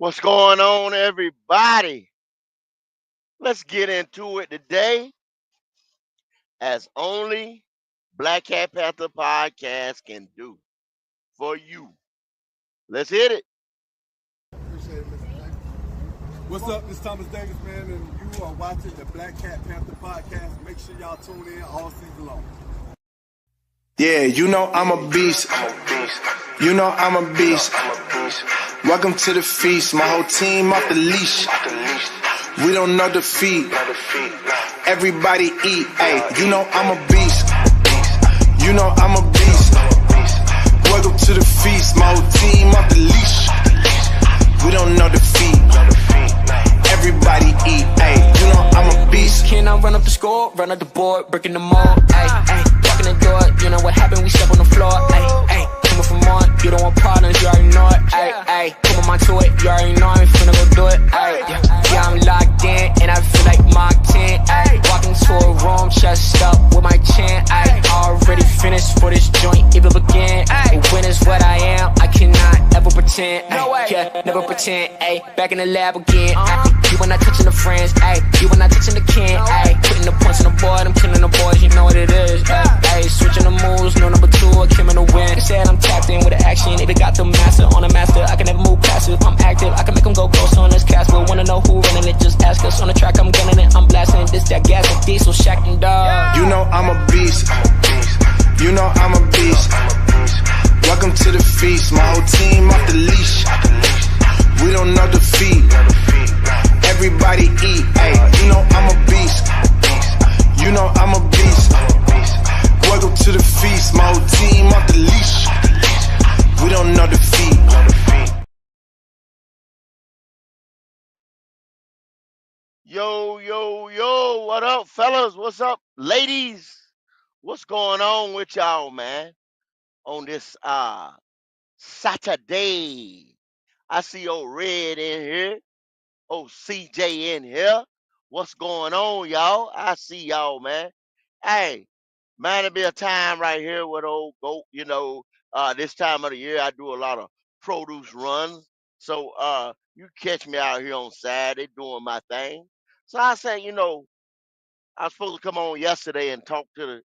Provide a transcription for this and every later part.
What's going on, everybody? Let's get into it today, as only Black Cat Panther podcast can do for you. Let's hit it. Appreciate it, Mr. Davis. What's up? This is Thomas Davis, man, and you are watching the Black Cat Panther podcast. Make sure y'all tune in all season long. Yeah, you know I'm a beast. You know I'm a beast. Welcome to the feast. My whole team off the leash. We don't know defeat. Everybody eat. Hey, you know I'm a beast. You know I'm a beast. Welcome to the feast. My whole team off the leash. We don't know defeat. Everybody eat. Hey, you know I'm a beast. Can I run up the score, run up the board, breaking the mold? Ay, ay, walking the door, you know what happened? We step on the floor. Ay, ay, coming from on, you don't want partners, you already know it. Ay, ay, come on my to it, you already know I'm finna go do it. Ay, yeah, I'm locked in, and I feel like Mark 10. Ay, walking to a room, chest up with my chin. Ay, already finished for this joint, even begin. Ay, when is what I am, I cannot ever pretend. Ay, yeah, never pretend. Ay, back in the lab again. Ay, you were not touching the friends, ayy. You were not touching the kin, ayy. Putting the points on the board, I'm killing the boys, you know what it is, ayy. Switching the moves, no number two, I came in the win. They said I'm tapped in with the action, they got the master on the master. I can never move passive, I'm active, I can make them go ghost on this cast. But wanna know who running it, just ask us. On the track, I'm gunning it, I'm blasting. This, that gas, and diesel, Shack and dog. You know I'm a beast. You know I'm a beast. Welcome to the feast. My whole team off the leash. We don't know defeat. Everybody eat. Hey, you know I'm a beast. You know I'm a beast. Welcome to the feast. My whole team off the leash. We don't know defeat. Yo, yo, yo, what up, fellas? What's up, ladies? What's going on with y'all, man? On this Saturday. I see old Red in here. Oh, CJ in here. What's going on, y'all? I see y'all, man. Hey, man, it be a time right here with old goat. This time of the year I do a lot of produce runs. So you catch me out here on Saturday doing my thing. So I say, I was supposed to come on yesterday and talk to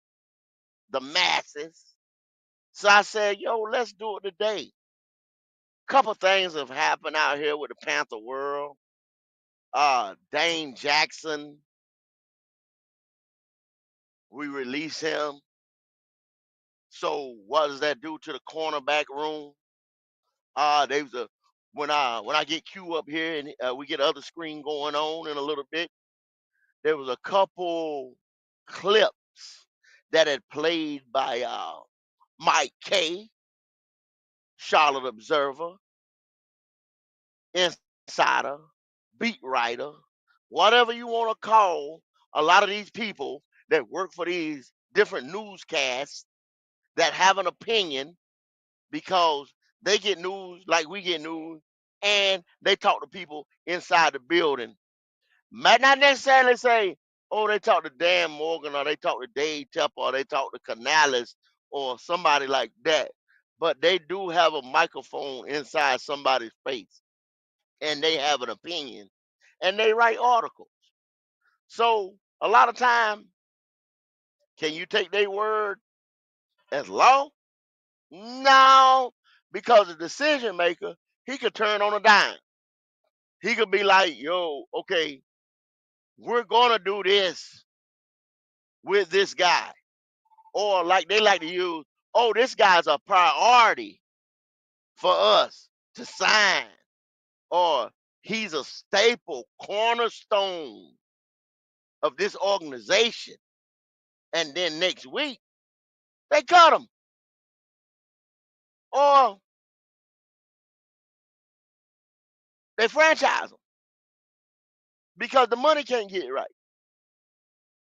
the masses. So I said, yo, let's do it today. Couple things have happened out here with the Panther world. Dane Jackson, we release him. So what does that do to the cornerback room? They was a when I get Q up here and we get other screen going on in a little bit. There was a couple clips that had played by Mike K, Charlotte Observer, insider, beat writer, whatever you want to call a lot of these people that work for these different newscasts that have an opinion because they get news like we get news and they talk to people inside the building. Might not necessarily say, oh, they talk to Dan Morgan or they talk to Dave Tepper or they talk to Canales or somebody like that. But they do have a microphone inside somebody's face and they have an opinion and they write articles. So a lot of time, can you take their word as law? No, because the decision maker, he could turn on a dime. He could be like, yo, okay, we're gonna do this with this guy. Or like they like to use, oh, this guy's a priority for us to sign. Or he's a staple cornerstone of this organization. And then next week, they cut him. Or they franchise him because the money can't get right.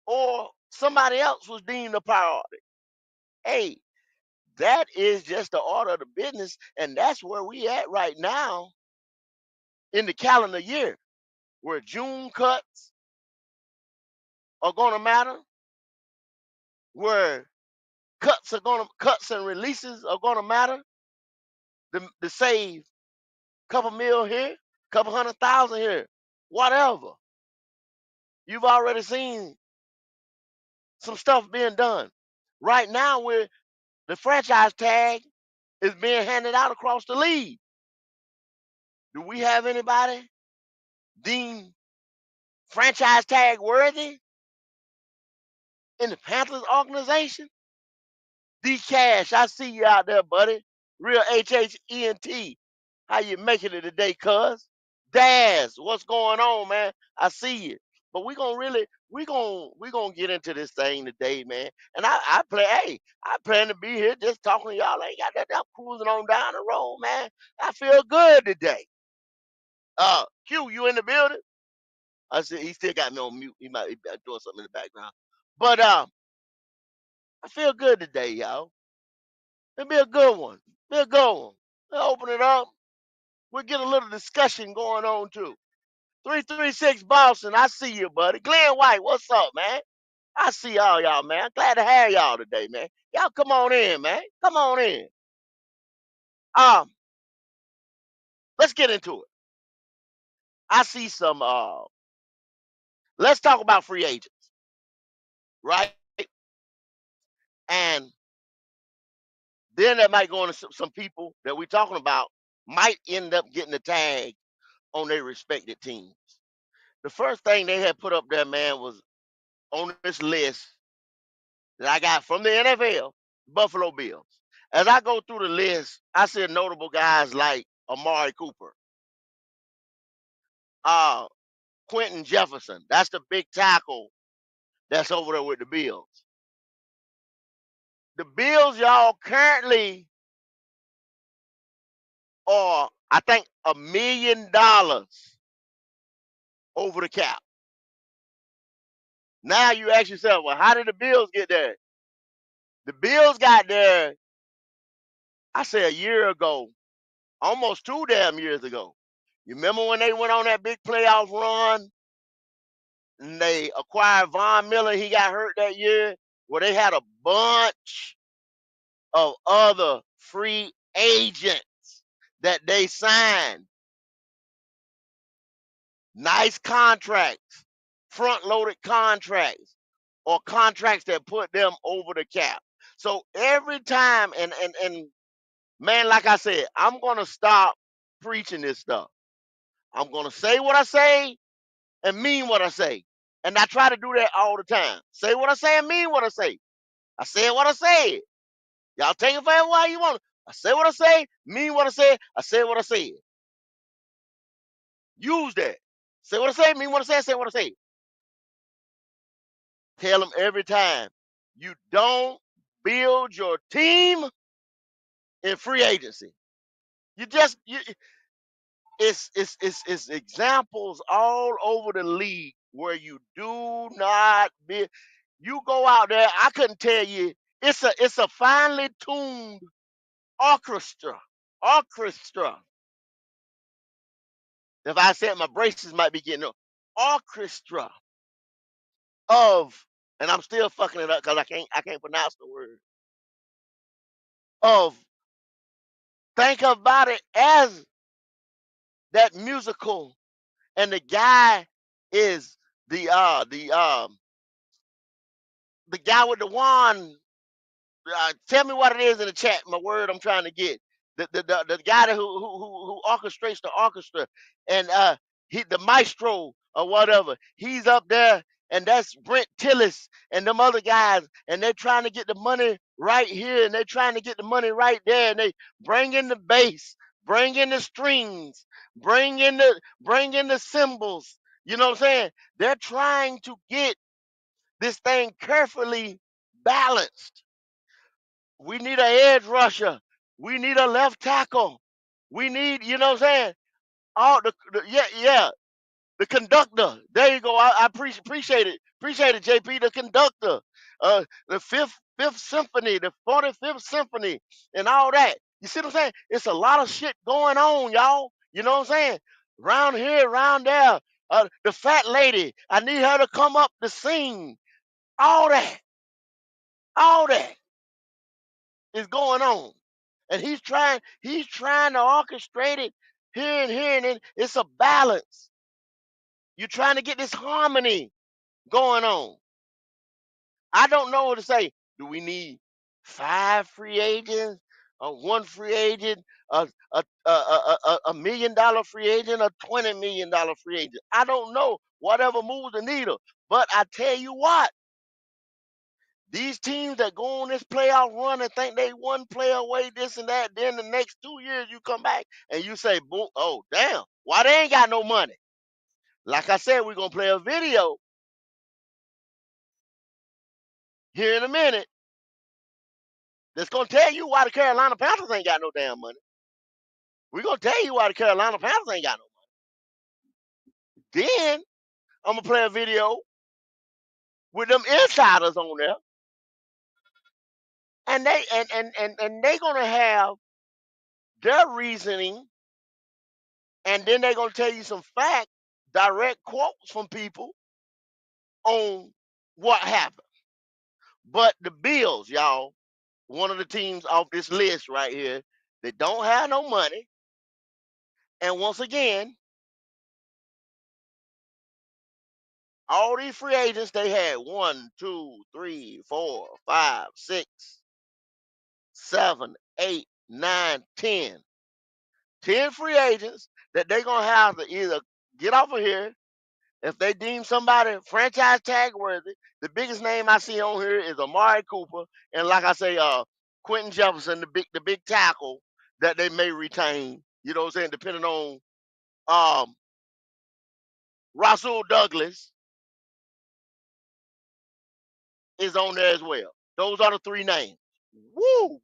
Or somebody else was deemed a priority. Hey, that is just the order of the business, and that's where we at right now in the calendar year, where June cuts are gonna matter, where cuts and releases are gonna matter to save a couple mil here, couple 100,000 here, whatever. You've already seen some stuff being done. Right now, the franchise tag is being handed out across the league. Do we have anybody deemed franchise tag worthy in the Panthers organization? D Cash, I see you out there, buddy. Real HHENT. How you making it today, cuz? Daz, what's going on, man? I see you. But we gonna get into this thing today, man. And I plan to be here just talking to y'all. I ain't got that. I'm cruising on down the road, man. I feel good today. Q, you in the building? I said he still got me on mute. He might be doing something in the background. But I feel good today, y'all. It'll be a good one. Be a good one. We'll open it up. We'll get a little discussion going on too. 336 Boston, I see you, buddy. Glenn White, what's up, man? I see all y'all, man. Glad to have y'all today, man. Y'all come on in, man. Come on in. Um, let's get into it. I see some let's talk about free agents, right? And then that might go into some people that we're talking about might end up getting the tag on their respected teams. The first thing they had put up there, man, was on this list that I got from the NFL, Buffalo Bills. As I go through the list, I see notable guys like Amari Cooper, uh, Quentin Jefferson. That's the big tackle that's over there with the Bills. The Bills, y'all, currently are, I think, $1 million over the cap. Now you ask yourself, well, how did the Bills get there? The Bills got there, I say a year ago, almost 2 damn years ago. You remember when they went on that big playoff run and they acquired Von Miller? He got hurt that year. Well, they had a bunch of other free agents that they signed. Nice contracts, front loaded contracts, or contracts that put them over the cap. So every time, and man, like I said, I'm gonna stop preaching this stuff. I'm gonna say what I say and mean what I say. And I try to do that all the time. Say what I say and mean what I say. I said what I said. Y'all take it for how you want. I say what I say, mean what I say. I said what I said. Use that. Say what I say, mean what I say what I say. Tell them every time. You don't build your team in free agency. You just it's examples all over the league where you do not build. You go out there, I couldn't tell you. It's a finely tuned orchestra. Orchestra. If I said my braces might be getting up. Orchestra of, and I'm still fucking it up because I can't pronounce the word. Of, think about it as that musical, and the guy is the guy with the wand. Tell me what it is in the chat. My word I'm trying to get. The guy who orchestrates the orchestra, and the maestro or whatever. He's up there, and that's Brent Tillis and them other guys, and they're trying to get the money right here, and they're trying to get the money right there, and they bring in the bass, bring in the strings, bring in the cymbals. You know what I'm saying? They're trying to get this thing carefully balanced. We need an edge rusher. We need a left tackle. We need, you know what I'm saying? All yeah, the conductor. There you go. I appreciate it. Appreciate it, JP. The conductor. The fifth symphony, the 45th symphony, and all that. You see what I'm saying? It's a lot of shit going on, y'all. You know what I'm saying? Around here, around there. The fat lady. I need her to come up to sing. All that. All that is going on. And he's trying to orchestrate it here, and it's a balance. You're trying to get this harmony going on. I don't know what to say. Do we need 5 free agents, one free agent, a $1 million free agent, a $20 million free agent? I don't know. Whatever moves the needle. But I tell you what, these teams that go on this playoff run and think they one player away, this and that, then the next 2 years you come back and you say, boom, oh damn, why they ain't got no money? Like I said, we're gonna play a video here in a minute that's gonna tell you why the Carolina Panthers ain't got no damn money. We're gonna tell you why the Carolina Panthers ain't got no money. Then I'm gonna play a video with them insiders on there, and they gonna have their reasoning, and then they're gonna tell you some fact, direct quotes from people on what happened. But the Bills, y'all, one of the teams off this list right here, they don't have no money. And once again, all these free agents they had 1, 2, 3, 4, 5, 6, 7, 8, 9, 10. 10 free agents that they're gonna have to either get off of here if they deem somebody franchise tag worthy. The biggest name I see on here is Amari Cooper, and like I say, Quentin Jefferson, the big tackle that they may retain. You know what I'm saying? Depending on Rasul Douglas is on there as well. Those are the three names. Woo!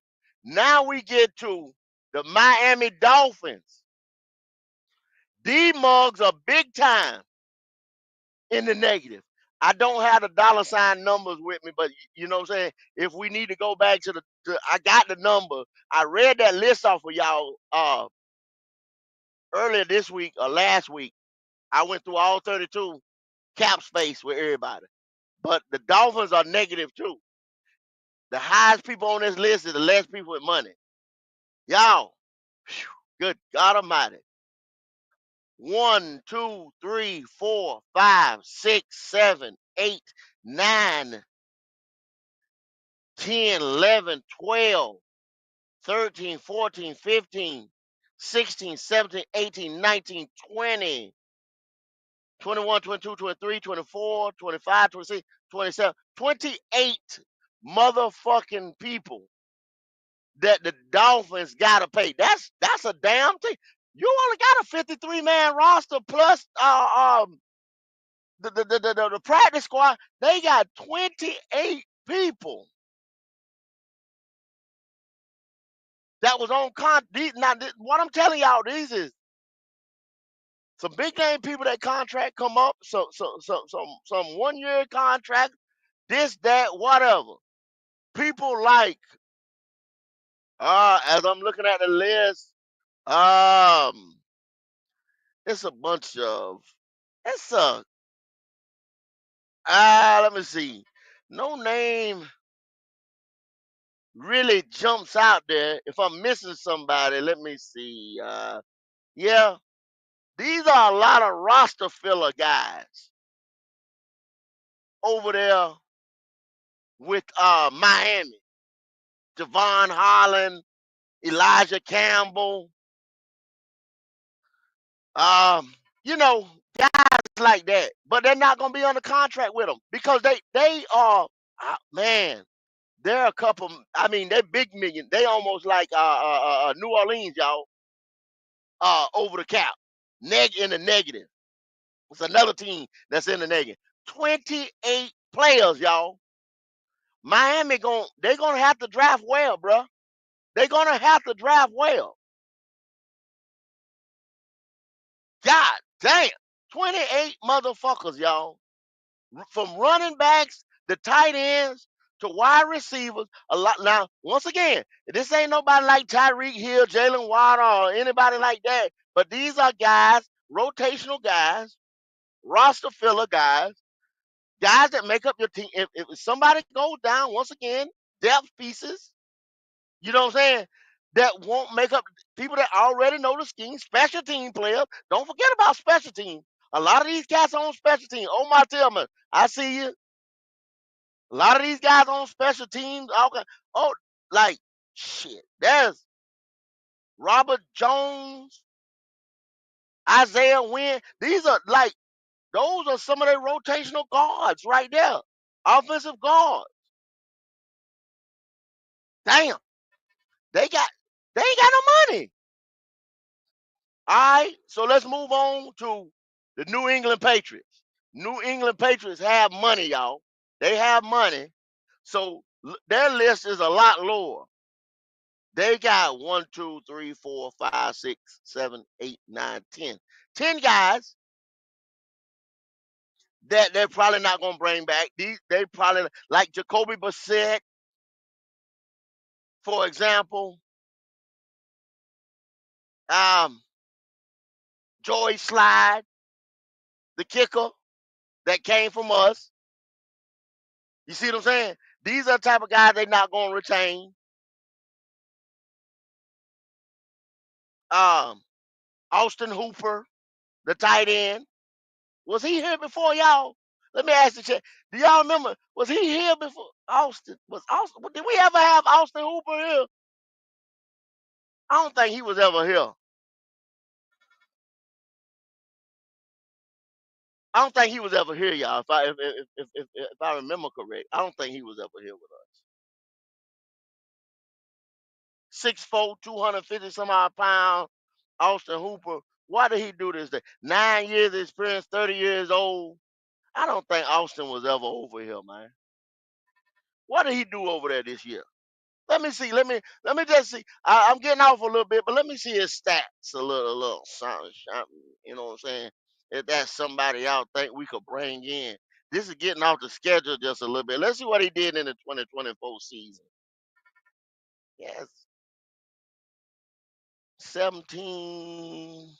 Now we get to the Miami Dolphins. These mugs are big time in the negative. I don't have the dollar sign numbers with me, but you know what I'm saying? If we need to go back I got the number. I read that list off of y'all earlier this week or last week. I went through all 32 cap space with everybody. But the Dolphins are negative too. The highest people on this list is the less people with money. Y'all, whew, good God Almighty. 1, 2, 3, 4, 5, 6, 7, 8, 9, 10, 11, 12, 13, 14, 15, 16, 17, 18, 19, 20, 21, 22, 23, 24, 25, 26, 27, 28 motherfucking people that the Dolphins gotta pay. That's a damn thing. You only got a 53-man roster plus the practice squad. They got 28 people that was on what I'm telling y'all, these is some big name people that contract come up, some 1 year contract, this, that, whatever. People like as I'm looking at the list, um, it's a bunch of it's a let me see. No name really jumps out there. If I'm missing somebody, let me see. Yeah, these are a lot of roster filler guys over there with Miami. Javon Holland, Elijah Campbell, um, you know, guys like that. But they're not gonna be under contract with them because they are man. They're a couple. I mean, they're big million. They almost like New Orleans, y'all. Over the cap, in the negative. It's another team that's in the negative. 28 players, y'all. Miami they're gonna have to draft well, bruh. They're gonna have to draft well. God damn. 28 motherfuckers, y'all. From running backs, the tight ends, to wide receivers. A lot now, once again, this ain't nobody like Tyreek Hill, Jalen Waddle, or anybody like that. But these are guys, rotational guys, roster filler guys that make up your team. If somebody goes down, once again, depth pieces. You know what I'm saying? that won't make up, people that already know the scheme, special team players. Don't forget about special teams. A lot of these cats on special teams. Oh my Tillman, I see you. A lot of these guys on special teams. Oh, like shit. There's Robert Jones, Isaiah Wynn. These are like those are some of their rotational guards right there. Offensive guards. Damn. They got they ain't got no money. All right, so let's move on to the New England Patriots. New England Patriots have money, y'all. They have money. So their list is a lot lower. They got 1, 2, 3, 4, 5, 6, 7, 8, 9, 10. 10 guys that they're probably not gonna bring back. They probably like Jacoby Brissett, for example. Um, Joey Slide, the kicker that came from us. You see what I'm saying? These are the type of guys they're not gonna retain. Um, Austin Hooper, the tight end. Was he here before y'all? Let me ask you, do y'all remember? Was he here before Austin? Was Austin? Did we ever have Austin Hooper here? I don't think he was ever here. I don't think he was ever here, y'all. If I remember correct, I don't think he was ever here with us. 6'4", 250 some odd pounds. Austin Hooper. Why did he do this? 9 years experience, 30 years old. I don't think Austin was ever over here, man. What did he do over there this year? Let me see. Let me just see. I'm getting off a little bit, but let me see his stats a little something. You know what I'm saying? If that's somebody y'all think we could bring in. This is getting off the schedule just a little bit. Let's see what he did in the 2024 season. Yes, 17.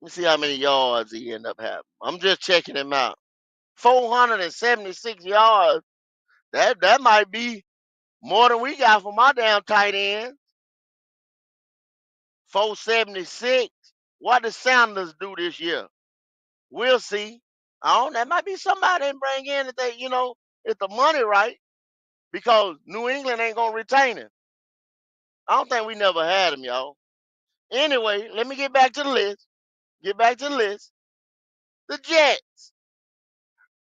Let me see how many yards he ended up having. I'm just checking him out. 476 yards. That might be more than we got for my damn tight end. 476. What the Sounders do this year? We'll see. I don't. That might be somebody and bring in if they, if the money right, because New England ain't gonna retain him. I don't think we never had him, y'all. Anyway, let me get back to the list. Get back to the list. The Jets.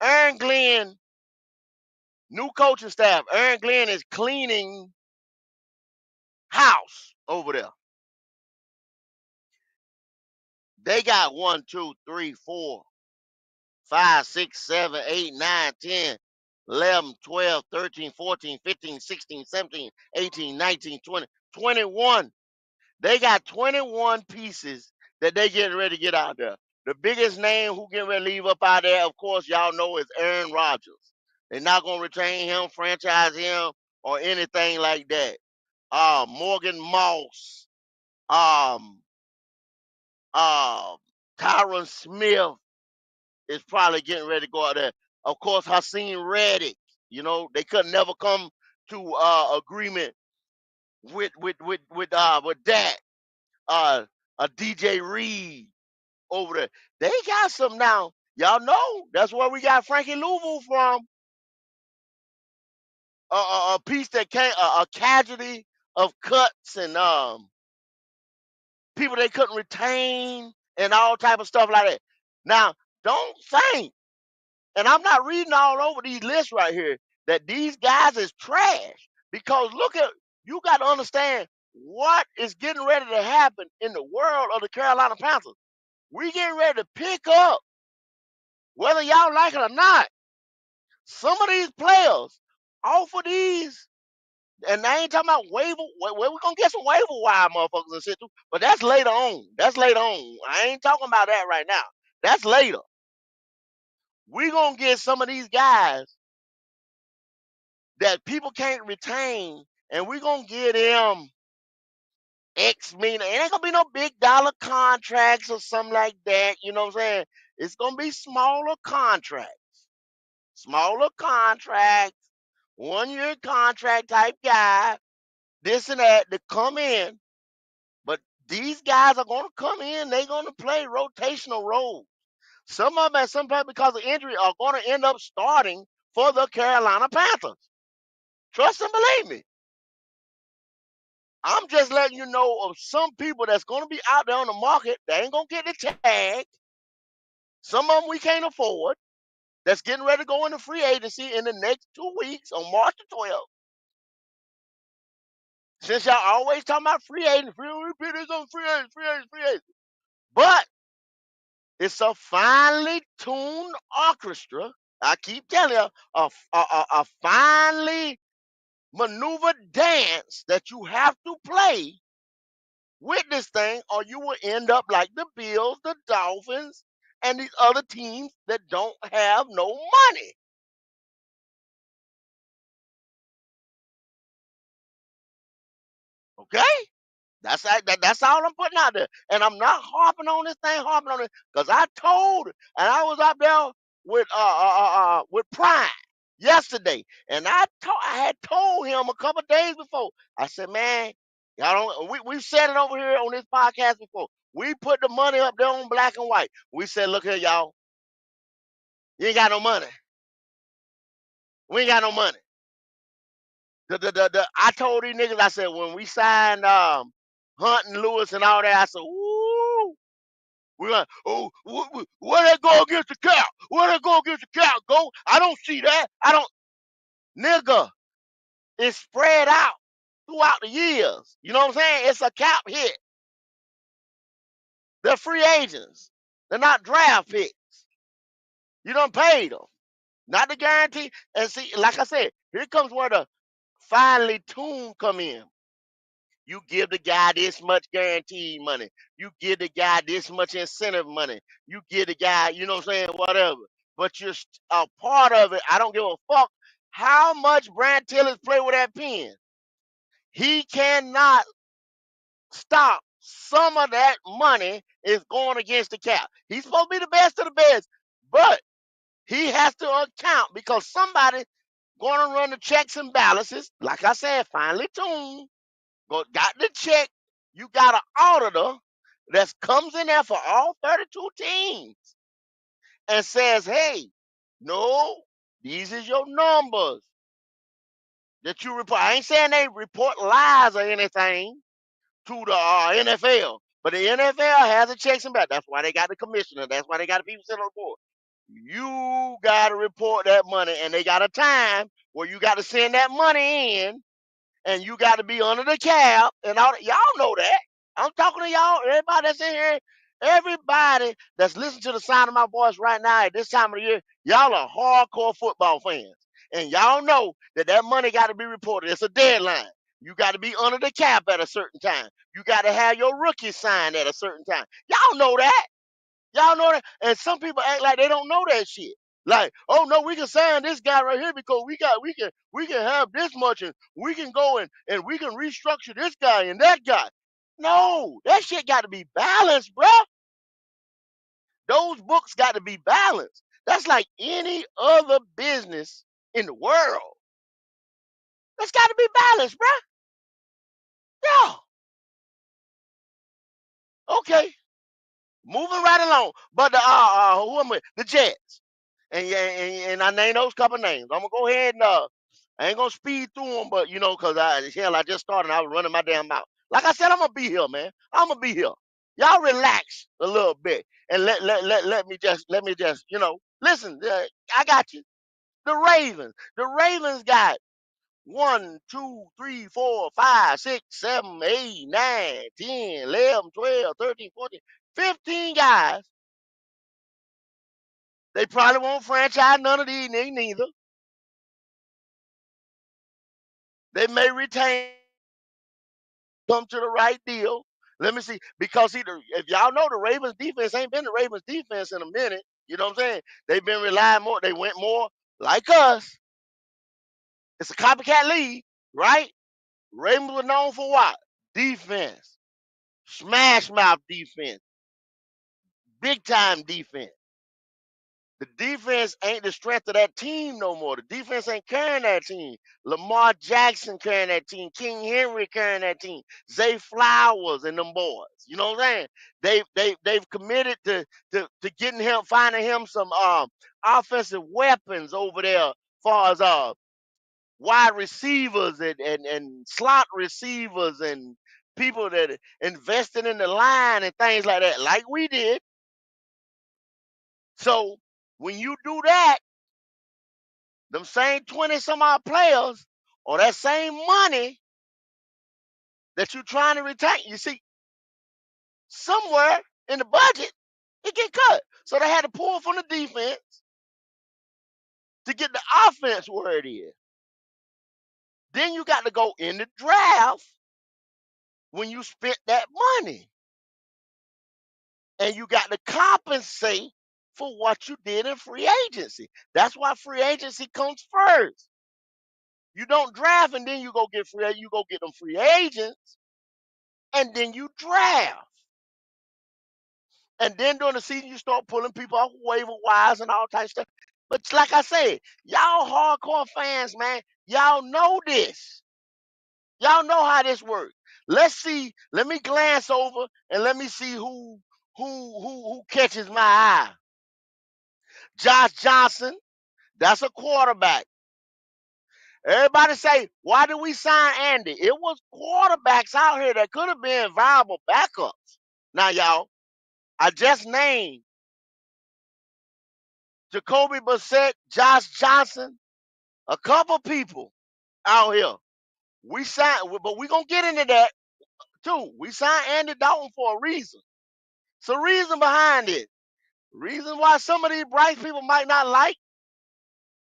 Aaron Glenn, new coaching staff. Aaron Glenn is cleaning house over there. They got 1, 2, 3, 4, 5, 6, 7, 8, 9, 10, 11, 12, 13, 14, 15, 16, 17, 18, 19, 20, 21. They got 21 pieces that they getting ready to get out there. The biggest name who getting ready to leave up out there, of course, y'all know is Aaron Rodgers. They're not going to retain him, franchise him, or anything like that. Morgan Moss, um, Tyron Smith, is probably getting ready to go out there. Of course, Hassan Reddick. They could never come to agreement with that. A DJ Reed over there. They got some now. Y'all know that's where we got Frankie Louisville from. A piece that came a casualty of cuts and people they couldn't retain and all type of stuff like that. Now, don't think. And I'm not reading all over these lists right here that these guys is trash. Because you got to understand what is getting ready to happen in the world of the Carolina Panthers. We getting ready to pick up, whether y'all like it or not, some of these players off of these, and I ain't talking about waiver. Where we gonna get some waiver wire motherfuckers and shit too, but that's later on. That's later on. I ain't talking about that right now. That's later. We gonna get some of these guys that people can't retain, and we gonna get them X mean. It ain't gonna be no big dollar contracts or something like that. You know what I'm saying? It's gonna be smaller contracts. Smaller contracts, 1 year contract type guy this and that to come in, but these guys are going to come in. They're going to play rotational roles. Some of them, at some point, because of injury, are going to end up starting for the Carolina Panthers. Trust and believe me. I'm just letting you know of some people that's going to be out there on the market. They ain't going to get the tag. Some of them we can't afford. That's getting ready to go into free agency in the next 2 weeks on March the 12th. Since y'all always talking about free agents, free agents. But it's a finely tuned orchestra. I keep telling you, a finely maneuvered dance that you have to play with this thing, or you will end up like the Bills, the Dolphins, and these other teams that don't have no money. Okay? That's all I'm putting out there. And I'm not harping on this thing, harping on it, because I told, and I was up there with Prime yesterday, and I had told him a couple days before. I said, man, y'all don't we've said it over here on this podcast before. We put the money up there on black and white. We said, look here, y'all, you ain't got no money. We ain't got no money. I told these niggas, I said, when we signed Hunt and Lewis and all that, I said, ooh, we're like, oh, where they go against the cap? Where they go against the cap? Go? I don't see that. I don't, nigga. It's spread out throughout the years. You know what I'm saying? It's a cap hit. They're free agents. They're not draft picks. You done paid them, not the guarantee. And see, like I said, here comes where the finely tuned come in. You give the guy this much guaranteed money. You give the guy this much incentive money. You give the guy, you know what I'm saying, whatever. But you're a part of it. I don't give a fuck how much Brad Tillers play with that pen. He cannot stop. Some of that money is going against the cap. He's supposed to be the best of the best, but he has to account because somebody going to run the checks and balances. Like I said, finely tuned. Got the check. You got an auditor that comes in there for all 32 teams and says, hey, no, these is your numbers that you report. I ain't saying they report lies or anything to the NFL, but the NFL has a checks and balances. That's why they got the commissioner. That's why they got the people sitting on the board. You got to report that money, and they got a time where you got to send that money in and you got to be under the cap and all that. Y'all know that. I'm talking to y'all, everybody that's in here, everybody that's listening to the sound of my voice right now at this time of the year, y'all are hardcore football fans. And y'all know that that money got to be reported. It's a deadline. You got to be under the cap at a certain time. You got to have your rookie signed at a certain time. Y'all know that. Y'all know that, and some people act like they don't know that shit. Like, oh no, we can sign this guy right here because we can have this much, and we can go and we can restructure this guy and that guy. No, that shit got to be balanced, bro. Those books got to be balanced. That's like any other business in the world. That's got to be balanced, bro. Yeah. Okay. Moving right along. But the who am I? The Jets. And I named those couple names. I'm gonna go ahead and I ain't gonna speed through them, but you know, cause I just started. I was running my damn mouth. Like I said, I'm gonna be here, man. I'm gonna be here. Y'all relax a little bit and let me just listen. I got you. The Ravens. The Ravens got 1, 2, 3, 4, 5, 6, 7, 8, 9, 10, 11, 12, 13, 14, 15 guys. They probably won't franchise none of these neither. They may retain, come to the right deal. Let me see. Because if y'all know, the Ravens defense ain't been the Ravens defense in a minute. You know what I'm saying? They've been relying more. They went more like us. It's a copycat league, right? Ravens were known for what? Defense. Smash mouth defense. Big time defense. The defense ain't the strength of that team no more. The defense ain't carrying that team. Lamar Jackson carrying that team. King Henry carrying that team. Zay Flowers and them boys. You know what I'm saying? They've committed to getting him, finding him some offensive weapons over there, far as wide receivers and slot receivers and people that invested in the line and things like that, like we did. So when you do that, them same 20 some odd players or that same money that you're trying to retain, you see, somewhere in the budget, it get cut. So they had to pull from the defense to get the offense where it is. Then you got to go in the draft when you spent that money. And you got to compensate for what you did in free agency. That's why free agency comes first. You don't draft and then you go get free. You go get them free agents, and then you draft. And then during the season, you start pulling people off waiver wires and all types of stuff. But like I said, y'all hardcore fans, man, y'all know this. Y'all know how this works. Let's see. Let me glance over and let me see who catches my eye. Josh Johnson, that's a quarterback. Everybody say, why did we sign Andy? It was quarterbacks out here that could have been viable backups. Now, y'all, I just named Jacoby Brissett, Josh Johnson, a couple people out here. We signed, but we're going to get into that too. We signed Andy Dalton for a reason. It's a reason behind it. Reason why some of these Bryce people might not like.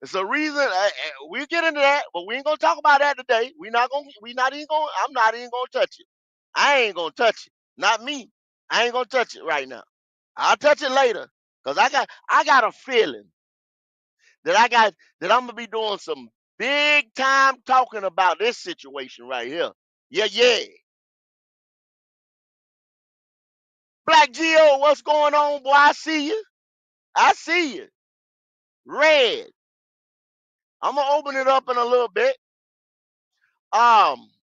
It's a reason. We'll get into that, but we ain't gonna talk about that today. We not gonna. We not even gonna. I'm not even gonna touch it. I ain't gonna touch it. Not me. I ain't gonna touch it right now. I'll touch it later, cause I got a feeling that I'm gonna be doing some big time talking about this situation right here. Yeah, yeah. Black G.O., what's going on, boy? I see you. I see you. Red. I'm gonna open it up in a little bit.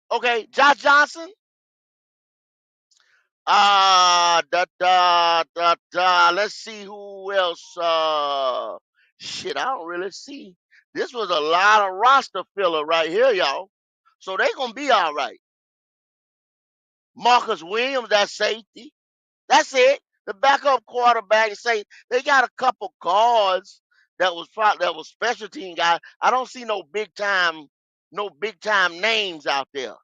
Okay, Josh Johnson. Let's see who else. Shit, I don't really see. This was a lot of roster filler right here, y'all. So they gonna be all right. Marcus Williams, that safety. That's it. The backup quarterback say they got a couple guards that was special team guys. I don't see no big time names out there.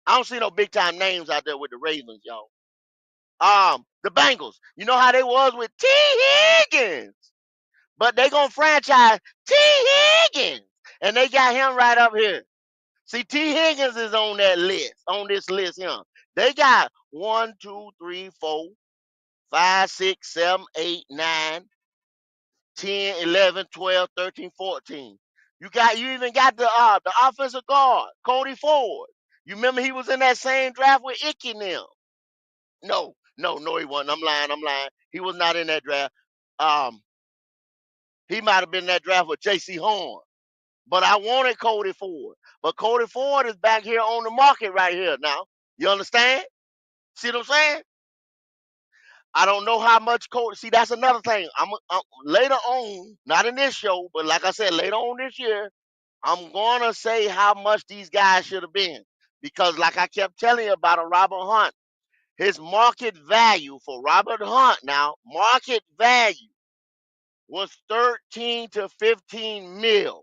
I don't see no big time names out there with the Ravens, y'all. The Bengals. You know how they was with T. Higgins, but they gonna franchise T. Higgins, and they got him right up here. See, T. Higgins is on that list, on this list here. They got 1, 2, 3, 4, 5, 6, 7, 8, 9, 10, 11, 12, 13, 14. You even got the offensive guard, Cody Ford. You remember he was in that same draft with Icky and them. No, he wasn't. I'm lying. He was not in that draft. Um, he might have been in that draft with J.C. Horn. But I wanted Cody Ford. But Cody Ford is back here on the market right here now. You understand? See what I'm saying? I don't know how much Cody. See, that's another thing. I'm later on, not in this show, but like I said, later on this year, I'm gonna say how much these guys should have been. Because like I kept telling you about a Robert Hunt, his market value for Robert Hunt now, market value was 13 to 15 mil.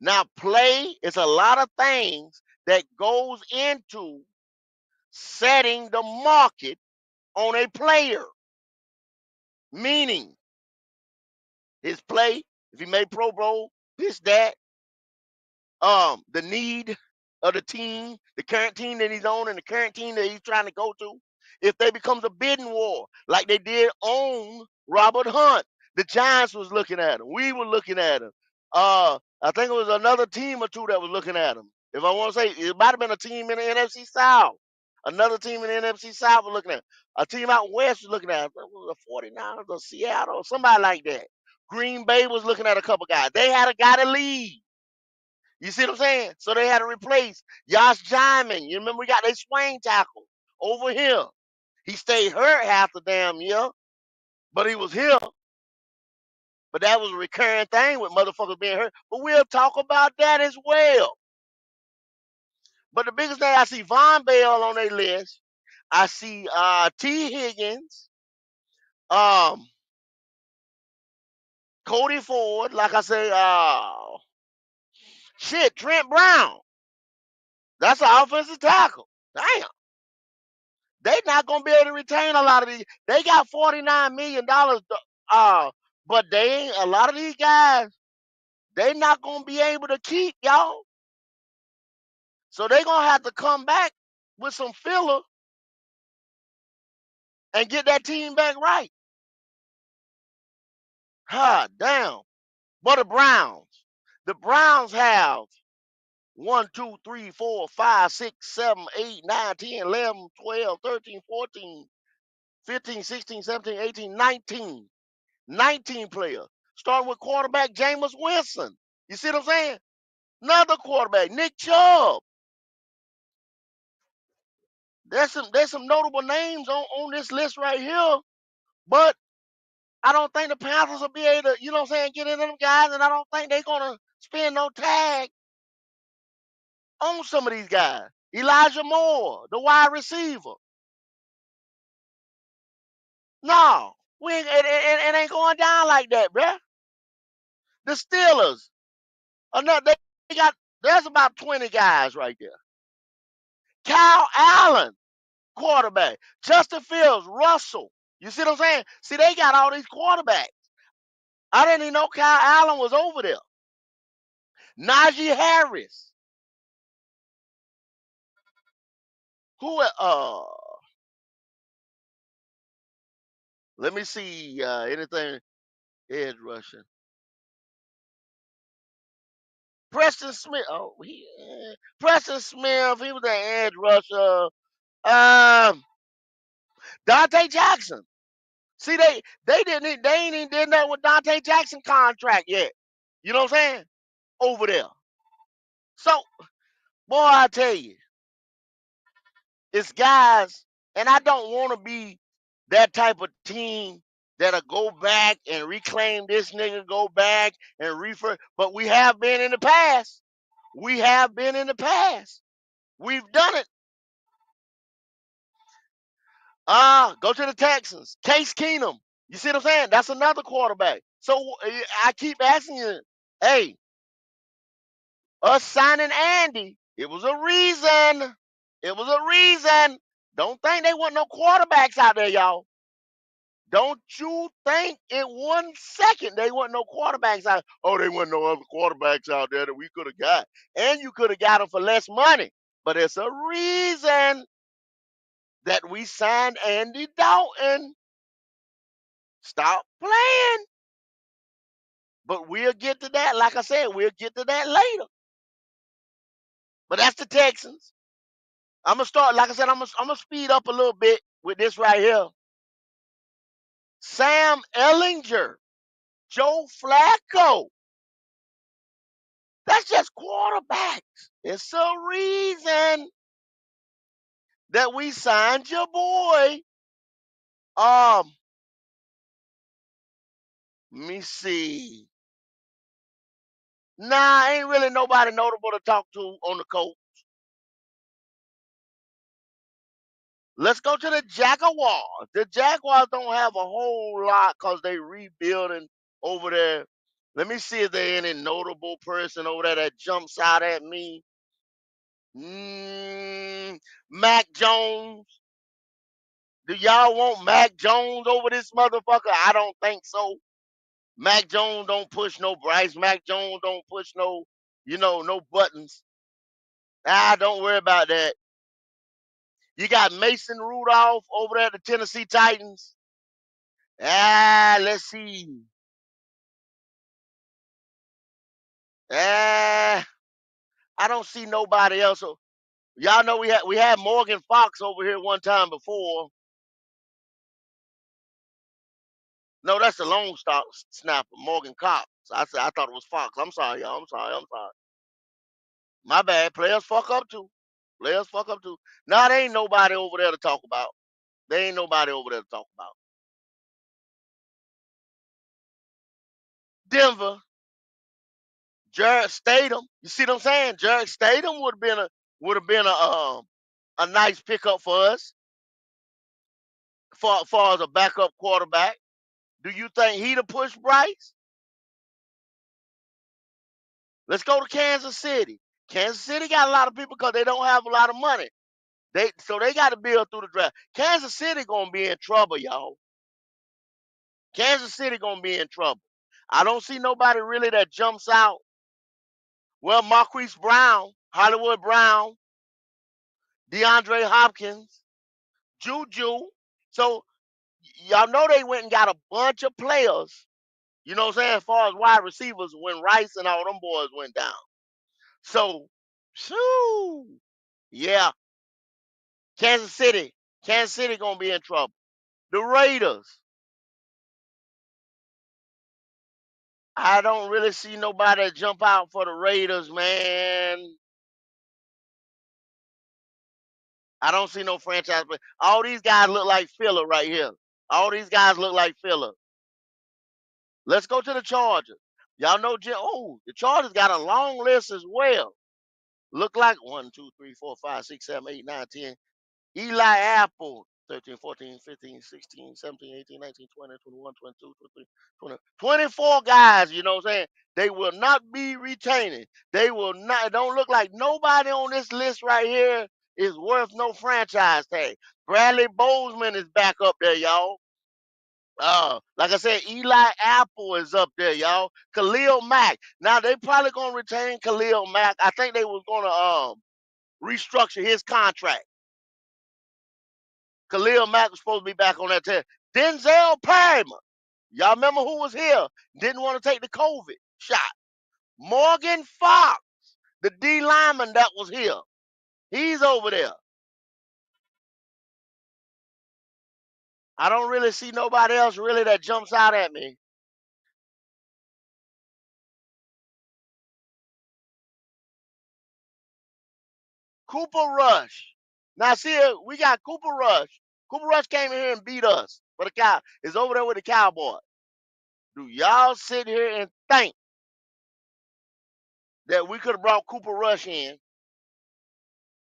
Now, play is a lot of things that goes into setting the market on a player. Meaning his play, if he made Pro Bowl, this, that, the need of the team, the current team that he's on and the current team that he's trying to go to, if they becomes a bidding war like they did on Robert Hunt, the Giants was looking at him. We were looking at him. I think it was another team or two that was looking at him. If I want to say, it might have been a team in the NFC South. Another team in the NFC South was looking at. A team out west was looking at. What was the 49ers or Seattle or somebody like that. Green Bay was looking at a couple guys. They had a guy to leave. You see what I'm saying? So they had to replace Josh Hyman. You remember we got that swing tackle over here. He stayed hurt half the damn year, but he was here. But that was a recurring thing with motherfuckers being hurt. But we'll talk about that as well. But the biggest thing I see Von Bell on their list. I see T. Higgins, um, Cody Ford, like I say, shit, Trent Brown. That's an offensive tackle. Damn. They not gonna be able to retain a lot of these. They got $49 million, but they ain't a lot of these guys, they not gonna be able to keep y'all. So they gonna have to come back with some filler and get that team back right. Ha, damn. But the Browns have 1, 2, 3, 4, 5, 6, 7, 8, 9, 10, 11, 12, 13, 14, 15, 16, 17, 18, 19. 19 players. Starting with quarterback Jameis Winston. You see what I'm saying? Another quarterback, Nick Chubb. There's some notable names on this list right here, but I don't think the Panthers will be able to, you know what I'm saying, get in them guys, and I don't think they're gonna spend no tag on some of these guys. Elijah Moore, the wide receiver. No, it ain't going down like that, bruh. The Steelers, they got there's about 20 guys right there. Kyle Allen, quarterback. Justin Fields, Russell. You see what I'm saying? See, they got all these quarterbacks. I didn't even know Kyle Allen was over there. Najee Harris. Who? Let me see. Anything edge rushing. Preston Smith. Oh, Preston Smith. He was an edge rusher. Um, Dante Jackson. See, they ain't even did nothing with Dante Jackson contract yet. You know what I'm saying? Over there. So, boy, I tell you, it's guys, and I don't want to be that type of team that'll go back and reclaim this nigga, go back and refer. But we have been in the past. We have been in the past. We've done it. Go to the Texans. Case Keenum. You see what I'm saying? That's another quarterback. So I keep asking you, hey, us signing Andy, it was a reason. It was a reason. Don't think they want no quarterbacks out there, y'all. Don't you think in 1 second they want no quarterbacks out? Oh, they want no other quarterbacks out there that we could have got. And you could have got them for less money. But it's a reason that we signed Andy Dalton. Stop playing. But we'll get to that. Like I said, we'll get to that later. But that's the Texans. I'm going to start, like I said, I'm going to speed up a little bit with this right here. Sam Ellinger, Joe Flacco. That's just quarterbacks. It's a reason that we signed your boy. Let me see. Nah, ain't really nobody notable to talk to on the coast. Let's go to the Jaguars. The Jaguars don't have a whole lot because they rebuilding over there. Let me see if there's any notable person over there that jumps out at me. Mac Jones. Do y'all want Mac Jones over this motherfucker? I don't think so. Mac Jones don't push no Bryce. Mac Jones don't push no, no buttons. Don't worry about that. You got Mason Rudolph over there at the Tennessee Titans. Let's see. I don't see nobody else. Y'all know we had Morgan Fox over here one time before. No, that's the long stop snapper, Morgan Cox. I thought it was Fox. I'm sorry, y'all. I'm sorry. I'm sorry. My bad. Players fuck up too. Players fuck up too. Now there ain't nobody over there to talk about. There ain't nobody over there to talk about. Denver, Jared Statham. You see what I'm saying? Jared Statham would have been a nice pickup for us for far as a backup quarterback. Do you think he'd have pushed Bryce? Let's go to Kansas City. Kansas City got a lot of people because they don't have a lot of money. They got to build through the draft. Kansas City gonna be in trouble, y'all. Kansas City gonna be in trouble. I don't see nobody really that jumps out. Well, Marquise Brown, Hollywood Brown, DeAndre Hopkins, Juju. So y'all know they went and got a bunch of players. You know what I'm saying? As far as wide receivers, when Rice and all them boys went down. So, shoo, yeah, Kansas City, Kansas City gonna be in trouble. The Raiders. I don't really see nobody jump out for the Raiders, man. I don't see no franchise, but all these guys look like filler right here. All these guys look like filler. Let's go to the Chargers. Y'all know, the Chargers got a long list as well. Look like 1, 2, 3, 4, 5, 6, 7, 8, 9, 10. Eli Apple, 13, 14, 15, 16, 17, 18, 19, 20, 21, 22, 23, 20, 24 guys, you know what I'm saying? They will not be retaining. They will not, it don't look like nobody on this list right here is worth no franchise tag. Bradley Bozeman is back up there, y'all. Like I said, Eli Apple is up there, y'all. Khalil Mack. Now they probably gonna retain Khalil Mack. I think they was gonna restructure his contract. Khalil Mack was supposed to be back on that team. Denzel Perryman. Y'all remember who was here? Didn't want to take the COVID shot. Morgan Fox, the D lineman that was here. He's over there. I don't really see nobody else really that jumps out at me. Cooper Rush. Now see, we got Cooper Rush. Cooper Rush came in here and beat us. But the cow is over there with the Cowboys. Do y'all sit here and think that we could have brought Cooper Rush in?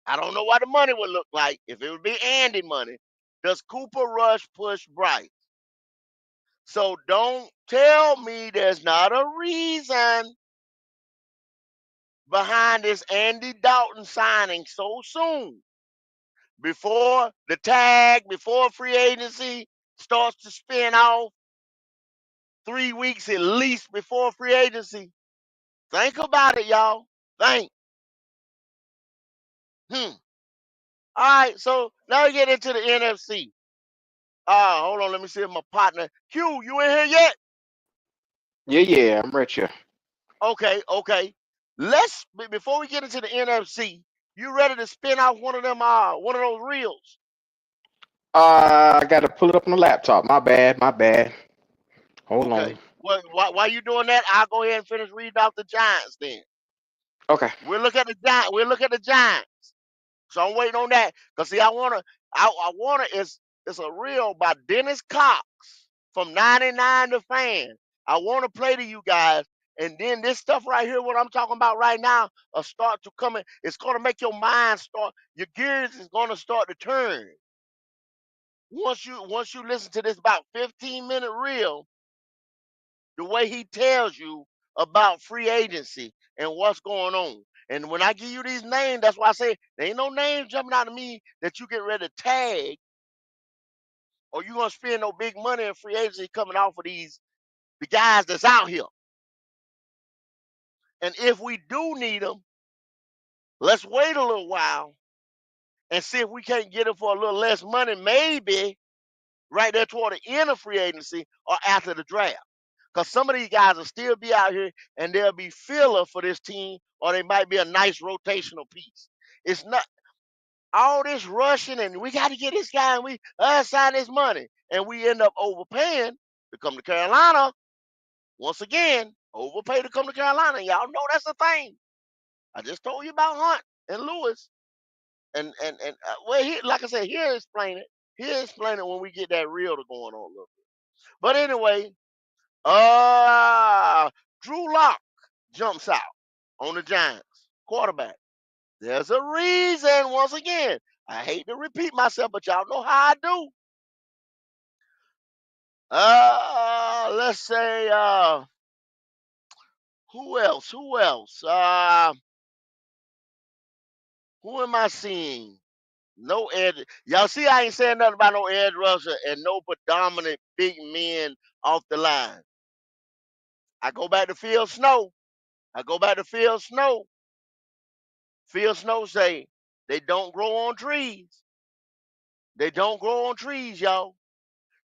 I don't know what the money would look like if it would be Andy money. Does Cooper Rush push Bryce? So don't tell me there's not a reason behind this Andy Dalton signing so soon. Before the tag, before free agency starts to spin off, 3 weeks at least before free agency. Think about it, y'all. Think. Hmm. All right, so now we get into the NFC. Hold on, let me see if my partner Q, you in here yet? Yeah, yeah, I'm right here. Okay, okay. Before we get into the NFC, you ready to spin off one of those reels? I got to pull it up on the laptop. My bad, my bad. Hold Okay. on. Well, while you doing that, I'll go ahead and finish reading off the Giants then. Okay. We'll look at the Giants. We'll look at the Giants. So I'm waiting on that. Cause see, I wanna it's a reel by Dennis Cox from 99 to Fan. I wanna play to you guys. And then this stuff right here, what I'm talking about right now, start to come in. It's gonna make your mind start, your gears is gonna start to turn. Once you listen to this about 15-minute reel, the way he tells you about free agency and what's going on. And when I give you these names, that's why I say there ain't no names jumping out of me that you get ready to tag or you're gonna spend no big money in free agency coming off of the guys that's out here. And if we do need them, let's wait a little while and see if we can't get them for a little less money, maybe right there toward the end of free agency or after the draft. Because some of these guys will still be out here and they'll be filler for this team, or they might be a nice rotational piece. It's not. all this rushing and we got to get this guy and we sign this money and we end up overpaying to come to Carolina. Once again, overpay to come to Carolina. Y'all know that's the thing. I just told you about Hunt and Lewis. And well, here, like I said, here explain it. Here explain it when we get that real to going on a little bit. But anyway, Drew Lock jumps out on the Giants quarterback. There's a reason. Once again, I hate to repeat myself, but y'all know how I do. Let's say who else? Who else? Who am I seeing? No edge. Y'all see, I ain't saying nothing about no edge rusher and no predominant big men off the line. I go back to Phil Snow. I go back to Phil Snow. Phil Snow say they don't grow on trees. They don't grow on trees, y'all.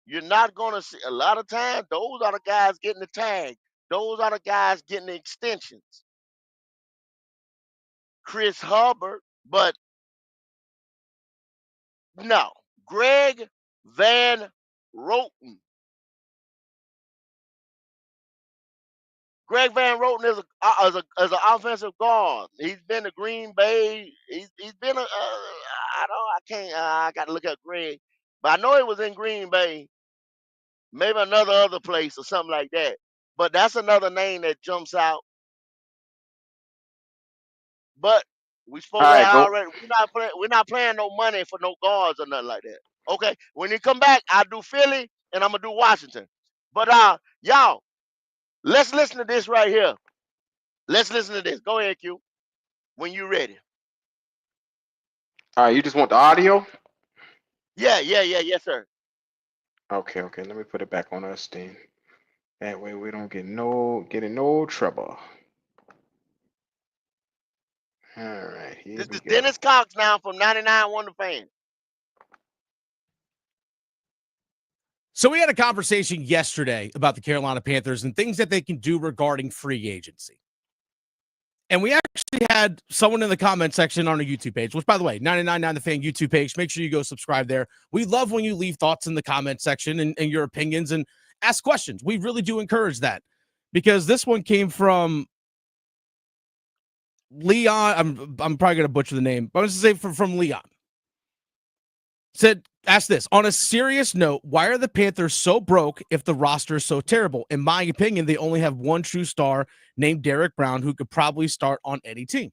You're not gonna see a lot of times. Those are the guys getting the tag. Those are the guys getting the extensions. Chris Hubbard, but no. Greg Van Roten. Greg Van Roten is an offensive guard. He's been to Green Bay. He's been I can't I got to look at Greg, but I know he was in Green Bay, maybe another other place or something like that. But that's another name that jumps out. But we All supposed to right, have go. already. We're not playing no money for no guards or nothing like that. Okay, when you come back, I'll do Philly and I'm gonna do Washington. But y'all, let's listen to this right here. Let's listen to this. Go ahead, Q. When you ready. All right, you just want the audio? Yeah, yes, sir. Okay, okay. Let me put it back on us then. That way we don't get in no trouble. All right, here This we is go. Dennis Cox now from 99 Wonder Fan. So we had a conversation yesterday about the Carolina Panthers and things that they can do regarding free agency. And we actually had someone in the comment section on our YouTube page, which, by the way, 999 The Fan YouTube page. Make sure you go subscribe there. We love when you leave thoughts in the comment section and your opinions and ask questions. We really do encourage that because this one came from Leon. I'm probably going to butcher the name, but I'm going to say from Leon. Said, ask this. On a serious note, why are the Panthers so broke if the roster is so terrible? In my opinion, they only have one true star named Derek Brown who could probably start on any team.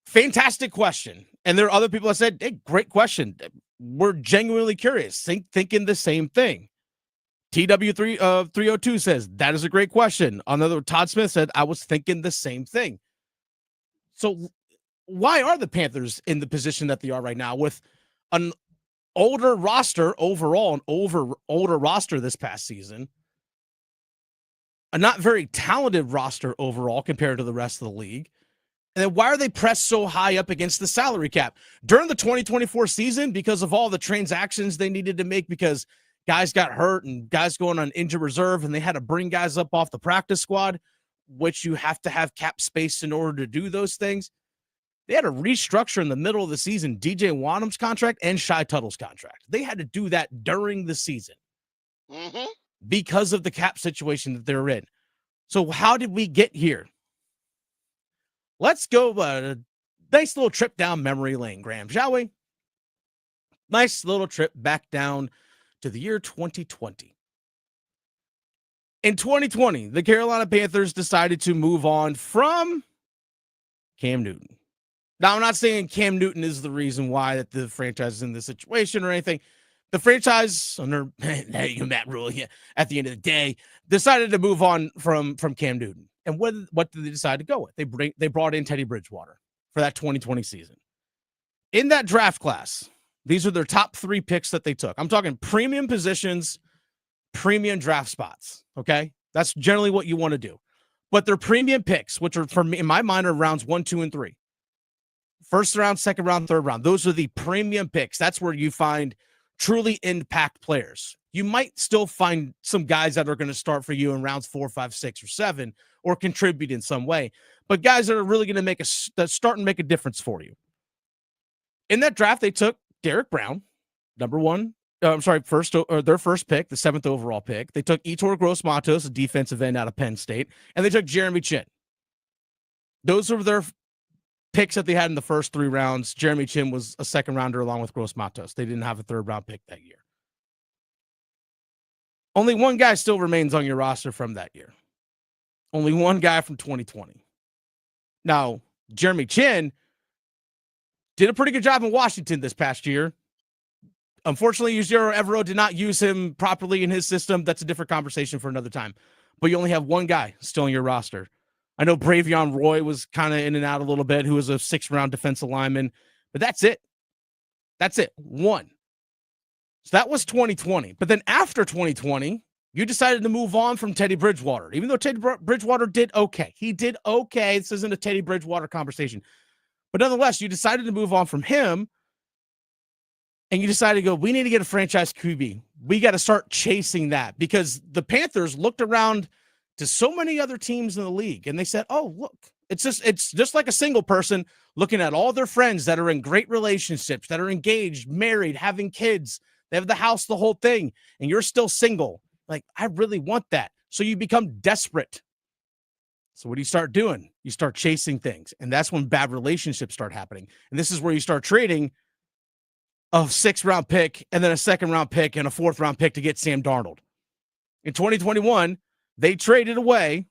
Fantastic question. And there are other people that said, hey, great question. We're genuinely curious, thinking the same thing. TW302 says, that is a great question. Another Todd Smith said, I was thinking the same thing. So why are the Panthers in the position that they are right now with an older roster overall, older roster this past season, a not very talented roster overall compared to the rest of the league? And then why are they pressed so high up against the salary cap during the 2024 season? Because of all the transactions they needed to make, because guys got hurt and guys going on injured reserve, and they had to bring guys up off the practice squad, which you have to have cap space in order to do those things. They had to restructure in the middle of the season DJ Wanham's contract and Shai Tuttle's contract. They had to do that during the season because of the cap situation that they're in. So how did we get here? Let's go a nice little trip down memory lane, Graham, shall we? Nice little trip back down to the year 2020. In 2020, the Carolina Panthers decided to move on from Cam Newton. Now, I'm not saying Cam Newton is the reason why that the franchise is in this situation or anything. The franchise, under Matt Rule, at the end of the day, decided to move on from Cam Newton. And what did they decide to go with? They brought in Teddy Bridgewater for that 2020 season. In that draft class, these are their top 3 picks that they took. I'm talking premium positions, premium draft spots, okay? That's generally what you want to do. But they're premium picks, which are, for me, in my mind, are rounds 1, 2, and 3. First round, second round, third round. Those are the premium picks. That's where you find truly impact players. You might still find some guys that are going to start for you in rounds 4, 5, 6, or 7 or contribute in some way. But guys that are really going to start and make a difference for you. In that draft, they took Derek Brown, number one. Their first pick, the 7th overall pick. They took Etor Gross-Matos, a defensive end out of Penn State, and they took Jeremy Chin. Those were their picks that they had in the first 3 rounds. Jeremy Chin was a second rounder along with Gross-Matos. They didn't have a 3rd round pick that year. Only one guy still remains on your roster from that year. Only one guy from 2020. Now, Jeremy Chin did a pretty good job in Washington this past year. Unfortunately, Yujiro Evero did not use him properly in his system. That's a different conversation for another time. But you only have one guy still on your roster. I know Bravion Roy was kind of in and out a little bit, who was a 6th round defensive lineman. But that's it. That's it. One. So that was 2020. But then after 2020, you decided to move on from Teddy Bridgewater, even though Teddy Bridgewater did okay. He did okay. This isn't a Teddy Bridgewater conversation. But nonetheless, you decided to move on from him. And you decided to go, we need to get a franchise QB. We got to start chasing that, because the Panthers looked around to so many other teams in the league and they said, oh, look, it's just like a single person looking at all their friends that are in great relationships, that are engaged, married, having kids. They have the house, the whole thing, and you're still single. Like, I really want that. So you become desperate. So what do you start doing? You start chasing things. And that's when bad relationships start happening. And this is where you start trading a 6th round pick and then a 2nd round pick and a 4th round pick to get Sam Darnold. In 2021, they traded away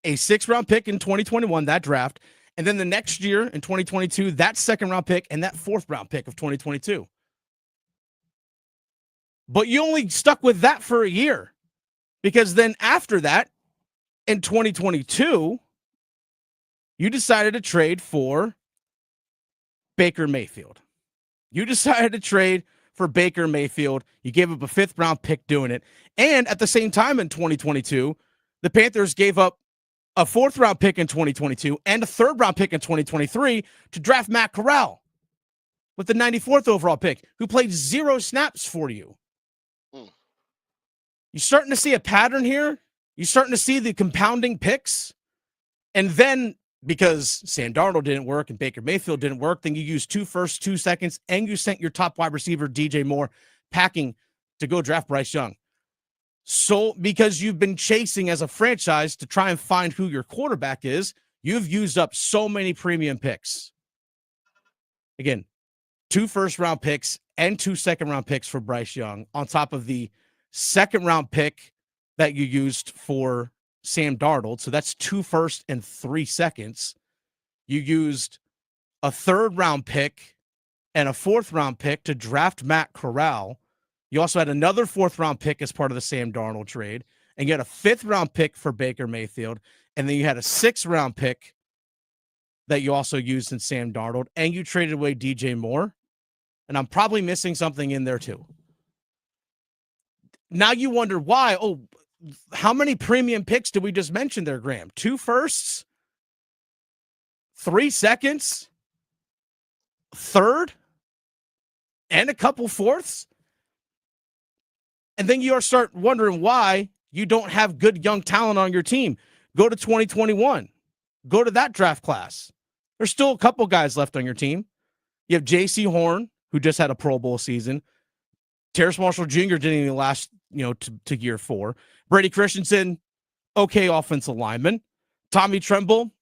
a 6th round pick in 2021, that draft. And then the next year in 2022, that 2nd round pick and that 4th round pick of 2022. But you only stuck with that for a year, because then after that, in 2022, you decided to trade for Baker Mayfield. You decided to trade for Baker Mayfield. You gave up a 5th round pick doing it. And at the same time in 2022, the Panthers gave up a 4th round pick in 2022 and a 3rd round pick in 2023 to draft Matt Corral with the 94th overall pick, who played 0 snaps for you. You're starting to see a pattern here. You're starting to see the compounding picks. And then, because Sam Darnold didn't work and Baker Mayfield didn't work, then you used 2 firsts, 2 seconds, and you sent your top wide receiver, DJ Moore, packing to go draft Bryce Young. So, because you've been chasing as a franchise to try and find who your quarterback is, you've used up so many premium picks. Again, 2 first-round picks and 2 second-round picks for Bryce Young, on top of the 2nd round pick that you used for Sam Darnold. So that's 2 firsts and 3 seconds. You used a 3rd round pick and a 4th round pick to draft Matt Corral. You also had another 4th round pick as part of the Sam Darnold trade. And you had a 5th round pick for Baker Mayfield. And then you had a 6th round pick that you also used in Sam Darnold. And you traded away DJ Moore. And I'm probably missing something in there too. Now you wonder why. Oh, how many premium picks did we just mention there, Graham? 2 firsts, 3 seconds, 3rd, and a couple 4ths. And then you start wondering why you don't have good young talent on your team. Go to 2021. Go to that draft class. There's still a couple guys left on your team. You have J.C. Horn, who just had a Pro Bowl season. Terrace Marshall Jr. didn't even last, to year 4. Brady Christensen, okay offensive lineman. Tommy Tremble,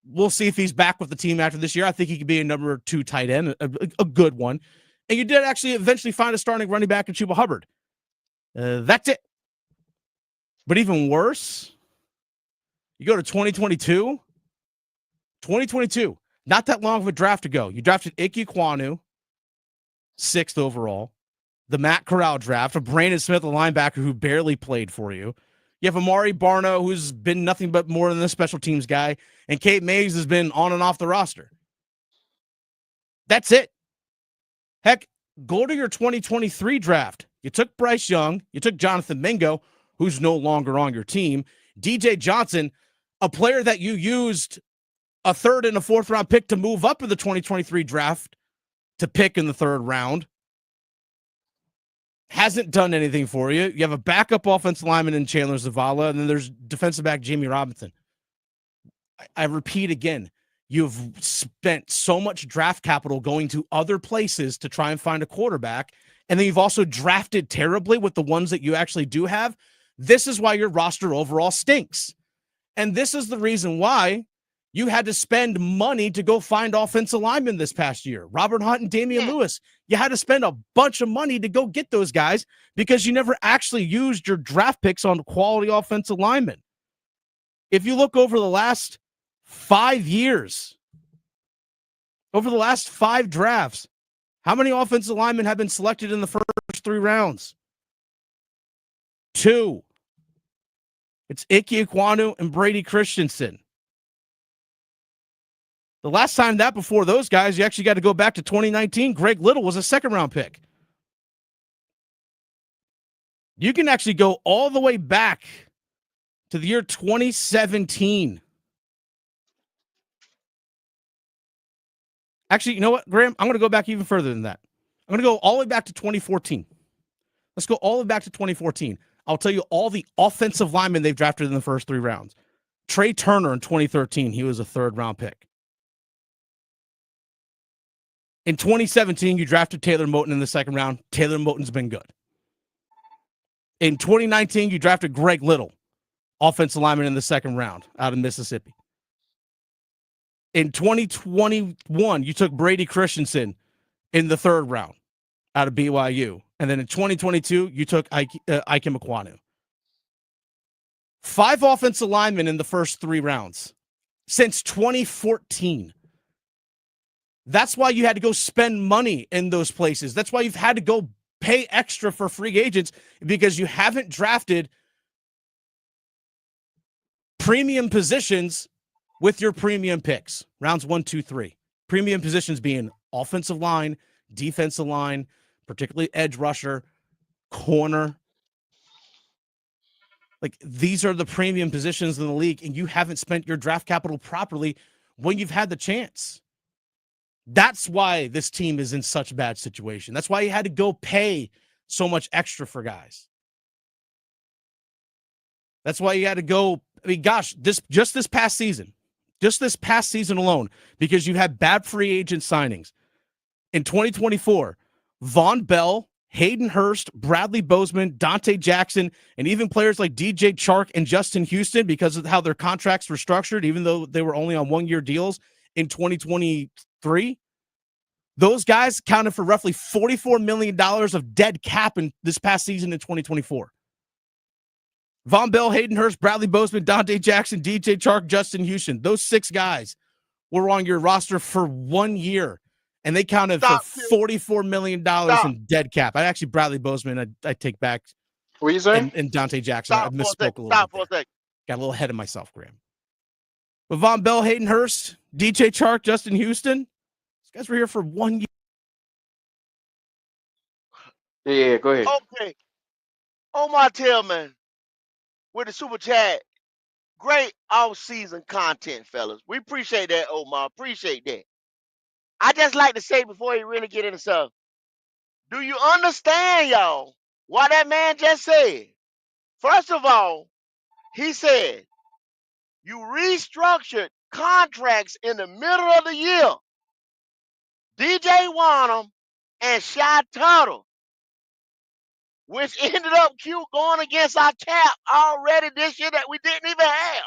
we'll see if he's back with the team after this year. I think he could be a number 2 tight end, a good one. And you did actually eventually find a starting running back in Chuba Hubbard. That's it. But even worse, you go to 2022. 2022, not that long of a draft ago. You drafted Ike Ekwonu, 6th overall. The Matt Corral draft, a Brandon Smith, a linebacker who barely played for you. You have Amari Barno, who's been nothing but more than a special teams guy, and Kate Mays has been on and off the roster. That's it. Heck, go to your 2023 draft. You took Bryce Young. You took Jonathan Mingo, who's no longer on your team. DJ Johnson, a player that you used a 3rd and a 4th round pick to move up in the 2023 draft to pick in the 3rd round. Hasn't done anything for you. You have a backup offensive lineman in Chandler Zavala, and then there's defensive back Jamie Robinson. I repeat again, You've spent so much draft capital going to other places to try and find a quarterback. And then you've also drafted terribly with the ones that you actually do have. This is why your roster overall stinks. And this is the reason why you had to spend money to go find offensive linemen this past year. Robert Hunt and Damian Lewis. You had to spend a bunch of money to go get those guys because you never actually used your draft picks on quality offensive linemen. If you look over the last 5 years, over the last 5 drafts, how many offensive linemen have been selected in the first 3 rounds? 2. It's Ike Ekwonu and Brady Christensen. The last time that before those guys, you actually got to go back to 2019. Greg Little was a second-round pick. You can actually go all the way back to the year 2017. Actually, you know what, Graham? I'm going to go back even further than that. I'm going to go all the way back to 2014. Let's go all the way back to 2014. I'll tell you all the offensive linemen they've drafted in the first 3 rounds. Trey Turner in 2013, he was a 3rd-round pick. In 2017, you drafted Taylor Moton in the 2nd round. Taylor Moton's been good. In 2019, you drafted Greg Little, offensive lineman in the 2nd round out of Mississippi. In 2021, you took Brady Christensen in the 3rd round out of BYU. And then in 2022, you took Ike Ekwonu. 5 offensive linemen in the first 3 rounds since 2014. That's why you had to go spend money in those places. That's why you've had to go pay extra for free agents, because you haven't drafted premium positions with your premium picks. Rounds 1, 2, 3. Premium positions being offensive line, defensive line, particularly edge rusher, corner. Like, these are the premium positions in the league, and you haven't spent your draft capital properly when you've had the chance. That's why this team is in such a bad situation. That's why you had to go pay so much extra for guys. That's why you had to go. I mean, gosh, this past season alone, because you had bad free agent signings. In 2024, Von Bell, Hayden Hurst, Bradley Bozeman, Dante Jackson, and even players like DJ Chark and Justin Houston, because of how their contracts were structured, even though they were only on 1-year deals in 2023, those guys counted for roughly $44 million of dead cap in this past season in 2024. Von Bell, Hayden Hurst, Bradley Bozeman, Dante Jackson, DJ Chark, Justin Houston. Those 6 guys were on your roster for 1 year, and they counted for $44 million in dead cap. I actually, Bradley Bozeman, I take back. What are you saying? And Dante Jackson, I misspoke a little bit. Stop for a second. Got a little ahead of myself, Graham. But Von Bell, Hayden Hurst, DJ Chark, Justin Houston, these guys were here for 1 year. Yeah, go ahead. Okay. Omar Tillman with the super chat. Great off-season content, fellas. We appreciate that, Omar. Appreciate that. I just like to say before you really get into stuff, do you understand, y'all, what that man just said? First of all, he said you restructured contracts in the middle of the year. DJ Wanham and Shy Tuttle, which ended up going against our cap already this year that we didn't even have.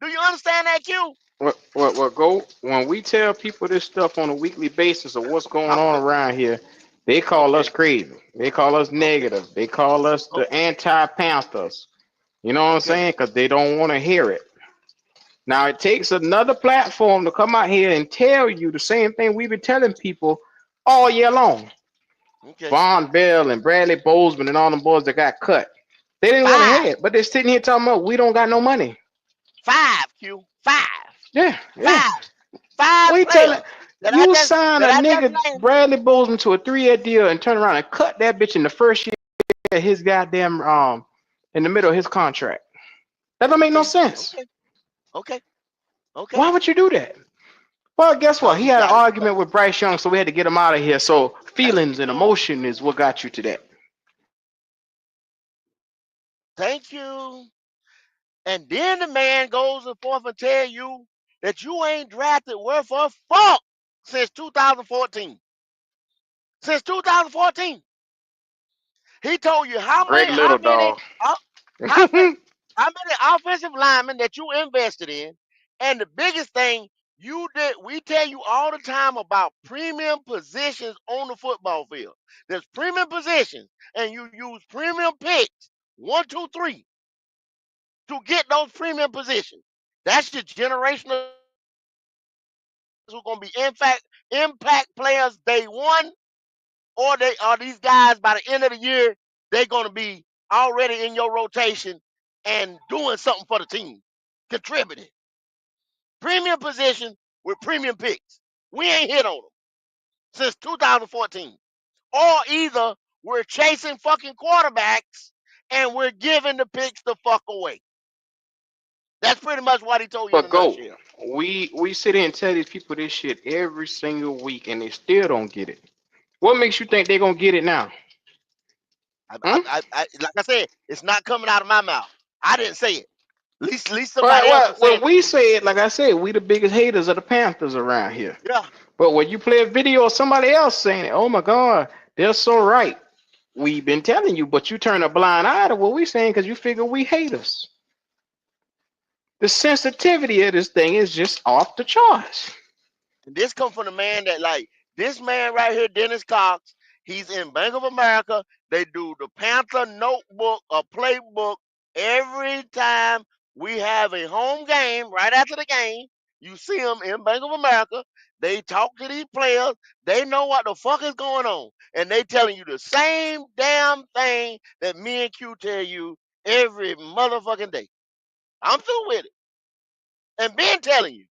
Do you understand that, Q? What go when we tell people this stuff on a weekly basis of what's going on around here, they call us crazy. They call us negative. They call us the anti-Panthers. You know what I'm saying? Because they don't want to hear it. Now, it takes another platform to come out here and tell you the same thing we've been telling people all year long. Von Bell and Bradley Bozeman and all them boys that got cut. They didn't want to hear it, but they're sitting here talking about we don't got no money. 5, Q. 5. Yeah. 5 we players. You sign a nigga Bradley Bozeman to a 3-year deal and turn around and cut that bitch in the first year of his goddamn in the middle of his contract. That don't make no sense. Okay. Why would you do that? Well, guess what? He had an argument with Bryce Young, so we had to get him out of here. So feelings and emotion is what got you to that. Thank you. And then the man goes forth and tell you that you ain't drafted worth a fuck since 2014. Since 2014. He told you Great little dog. uh, how many, how many offensive linemen that you invested in, and the biggest thing you did. We tell you all the time about premium positions on the football field. There's premium positions, and you use premium picks 1, 2, 3 to get those premium positions. That's your generational who gonna be impact players day one, or they are these guys by the end of the year, they're gonna be already in your rotation and doing something for the team, contributing. Premium position with premium picks. We ain't hit on them since 2014. Or either we're chasing fucking quarterbacks and we're giving the picks the fuck away. That's pretty much what he told you in a But go. nutshell. We sit here and tell these people this shit every single week, and they still don't get it. What makes you think they're gonna get it now? Hmm? Like I said, it's not coming out of my mouth. I didn't say it. At least somebody else Well, is saying when it we for me. say it, like I said, we the biggest haters of the Panthers around here. Yeah. But when you play a video of somebody else saying it, oh my God, they're so right. We've been telling you, but you turn a blind eye to what we saying because you figure we haters. The sensitivity of this thing is just off the charts. And this come from the man that like this man right here, Dennis Cox. He's in Bank of America. They do the Panther notebook or playbook every time we have a home game. Right after the game, you see them in Bank of America. They talk to these players. They know what the fuck is going on, and they telling you the same damn thing that me and Q tell you every motherfucking day. I'm through with it, and been telling you.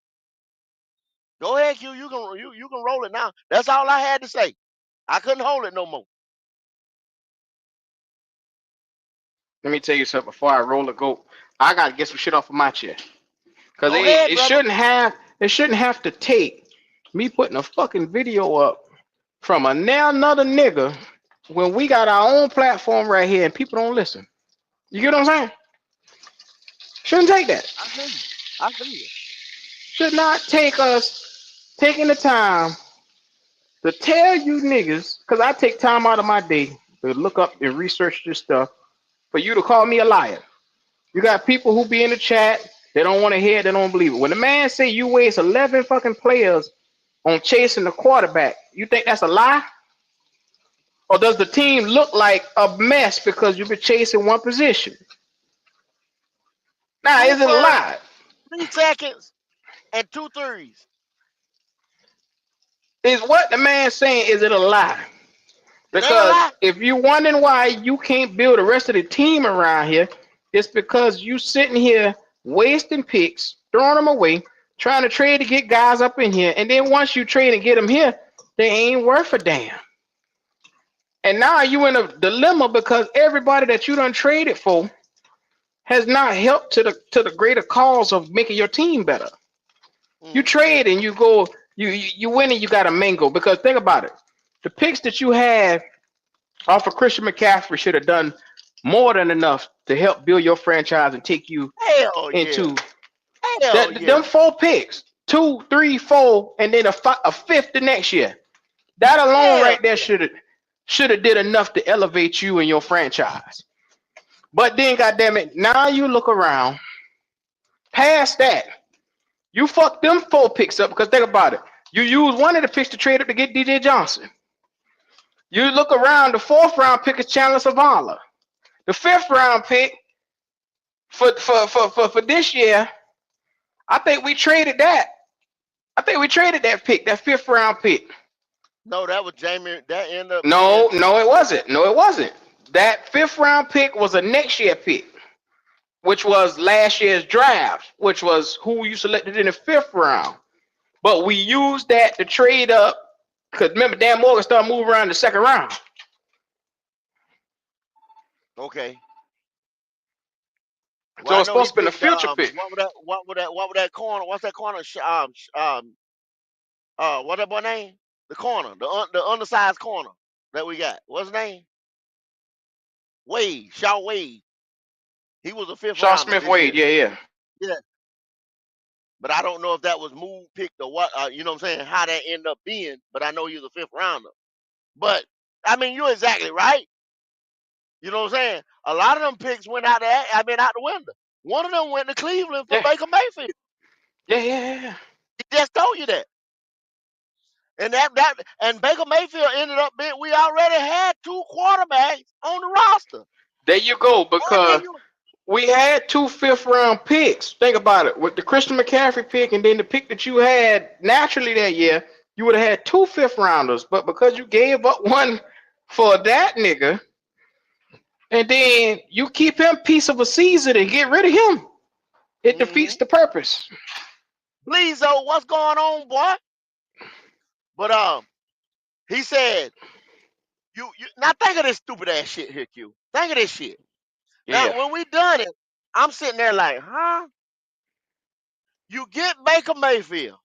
Go ahead, Q. You can roll it now. That's all I had to say. I couldn't hold it no more. Let me tell you something before I roll the goat. I gotta get some shit off of my chest. Cause Go ahead, it brother. shouldn't have to take me putting a fucking video up from a now another nigga when we got our own platform right here and people don't listen. You get what I'm saying? Shouldn't take that. I feel you. I feel you. Should not take us taking the time to tell you niggas, because I take time out of my day to look up and research this stuff, for you to call me a liar. You got people who be in the chat, they don't want to hear it, they don't believe it. When the man say you waste 11 fucking players on chasing the quarterback, you think that's a lie? Or does the team look like a mess because you've been chasing one position? Now, Two is it a first, lie? 3 seconds, and two threes. Is what the man saying, is it a lie? It ain't a Because lie. if you're wondering why you can't build the rest of the team around here, it's because you sitting here wasting picks, throwing them away, trying to trade to get guys up in here, and then once you trade and get them here, they ain't worth a damn. And now you in a dilemma because everybody that you done traded for has not helped to the greater cause of making your team better. You Mm. trade and you go, you win and you got a mango, because think about it. The picks that you had off of Christian McCaffrey should have done more than enough to help build your franchise and take you Hell yeah. into Hell that. Them yeah. 4 picks, 2, 3, 4, and then a fifth the next year. That alone Hell right there yeah. should have did enough to elevate you and your franchise. But then, goddamn it, now you look around past that. You fucked them 4 picks up because think about it. You use one of the picks to trade up to get DJ Johnson. You look around, the fourth round pick is Chandler Zavala. The fifth round pick for this year, I think we traded that. I think we traded that pick, that fifth round pick. No, that was Jamie. That ended up No, being no, it wasn't. No, it wasn't. That fifth round pick was a next year pick, which was last year's draft, which was who you selected in the fifth round. But we used that to trade up because remember Dan Morgan started moving around the second round. okay. Well, So I it's know he supposed to be a picked future pick. what would that corner? What's that corner? What that boy name? The corner, the undersized corner that we got. What's his name? Wade, Shaw Wade. He was a fifth Shaw rounder Smith this Wade, year. yeah, yeah. Yeah, But I don't know if that was move picked or what. You know what I'm saying? How that ended up being. But I know he was a fifth rounder. But I mean, you're exactly right. You know what I'm saying? A lot of them picks went out there. I mean, out the window. One of them went to Cleveland for Yeah, Baker Mayfield. yeah. He just told you that. And Baker Mayfield ended up being. We already had two quarterbacks on the roster. There you go. Why did Because you? we had 2 5th-round picks. Think about it. With the Christian McCaffrey pick and then the pick that you had naturally that year, you would have had 2 5th-rounders. But because you gave up one for that nigga, and then you keep him piece of a season and get rid of him, it Mm-hmm. defeats the purpose. Please, though, what's going on, boy? But he said, you now think of this stupid ass shit here, Q. Think of this shit. Yeah. Now, when we done it, I'm sitting there like, huh? You get Baker Mayfield.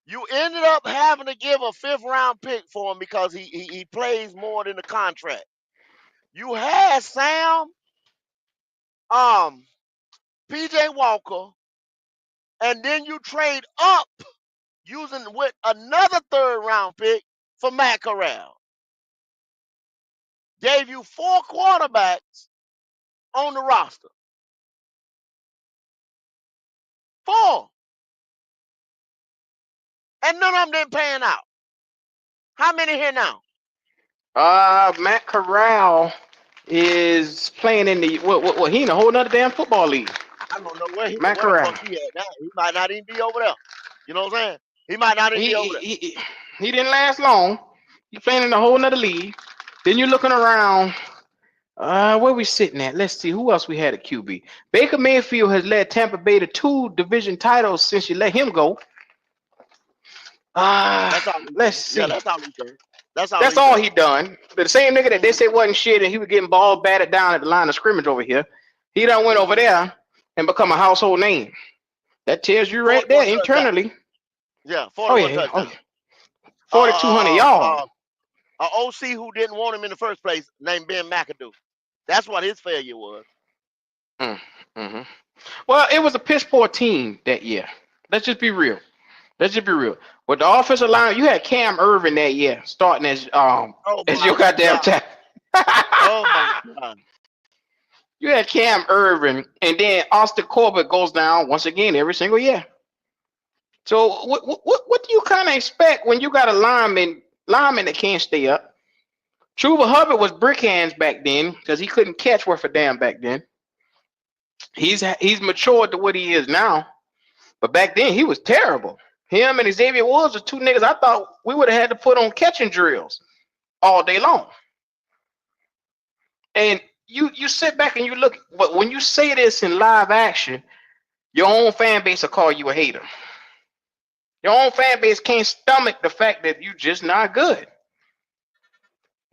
You ended up having to give a fifth round pick for him because he plays more than the contract. You had Sam, um, PJ Walker, and then you trade up using with another third round pick for Matt Corral. Gave you four quarterbacks on the roster. Four. And none of them didn't pan out. How many here now? Matt Corral is playing in the what he in a whole nother damn football league. I don't know Matt where the Corral. fuck he at now. He might not even be over there. You know what I'm saying? He might not even be He over there. he he, he didn't last long. He playing in a whole nother league. Then you're looking around. Where we sitting at? Let's see who else we had at QB. Baker Mayfield has led Tampa Bay to 2 division titles since you let him go. That's all he Let's done. Yeah, see. that's all he done. That's all That's he all done. he done. The same nigga that they Mm-hmm. said wasn't shit and he was getting ball batted down at the line of scrimmage over here. He done went over Mm-hmm. there and become a household name. That tells you right there 41 touchdowns. internally. Yeah, Oh 41 yeah, oh, touchdowns. 4,200 yards. A OC who didn't want him in the first place named Ben McAdoo. That's what his failure was. Mm, hmm Well, it was a piss poor team that year. Let's just be real. Let's just be real. With the offensive line, you had Cam Irvin that year starting as Oh as your my goddamn God. tackle. Oh my God. You had Cam Irvin, and then Austin Corbett goes down once again every single year. So what do you kind of expect when you got a lineman that can't stay up? Chuba Hubbard was brick hands back then because he couldn't catch worth a damn back then. He's matured to what he is now, but back then he was terrible. Him and Xavier Woods are two niggas I thought we would have had to put on catching drills all day long. And you sit back and you look, but when you say this in live action, your own fan base will call you a hater. Your own fan base can't stomach the fact that you just not good.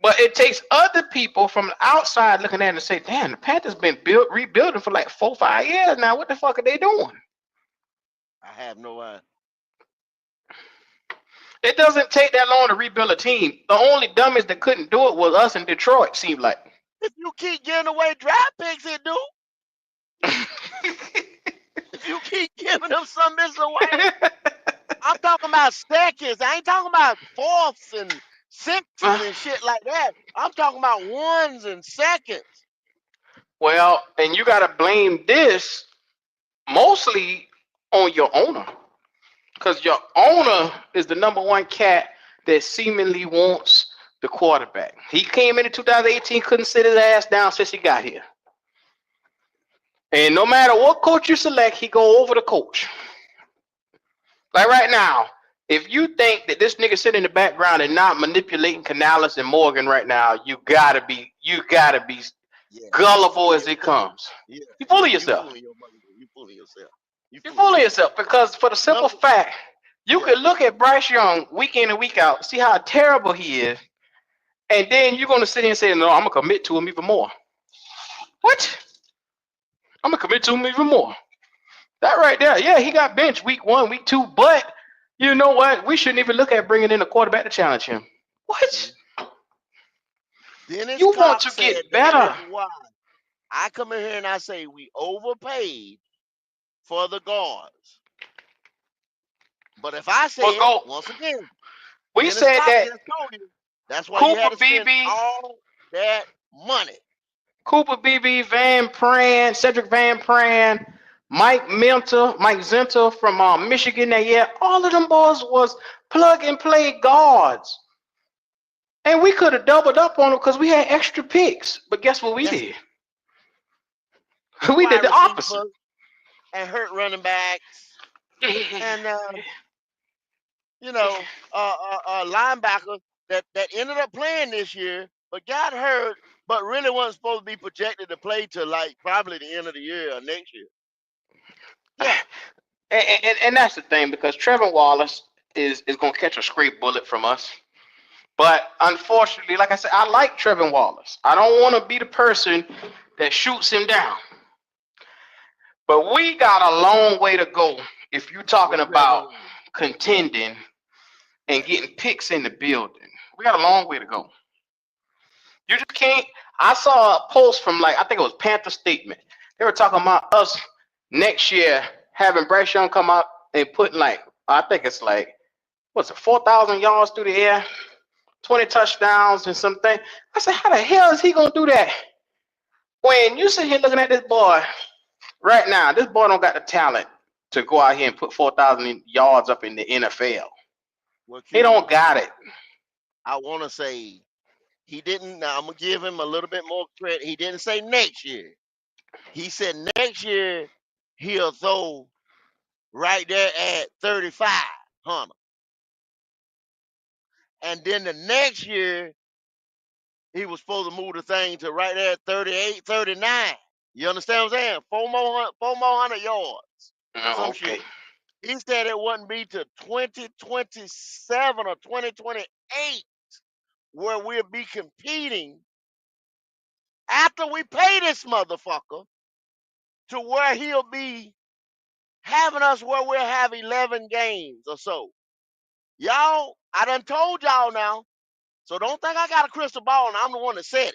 But it takes other people from the outside looking at it and say, damn, the Panthers been rebuilding for like 4 5 years now. What the fuck are they doing? I have no idea. It doesn't take that long to rebuild a team. The only dummies that couldn't do it was us in Detroit, seemed like. If you keep giving away draft picks, it do. If you keep giving them some this away, I'm talking about seconds. I ain't talking about fourths and sixes and shit like that. I'm talking about ones and seconds. Well, and you got to blame this mostly on your owner. Because your owner is the number one cat that seemingly wants the quarterback. He came in 2018, couldn't sit his ass down since he got here. And no matter what coach you select, he go over the coach. Like right now, if you think that this nigga sitting in the background and not manipulating Canales and Morgan right now, you gotta be Yeah, you gullible fooling as it yourself. comes. Yeah, You yeah, fooling you yourself. fooling your money. You fooling yourself. You You're fooling fooling yourself. yourself because for the simple Number, fact, you yeah. can look at Bryce Young week in and week out, see how terrible he is, and then you're gonna sit here and say, "No, I'm gonna commit to him even more." What? I'm gonna commit to him even more. That right there, yeah, he got benched week 1, week 2, but you know what? We shouldn't even look at bringing in a quarterback to challenge him. What? Mhm. Dennis You want Cox to said get that is better? why I come in here and I say we overpaid for the guards. But if I But said go. once again, We Dennis said Cox that just told you that's why you had Cooper to spend BB, all that money. Cooper BB, Van Pran, Cedric Van Pran, Mike Minter, Mike Zenter from Michigan that year. All of them boys was plug and play guards. And we could have doubled up on them because we had extra picks. But guess what we Yes, did? took We did wide the opposite. receivers and hurt running backs and you know linebackers that ended up playing this year but got hurt, but really wasn't supposed to be projected to play till like probably the end of the year or next year. Yeah, And that's the thing because Trevor Wallace is going to catch a straight bullet from us. But unfortunately, like I said, I like Trevor Wallace. I don't want to be the person that shoots him down. But we got a long way to go if you're talking with Trevor about Lawrence. Yeah, contending and getting picks in the building. We got a long way to go. You just can't. I saw a post from like I think it was Panther Statement. They were talking about us next year having Bryce Young come out and putting like I think it's like what's it 4,000 yards through the air, 20 touchdowns and something. I said, how the hell is he gonna do that? When you sit here looking at this boy right now, this boy don't got the talent to go out here and put 4,000 yards up in the NFL. well, He Q, don't got it. I want to say he didn't. Now I'm gonna give him a little bit more credit. He didn't say next year. He said next year he'll throw right there at 35, Hunter. And then the next year he was supposed to move the thing to right there at 38, 39. You understand what I'm saying? Four more 100 yards, Oh, some okay. shit. He said it wouldn't be to 2027 or 2028 where we'll be competing after we pay this motherfucker to where he'll be having us where we'll have 11 games or so. Y'all, I done told y'all now, so don't think I got a crystal ball and I'm the one that said it.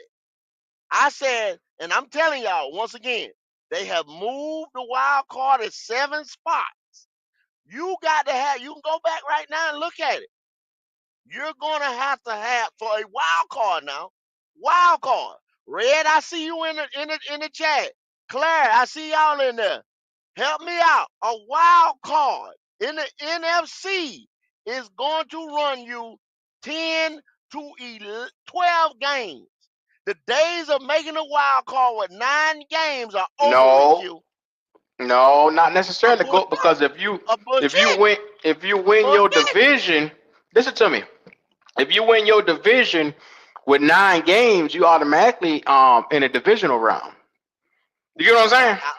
I said, and I'm telling y'all once again, they have moved the wild card at 7 spots. You got to have, you can go back right now and look at it. You're going to have for a wild card now, wild card. Red, I see you in the chat. Claire, I see y'all in there. Help me out. A wild card in the NFC is going to run you 10 to 12 games. The days of making a wild card with 9 games are over with, No, Q. no, not A necessarily go bullshit. because A if you bullshit. win if you A win your bullshit. division, listen to me. If you win your division with 9 games, you automatically in a divisional round. You get what I'm I, saying? I,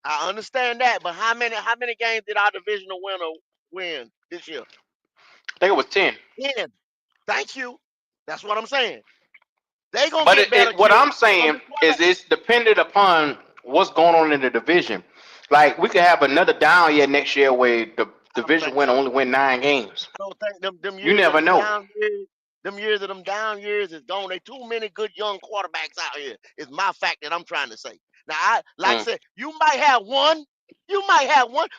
I understand that, but how many games did our divisional winner win this year? I think it was 10. 10. Thank you. That's what I'm saying. They gonna But get better, what Q. I'm Don't saying be is quiet. it's dependent upon what's going on in the division. Like we could have another down year next year where the I don't division think winner so. only win 9 games. I don't think them You years of never them know. down years, them down years is gone. They too many good young quarterbacks out here. Is my fact that I'm trying to say. Now, I like I Mm. said, you might have one,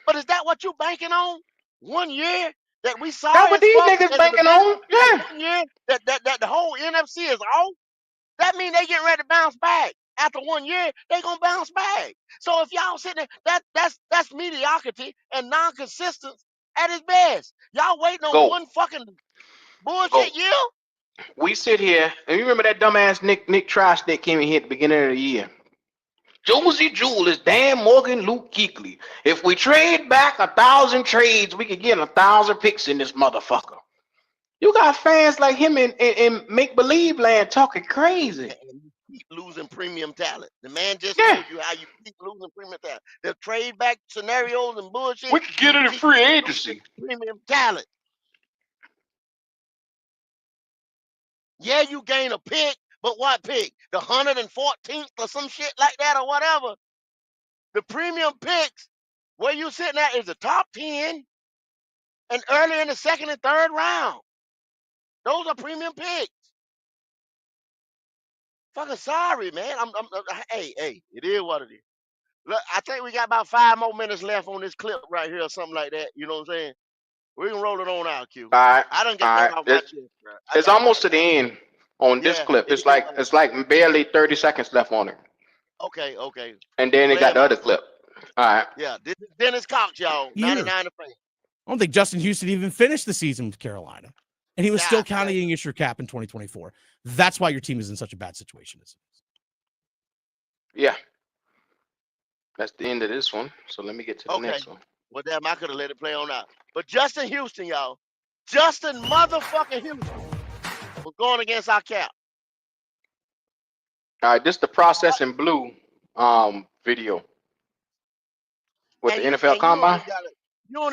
but is that what you banking on? 1 year that we That's what sorry as these fuck niggas as a banking division, on. and Yeah. 1 year that the whole NFC is off. That means they getting ready to bounce back. After 1 year, they gonna bounce back. So if y'all sitting there, that's mediocrity and non-consistency at its best. Y'all waiting on Go. one fucking Go. bullshit year? We sit here and you remember that dumbass Nick Trash that came in here at the beginning of the year. Josie Jewell is Dan Morgan Luke Kuechly. If we trade back 1,000 trades, we could get 1,000 picks in this motherfucker. You got fans like him in make believe land talking crazy. And you keep losing premium talent. The man just Yeah, told you how you keep losing premium talent. The trade back scenarios and we bullshit, could get you it in keep free losing agency. premium talent. Yeah, you gain a pick, but what pick? The 114th or some shit like that or whatever. The premium picks, where you sitting at is the top 10 and early in the second and third round. Those are premium picks. Fucking sorry, man. Hey, it is what it is. Look, I think we got about 5 more minutes left on this clip right here or something like that. You know what I'm saying? We can roll it on out, Q. All right, I done got all that right. off my chest, bro. It's almost to the end on this Yeah, clip. it It's is. like barely 30 seconds left on it, Okay, okay. and then they Play got him the out. other clip. All right. Yeah, this is Dennis Cox, y'all. Year. 99 to fan. I don't think Justin Houston even finished the season with Carolina, and he was still God counting damn. against your cap in 2024. That's why your team is in such a bad situation. Yeah, that's the end of this one. So let me get to the Okay. next one. Well, damn, I could have let it play on out. But Justin Houston, y'all. Justin motherfucking Houston was going against our cap. All right, this is the process in blue video with the NFL And you don't Combine.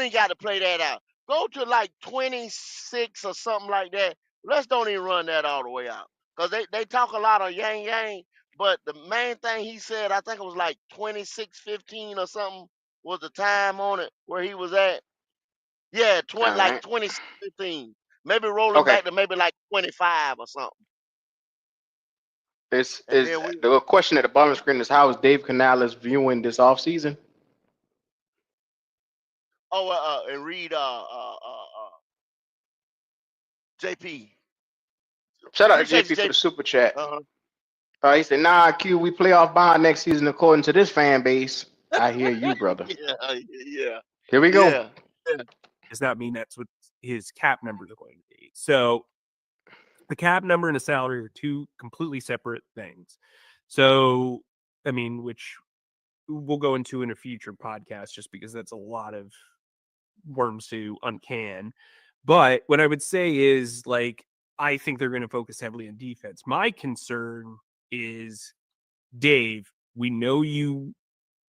even gotta play that out. Go to like 26 or something like that. Let's don't even run that all the way out. Because they talk a lot of yang yang, but the main thing he said, I think it was like 26:15 or something was the time on it where he was at. Yeah, All like right. 26:15. Maybe rolling Okay. back to maybe like 25 or something. This And is then we the question at the bottom of the screen is how is Dave Canales viewing this offseason? and read JP. Shout out to Appreciate you, JP for JP. the super chat. Uh-huh. He said, "Nah, Q, we playoff bond next season according to this fan base." I hear you, brother. Yeah. Here we go. Yeah. Yeah. Does not mean that's what his cap numbers are going to be. So the cap number and the salary are two completely separate things. So, I mean, which we'll go into in a future podcast just because that's a lot of worms to uncan. But what I would say is, like, I think they're going to focus heavily on defense. My concern is, Dave, we know you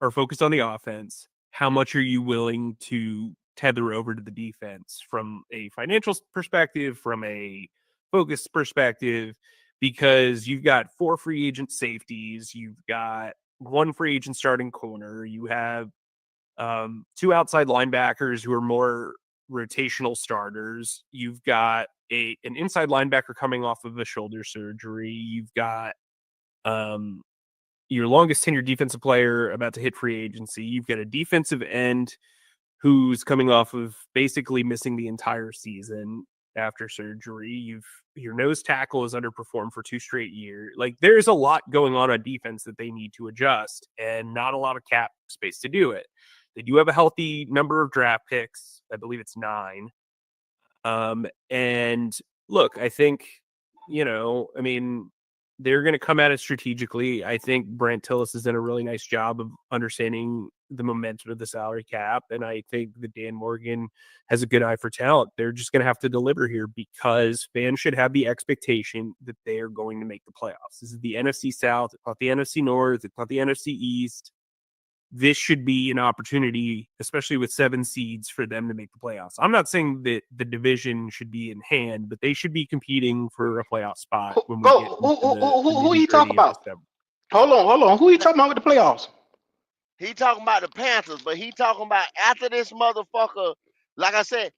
are focused on the offense. How much are you willing to tether over to the defense from a financial perspective, from a focus perspective? Because you've got 4 free agent safeties, you've got 1 free agent starting corner, you have 2 outside linebackers who are more rotational starters. You've got an inside linebacker coming off of a shoulder surgery. You've got your longest tenured defensive player about to hit free agency. You've got a defensive end who's coming off of basically missing the entire season after surgery. Your nose tackle has underperformed for 2 straight years. Like, there's a lot going on defense that they need to adjust, and not a lot of cap space to do it. They do have a healthy number of draft picks. I believe it's 9. And look, I think, I mean, they're going to come at it strategically. I think Brent Tillis has done a really nice job of understanding the momentum of the salary cap. And I think that Dan Morgan has a good eye for talent. They're just going to have to deliver here because fans should have the expectation that they are going to make the playoffs. This is the NFC South. It's not the NFC North. It's not the NFC East. This should be an opportunity, especially with 7 seeds, for them to make the playoffs. I'm not saying that the division should be in hand, but they should be competing for a playoff spot when we get into Who the you talking nitty-gritty of about? December. Hold on. Who you talking about with the playoffs? He talking about the Panthers, but he talking about after this motherfucker, like I said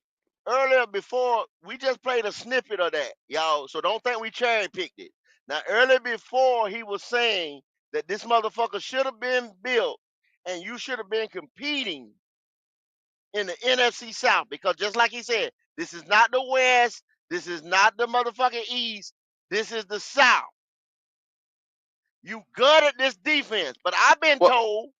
earlier before, we just played a snippet of that, y'all. So don't think we cherry picked it. Now, earlier before, he was saying that this motherfucker should have been built and you should have been competing in the NFC South because just like he said, this is not the West, this is not the motherfucking East, this is the South. You good at this defense, but I've been What? told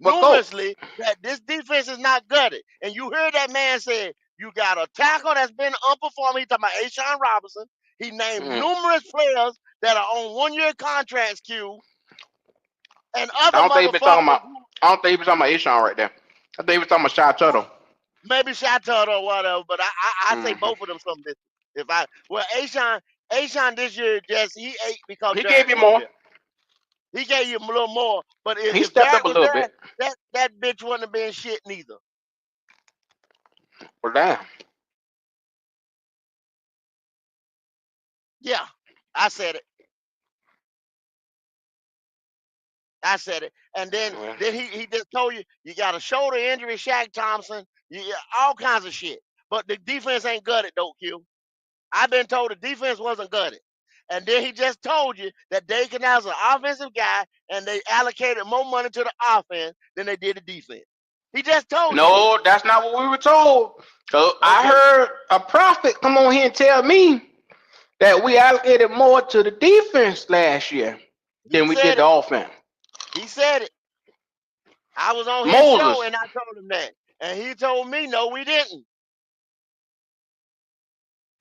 What go? numerously that this defense is not gutted. And you heard that man say you got a tackle that's been unperforming. He talking about Ashawn Robinson. He named Mm. numerous players that are on 1-year contracts, Q, and I other don't think he been talking motherfuckers about. who I don't think he been talking about Ishan right there. I think he was talking about Shy Tuttle. maybe Chateau or whatever, but I say Mm-hmm. both of them something different. Ashawn this year just he ate because He gave Derek you wasn't more. there. He gave you a little more, but He if stepped up Derek a was little there, bit. that bitch wouldn't have been shit neither. Well, damn. Yeah, I said it. I said it. And then Well, he just told you you got a shoulder injury, Shaq Thompson, all kinds of shit. But the defense ain't gutted though, Q. I've been told the defense wasn't gutted. And then he just told you that Dave Canal's an offensive guy and they allocated more money to the offense than they did the defense. He just told you. No, that's not what we were told. So I Okay. heard a prophet come on here and tell me that we allocated more to the defense last year He than we did said the it. offense. He said it. I was on his show Moses, and I told him that. And he told me, no, we didn't.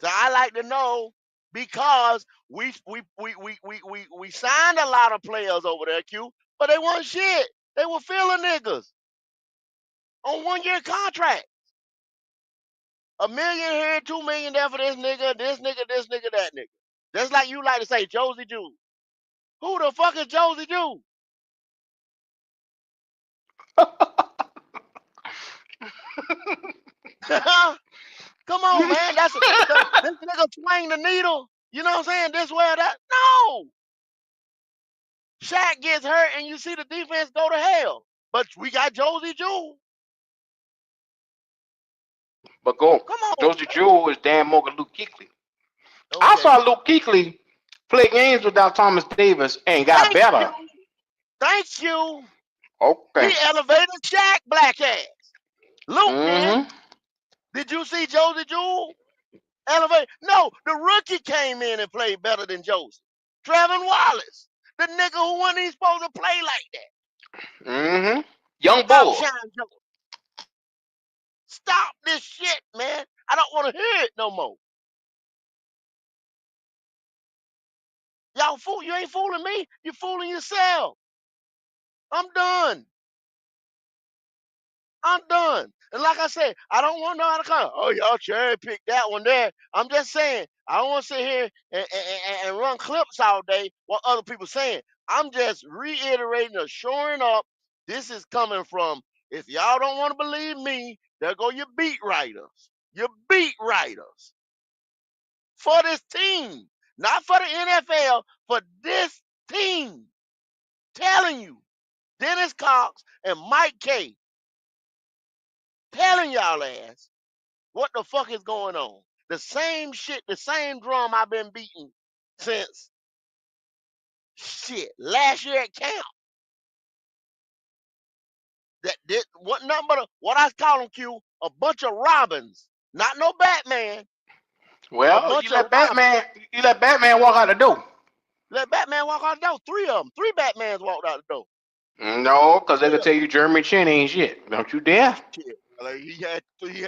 So I like to know because we signed a lot of players over there, Q, but they weren't shit. They were filler niggas on 1 year contract. $1 million here, 2 million there for this nigga, that nigga. Just like you like to say, Josie Jew. Who the fuck is Josie Jew? Come on, man. This nigga swing the needle. You know what I'm saying? This way or that. No. Shaq gets hurt and you see the defense go to hell. But we got Josie Jew. but go. Come on, Josie Jewell is Dan Morgan, Luke Kuechly. man. I Okay. saw Luke Kuechly play games without Thomas Davis and got Thank you. better. Thank you. Okay. He elevated Shaq black ass. Luke did. Mm-hmm. Did you see Josie Jewell elevate? No, the rookie came in and played better than Josie. Trevin Wallace. The nigga who wasn't even supposed to play like that. Mm-hmm. Young Bull. Outshine Josie. Stop this shit, man. I don't want to hear it no more. Y'all fool, you ain't fooling me. You fooling yourself. I'm done. I'm done. And like I said, I don't want no other kind. Oh, y'all cherry pick that one there. I'm just saying, I don't want to sit here and run clips all day what other people saying. I'm just reiterating or shoring up. This is coming from, if y'all don't want to believe me, there go your beat writers. Your beat writers. For this team. Not for the NFL, for this team. Telling you. Dennis Cox and Mike K telling y'all ass what the fuck is going on. The same shit, the same drum I've been beating since shit last year at camp. That what nothing but what I call them, Q, a bunch of Robins. Not no Batman. A Well, bunch you of let Robins. Batman walk out the door. Let Batman walk out the door. Three of them. Three Batmans walked out the door. No, because they Three could of them. tell you Jeremy Chin ain't shit. Don't you dare. Shit. Like he had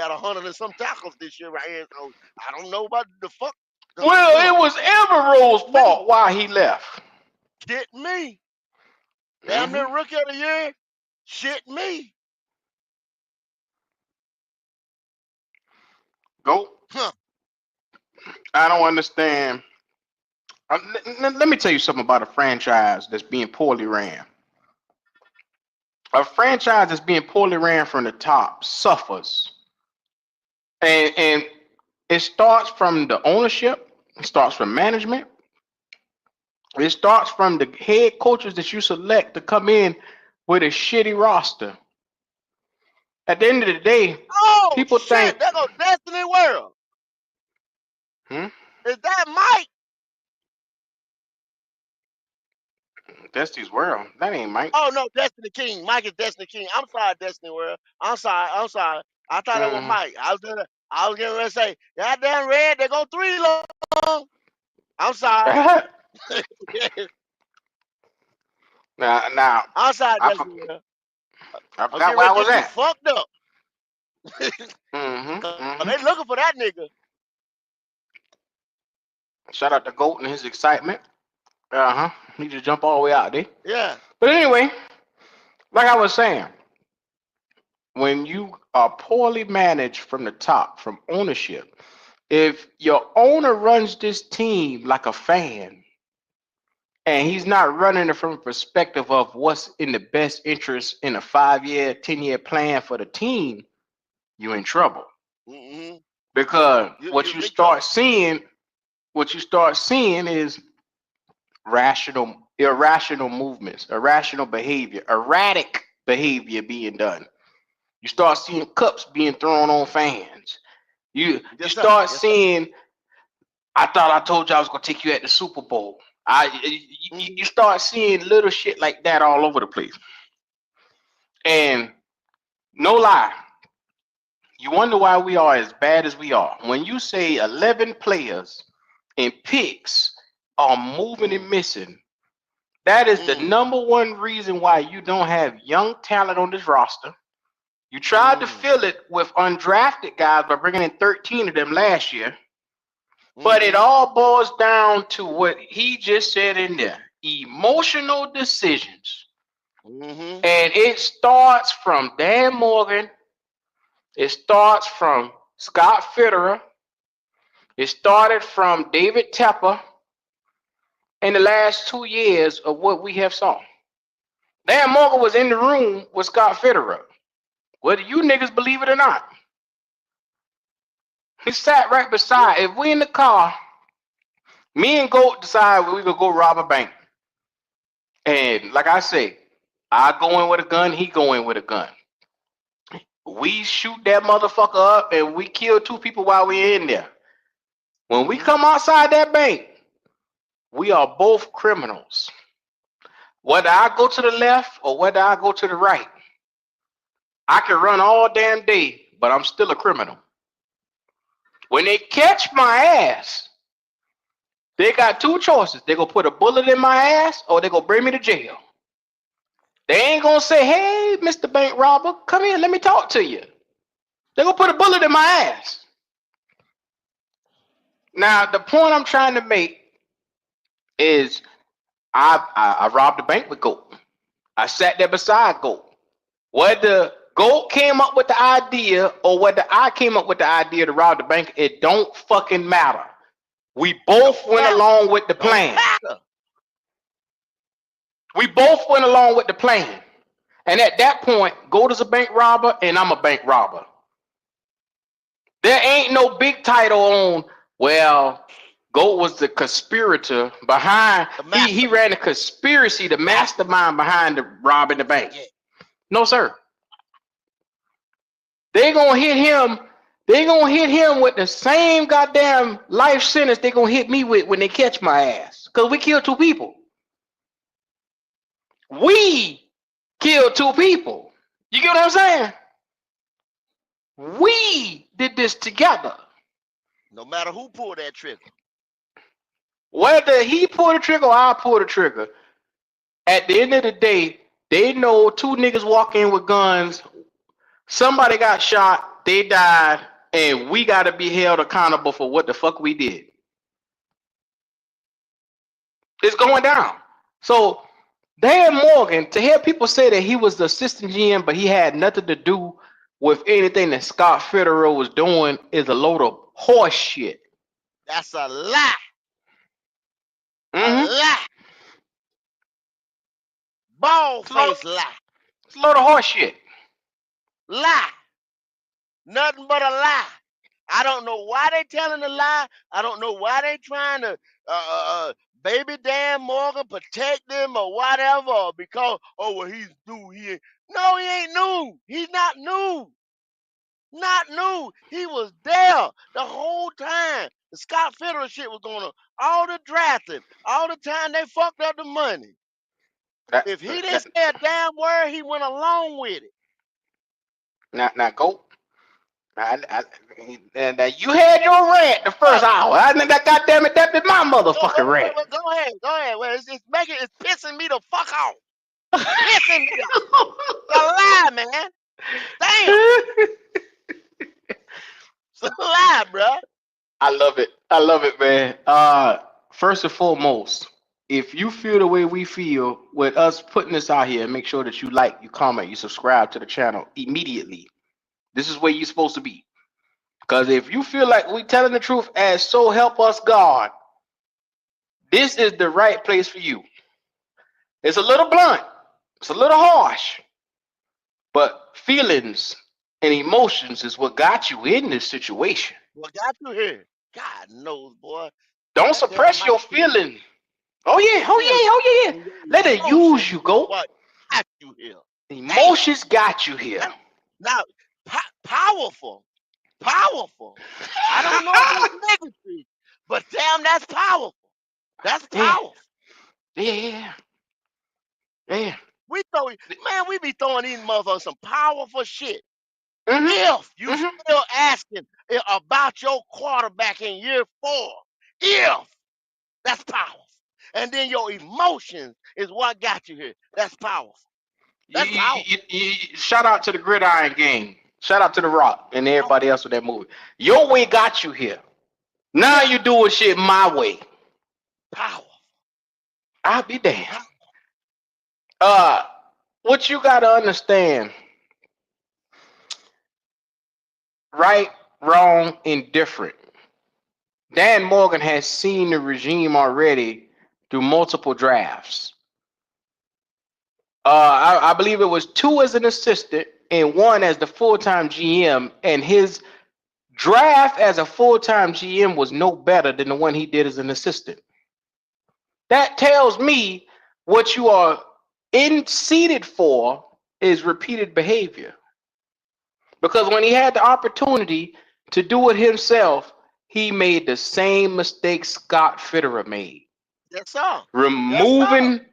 100 and some tackles this year right here. So I don't know about the fuck. Well, Look, it was Evero's me. fault why he left. Shit me. Damn Mm-hmm. near rookie of the year. Shit me. Go. Huh. I don't understand. Let me tell you something about a franchise that's being poorly ran. A franchise that's being poorly ran from the top suffers, and it starts from the ownership. It starts from management. It starts from the head coaches that you select to come in with a shitty roster. At the end of the day, Oh people think, shit, there goes Destiny World. hmm, Is that Mike? Destiny's World. That ain't Mike. Oh no, Destiny King. Mike is Destiny King. I'm sorry, Destiny World. I'm sorry. I'm sorry. I thought it was Hmm. Mike. I was getting ready to say, goddamn red, they go three long. I'm sorry. now, now, I'm sorry, I, for, Destiny World. I I'm forgot getting where I ready to was get you at. fucked up. Hmm. 'Cause Hmm. they looking for that nigga. Shout out to Goat and his excitement. Uh huh. He just jump all the way out there. Yeah. But anyway, like I was saying, when you are poorly managed from the top, from ownership, if your owner runs this team like a fan and he's not running it from a perspective of what's in the best interest in a 5 year, 10 year plan for the team, you're in trouble. Mm-hmm. Because You big trouble. what you start seeing is irrational movements, irrational behavior, erratic behavior being done. You start seeing cups being thrown on fans. You Yes, sir. start Yes, sir. seeing. I thought I told you I was gonna take you at the Super Bowl. You Mm-hmm. start seeing little shit like that all over the place, and No lie. You wonder why we are as bad as we are. When you say 11 players and picks are moving and Mm, missing, that is the mm, number one reason why you don't have young talent on this roster. You tried to mm, fill it with undrafted guys by bringing in 13 of them last year, but it mm-hmm, all boils down to what he just said in there: emotional decisions. mm-hmm, And it starts from Dan Morgan, it starts from Scott Fitterer, it started from David Tepper in the last 2 years of what we have saw. Dan Morgan was in the room with Scott Fitterer, whether you niggas believe it or not. He sat right beside. If we in the car, me and Goat decide we gonna go rob a bank. And like I say, I go in with a gun, he go in with a gun. We shoot that motherfucker up and we kill two people while we in there. When we mm-hmm. come outside that bank, we are both criminals. Whether I go to the left or whether I go to the right, I can run all damn day, but I'm still a criminal. When they catch my ass, they got two choices. They gonna put a bullet in my ass or they gonna bring me to jail. They ain't gonna say, hey, Mr. Bank Robber, come here, let me talk to you. They gonna put a bullet in my ass. Now, the point I'm trying to make is I robbed the bank with Goat. I sat there beside Goat. Whether Goat came up with the idea or whether I came up with the idea to rob the bank, it don't fucking matter. We both Don't went matter. along with the Don't plan. matter. We both went along with the plan. And at that point, Goat is a bank robber and I'm a bank robber. There ain't no big title on, well, Goat was the conspirator behind, The he mastermind. ran a conspiracy, the mastermind behind the robbing the bank. Yeah. No, sir. They gonna hit him. They gonna hit him with the same goddamn life sentence they gonna hit me with when they catch my ass. Cause we killed two people. We killed two people. You get what I'm saying? We did this together. No matter who pulled that trigger. Whether he pulled the trigger or I pulled the trigger, at the end of the day, they know two niggas walk in with guns. Somebody got shot, they died, and we gotta be held accountable for what the fuck we did. It's going down. So Dan Morgan, to hear people say that he was the assistant GM, but he had nothing to do with anything that Scott Fitterer was doing, is a load of horse shit. That's a lie. A Mm-hmm. lie. Bald It's a load, face lie. it's a load of horse shit. Lie. Nothing but a lie. I don't know why they telling a lie. I don't know why they trying to baby Dan Morgan protect them or whatever. Or because well he's new. He ain't. No, he ain't new. He's not new. Not new. He was there the whole time. The Scott Federer shit was going on. All the drafting, all the time they fucked up the money. That, If he didn't that, say a damn word, he went along with it. now go. Now you had your rant the first hour. I think that goddamn it, that be my motherfucking rant. Go ahead, go ahead. Well, it's pissing me the fuck off. Pissing me off. It's a lie, man. Damn, it's a lie, bruh. I love it. I love it, man. First and foremost, if you feel the way we feel with us putting this out here, make sure that you like, you comment, you subscribe to the channel immediately. This is where you're supposed to be. Because if you feel like we telling the truth as so help us God, this is the right place for you. It's a little blunt. It's a little harsh. But feelings and emotions is what got you in this situation. What got you here? God knows, boy. Don't That damn suppress mic your keep feelings. Oh yeah, oh feeling yeah, oh yeah, and yeah. your Let it emotions use you, is go. what got you here. Damn. Emotions got you here. Now, powerful. Powerful. I don't know if it's legacy, but damn, that's powerful. That's Yeah, powerful. yeah, yeah, yeah. We be throwing these motherfuckers some powerful shit. Mm-hmm. If you Mm-hmm. still asking about your quarterback in year 4, if that's powerful. And then your emotions is what got you here. That's powerful. That's powerful. Shout out to the Gridiron Gang. Shout out to The Rock and everybody else with that movie. Your way got you here. Now Yeah, you doing shit my way. power. I'll be damned. Uh, what you gotta understand, right, wrong, indifferent. Dan Morgan has seen the regime already through multiple drafts. I believe it was 2 as an assistant and 1 as the full-time GM, and his draft as a full-time GM was no better than the one he did as an assistant. That tells me what you are in seated for is repeated behavior. Because when he had the opportunity to do it himself, he made the same mistake Scott Fitterer made. Yes, sir. Yes, sir.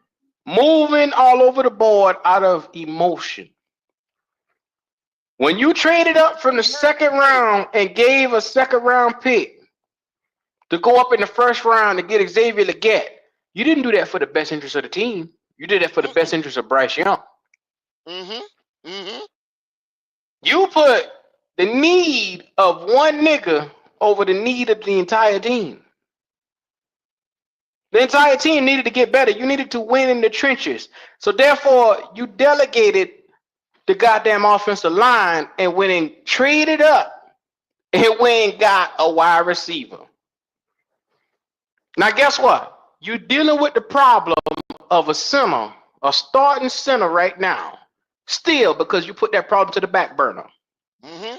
Moving all over the board out of emotion. When you traded up from the second round and gave a second round pick to go up in the first round to get Xavier Legette, you didn't do that for the best interest of the team. You did that for the best interest of Bryce Young. Mm-hmm. Mm-hmm. You put the need of one nigga over the need of the entire team. The entire team needed to get better. You needed to win in the trenches. So therefore, you delegated the goddamn offensive line and went and traded up and went and got a wide receiver. Now, guess what? You're dealing with the problem of a center, a starting center right now. Still, because you put that problem to the back burner. Mm-hmm.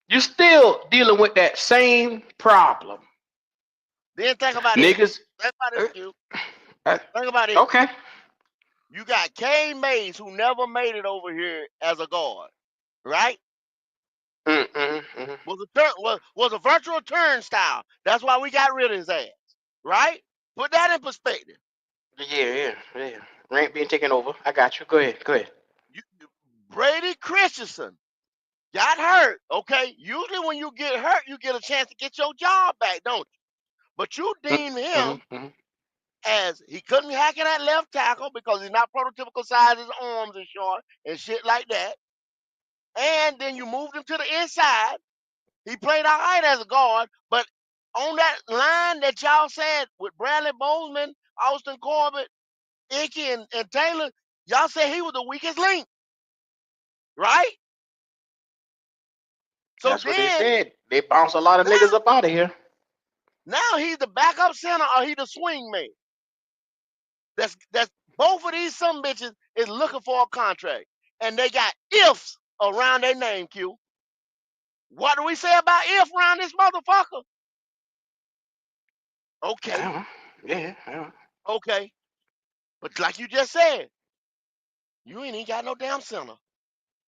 You're still dealing with that same problem. Then think about this. Niggas. Think about this, Q. Uh, Think about it. okay. You got Kane Mays, who never made it over here as a guard, right? Mm-mm-mm. Was a virtual turnstile. That's why we got rid of his ass, right? Put that in perspective. Yeah. Rank being taken over. I got you. Go ahead. Brady Christensen got hurt. Okay, usually when you get hurt, you get a chance to get your job back, don't you? But you deem him Mm-hmm. as he couldn't hack in that left tackle because he's not prototypical size, his arms are short and shit like that. And then you moved him to the inside. He played all right as a guard, but on that line that y'all said with Bradley Bozeman, Austin Corbett, Icky, and Taylor, y'all said he was the weakest link, right? So That's what they then said. They bounced a lot of now, niggas up out of here. now he's the backup center or he the swing man. That's both of these some bitches is looking for a contract. And they got ifs around their name, Q. What do we say about if around this motherfucker? Okay, Yeah. okay. But like you just said, you ain't even got no damn center.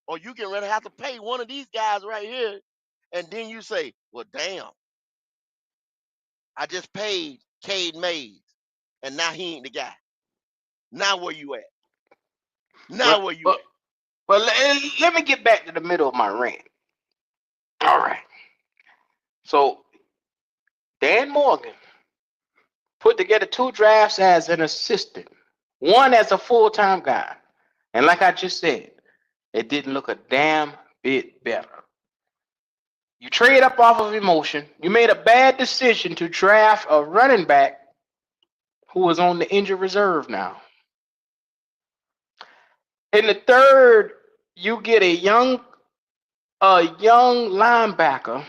Or you get ready to have to pay one of these guys right here. And then you say, well, damn, I just paid Cade Mays. And now he ain't the guy. Now where you at? Well, Now where you well, at? well let me get back to the middle of my rant. All right. So Dan Morgan put together 2 drafts as an assistant, 1 as a full-time guy. And like I just said, it didn't look a damn bit better. You trade up off of emotion. You made a bad decision to draft a running back who is on the injured reserve now. In the third, you get a young linebacker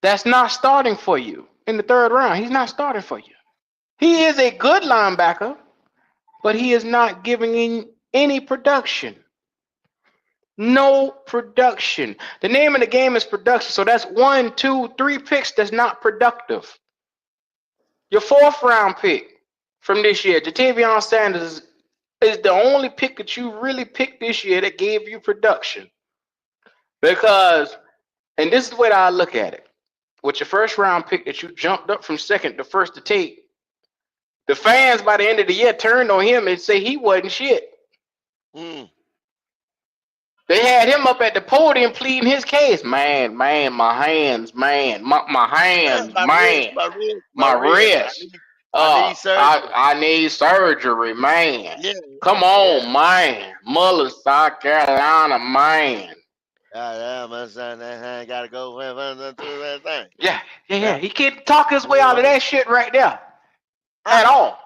that's not starting for you in the third round. He's not starting for you. He is a good linebacker, but he is not giving in any production. No production. The name of the game is production. So that's 1, 2, 3 picks that's not productive. Your 4th round pick from this year, Jatavion Sanders, is the only pick that you really picked this year that gave you production. Because, and this is the way that I look at it, with your 1st round pick that you jumped up from second to first to take, The fans by the end of the year turned on him and say he wasn't shit. Mm. They had him up at the podium pleading his case. Man, my hands, man, my Yeah, hands, man, my my wrist. wrist. I need surgery. I need surgery, man. Yeah, Come yeah. on, man. Muller, South Carolina, man. Yeah, my son, that gotta go through that thing. Yeah. Yeah. He can't talk his way out of Uh, that shit right there at uh-uh. all.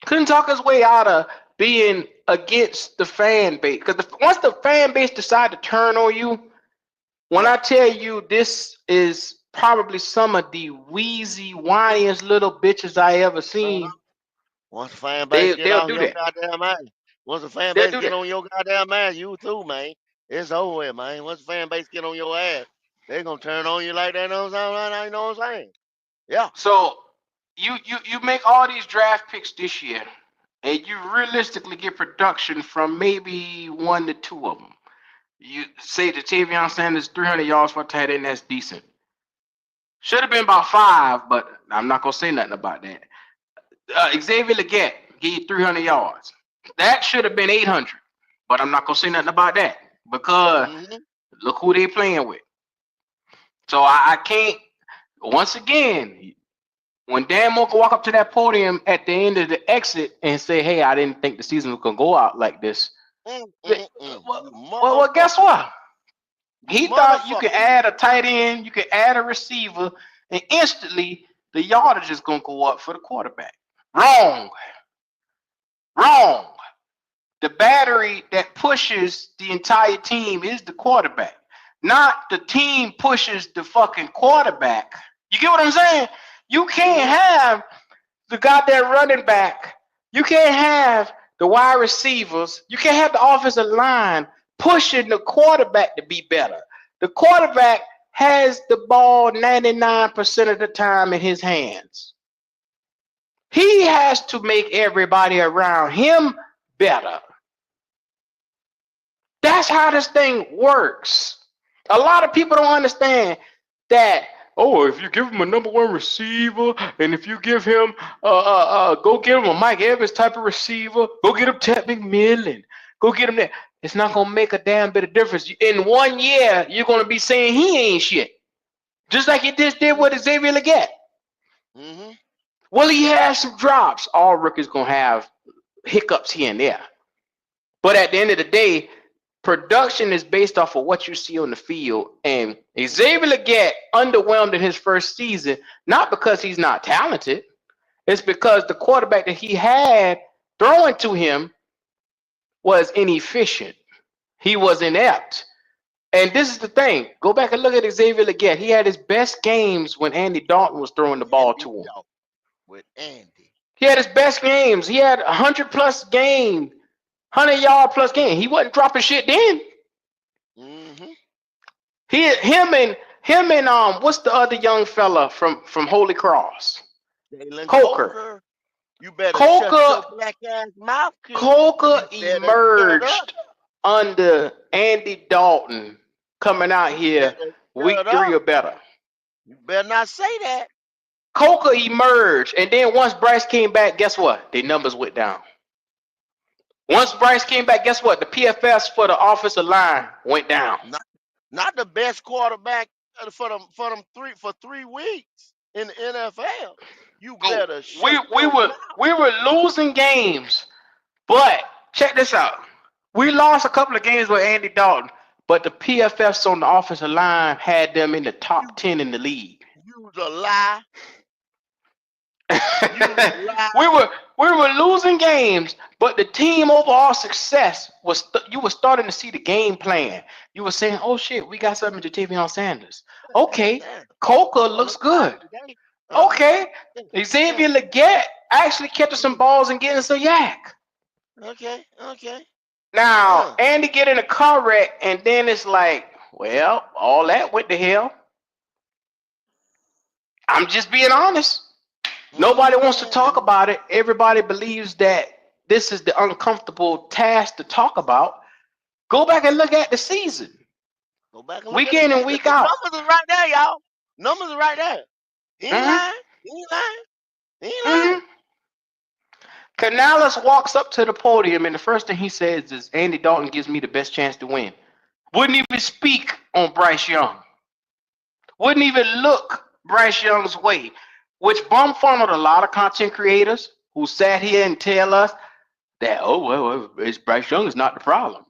Couldn't talk his way out of being against the fan base. Because once the fan base decide to turn on you, when Yeah. I tell you this is probably some of the wheezy, whiniest little bitches I ever Uh-huh. seen, Once the fan base get they'll off do your that. goddamn ass, once the fan They'll base do get that. on your goddamn ass, you too, man. It's over with, man. Once the fan base get on your ass, they gonna turn on you like that. Know what I'm saying? You know what I'm saying? Yeah. So you make all these draft picks this year, and you realistically get production from maybe 1 to 2 of them. You say the Tavion Sanders 300 yards for a tight end, that's decent. Should have been about 5, but I'm not gonna say nothing about that. Xavier Leggett gave you 300 yards. That should have been 800, but I'm not gonna say nothing about that because Mm-hmm. look who they playing with. So I can't. Once again, when Dan Moore walk up to that podium at the end of the exit and say, "Hey, I didn't think the season was gonna go out like this," You well, guess motherfucker. what? You He thought you could motherfucker. add a tight end, you could add a receiver, and instantly the yardage is gonna go up for the quarterback. Wrong. Wrong. The battery that pushes the entire team is the quarterback, not the team pushes the fucking quarterback. You get what I'm saying? You can't Mm-hmm. have the goddamn running back. You can't have the wide receivers. You can't have the offensive line pushing the quarterback to be better. The quarterback has the ball 99% of the time in his hands. He has to make everybody around him better. That's how this thing works. A lot of people don't understand that. Oh, if you give him a number 1 receiver, and if you give him, go get him a Mike Evans type of receiver, go get him Ted McMillan, go get him that. It's not gonna make a damn bit of difference. In 1 year, you're gonna be saying he ain't shit, just like you just did with Xavier Leggett. Mm-hmm. Well, he has some drops. All rookies gonna have hiccups here and there, but at the end of the day, production is based off of what you see on the field. And Xavier Leggett underwhelmed in his first season, not because he's not talented. It's because the quarterback that he had throwing to him was inefficient. He was inept. And this is the thing. Go back and look at Xavier Leggett. He had his best games when Andy Dalton was throwing the ball Andy to him. Dalton with Andy. He had his best games. He had 100 plus game, 100-yard plus game. He wasn't dropping shit then. Mm-hmm. Him and what's the other young fella from Holy Cross? Jalen Coker. Coker. You better shut Coker your black ass mouth, kid. Coker You better shut up. emerged under Andy Dalton coming out You here better week shut 3 up. or better. You better not say that. Coker emerged, and then once Bryce came back, guess what? Their numbers went down. Once Bryce came back, guess what? The PFS for the offensive line went down. Not the best quarterback for 3 weeks in the NFL. You better We shut we your were mouth. we were losing games, but check this out. We lost a couple of games with Andy Dalton, but the PFFs on the offensive line had them in the top 10 in the league. You's a lie. You's a lie. we were losing games, but the team overall success was you were starting to see the game plan. You were saying, "Oh shit, we got something to Tavion Sanders. Okay, Yeah. Coker You're gonna looks look all right good. today. Okay, Yeah. Xavier Leggett actually catching some balls and getting some yak." Okay. Okay. Now, Andy get in a car wreck, and then it's like, well, all that went to hell. I'm just being honest. Nobody wants to talk about it. Everybody believes that this is the uncomfortable task to talk about. Go back and look at the season. Go back and look Week at the in and season. week The out. numbers is right there, y'all. Numbers are right there. He ain't Mm-hmm. lying. He ain't lying. He ain't Mm-hmm. lying. Canales walks up to the podium, and the first thing he says is, Andy Dalton gives me the best chance to win. Wouldn't even speak on Bryce Young. Wouldn't even look Bryce Young's way, which bumfunneled a lot of content creators who sat here and tell us that, oh, well, it's Bryce Young is not the problem.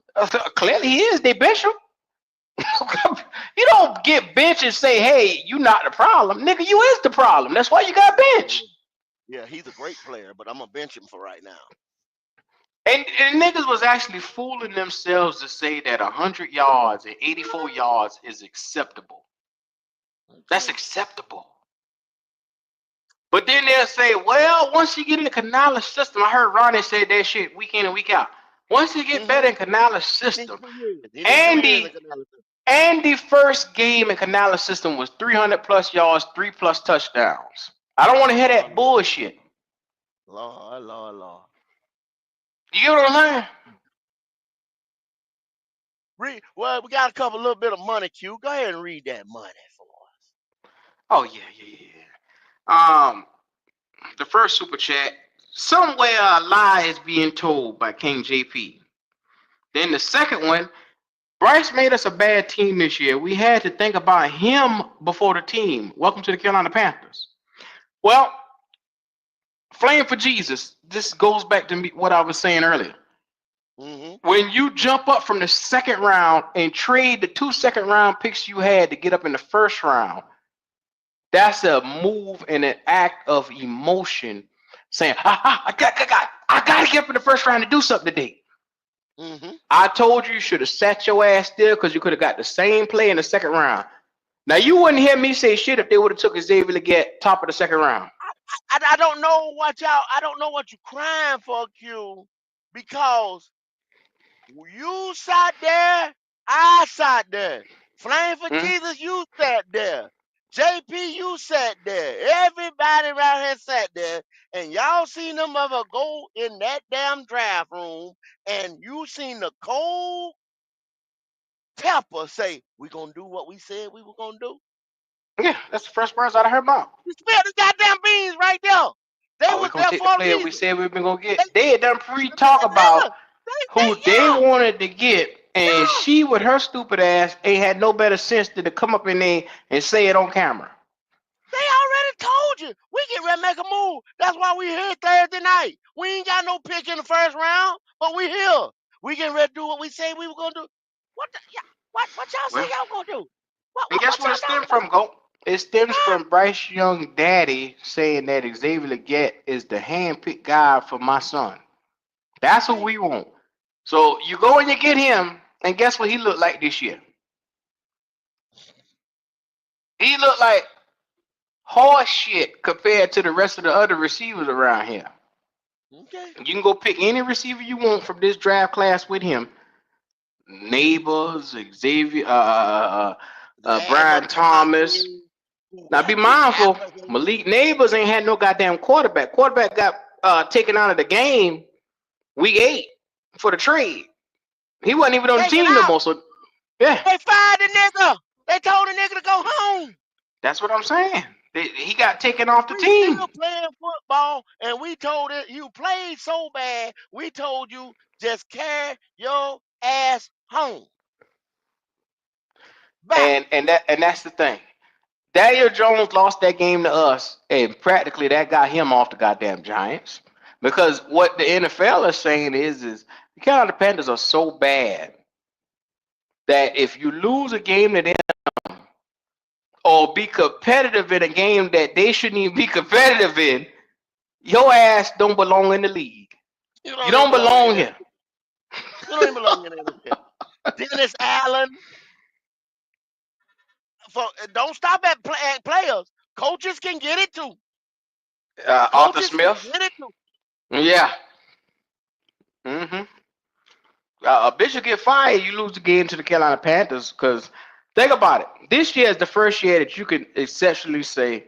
Clearly he is. They bench him. You don't get benched and say, hey, you not the problem. Nigga, you is the problem. That's why you got benched. Yeah, he's a great player, but I'm gonna bench him for right now. And niggas was actually fooling themselves to say that 100 yards and 84 yards is acceptable. That's acceptable. But then they'll say, well, once you get in the Canales system, I heard Ronnie say that shit week in and week out. Once you get better in Canales system, Andy first game in Canales system was 300 plus yards, 3+ touchdowns. I don't want to hear that bullshit. Lord. You get what I'm saying? Well, we got a little bit of money, Q. Go ahead and read that money for us. Oh, yeah. The first super chat, somewhere a lie is being told by King JP. Then the second one, Bryce made us a bad team this year. We had to think about him before the team. Welcome to the Carolina Panthers. Well, Flame for Jesus, this goes back to what I was saying earlier. When you jump up from the second round and trade the 2 second-round picks you had to get up in the first round, that's a move and an act of emotion saying, I got to get up in the first round to do something today. I told you should have sat your ass still because you could have got the same play in the second round. Now, you wouldn't hear me say shit if they would have took Xavier Legette top of the second round. I don't know what you're crying for, Q, because you sat there, I sat there. Flame for Jesus, you sat there. JP, you sat there. Everybody around here sat there, and y'all seen them ever go in that damn draft room, and you seen the cold Pepper say, we gonna do what we said we were gonna do. Yeah, that's the first words out of her mouth. You spilled the goddamn beans right there. They was there for a reason. We said we been gonna get. They had done pre-talk about who they wanted to get, and she with her stupid ass ain't had no better sense than to come up in there and say it on camera. They already told you. We get ready to make a move. That's why we here Thursday night. We ain't got no pick in the first round, but we here. We getting ready to do what we say we were gonna do. What y'all say y'all gonna do? And guess what it stemmed from, Go? It stems from Bryce Young daddy saying that Xavier Legette is the handpicked guy for my son. That's what we want. So you go and you get him, and guess what he looked like this year? He looked like horse shit compared to the rest of the other receivers around here. Okay. You can go pick any receiver you want from this draft class with him. Neighbors, Xavier, Brian Thomas. Now be mindful, Malik Neighbors ain't had no goddamn quarterback. Quarterback got taken out of the game week 8 for the trade. He wasn't even on the team no more. So yeah. They fired the nigga. They told the nigga to go home. That's what I'm saying. He got taken off the team. Still playing football, and we told it you played so bad. We told you just carry your ass home. Back. And that's the thing. Daniel Jones lost that game to us, and practically that got him off the goddamn Giants. Because what the NFL is saying is the Carolina Panthers are so bad that if you lose a game to them or be competitive in a game that they shouldn't even be competitive in, your ass don't belong in the league. You don't belong here. You don't even belong in the league. Dennis Allen. Don't stop at players. Coaches can get it too. Arthur Smith. Get it too. Yeah. A bitch will get fired. You lose the game to the Carolina Panthers. Because think about it. This year is the first year that you can exceptionally say,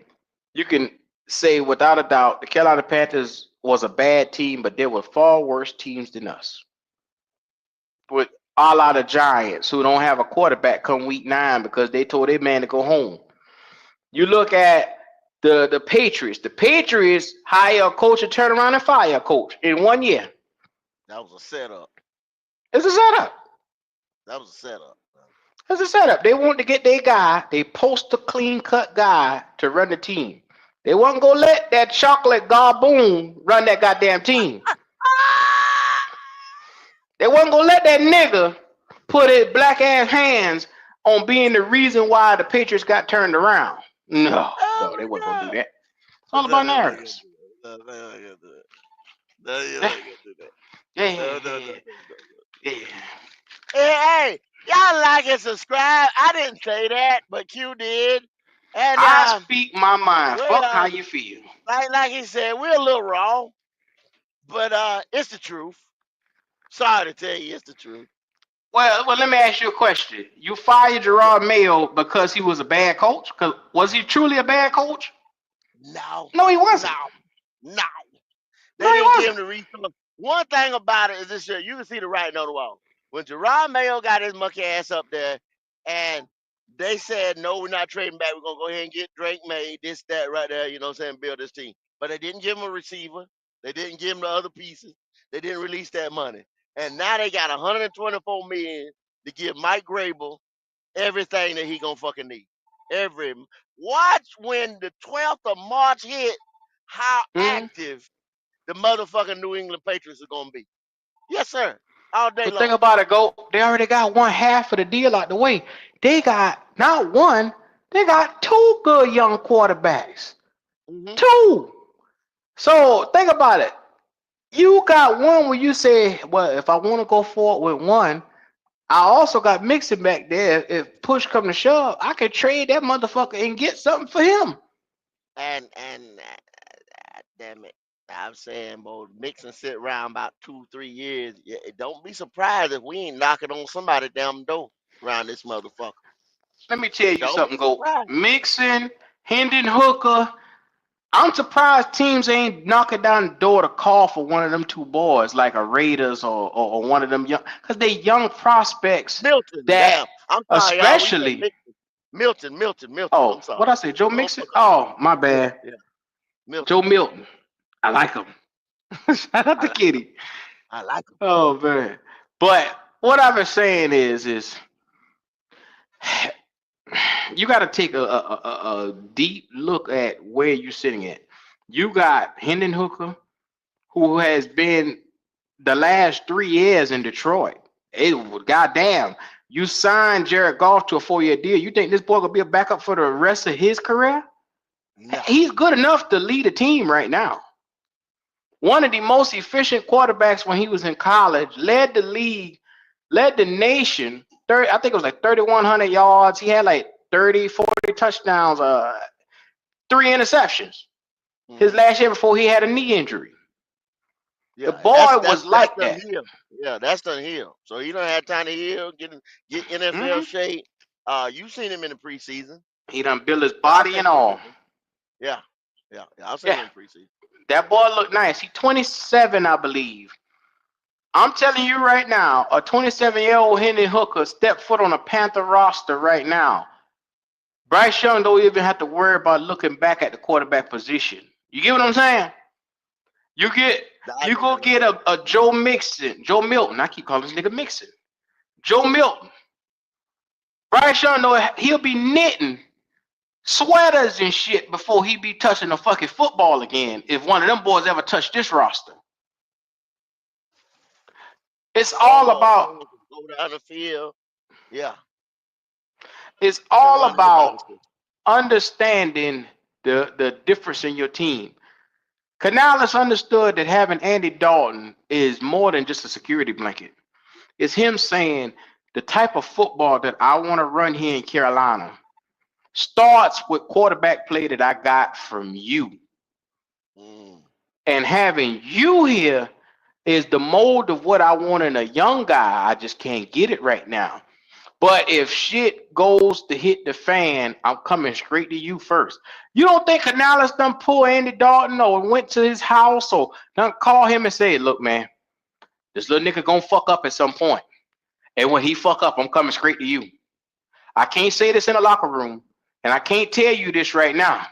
without a doubt, the Carolina Panthers was a bad team, but there were far worse teams than us. With a lot of Giants who don't have a quarterback come week 9 because they told their man to go home. You look at The Patriots. The Patriots hire a coach and turn around and fire a coach in 1 year. That was a setup. It's a setup. That was a setup. It's a setup. They want to get their guy, they post a clean cut guy to run the team. They wasn't gonna let that chocolate garboon run that goddamn team. They wasn't gonna let that nigga put his black ass hands on being the reason why the Patriots got turned around. No, Oh no, they my wasn't gonna do God. that. It's all about narratives. No, no, no, no, no. No, you Yeah, ain't gonna do that. yeah, No, no, no, yeah, no, no. yeah. Hey, y'all like and subscribe. I didn't say that, but Q did. And I speak my mind. Fuck how well, you feel. like he said, we're a little wrong, but it's the truth. Sorry to tell you, it's the truth. Well, let me ask you a question. You fired Gerard Mayo because he was a bad coach? Was he truly a bad coach? No, No, he no, wasn't. no. They No, he didn't give him wasn't. the resource. One thing about it is this year, you can see the writing on the wall. When Gerard Mayo got his monkey ass up there and they said, no, we're not trading back. We're going to go ahead and get Drake May, this, that, right there, you know what I'm saying, build this team. But they didn't give him a receiver. They didn't give him the other pieces. They didn't release that money. And now they got $124 million to give Mike Grable everything that he going to fucking need. Watch when the 12th of March hit, how Hmm? active the motherfucking New England Patriots are gonna be. Yes, sir. All day But think long. about it, go. They already got one half of the deal out the way. They got not one, they got two good young quarterbacks. Hmm. Two. So think about it. You got one where you say, well, if I want to go forward with one, I also got Mixon back there. If push come to shove, I could trade that motherfucker and get something for him. And damn it, I'm saying, boy, mix and sit around about 2, 3 years. Yeah, don't be surprised if we ain't knocking on somebody damn door around this motherfucker. Let me tell you Don't be something, go. surprised. Mixon, Hendon Hooker. I'm surprised teams ain't knocking down the door to call for one of them two boys, like a Raiders or one of them young, because they young prospects Milton, that, damn. I'm sorry, y'all. We say especially. Milton. I'm Oh, what I sorry. say, Joe Don't Mixon? fuck up. Oh, my Yeah, bad, yeah. Milton. Joe Milton. I like him. Shout out I to like Kitty. I like him. Oh man, but what I've been saying is you got to take a deep look at where you're sitting at. You got Hendon Hooker, who has been the last 3 years in Detroit. It was goddamn. You signed Jared Goff to a 4-year deal. You think this boy gonna be a backup for the rest of his career? No. He's good enough to lead a team right now. One of the most efficient quarterbacks when he was in college, led the league, led the nation. 30, I think it was like 3,100 yards. He had like 30, 40 touchdowns, 3 interceptions. His Hmm. last year before he had a knee injury. The Yeah, and boy was that's like done that. heal. Yeah, that's done heal. So he don't have time to heal, get NFL Hmm. shape. You seen him in the preseason. He done built his Y'all body seen and him in all. preseason. Yeah, yeah. Y'all seen him Yeah, in preseason. that boy looked nice. He 27, I believe. I'm telling you right now, a 27-year-old Henry Hooker step foot on a Panther roster right now. Bryce Young don't even have to worry about looking back at the quarterback position. You get what I'm saying? You get I you do. go get a Joe Mixon, Joe Milton. I keep calling this nigga Mixon. Joe Milton. Bryce Young know he'll be knitting sweaters and shit before he be touching a fucking football again if one of them boys ever touch this roster. It's All all of them about boys can go down the field. Yeah, it's can all run about anybody's system. understanding the difference in your team. Canales understood that having Andy Dalton is more than just a security blanket. It's him saying the type of football that I want to run here in Carolina starts with quarterback play that I got from you. Mm. And having you here is the mold of what I want in a young guy. I just can't get it right now. But if shit goes to hit the fan, I'm coming straight to you first. You don't think Canales done pull Andy Dalton or went to his house or done call him and say, look, man, this little nigga gonna fuck up at some point. And when he fuck up, I'm coming straight to you. I can't say this in the locker room, and I can't tell you this right now.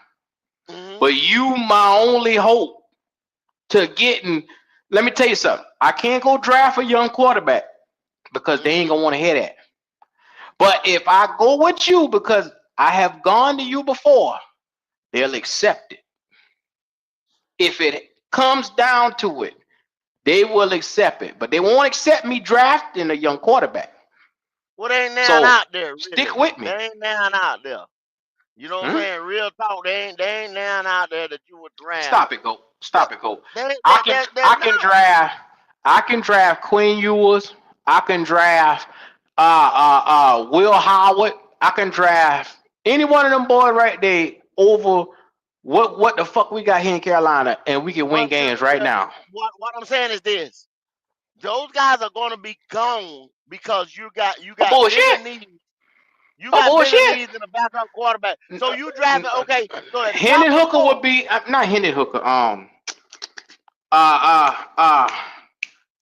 But you my only hope to getting. Let me tell you something. I can't go draft a young quarterback because they ain't gonna want to hear that. But if I go with you because I have gone to you before, they'll accept it. If it comes down to it, they will accept it. But they won't accept me drafting a young quarterback. Well, they ain't nothing So out there, stick really. with They me. ain't nothing out there. You know what I'm Hmm? saying? Real talk. They ain't nothing out there that you would draft. Stop it, go. That Stop it, go. that I that can that, that I can no. draft I can draft Quinn Ewers. I can draft Will Howard. I can draft any one of them boys right there over what the fuck we got here in Carolina, and we can win But games right now. what I'm saying is this: those guys are going to be gone because you Oh, got bigger bullshit. needs. You Oh, got bigger bullshit. needs than a backup quarterback. N- So uh, you drafted n- okay. So at the top Hendon of the Hooker would board, be not Hendon Hooker. Uh, uh, uh,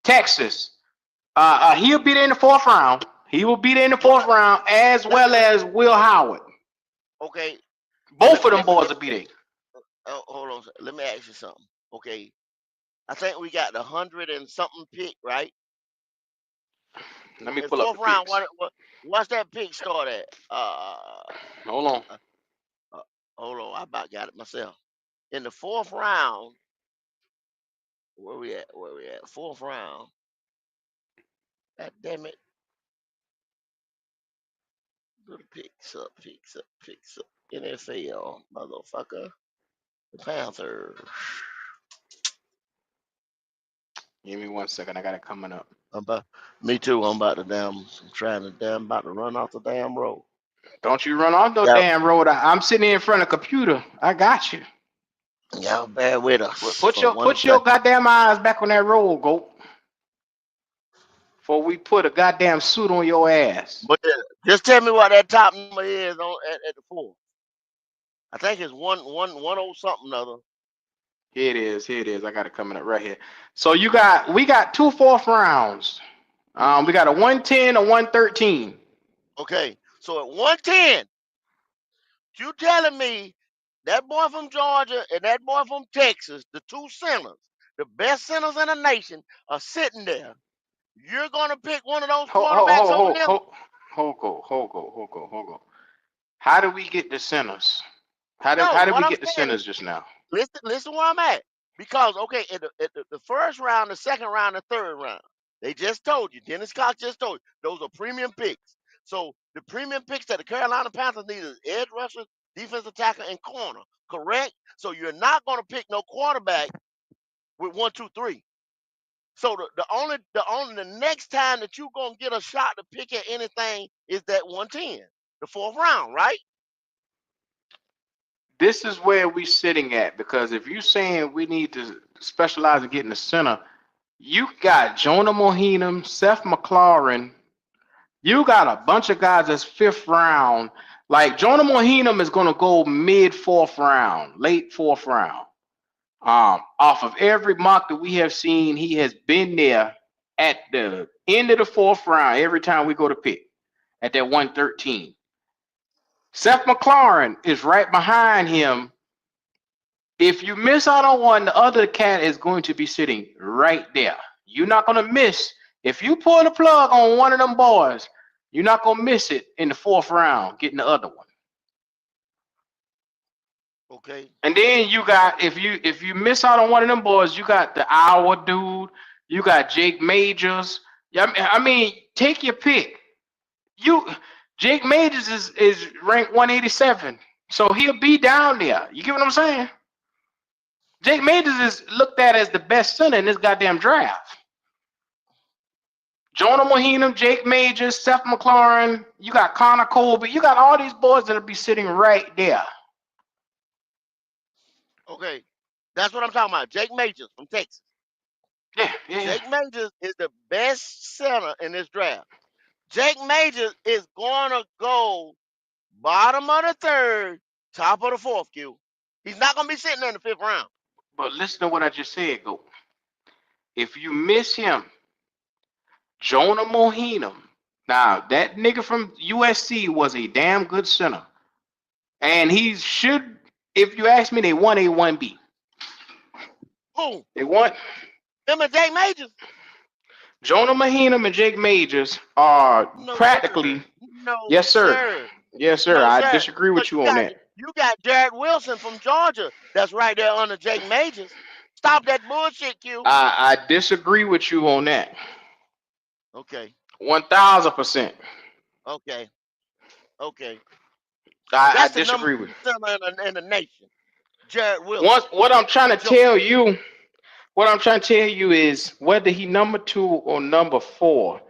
Texas. He'll be there in the fourth round. He will be there in the what? fourth round, as Let, well as Will Howard. okay, Both let of them let me boys will be there. hold on. Let me ask you something. Okay, I think we got the 100 and something pick right Let me in pull up fourth the round. picks. What's that pick start at? Hold on. Uh, uh, hold on, I about got it myself. In the fourth round, where we at? Where we at? Fourth round. God damn it! Do the picks up. NFL, motherfucker. The Panthers. Give me 1 second. I got it coming up. I'm about, me too. I'm trying to about to run off the damn road. Don't you run off no Y'all, damn road. I'm sitting here in front of the computer. I got you. y'all bear with us Put for your one put your second. goddamn eyes back on that road, go. Before we put a goddamn suit on your ass. But just tell me what that top number is at the four. I think it's one oh something other. Here it is. Here it is. I got it coming up right here. So we got two fourth rounds. We got a 110, a 113. Okay, so at 110, you telling me that boy from Georgia and that boy from Texas, the two centers, the best centers in the nation, are sitting there. You're gonna pick one of those Ho ho quarterbacks ho over ho them? ho ho. How do we get the centers? No, How did what we I'm get the saying is centers just now? listen where I'm at. Because okay, the first round, the second round, the third round, they just told you. Dennis Cox just told you those are premium picks. So the premium picks that the Carolina Panthers need is edge rushers, defensive tackle, and corner. Correct. So you're not going to pick no quarterback with 1, 2, 3. So the next time that you're gonna get a shot to pick at anything is that 110, the fourth round, right? This is where we sitting at because if you're saying we need to specialize in getting the center, you got Jonah Mohinam, Seth McLaurin. You got a bunch of guys that's fifth round. Like Jonah Mohinam is gonna go mid fourth round, late fourth round. Off of every mock that we have seen, he has been there at the end of the fourth round every time we go to pick at that 113. Seth McLaurin is right behind him. If you miss out on one, the other cat is going to be sitting right there. You're not going to miss. If you pull the plug on one of them boys, you're not going to miss it in the fourth round getting the other one. Okay. And then you got if you miss out on one of them boys, you got the Iowa dude, you got Jake Majors. Yeah, I mean, take your pick. You Jake Majors is ranked 187, so he'll be down there. You get what I'm saying? Jake Majors is looked at as the best center in this goddamn draft. Jonah Mohinam, Jake Majors, Seth McLaurin, you got Connor Colby, you got all these boys that'll be sitting right there. Okay. That's what I'm talking about. Jake Majors from Texas. Yeah, yeah. Jake Majors is the best center in this draft. Jake Majors is going to go bottom of the third, top of the fourth, Q. He's not going to be sitting there in the fifth round. But listen to what I just said, go. If you miss him, Jonah Mohinam. Now, that nigga from USC was a damn good center. And he should, if you ask me, they 1A, 1B. Who? They won. Them and Jake Majors? Jonah Mahinum and Jake Majors are No, sir. practically, No, yes, sir. sir. Yes, sir. No, I sir. disagree Because with you on that. you got Jared Wilson from Georgia that's right there under Jake Majors. Stop that bullshit, Q. I disagree with you on that. Okay. 1000%. Okay. Okay. I That's the number disagree with. two center in the nation. Jared Wilson. Once what I'm trying to Jo- tell you, what I'm trying to tell you is whether he number 2 or number 4,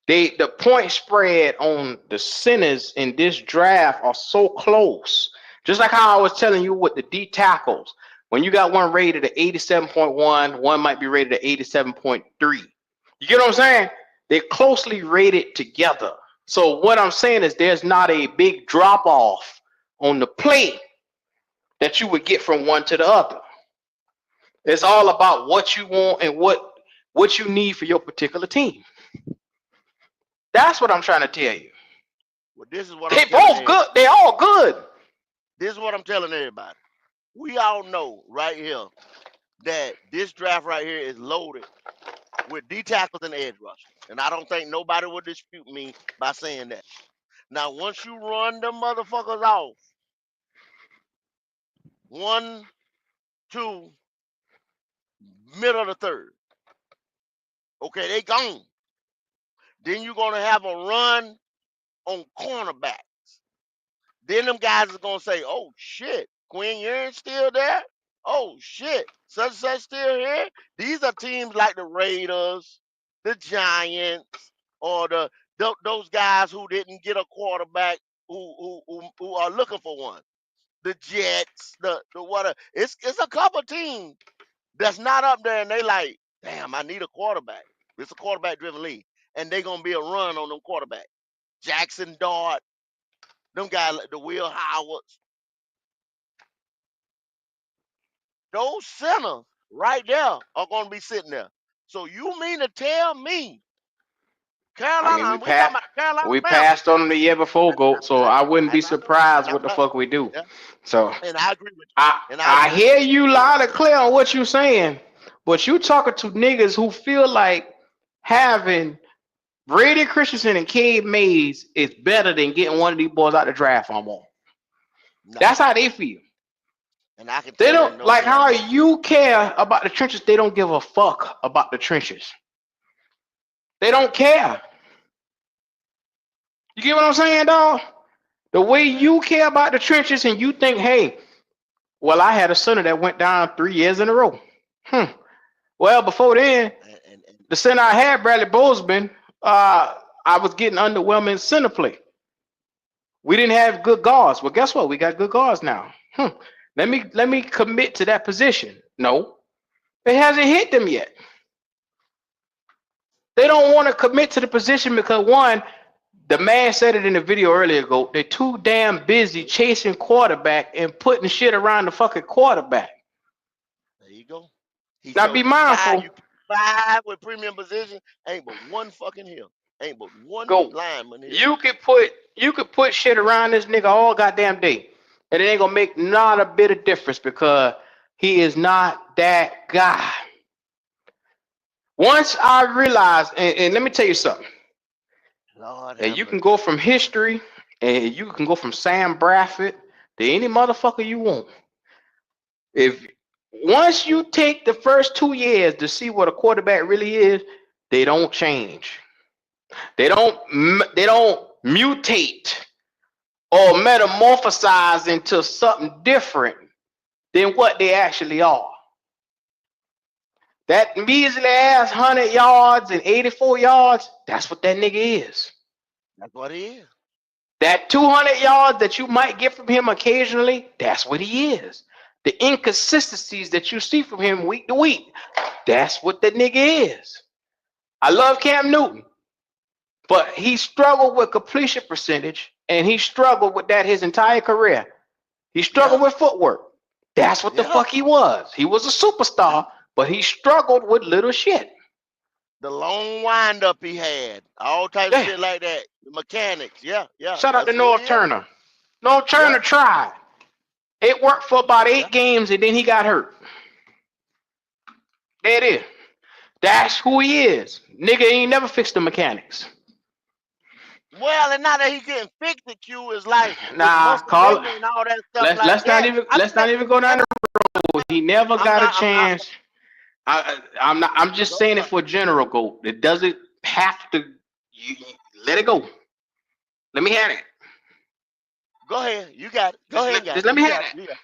the point spread on the centers in this draft are so close. Just like how I was telling you with the D tackles, when you got one rated at 87.1, one might be rated at 87.3. You get what I'm saying? They're closely rated together. So what I'm saying is there's not a big drop off on the play that you would get from one to the other. It's all about what you want and what you need for your particular team. That's what I'm trying to tell you. well, this is what They I'm telling both good. everybody. They all good. This is what I'm telling everybody. We all know right here that this draft right here is loaded with D tackles and edge rushers. And I don't think nobody will dispute me by saying that. Now, once you run them motherfuckers off, 1, 2, middle of the third, okay, they gone. Then you're gonna have a run on cornerback. Then them guys is gonna say, "Oh shit, Quinn Ewing's still there. Oh shit, such and such still here." These are teams like the Raiders, the Giants, or those guys who didn't get a quarterback who are looking for one. The Jets, the what? It's a couple teams that's not up there, and they like, damn, I need a quarterback. It's a quarterback driven league, and they gonna be a run on them quarterback. Jackson Dart, them guys, like the Will Howards, those centers right there are gonna be sitting there. So you mean to tell me I mean, Carolina? We talking about Carolina we Panthers? passed on them the year before, GOAT. So I wouldn't be And I know, surprised and what the I, fuck we do. yeah, So and I agree with I you. And I I agree with hear you. you loud and clear on what you saying, but you talking to niggas who feel like having Brady Christensen and Cade Mays is better than getting one of these boys out the draft for more. No, That's how they feel. and I can They tell them don't no like damn how more. you care about the trenches. They don't give a fuck about the trenches. They don't care. You get what I'm saying, dog? The way you care about the trenches and you think, hey, well, I had a center that went down 3 years in a row. Well, before then, And the center I had, Bradley Bozeman, I was getting underwhelming center play. We didn't have good guards. Well, guess what? We got good guards now. Let me commit to that position. No, it hasn't hit them yet. They don't want to commit to the position because one, the man said it in the video earlier ago. They're too damn busy chasing quarterback and putting shit around the fucking quarterback. there you go. He Now be showed you five. mindful. You five with premium position. Ain't but one fucking hill. Ain't but one Go. lineman here. You could put shit around this nigga all goddamn day, and it ain't gonna make not a bit of difference because he is not that guy. Once I realized, and let me tell you something, Lord and have you can mercy. go from history, and you can go from Sam Bradford to any motherfucker you want. If once you take the first 2 years to see what a quarterback really is, they don't change. They don't mutate or metamorphosize into something different than what they actually are. That measly ass 100 yards and 84 yards, that's what that nigga is. That's what he is. That 200 yards that you might get from him occasionally, that's what he is. The inconsistencies that you see from him week to week, that's what the nigga is. I love Cam Newton, but he struggled with completion percentage, and he struggled with that his entire career. He struggled Yeah, with footwork. That's what the yeah, fuck he was. He was a yeah. superstar, but he struggled with little shit. The long wind up he had, all types of Yeah. shit like that. The mechanics. Yeah, yeah. Shout out to That's who he North is. Turner. North Yeah, Turner tried. It worked for about Yeah. 8 games, and then he got hurt. There it is. That's who he is. Nigga ain't never fixed the mechanics. Well, and now that he's getting fixed, the Q is like with Nah, muscle call it. memory and all that stuff Let's like let's not that. even I let's said, not even go down and the road. He never got a I'm not. chance. I'm not. I'm just Go saying it ahead. for general goal. It doesn't have to. You let it go. Let me have it. Go ahead. You got it. Go ahead and got Just it. let me You have got it. that. You got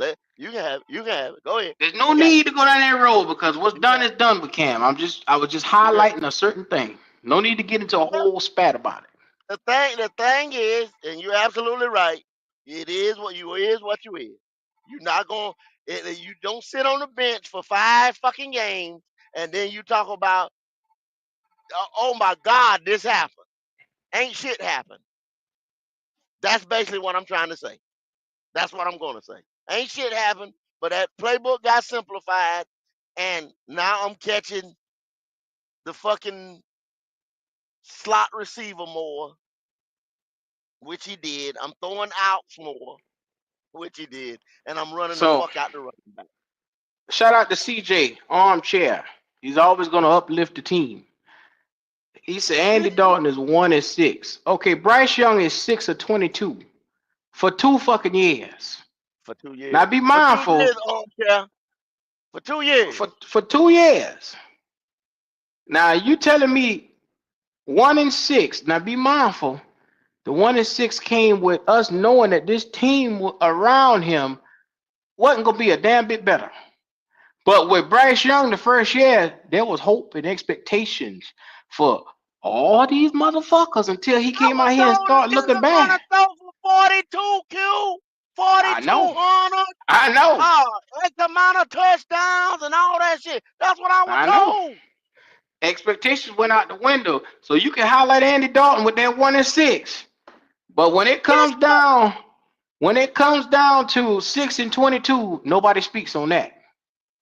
it. You can have it. You can have it. Go ahead. There's no You got it. need to go down that road because what's You done got is it. done with Cam. I was just Yeah. highlighting a certain thing. No need to get into a Well, whole spat about it. the thing is, and you're absolutely right. It is what you is what you is. You're not going. You don't sit on the bench for 5 fucking games and then you talk about, oh my God, this happened. Ain't shit happened. That's basically what I'm trying to say. That's what I'm going to say. Ain't shit happened, but that playbook got simplified, and now I'm catching the fucking slot receiver more, which he did. I'm throwing outs more, which he did, and I'm running the So fuck out the running back. shout out to CJ Armchair. He's always gonna uplift the team. He said Andy Dalton is 1-6. Okay, Bryce Young is 6 of 22 for 2 fucking years. For 2 Now years. be For 2 years, mindful yeah. For 2 years. for 2 years. Now you telling me 1-6. Now be mindful. The 1-6 came with us knowing that this team around him wasn't gonna be a damn bit better. But with Bryce Young the first year, there was hope and expectations for all these motherfuckers until he I came was out here and told started this looking nigga gonna bad. throw for 42, Q. I know. 4,200. I know. X amount of touchdowns and all that shit. That's what I was I know. told. Expectations went out the window. So you can highlight Andy Dalton with that 1-6. But This when it comes down to 6-22, nobody speaks on that.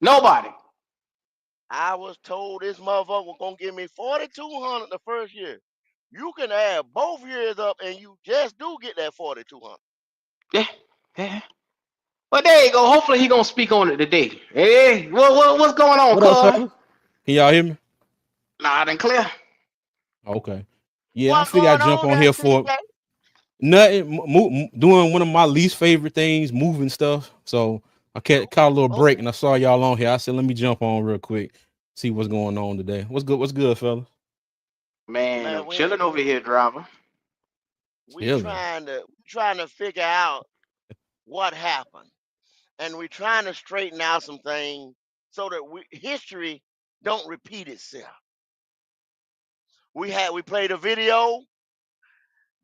Nobody. I was told this motherfucker was gonna give me 4,200 the first year. You can add both years up and you just do get that 4,200. Yeah. Yeah. But there you go. Hopefully he gonna speak on it today. Hey, what's going on, What up, cuz? fellas? Can y'all hear me? Loud and clear. Okay. Yeah, I What figured I'd going jump on on there, here CJ? for nothing. Doing one of my least favorite things, moving stuff. So I caught a little break, Okay. and I saw y'all on here. I said, let me jump on real quick, see what's going on today. What's good? What's good, fellas? Man, Man, I'm chilling over here, driver. Chilling. we trying to figure out what happened. And we trying to straighten out some things so that history don't repeat itself. We played a video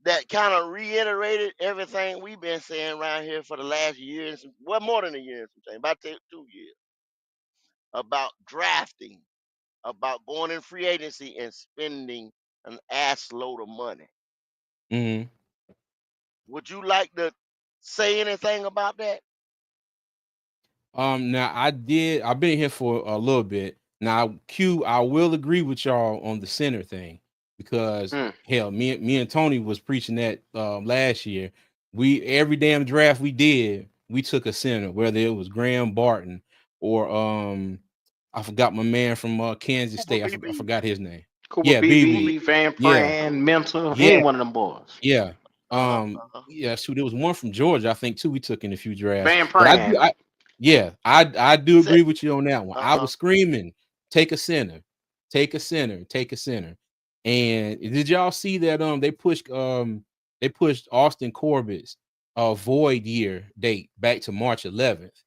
that kind of reiterated everything we've been saying around here for the last year and well, more than a year and some change, about 2 years, about drafting, about going in free agency and spending an ass load of money. Mm-hmm. Would you like to say anything about that? Now I've been here for a little bit. Now, Q, I will agree with y'all on the center thing because Mm. hell, me and Tony was preaching that last year. We every damn draft we did, we took a center, whether it was Graham Barton or I forgot my man from Kansas Cooper State. I BB. forgot his name. Cooper Yeah, Cooper BB, BB. Van Yeah, Pran, Mental, yeah, any one of them boys. yeah. Uh-huh. Uh-huh. Yeah, so there was one from Georgia, I think too. We took in a few drafts. Van But Pran. yeah, I do Say, agree with you on that one. I uh-huh. was screaming, take a center, take a center, take a center. And did y'all see that they pushed Austin Corbett's void year date back to March 11th.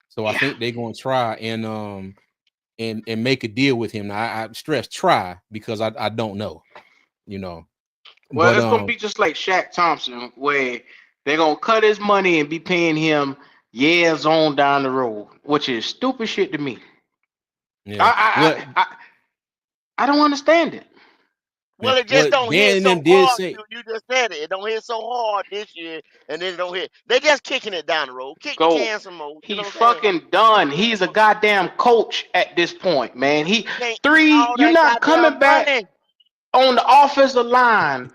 So I Yeah. think they're gonna try and make a deal with him. Now I stress try because I don't know, you know. Well, But it's gonna be just like Shaq Thompson, where they're gonna cut his money and be paying him years on down the road, which is stupid shit to me. yeah. I I I, I, I don't understand it. Yeah. Well, it just Well, don't Dan hit and so them did hard. say You just said it. It don't hit so hard this year, and then it don't hit. They just kicking it down the road. Kick the Go. can some more. You He know what I'm saying? fucking done. He's a goddamn coach at this point, man. You can't Three, all you're that not goddamn coming back money. on the offensive line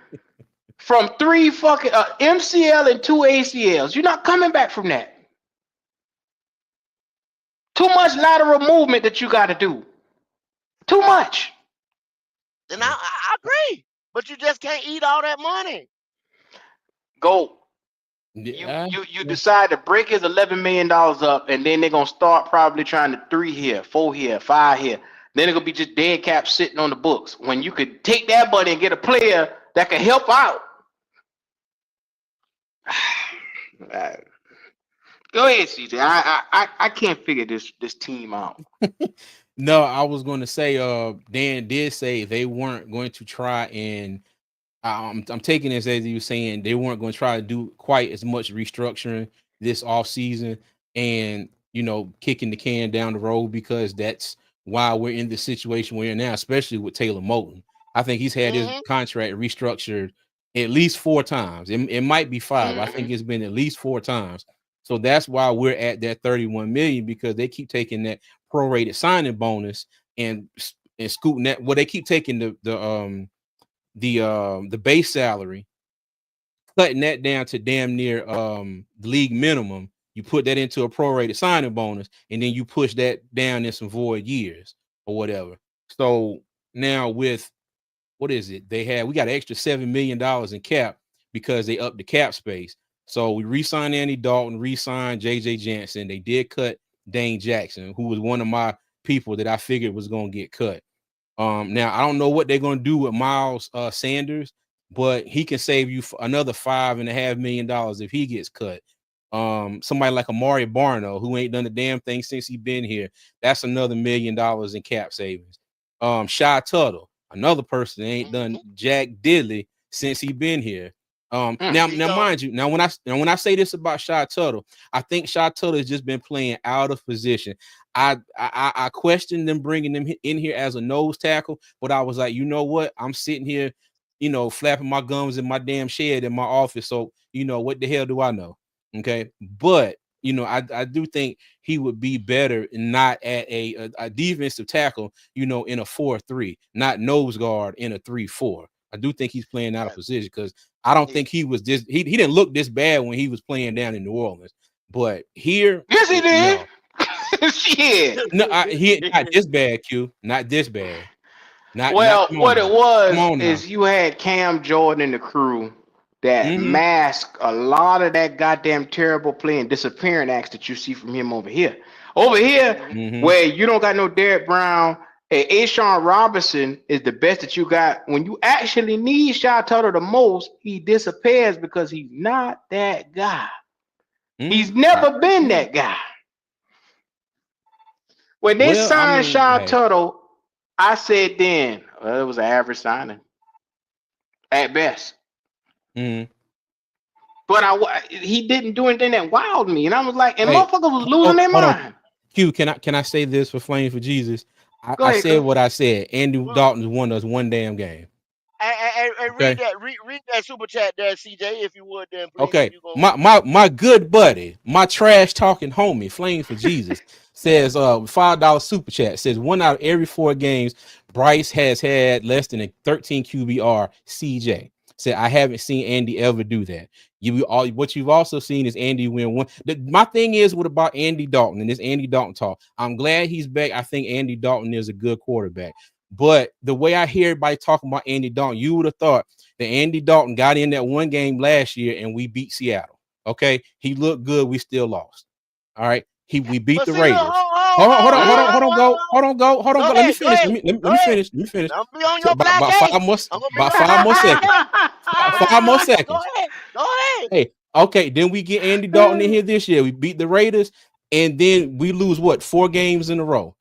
from three fucking MCL and two ACLs. You're not coming back from that. Too much lateral movement that you got to do. Too much. And I agree, but you just can't eat all that money. Go. Yeah. You decide to break his $11 million up, and then they're gonna start probably trying to 3 here, 4 here, 5 here. Then it's gonna be just dead cap sitting on the books when you could take that money and get a player that can help out. Go ahead, CJ. I can't figure this team out. No, I was going to say, Dan did say they weren't going to try and I'm taking this as you were saying they weren't going to try to do quite as much restructuring this off season and kicking the can down the road because that's why we're in the situation we're in now, especially with Taylor Moton. I think he's had his contract restructured at least 4 times. It might be 5. I think it's been at least 4 times. So that's why we're at that 31 million because they keep taking that prorated signing bonus and scooting that. Well, they keep taking the base salary, cutting that down to damn near the league minimum. You put that into a prorated signing bonus, and then you push that down in some void years or whatever. So now with what is it? We got an extra $7 million in cap because they upped the cap space. So we re-signed Andy Dalton, re-signed JJ Jansen. They did cut Dane Jackson, who was one of my people that I figured was going to get cut. Now I don't know what they're going to do with Miles Sanders, but he can save you another $5.5 million if he gets cut. Somebody like Amari Barno, who ain't done a damn thing since he been here, that's another $1 million in cap savings. Shy Tuttle, another person that ain't done Jack Diddley since he been here. Now mind you, when I say this about Shy Tuttle, I think Shy Tuttle has just been playing out of position. I questioned them bringing him in here as a nose tackle, but I was like, you know what? I'm sitting here, flapping my gums in my damn shed in my office. So, what the hell do I know? Okay. But, I do think he would be better not at a defensive tackle, in a 4-3, not nose guard in a 3-4. I do think he's playing out of position because I don't think he was this. He didn't look this bad when he was playing down in New Orleans, but here, yes, he did. No. Shit. No, he not this bad, Q. Not this bad. Not What it was is now. you had Cam Jordan and the crew that mask a lot of that goddamn terrible play and disappearing acts that you see from him over here. Over here, where you don't got no Derek Brown, and Ashawn Robinson is the best that you got. When you actually need Shy Tuttle the most, he disappears because he's not that guy. He's never been that guy. When they signed Shy Tuttle, I said then, well, it was an average signing at best. But he didn't do anything that wowed me, and I was like, and motherfuckers was losing their mind. Q, can I say this for Flame for Jesus? I said what I said. Andy Dalton won us one damn game. And read that super chat there, CJ, if you would, then please. Okay, my good buddy, my trash talking homie, Flame for Jesus, says $5 super chat says 1 out of every 4 games Bryce has had less than a 13 QBR. CJ said I haven't seen Andy ever do that. What you've also seen is Andy win one. My thing is what about Andy Dalton and this Andy Dalton talk. I'm glad he's back. I think Andy Dalton is a good quarterback. But the way I hear everybody talking about Andy Dalton, you would have thought that Andy Dalton got in that one game last year and we beat Seattle. Okay, he looked good. We still lost. All right, we beat the Raiders. Hold on, go. Let me finish. Let me finish. I'll be on So your black about 5 more seconds. About 5 more seconds. Go ahead. Hey, okay. Then we get Andy Dalton in here this year. We beat the Raiders, and then we lose 4 games in a row.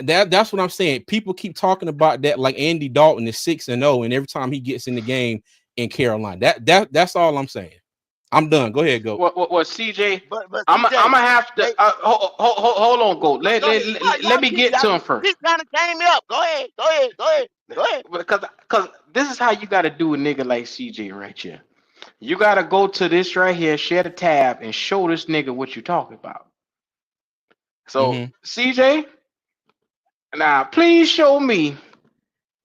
That's what I'm saying. People keep talking about that like Andy Dalton is 6-0, and every time he gets in the game in Carolina, that's all I'm saying. I'm done. Go ahead, go. What CJ? But I'm gonna have to hold on, go. Let me get to him first. He's trying to game me up. Go ahead. Because this is how you got to do a nigga like CJ right here. You got to go to this right here, share the tab, and show this nigga what you're talking about. So CJ, now please show me,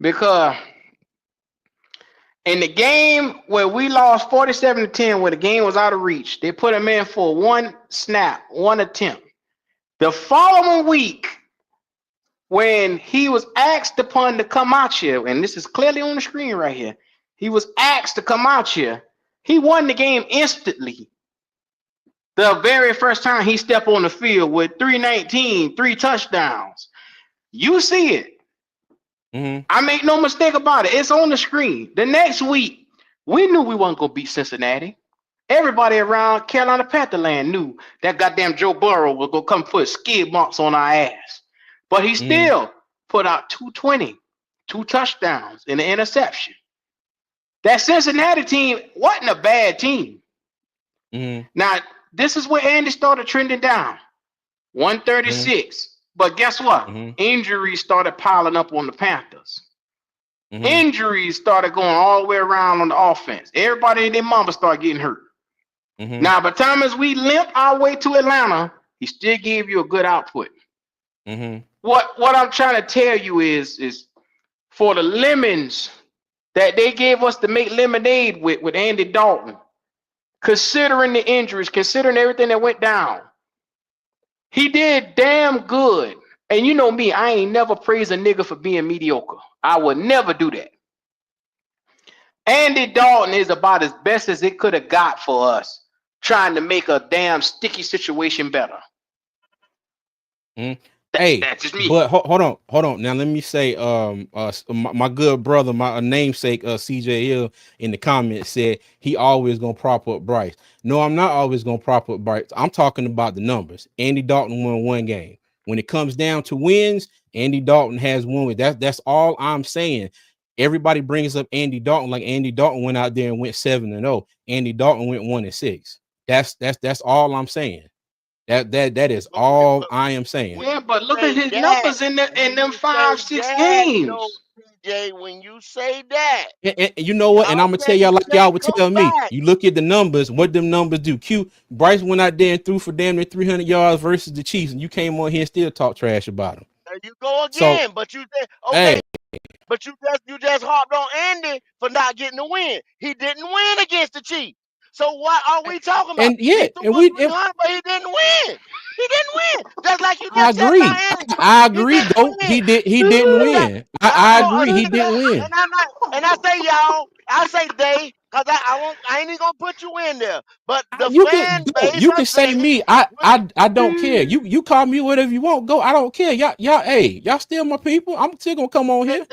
because in the game where we lost 47-10, where the game was out of reach, they put him in for 1 snap, 1 attempt. The following week, when he was asked upon to come out here, and this is clearly on the screen right here, he was asked to come out here. He won the game instantly. The very first time he stepped on the field with 319, 3 touchdowns. You see it. I make no mistake about it. It's on the screen. The next week, we knew we wasn't going to beat Cincinnati. Everybody around Carolina Panther land knew that goddamn Joe Burrow was going to come put skid marks on our ass. But he still put out 220, 2 touchdowns and an interception. That Cincinnati team wasn't a bad team. Now, this is where Andy started trending down. 136. But guess what? Injuries started piling up on the Panthers. Injuries started going all the way around on the offense. Everybody and their mama started getting hurt. Now, by the time as we limp our way to Atlanta, he still gave you a good output. What I'm trying to tell you is for the lemons that they gave us to make lemonade with Andy Dalton, considering the injuries, considering everything that went down, he did damn good. And you know me, I ain't never praised a nigga for being mediocre. I would never do that. Andy Dalton is about as best as it could have got for us, trying to make a damn sticky situation better. That's just me. But hold on. Now let me say, my good brother, my namesake, CJ Hill, in the comments said he always gonna prop up Bryce. No, I'm not always gonna prop up Bryce. I'm talking about the numbers. Andy Dalton won 1 game. When it comes down to wins, Andy Dalton has won. That's all I'm saying. Everybody brings up Andy Dalton like Andy Dalton went out there and went 7-0. Andy Dalton went 1-6. That's all I'm saying. That is all I am saying. Yeah, but look at his numbers in them 5-6 games. Jay, when you say that, and you know what? And I'm gonna tell y'all like y'all would tell me. You look at the numbers. What them numbers do? Bryce went out there and threw for damn near 300 yards versus the Chiefs, and you came on here and still talk trash about him. There you go again. So, but you said okay. Hey. But you just harped on Andy for not getting the win. He didn't win against the Chiefs. So what are we talking about? And yeah, but he didn't win. He didn't win. Just like you just I agree. I agree. He didn't win. I agree. He didn't win. And I say y'all, I say they, because I ain't even gonna put you in there. But the fan base, you can say me. I don't care. You call me whatever you want. Go. I don't care. Y'all still my people. I'm still gonna come on here.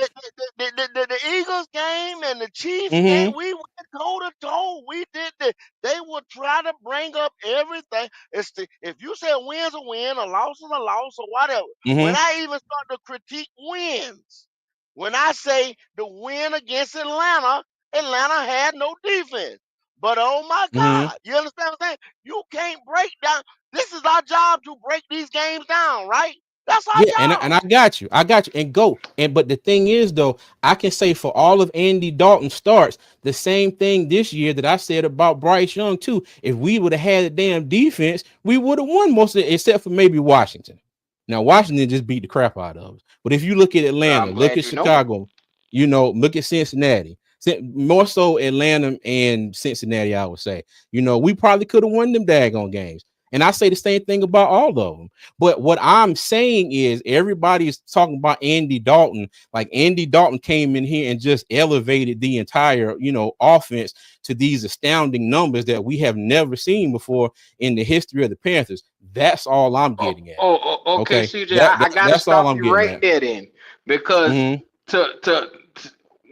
The Eagles game and the Chiefs game, we went toe to toe. We did that. They would try to bring up everything. If you say a win's a win, a loss is a loss, or whatever. When I even start to critique wins, when I say the win against Atlanta had no defense. But oh my God, you understand what I'm saying? You can't break down. This is our job to break these games down, right? That's our job. And I got you. And go. But the thing is, though, I can say for all of Andy Dalton starts, the same thing this year that I said about Bryce Young too. If we would have had a damn defense, we would have won most of it, except for maybe Washington. Now Washington just beat the crap out of us. But if you look at Atlanta, look at Chicago, look at Cincinnati. More so Atlanta and Cincinnati, I would say. We probably could have won them daggone games. And I say the same thing about all of them. But what I'm saying is everybody's talking about Andy Dalton. Like Andy Dalton came in here and just elevated the entire, offense to these astounding numbers that we have never seen before in the history of the Panthers. That's all I'm getting at. Okay, CJ, I gotta stop you right there then. Because to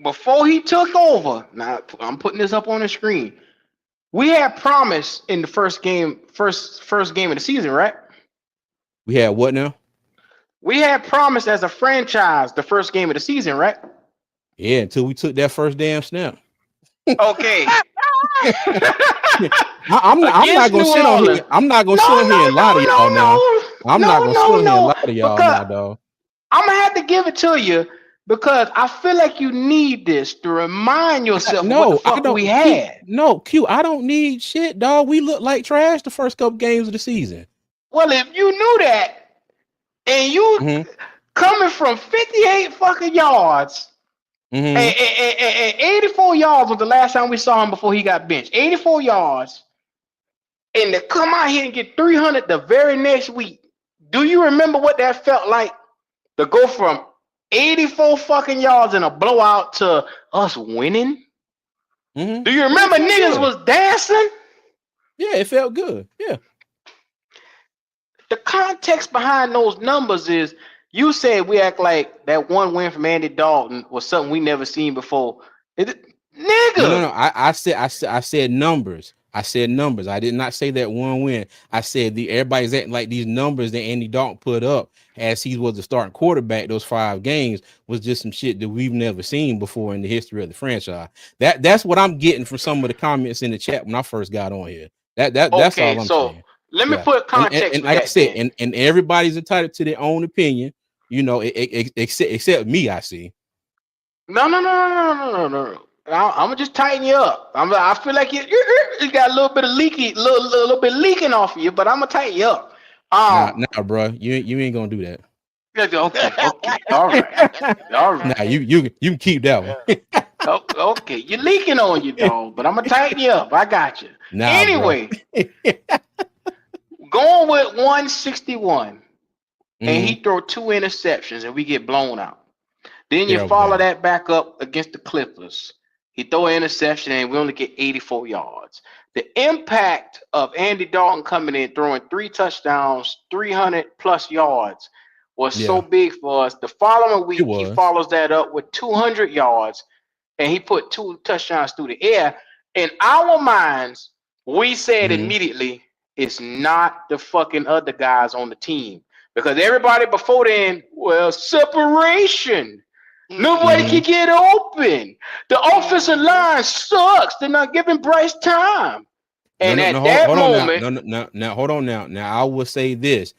before he took over, now I'm putting this up on the screen. We had promise in the first game of the season, right? We had what now? We had promise as a franchise the first game of the season, right? Yeah, until we took that first damn snap. Okay. I'm not gonna sit on here. I'm not gonna sit on here and lie to y'all now. I'm not gonna sit on here and lie to y'all now, dog. I'm gonna have to give it to you because I feel like you need this to remind yourself what the fuck we had. Q, I don't need shit, dog. We look like trash the first couple games of the season. Well, if you knew that, and you coming from 58 fucking yards, and 84 yards was the last time we saw him before he got benched. 84 yards, and to come out here and get 300 the very next week, Do you remember what that felt like to go from 84 fucking yards in a blowout to us winning? Mm-hmm. Do you remember Yeah, niggas was dancing? Yeah, it felt good. Yeah. The context behind those numbers is you said we act like that one win from Andy Dalton was something we never seen before. No. Nigga. I said numbers. I said numbers. I did not say that one win. I said everybody's acting like these numbers that Andy Dalton put up as he was the starting quarterback those 5 games was just some shit that we've never seen before in the history of the franchise. That's what I'm getting from some of the comments in the chat when I first got on here. That's Okay, all I'm so saying. let me Yeah. put And context with like I that said, then. and everybody's entitled to their own opinion, except me, I see. No. I'm gonna just tighten you up. I feel like you got a little bit of little bit leaking off of you, but I'm gonna tighten you up. Nah, bro. You ain't gonna do that. Okay, all right, all Nah, right. you can keep that one. Okay, you're leaking on you, dog, but I'm gonna tighten you up. I got you. Nah, bro. Anyway, going with 161, and he Mm-hmm. throw 2 interceptions, and we get blown out. Then you Terrible follow game. that back up against the Clippers. He throw an interception and we only get 84 yards. The impact of Andy Dalton coming in, throwing 3 touchdowns, 300 plus yards was so Yeah, big for us. The following it week, he was. follows that up with 200 yards and he put 2 touchdowns through the air. In our minds, we said Mm-hmm. immediately, it's not the fucking other guys on the team. Because everybody before then, well, separation. Nobody Mm-hmm. Mm-hmm. can get open. The offensive Mm-hmm. line sucks. They're not giving Bryce time. And No. at that Hold on now. moment, No. Hold on now. Now I will say this: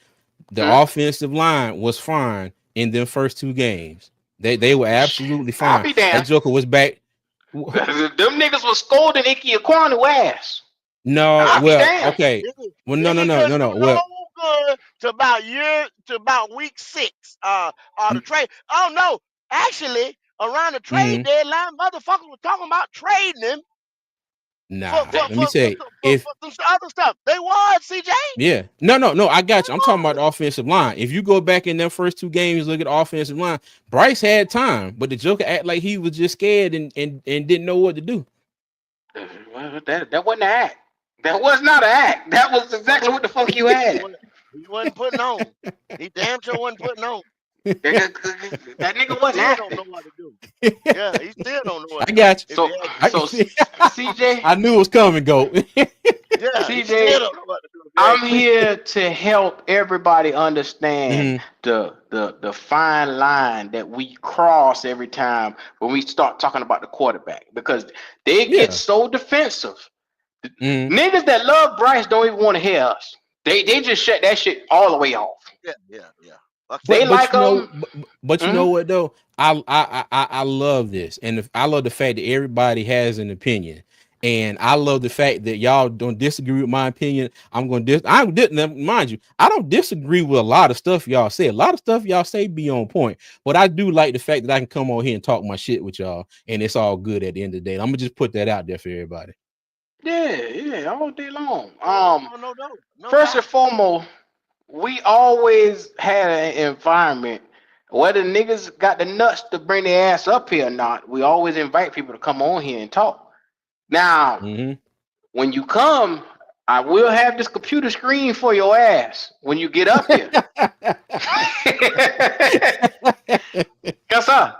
the hmm, offensive line was fine in them first 2 games. They were absolutely I'll fine. be That damned. Joker was back. Them niggas was scolding Ike Ekwonu ass. No, I'll be well, damned. okay. Well, no, It no, can no, just no, do no. Well, no good to about week 6. The n- trade. Oh no, actually, around the trade mhm. deadline, motherfuckers were talking about trading him for Nah. for Let me for for, say, if for some other stuff. They was CJ. yeah, no, I got you. I'm talking about They the offensive line. If you go back in their first 2 games, look at the offensive line. Bryce had time, but the Joker act like he was just scared and didn't know what to do. Well, that wasn't an act. That was not an act. That was exactly what the fuck you He had. wasn't, he wasn't putting on. He damn sure wasn't putting on. That He nigga wasn't still don't acting. know what to do. Yeah, he still don't know what I to do. got If he So had to you. do. CJ, I knew it was coming, go. Yeah, he still CJ, don't know what to do. If he I'm asked me. here to help everybody understand Mhm. the fine line that we cross every time when we start talking about the quarterback because they get Yeah. so defensive. Mhm. Niggas that love Bryce don't even want to hear us. They just shut that shit all the way off. Yeah. Fuck They that. like them. But you know what though, I love this, and I love the fact that everybody has an opinion, and I love the fact that y'all don't disagree with my opinion. Mind you, I don't disagree with a lot of stuff y'all say. A lot of stuff y'all say be on point, but I do like the fact that I can come on here and talk my shit with y'all, and it's all good at the end of the day. I'm gonna just put that out there for everybody. Yeah, all day long. No, no First doubt. and foremost, we always had an environment. Whether niggas got the nuts to bring their ass up here or not, we always invite people to come on here and talk. Now, Mm-hmm. when you come, I will have this computer screen for your ass when you get up here. Yes, sir.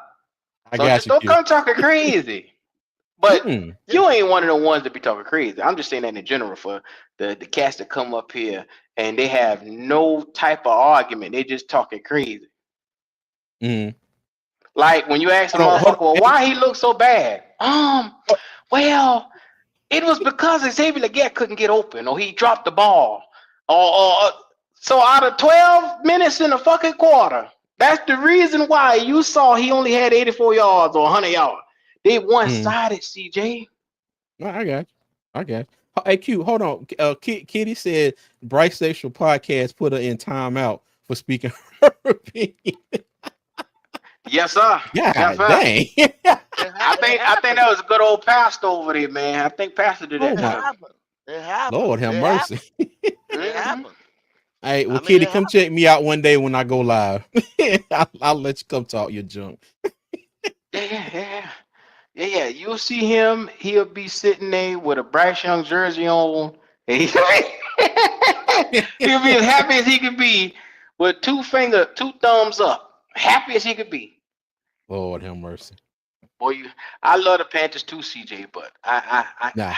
I So got just you, don't Q. come talking crazy. But Mm-mm. Yeah. you ain't one of the ones that be talking crazy. I'm just saying that in general for the cats that come up here and they have no type of argument. They just talking crazy. Mm-hmm. Like when you ask a Hold motherfucker, well, on. why he look so bad? Well, it was because Xavier Leggett couldn't get open, or he dropped the ball, or so out of 12 minutes in a fucking quarter, that's the reason why you saw he only had 84 yards or 100 yards. They Mm-hmm. one-sided, CJ. No, I got you. I got you. Hey, Q, hold on. Kitty said Bryce Sexual Podcast put her in timeout for speaking her opinion. Yes, sir. Yes, God sir. dang. It I think happened. that was a good old pastor over there, man. I think pastor did Oh that It to my him. happened. It happened. Lord, have It mercy. happened. It Hmm. happened. Hey, I well, mean, Kitty, it come happens. check me out one day when I go live. I'll let you come talk your junk. Yeah. Yeah. You'll see him. He'll be sitting there with a Bryce Young jersey on. And he'll be as happy as he can be with two thumbs up. Happy as he could be. Lord have mercy. Boy, I love the Panthers too, CJ, but Nah,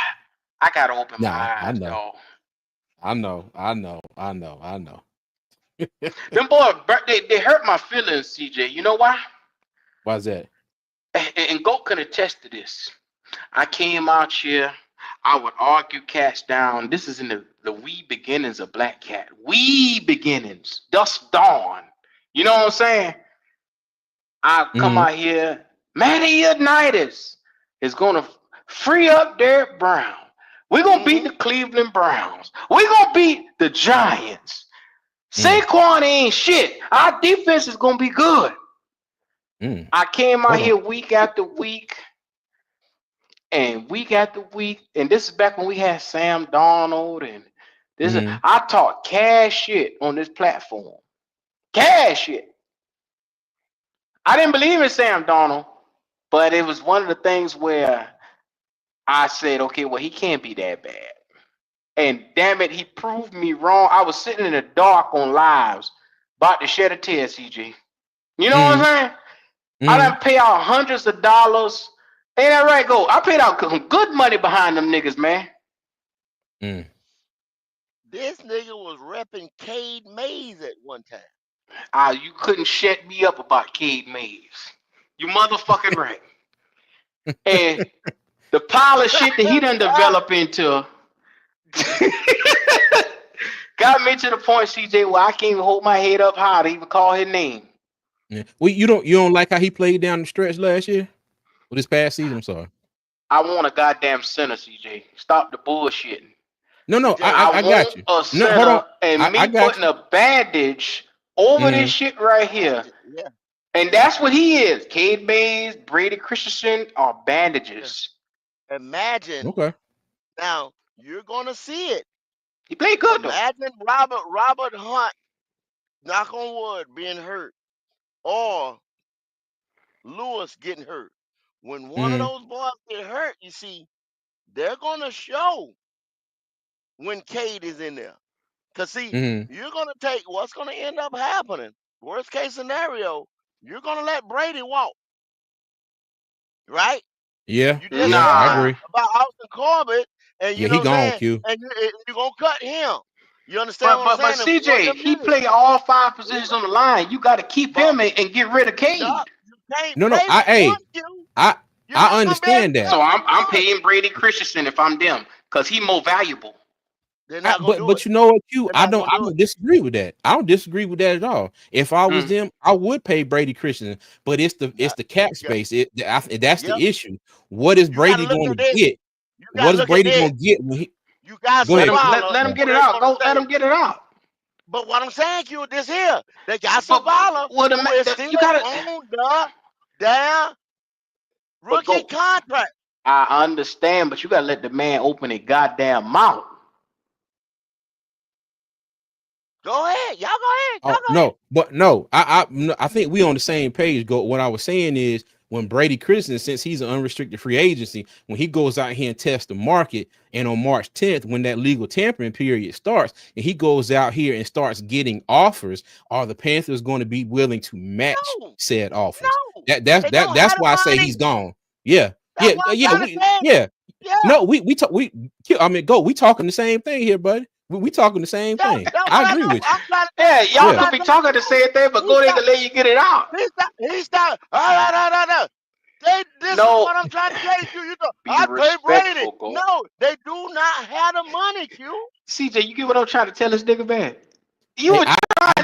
I gotta open my nah, I eyes, know. dog. I know. Them boys, they hurt my feelings, CJ. You know why? Why's that? And Goat can attest to this. I came out here, I would argue cats down. This is in the wee beginnings of Black Cat. Wee beginnings. Dusk dawn. You know what I'm saying? I come Mm-hmm. out here, Matty Unitas is gonna free up Derek Brown. We're gonna beat Mm-hmm. the Cleveland Browns. We're gonna beat the Giants. Mm, Saquon ain't shit. Our defense is gonna be good. mm. I came out Hold on. here week after week and week after week, and this is back when we had Sam Darnold, and this is Mm-hmm. I talk cash shit on this platform. Cash shit. I didn't believe in Sam Darnold, but it was one of the things where I said, okay, well, he can't be that bad. And damn it, he proved me wrong. I was sitting in the dark on lives, about to shed a tear, CG. You know what I'm Mm-hmm. saying? I Mm-hmm. done pay out hundreds of dollars. Ain't that right, Go? I paid out some good money behind them niggas, man. Mm. This nigga was repping Cade Mays at one time. You couldn't shut me up about Cade Mays. You motherfucking right. And the pile of shit that he done develop into got me to the point, CJ, where I can't even hold my head up high to even call his name. Yeah. Well, you don't like how he played down the stretch last year? Well, this past season, I'm sorry. I want a goddamn center, CJ. Stop the bullshitting. No, CJ, I I got want you. a No, hold on. center and I me got putting you. a bandage over this Mm-hmm. shit right here. yeah, And that's what he is. Cade Mays, Brady Christensen are yeah. bandages. Imagine Okay. now you're gonna see it. He played good though. Imagine Robert Hunt, knock on wood, being hurt, or Lewis getting hurt. When one of Mm-hmm. those boys get hurt, you see, they're gonna show when Cade is in there. Cause see, Mm-hmm. you're gonna take what's gonna end up happening. Worst case scenario, you're gonna let Brady walk, right? Yeah. You just Yeah, said I that Nah. agree. about Austin Corbett, and you Yeah, know he what I'm gone, saying, Q. and you're gonna cut him. You understand But what I'm but but saying? And for CJ, them he niggas, played all five positions yeah, on the line. You got to keep but him and get rid of dog, Cade. you can't No, play I with one hey, Q. I You're I not gonna be able to understand play that. So with I'm one. paying Brady Christensen if I'm them because he more valuable. They're not gonna But do it. you know what, Q? They're I not don't gonna I do it. don't disagree with that. I don't disagree with that at all. If I was Mm. them, I would pay Brady Christian, but it's Yeah, the cap yeah, space. That's yeah. the issue. What is You gotta Brady look going at to this. get? You What gotta is look at Brady this. going to get when he You got go ahead? Savala, Let him who get it is out. gonna Go let say, him get it out. but what I'm saying, Q, this here, they got But Savala, well, who is still you gotta. on the damn But rookie go. contract. I understand, but you gotta let the man open his goddamn mouth. Go ahead, y'all go ahead, y'all Oh go ahead. no, but no, I think we on the same page. Go. What I was saying is when Brady Christian, since he's an unrestricted free agency, when he goes out here and tests the market, and on March 10th, when that legal tampering period starts, and he goes out here and starts getting offers, are the Panthers going to be willing to match No, said offers? no, they don't That's have the why I say he's money. gone. Yeah, That's what I'm trying to we tell you. yeah. Yeah, No, we talk we I mean go. We talking the same thing here, buddy. We talking the same thing. that's I what I agree know. with you. Yeah, I'm y'all Yeah. could trying be to tell talking the you. same thing, but He go ain't stop, gonna let you get it out. he stop. No. This is No, what I'm trying to tell you. You know, be I pay Brady. respectful, go. No, they do not have the money, Q. CJ, you get what I'm trying to tell this nigga, man? You Hey, were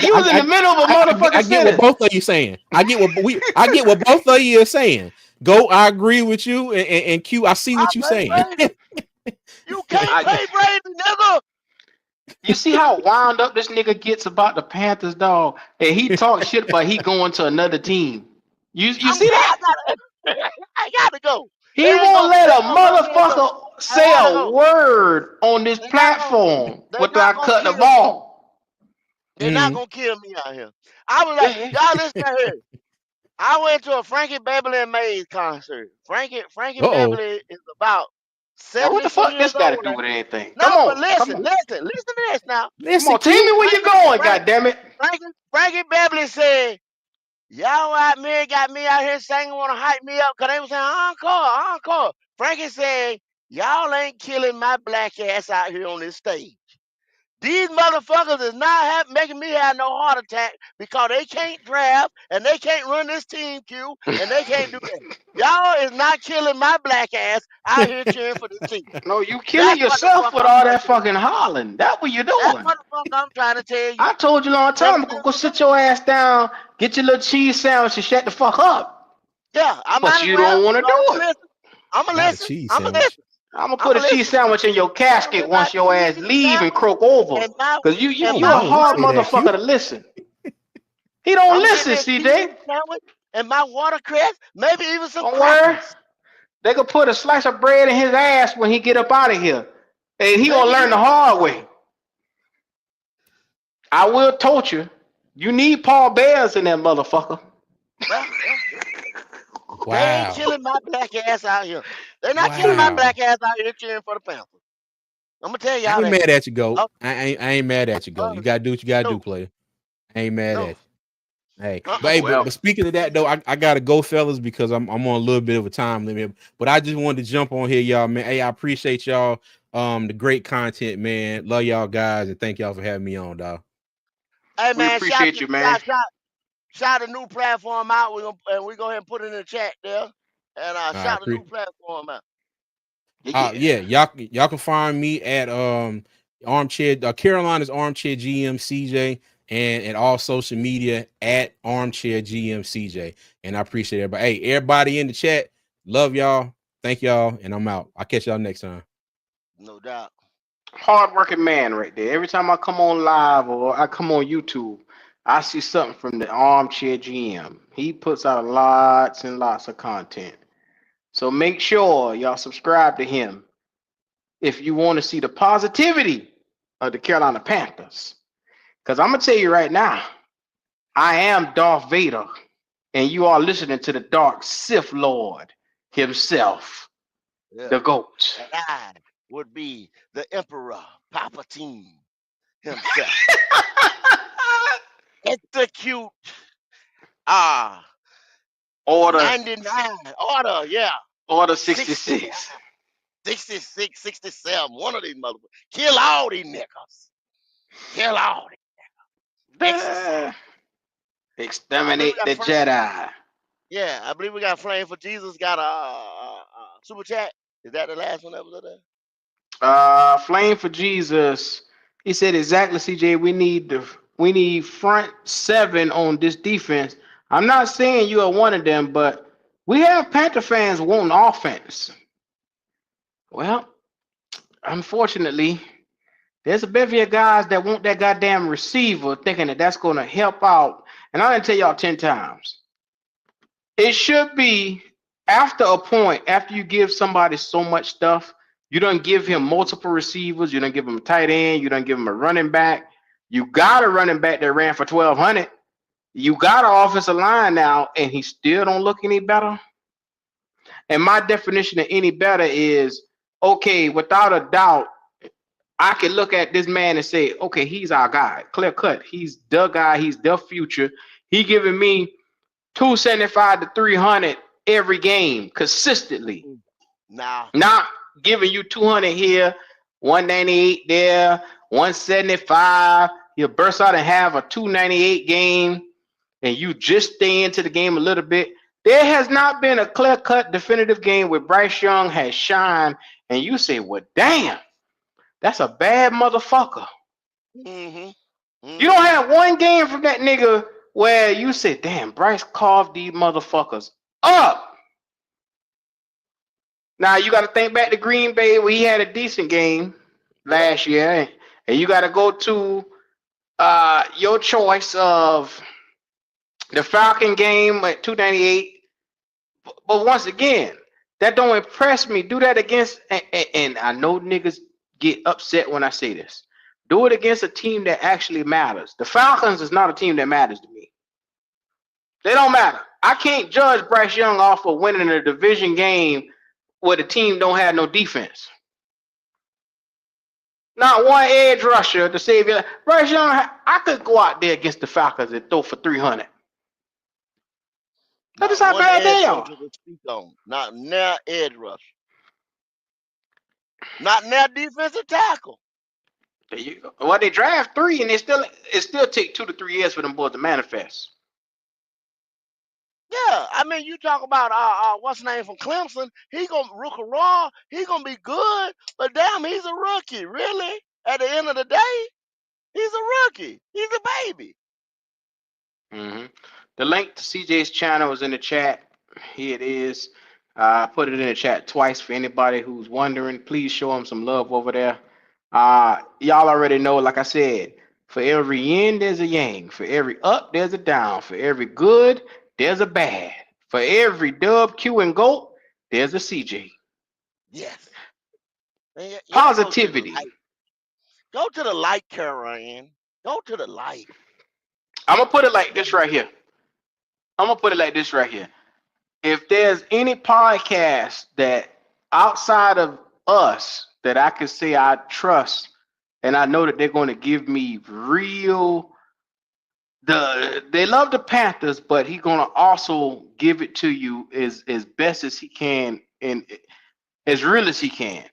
you was in the middle of a I motherfucking get what sentence. both of you saying. I get what both of you are saying. Go, I agree with you, and Q, I see I what you pay saying. Brady. You can't I, pay Brady, nigga. you see how wound up this nigga gets about the Panthers, dog, and he talks shit, but he going to another team. You I'm see saying that? I gotta go. He won't let They a ain't gonna put me in the. motherfucker I say gotta a go. word on this They not gonna. platform They not without gonna cutting the kill. ball. They're not Mm. gonna kill me out here. I was like, Yeah. y'all listen to here. I went to a Frankie Beverly and Mays concert. Frankie Uh-oh. Beverly is about Now what 70 the some fuck years this got to old. do with anything? No, but Come listen, on, listen to this now. come Listen, on. Tell Q. me where you going, Frank, goddammit. Frankie Beverly said, y'all out me got me out here singing, want to hype me up, because they was saying, encore, encore. Frankie said, y'all ain't killing my black ass out here on this stage. These motherfuckers is not making me have no heart attack because they can't draft and they can't run this team, Q, and they can't do that. Y'all is not killing my black ass out here cheering for this team. No, you killing That's what the yourself fuck with I'm all trying that to tell you. fucking hollering. That's what you're That's doing. what the fuck I'm trying to tell you. I told you a long You time ago, understand go what I'm sit saying? your ass down, get your little cheese sandwich and shut the fuck up. Yeah, I But might as you well. don't want to So I'm do gonna it. listen. I'm gonna Not a listen. cheese I'm gonna sandwich. listen. I'm gonna I'm put a gonna cheese listen. sandwich in your I'm gonna casket get my once your ass cheese leave and sandwich croak over. and my Cause Oh, you a no, don't hard say that, Q. motherfucker to listen. He don't I'm gonna get listen, me a cheese CJ. sandwich and my watercress, maybe even some Don't worry. crackers. They could put a slice of bread in his ass when he get up out of here. And he gonna Maybe learn even the hard way. I will told you. You need Paul Bears in that motherfucker. yeah. They ain't Wow. killing my black ass out here. They're not killing my Wow. black ass out here cheering for the Panthers. I'm gonna tell I y'all ain't that. mad at you, Goat. Oh, I ain't mad at you, Goat. You gotta do what you gotta do, no, player. I ain't mad at no. you. Hey, but Uh-uh. hey, Well, but speaking of that though, I gotta go, fellas, because I'm on a little bit of a time limit. But I just wanted to jump on here, y'all, man. Hey, I appreciate y'all, the great content, man. Love y'all guys, and thank y'all for having me on, dog. Hey we man, shout appreciate you, man. shout the new platform out. We go ahead and put it in the chat there. And I shout the new appreciate. platform out. Yeah. Yeah, y'all can find me at armchair Carolina's armchair GM CJ, and at all social media at armchair GM CJ. And I appreciate everybody. Hey, everybody in the chat, love y'all. Thank y'all, and I'm out. I'll catch y'all next time. No doubt. Hard-working man right there. Every time I come on live or I come on YouTube, I see something from the armchair GM. He puts out lots and lots of content. So make sure y'all subscribe to him if you want to see the positivity of the Carolina Panthers. Because I'm going to tell you right now, I am Darth Vader, and you are listening to the Dark Sith Lord himself, Yeah. the GOAT. And I would be the Emperor Palpatine himself. Execute Order 99 order, yeah. Order 69, 66. 66, 67. One of these motherfuckers. Kill all these niggas. Kill all these. Exercise. I believe we Exterminate got the Jedi. yeah, I believe we got Flame for Jesus got a super chat. Is that the last one that was up there? Flame for Jesus. He said exactly, CJ. We need front seven on this defense. I'm not saying you are one of them, but we have Panther fans wanting offense. Well, unfortunately, there's a bevy of guys that want that goddamn receiver, thinking that that's going to help out. And I didn't tell y'all 10 times. It should be after a point, after you give somebody so much stuff, you don't give him multiple receivers, you don't give him a tight end, you don't give him a running back. You got a running back that ran for 1,200. You got an offensive line now, and he still don't look any better. And my definition of any better is okay, without a doubt, I can look at this man and say, okay, he's our guy, clear cut. He's the guy, he's the future. He giving me 275 to 300 every game consistently. Nah. Not giving you 200 here, 198 there, 175. He'll burst out and have a 298 game, and you just stay into the game a little bit. There has not been a clear-cut definitive game where Bryce Young has shined, and you say, well, damn, that's a bad motherfucker. Mm-hmm. You don't have one game from that nigga where you say, damn, Bryce carved these motherfuckers up. Now you got to think back to Green Bay where he had a decent game Yep. last year, and you got to go to your choice of the Falcon game at 298. But once again, that don't impress me. Do that against, and I know niggas get upset when I say this. Do it against a team that actually matters. The Falcons is not a team that matters to me. They don't matter. I can't judge Bryce Young off of winning a division game where the team don't have no defense. Not one edge rusher to save you. Bryce Young, I could go out there against the Falcons and throw for 300. That is Not how one bad edge they are. rusher to speak on. Not near edge rush. Not near defensive tackle. There you go. Well, they draft three, and it still take 2 to 3 years for them boys to manifest. Yeah, I mean, you talk about what's his name from Clemson? He gonna Rooker Raw. He gonna be good, but damn, he's a rookie. Really? At the end of the day, he's a rookie. He's a baby. hmm The link to CJ's channel is in the chat. Here it is. I put it in the chat twice for anybody who's wondering. Please show him some love over there. Y'all already know, like I said, for every yin, there's a yang. For every up, there's a down. For every good, there's a bad. For every dub, Q, and GOAT, there's a CJ. Yes. And y'all go to the Positivity. light. Go to the light, Karen. Go to the light. I'm gonna put it like Yeah. this right here. I'm gonna put it like this right here. If there's any podcast that outside of us that I can say I trust and I know that they're going to give me real they love the Panthers, but he's going to also give it to you as best as he can and as real as he can.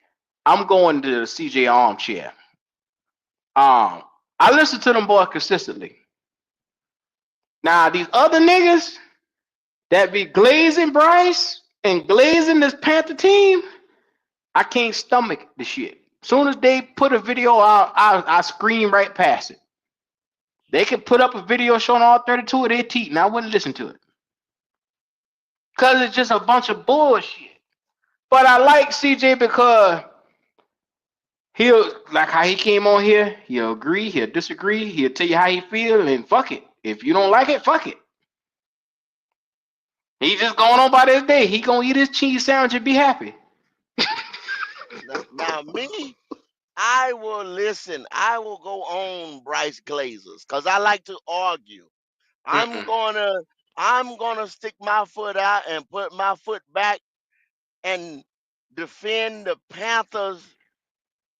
I'm going to the CJ Armchair. I listen to them boys consistently. Now these other niggas that be glazing Bryce and glazing this Panther team, I can't stomach the shit. Soon as they put a video out, I scream right past it. They can put up a video showing all 32 of their teeth, and I wouldn't listen to it. Because it's just a bunch of bullshit. But I like CJ because he'll, like how he came on here, he'll agree, he'll disagree, he'll tell you how he feel, and fuck it. If you don't like it, fuck it. He just going on by this day. He gonna eat his cheese sandwich and be happy. Now me, I will listen. I will go on Bryce Glazers because I like to argue. I'm Mm-mm. gonna I'm gonna stick my foot out and put my foot back and defend the Panthers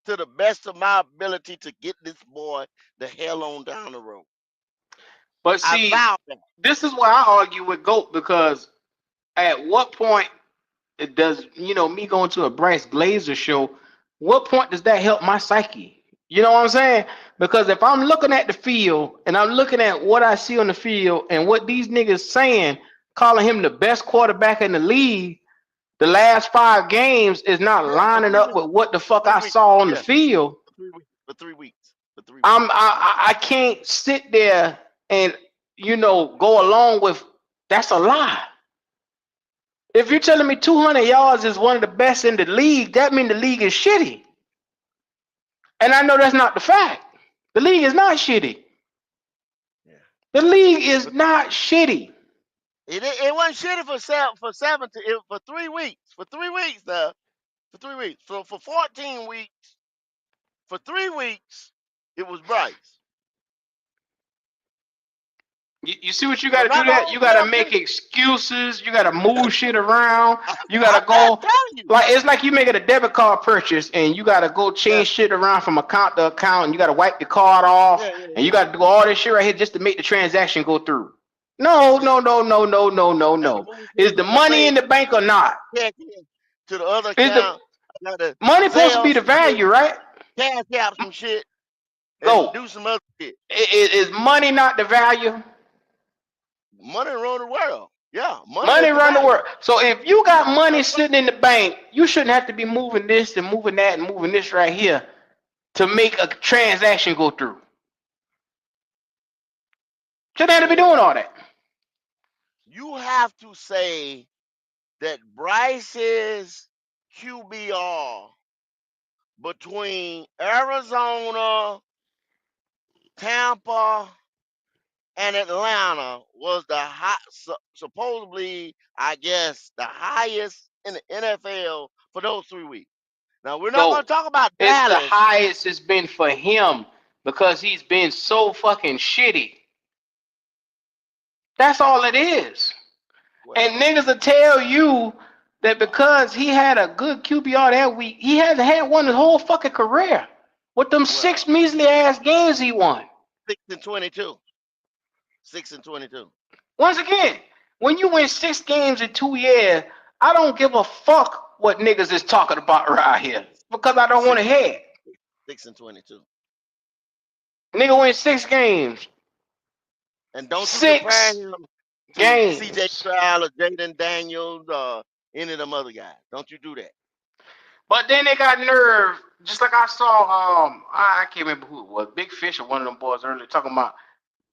to the best of my ability to get this boy the hell on down the road. But I see, vow that. this is why I argue with GOAT because at what point it does, me going to a Bryce Glazer show, what point does that help my psyche? You know what I'm saying? Because if I'm looking at the field and I'm looking at what I see on the field and what these niggas saying, calling him the best quarterback in the league, the last 5 games is not Yeah, for lining three up weeks. with what the For fuck three I weeks. saw on the Yeah, field. for 3 weeks. For 3 weeks. For 3 weeks. I can't sit there and go along with that's a lie. If you're telling me 200 yards is one of the best in the league, that means the league is shitty. And I know that's not the fact. The league is not shitty. Yeah. The league is But not shitty. it wasn't shitty for 3 weeks. For 3 weeks though. For 3 weeks. So for 14 weeks, for 3 weeks, it was Bryce. You see what you got So to do not the that? whole You got to damn make thing. excuses. You got to move shit around. You got I'm to just go. telling you. Like, it's like you making a debit card purchase and you got to go Yeah, change shit around from account to account and you got to wipe the card off yeah, yeah, and you yeah. got to do all this shit right here just to make the transaction go through. No, Yeah. no, no, no, no, no, no, Got to no. move Is from the the money in main the bank or not? check in to the other Is the account. I got to money supposed to sell be the some shit, value, right? cash out some shit, and Go. do some other shit. Is money not the value? Money run the world. Yeah, money Money is the run the value. world. So if you got money sitting in the bank, you shouldn't have to be moving this and moving that and moving this right here to make a transaction go through. Shouldn't have to be doing Man, all that. you have to say that Bryce's QBR between Arizona, Tampa, and Atlanta was the supposedly, I guess, the highest in the NFL for those 3 weeks. Now we're not going Go. to talk about It's the Dallas. highest it's been for him. because he's been so fucking shitty. That's all it is. And Well, niggas will tell you that because he had a good QBR that week, he hasn't had one his whole fucking career. With them six well, measly ass games he won. 6-22. 6-22. Once again, when you win 6 games in 2 years, I don't give a fuck what niggas is talking about right here. Because I don't want to Six hear it. 6-22. Nigga win 6 games. And don't you compare Six him to CJ games. Stroud or Jaden Daniels or any of them other guys. Don't you do that. But then they got nerve, just like I saw, I can't remember who it was, Big Fish or one of them boys earlier talking about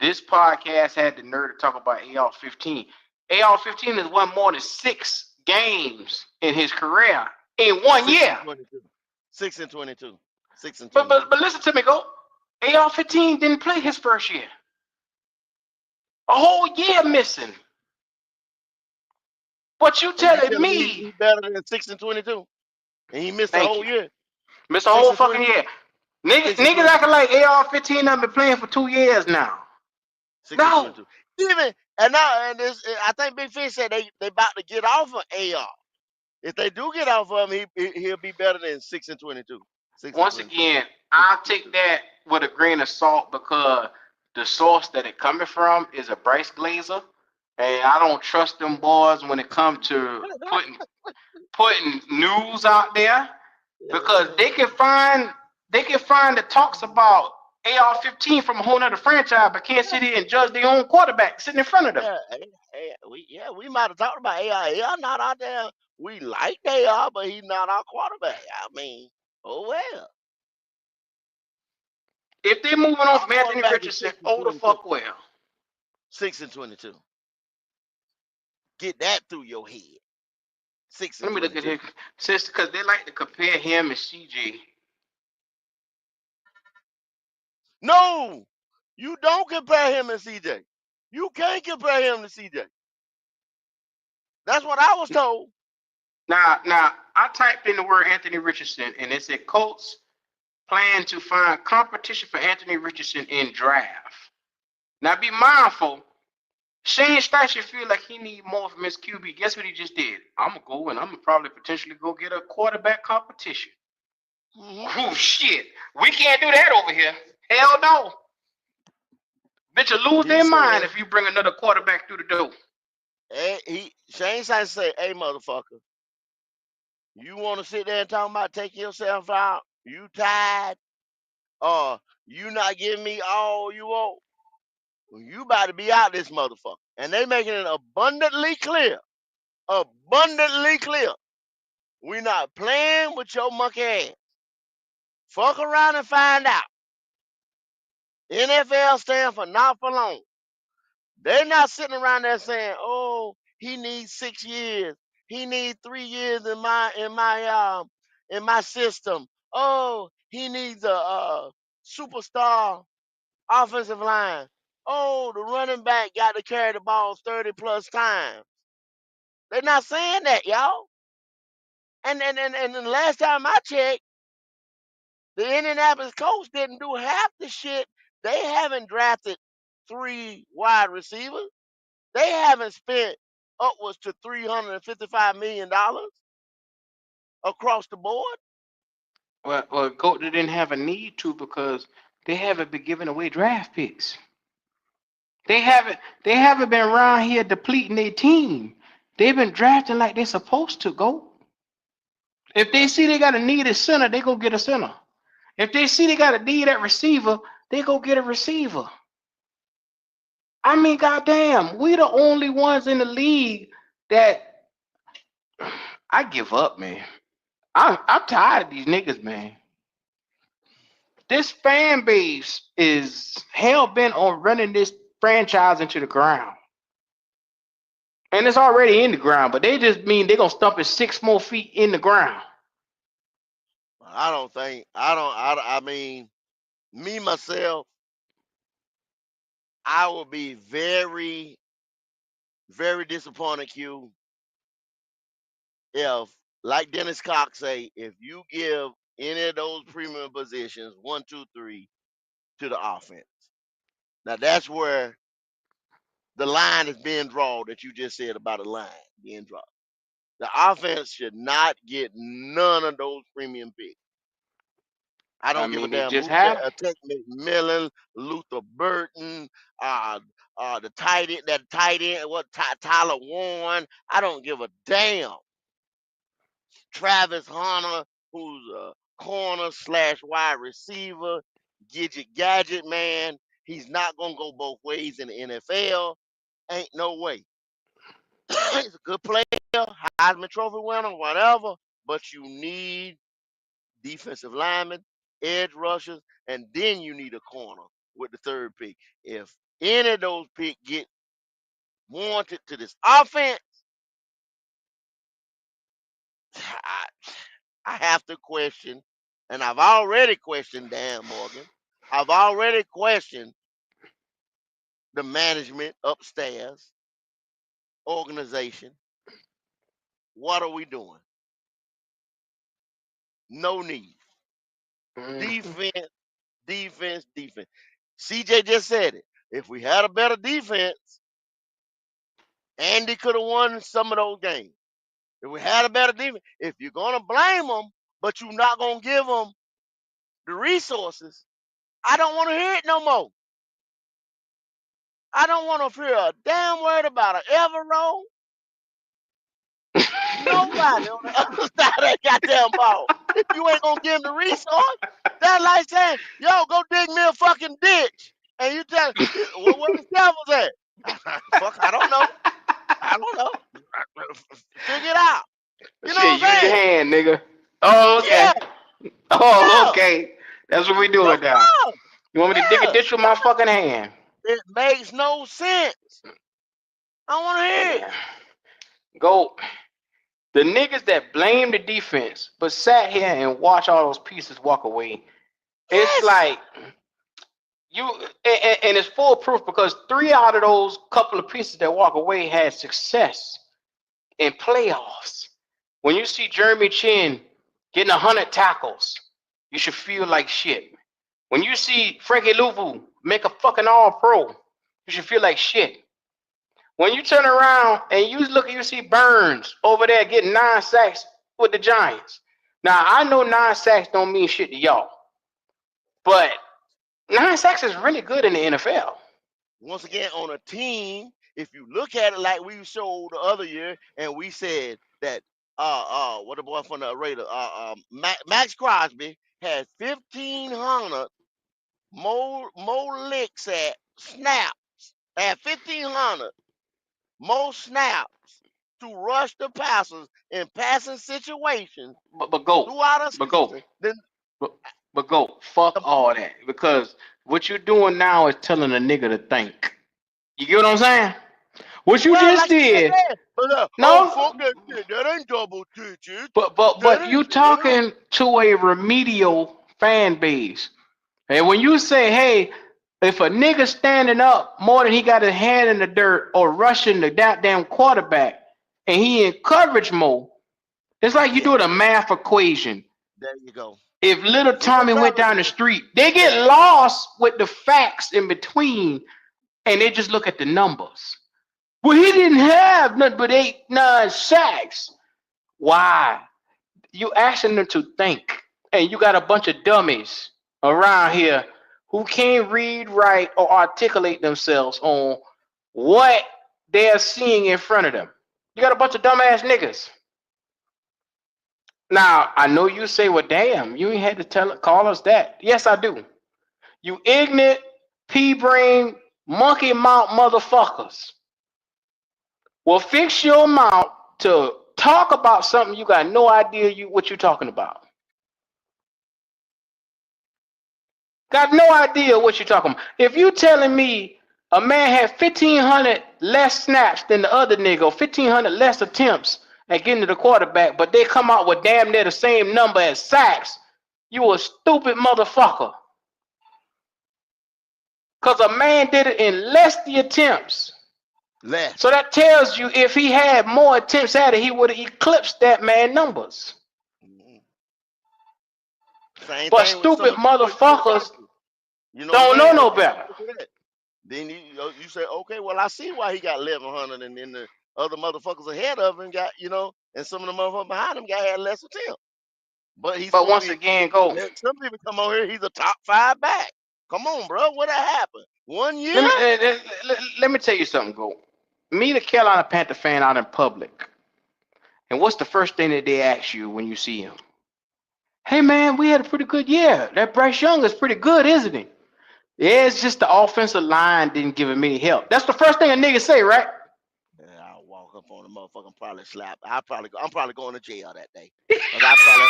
this podcast had the nerve to talk about AR 15. AR 15 has won more than 6 games in his career in one Six year. and 22. 6-22. 6 and But 22. but but listen to me, go. AR 15 didn't play his first year. A whole year missing. But you And you telling telling me me, he better than 6-22? And he missed the thank whole you. year. Missed a Six whole and fucking 22. year. Niggas 6-22. acting like AR 15 done been playing for 2 years now. Six and No. 22. Even and now and this, I think Big Fish said they about to get off of AR. If they do get off of him, he'll be better than 6-22. Six and Once 22. again, Six I'll and take 22. that with a grain of salt because the source that it coming from is a Bryce Glazer, and I don't trust them boys when it comes to putting news out there because they can find the talks about AR-15 from a whole nother franchise, but can't sit here and judge their own quarterback sitting in front of them. Yeah, we might have talked about AI. AI not out there. We like AI, but he's not our quarterback. I mean, oh well. If they're moving on Our from Anthony quarterback is Richardson, six and oh the twenty-two. fuck well. 6-22. Get that through your head. Six and Let me look at twenty-two. his since because they like to compare him and CJ. No, you don't compare him and CJ. You can't compare him to CJ. That's what I was told. Now, I typed in the word Anthony Richardson, and it said Colts plan to find competition for Anthony Richardson in draft. Now, be mindful. Shane Steichen feel like he need more from his QB. Guess what he just did? I'm gonna go and I'm gonna probably potentially go get a quarterback competition. Hmm. Oh shit, we can't do that over here. Hell no. Bitch, will lose He their mind said, if you bring another quarterback through the door. hey, Shane Side say, hey motherfucker, you want to sit there and talk about taking yourself out? You tired? Or you not giving me all you want? Well, you about to be out this motherfucker. And they making it abundantly clear. We not playing with your monkey ass. Fuck around and find out. NFL stand for not for long. They're not sitting around there saying, "Oh, he needs 6 years. He needs 3 years in my system. Oh, he needs a superstar offensive line. Oh, the running back got to carry the ball 30 plus times." They're not saying that, y'all. And the last time I checked, the Indianapolis Colts didn't do half the shit. They haven't drafted 3 wide receivers. They haven't spent upwards to $355 million across the board. Well, Goat didn't have a need to because they haven't been giving away draft picks. They haven't been around here depleting their team. They've been drafting like they're supposed to go. If they Well, see they got a need at center, they go get a center. If they see they got a need at receiver, they go get a receiver. I mean, goddamn, we the only ones in the league that I give up, man. I'm tired of these niggas, man. This fan base is hell bent on running this franchise into the ground. And it's already in the ground, but they just mean they're gonna stump it 6 more feet in the ground. I don't think I mean, me myself, I would be very, very disappointed, Q, if, like Dennis Cox say, if you give any of those premium positions, 1, 2, 3, to the offense. Now that's where the line is being drawn that you just said about a line being drawn. The offense should not get none of those premium picks. I I don't give a mean, they damn just who have. Tech McMillan, Luther Burton, uh, the tight end, Tyler Warren. I don't give a damn. Travis Hunter, who's a corner slash wide receiver, gadget man. He's not gonna go both ways in the NFL. Ain't no way. He's a good player, Heisman Trophy winner, whatever. But you need defensive linemen, edge rushers, and then you need a corner with the third pick. If any of those picks get warranted to this offense, I, I have to question, and I've already questioned Dan Morgan. I've already questioned the management upstairs, organization. What are we doing? No need. Mhm. Defense, defense. CJ just said it. If we had a better defense, Andy could have won some of those games. If we had a better defense, if you're gonna blame them, but you're not gonna give them the resources, I don't want to hear it no more. I don't want to hear a damn word about an Everroll. Nobody on the other side of that goddamn ball. If you ain't gonna give them the resource, that's like saying, "Yo, go dig me a fucking ditch," and you tell, "Well, where the shovels at?" Fuck, I don't know. I don't know. Figure it out. You know Shit, what I'm use your saying? hand, nigga. Oh, Yeah, okay. Oh, yeah. okay. That's what we No, doing now. You want me to dig a yeah. ditch with my fucking hand? It makes no sense. I want to hear it. Man, go. The niggas that blame the defense but sat here and watch all those pieces walk away. It's Yes. like you, and it's full proof because 3 out of those couple of pieces that walk away had success in playoffs. When you see Jeremy Chin getting 100 tackles, you should feel like shit. When you see Frankie Louvu make a fucking All Pro, you should feel like shit. When you turn around and you see Burns over there getting 9 sacks with the Giants. Now I know 9 sacks don't mean shit to y'all, but 9 sacks is really good in the NFL. Once again, on a team, if you look at it like we showed the other year, and we said that what the boy from the Raiders, Max Crosby had 1,500 more licks at snaps, at 1,500 more snaps to rush the passers in passing situations But go, throughout a but go, season, then but, but go. Fuck come all that because what you're doing now is telling a nigga to think. You get what I'm saying? What you well, just like you just did, said, but oh no, fuck that shit, that ain't double digits, that but ain't you that ain't talking to a remedial fan base. And when you say, hey, if a nigga standing up more than he got his hand in the dirt or rushing the goddamn quarterback and he in coverage mode, it's like you yeah. doing a math equation. There you go. If little We're gonna Tommy went travel down the there. street, they get lost with the facts in between and they just look at the numbers. Well, he didn't have nothing but 8, 9 sacks. Why? You asking them to think, and you got a bunch of dummies around here who can't read, write, or articulate themselves on what they're seeing in front of them. You got a bunch of dumbass niggas. Now, I know you say, well, damn, you ain't had to call us that. Yes, I do. You ignorant, pea-brain, monkey mouth motherfuckers. Well, fix your mouth to talk about something you got no idea what you're talking about. Got no idea what you're talking about. If you telling me a man had 1,500 less snaps than the other nigga, or 1,500 less attempts at getting to the quarterback, but they come out with damn near the same number as sacks, you a stupid motherfucker. Because a man did it in less the attempts. So Less. that tells you if he had more attempts at it, he would have eclipsed that man numbers. Mhm. Same But thing with some stupid of the switching motherfuckers coaches. You know what I'm Don't know saying? no And better. look at that. Then you say, okay, well I see why he got 1,100, and then the other motherfuckers ahead of him got, and some of the motherfuckers behind him got had less attempt. But he's But supposed to once be. again, go. Some people come on here. He's a top 5 back. Come on, bro. What that happened? 1 year? Let me tell you something, go. Meet a Carolina Panther fan out in public, and what's the first thing that they ask you when you see him? Hey man, we had a pretty good year. That Bryce Young is pretty good, isn't he? Yeah, it's just the offensive line didn't give him any help. That's the first thing a nigga say, right? Yeah, I'll walk up on the motherfucker and probably slap. I'm probably going to jail that day. Because I probably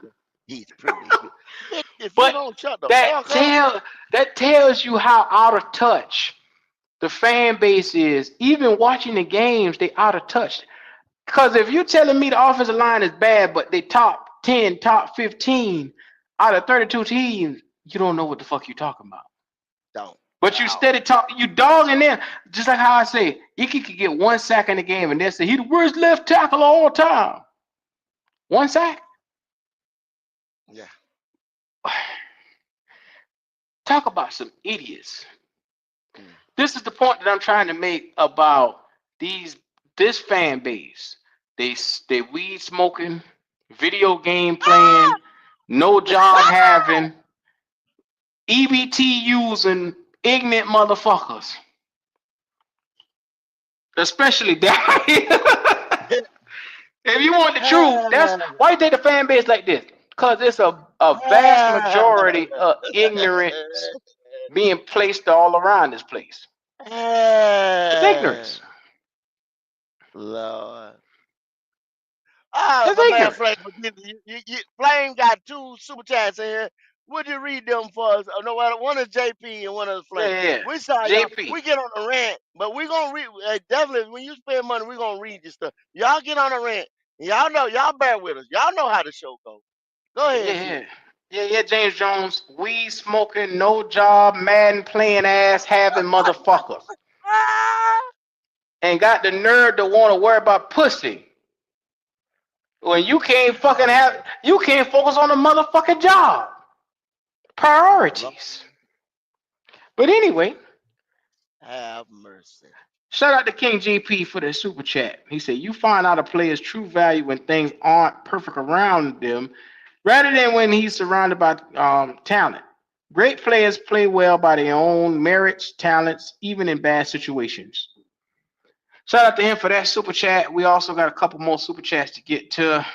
say, he's pretty good. Bitch, if you But don't shut the that fuck up, tell that tells you how out of touch the fan base is. Even watching the games, they out of touch. Because if you're telling me the offensive line is bad, but they top 10, top 15 out of 32 teams, you don't know what the fuck you're talking about. don't. But you steady talk, you dogging them, just like how I say, Icky could get 1 sack in the game, and they say he the worst left tackle of all time. 1 sack? Yeah. Talk about some idiots. Mm. This is the point that I'm trying to make about this fan base. They weed smoking, video game playing, no job having, EBT using ignorant motherfuckers. Especially down here. If you want the truth, that's why you think the fan base like this. Because it's a vast majority of ignorance being placed all around this place. It's ignorance. Lord. It's My man ignorance. Flame, Flame got 2 super chats in here. Would you read them for us? Oh, no, one is JP and one is Flame. Yeah. We sorry, y'all. JP. We get on the rant, but we gonna read. Definitely, when you spend money, we gonna read your stuff. Y'all get on the rant. Y'all know, y'all bear with us. Y'all know how the show goes. Go ahead, Yeah. Q. Yeah, James Jones. Weed smoking, no job, Madden playing ass having motherfuckers. Ah! And got the nerve to want to worry about pussy. When you can't you can't focus on the motherfucking job. Priorities. But anyway, Have mercy. shout out to King GP for the super chat. He said, you find out a player's true value when things aren't perfect around them rather than when he's surrounded by talent. Great players play well by their own merits, talents, even in bad situations. Shout out to him for that super chat. We also got a couple more super chats to get to.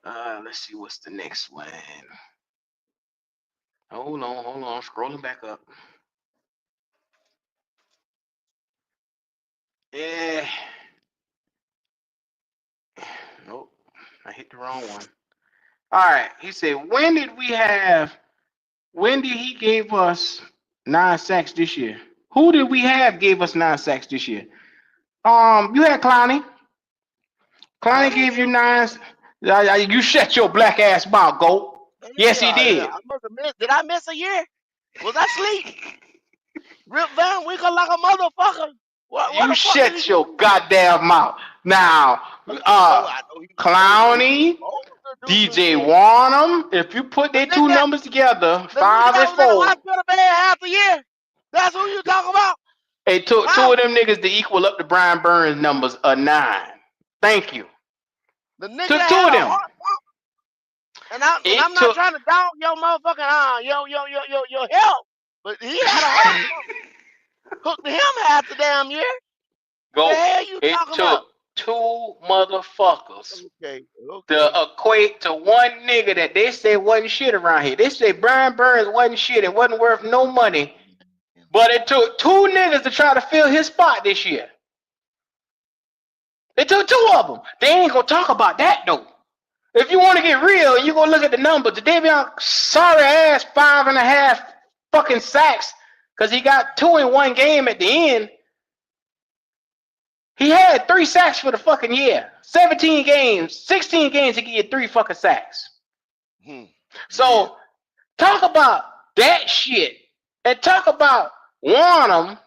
Let's see what's the next one. Hold on. Scrolling back up. Yeah. Nope. I hit the wrong one. All right. He said, when did he give us 9 sacks this year? Who did we have gave us 9 sacks this year? You had Clowney. Clowney gave you 9. You shut your black ass mouth, Goat. Yes, he did. I must have missed. Did I miss a year? Was I asleep? Rip Van Winkle like a motherfucker. What You the fuck did he shut do? your goddamn mouth. Now, I know he was Clowney, supposed to do some DJ shit. Wanham, if you put The their two nigga, numbers together, the nigga 5 that and was in the 4, hospital bed half a year. That's who you talking about? it took 2 Huh? of them niggas to equal up to Brian Burns' numbers of 9. Thank you. The nigga Took that 2 had of a them. heart pump, and I'm It not took. trying to dog your motherfucking your health, but he had a heart pump hooked to him half the damn year. The Go. hell you It talking took about? 2 motherfuckers to Okay. equate to one nigga that they say wasn't shit around here. They say Brian Burns wasn't shit and wasn't worth no money. But it took 2 niggas to try to fill his spot this year. It took 2 of them. They ain't gonna talk about that though. If you want to get real, you gonna look at the numbers. The Davion sorry ass 5.5 fucking sacks because he got 2 in one game at the end. He had 3 sacks for the fucking year. 17 games, 16 games, he can get 3 fucking sacks. Yeah. So talk about that shit and talk about Warnham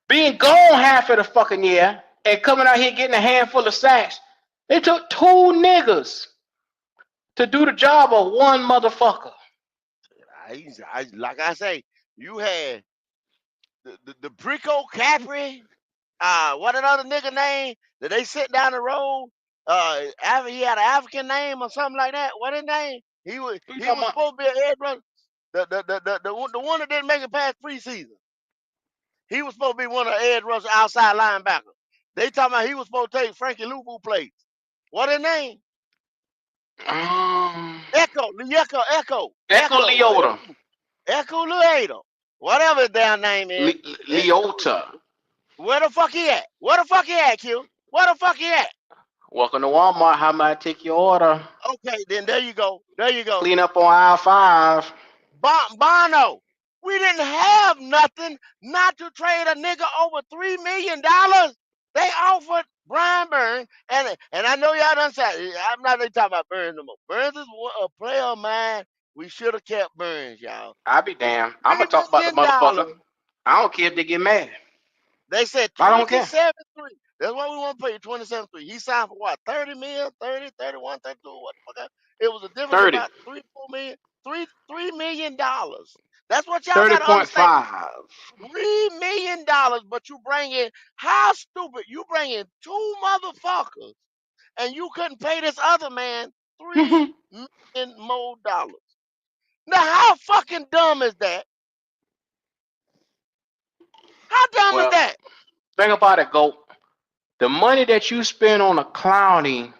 being gone half of the fucking year and coming out here getting a handful of sacks. It took 2 niggas to do the job of one motherfucker. like I say, you had the Brico Capri. What another nigga name that they sit down the road? He had an African name or something like that. What his name? Who you He talking was about? supposed to be an edge rusher. The one that didn't make it past preseason. He was supposed to be one of the edge rusher outside linebackers. They talking about he was supposed to take Frankie Luvu plays. What his name? Um, Echo, Echo Leota. Echo Luedo. Whatever his damn name is. Eh, Leota. Where the fuck he at? Where the fuck he at, Q? Where the fuck he at? Welcome to Walmart. How may I take your order? Okay, then there you go. There you go. Clean up on aisle 5. Bono, we didn't have nothing not to trade a nigga over $3 million. They offered Brian Burns, and I know y'all done said I'm not even talking about Burns no more. Burns is a player of mine. We should have kept Burns, y'all. I be damned. I'm gonna Three talk about the million motherfucker. dollars. I don't care if they get mad. They said I don't care. 27.3. That's what we want to pay you 27.3. He signed for what? 30 million, 30, 31, 32, what the fuck? It was a difference of 30. about 3 to 4 million. $3 million. That's what y'all gotta understand. 30.5. $3 million, but you bring in how stupid you bring in two motherfuckers and you couldn't pay this other man $3 million more dollars. Now how fucking dumb is that? How dumb is Well, that? think about it, Go. The money that you spend on a Clowney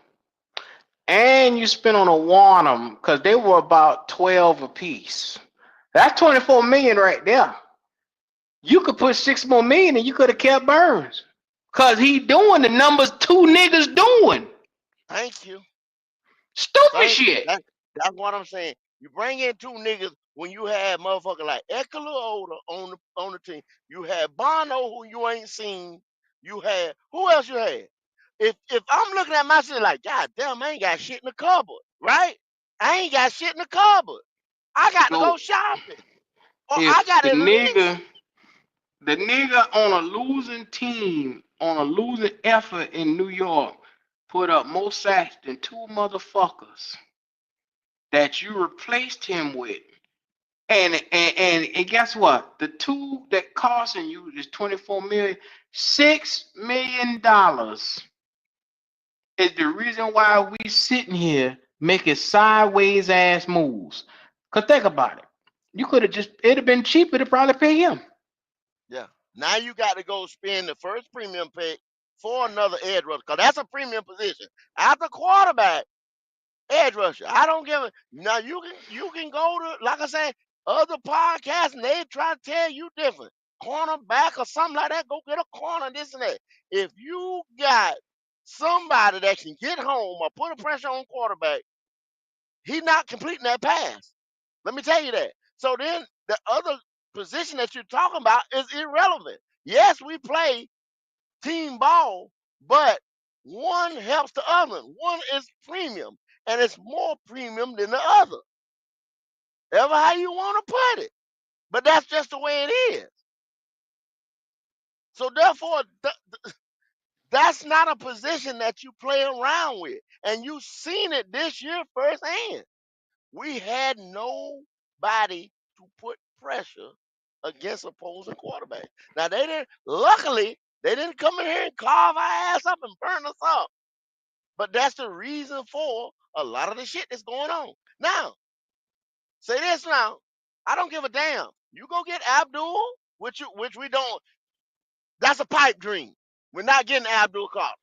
and you spent on a Wanham, because they were about 12 apiece. That's 24 million right there. You could put 6 more million and you could have kept Burns. Cause he doing the numbers two niggas doing. Thank you. Stupid Thank you. shit. That's what I'm saying. You bring in two niggas when you have motherfucker like Eckler Older on the team. You had Bono who you ain't seen. You had who else you had? If I'm looking at my shit like, God damn, I ain't got shit in the cupboard, right? I ain't got shit in the cupboard. I got to So go shopping. Or I if got at least the nigga on a losing team, on a losing effort in New York, put up more sacks than two motherfuckers that you replaced him with. And guess what? The two that costing you is 24 million. $6 million is the reason why we sitting here making sideways ass moves. Cause think about it. You could have just it'd have been cheaper to probably pay him. yeah. Now you got to go spend the first premium pick for another edge rusher. Because that's a premium position. After quarterback, edge rusher. I don't give a now you can go to like I said, other podcasts and they try to tell you different. Cornerback or something like that, go get a corner, this and that. If you got somebody that can get home or put a pressure on quarterback, he not completing that pass. Let me tell you that. So then the other position that you're talking about is irrelevant. Yes, we play team ball, but one helps the other. One is premium, and it's more premium than the other. Ever how you want to put it, but that's just the way it is. So therefore, that's not a position that you play around with, and you've seen it this year firsthand. We had nobody to put pressure against opposing quarterback. Now they didn't. Luckily, they didn't come in here and carve our ass up and burn us up. But that's the reason for a lot of the shit that's going on. Now, say this now. I don't give a damn. You go get Abdul, which we don't. That's a pipe dream. We're not getting Abdul Carter.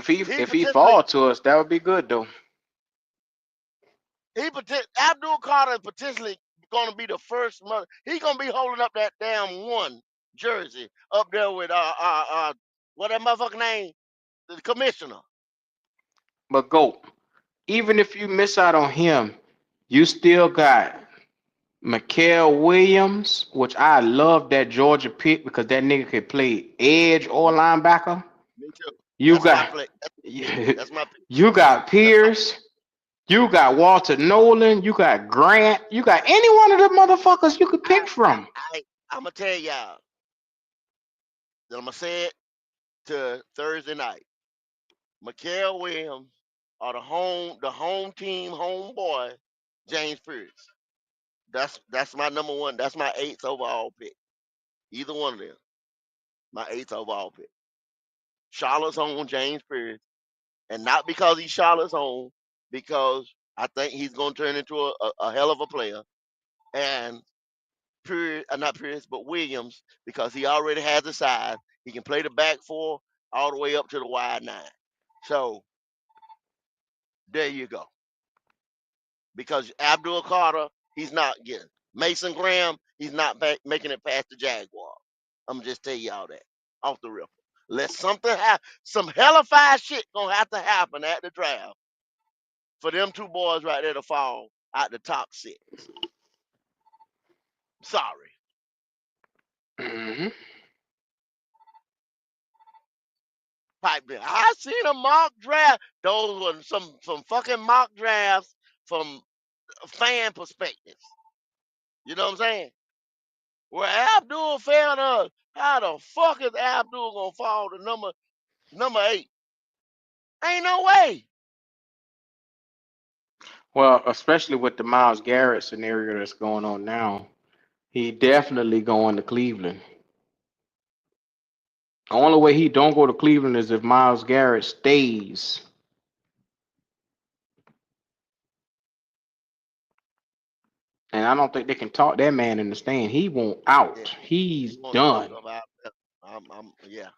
He If he potentially, fall to us, that would be good though. Abdul Carter is potentially going to be the first mother. He's going to be holding up that damn one jersey up there with what that motherfucker name, the commissioner. But Go, even if you miss out on him, you still got Mikael Williams, which I love that Georgia pick because that nigga could play edge or linebacker. Me too. You That's my got play. That's my pick. That's my pick. you got That's my Pierce, you got Walter Nolan, you got Grant, you got any one of the motherfuckers you could pick from. I'm gonna tell y'all. I'm gonna say it to Thursday night. Mikael Williams or the home team homeboy James Pierce. That's my number one. That's my eighth overall pick. Either one of them. My eighth overall pick. Charlotte's own James Pierce, and not because he's Charlotte's own, because I think he's going to turn into a hell of a player. And Pierce, not Pierce, but Williams, because he already has the size. He can play the back four all the way up to the wide nine. So there you go. Because Abdul Carter, he's not getting. Mason Graham, he's not making it past the Jaguar. I'm just tell y'all that off the rip. Let something happen. Some hellified shit gonna have to happen at the draft for them two boys right there to fall out the top six. Sorry. Mm-hmm. Pipe down. I seen a mock draft. Those were some fucking mock drafts from fan perspectives. You know what I'm saying? Where Abdul fell to us. How the fuck is Abdul gonna fall to number 8? Ain't no way. Well, especially with the Miles Garrett scenario that's going on now, he definitely going to Cleveland. The only way he don't go to Cleveland is if Miles Garrett stays. And I don't think they can talk that man in the stand. He won't Yeah, out. he He's won't talk done. about that. Yeah,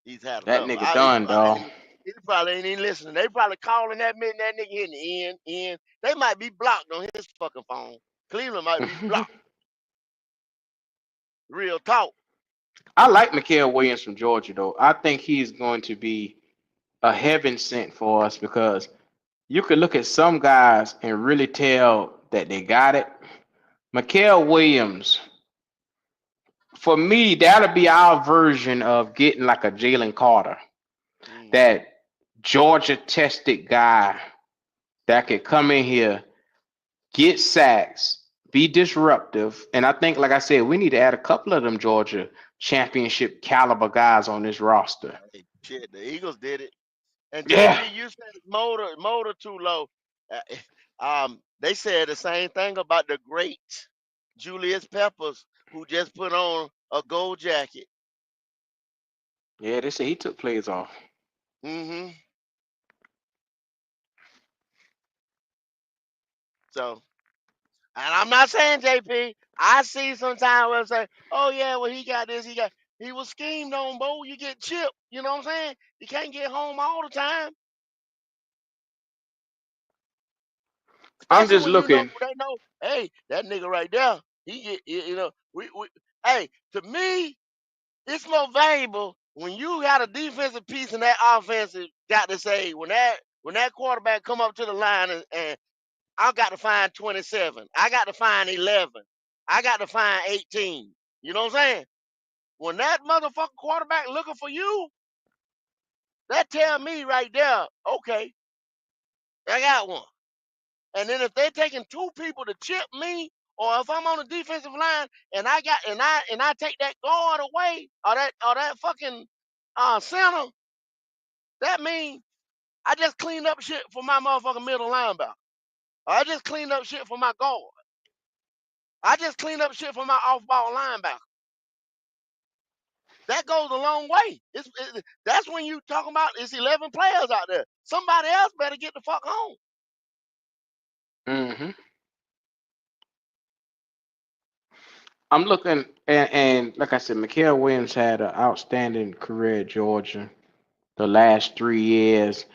he's had That enough. nigga done, dog. He probably ain't even listening. They probably calling that nigga in the end. They might be blocked on his fucking phone. Cleveland might be blocked. Real talk. I like Mikael Williams from Georgia, though. I think he's going to be a heaven sent for us because you could look at some guys and really tell that they got it. Mikael Williams, for me, that'll be our version of getting like a Jalen Carter, Mm-hmm. that Georgia tested guy that could come in here, get sacks, be disruptive. And I think, like I said, we need to add a couple of them Georgia championship caliber guys on this roster. Hey, shit, the Eagles did it. And Yeah. JP, you said motor too low. They said the same thing about the great Julius Peppers, who just put on a gold jacket. Yeah, they say he took plays off. Mm-hmm. So, and I'm not saying JP. I see sometimes where say, "Oh yeah, well he got this, he was schemed on, Bo. You get chipped. You know what I'm saying? You can't get home all the time, I'm especially just when you know looking. they know, hey, that nigga right there, he get, you know, we hey, to me, it's more valuable when you got a defensive piece and that offensive got to say when that quarterback come up to the line and I got to find 27, I got to find 11, I got to find 18. You know what I'm saying? When that motherfucking quarterback looking for you, that tell me right there, okay, I got one. And then if they're taking two people to chip me, or if I'm on the defensive line and I take that guard away or that fucking center, that means I just cleaned up shit for my motherfucking middle linebacker. I just cleaned up shit for my guard. I just cleaned up shit for my off-ball linebacker. That goes a long way. That's when you talk about it's 11 players out there. Somebody else better get the fuck home. Hmm. I'm looking, and like I said, Mikael Williams had an outstanding career at Georgia the last 3 years.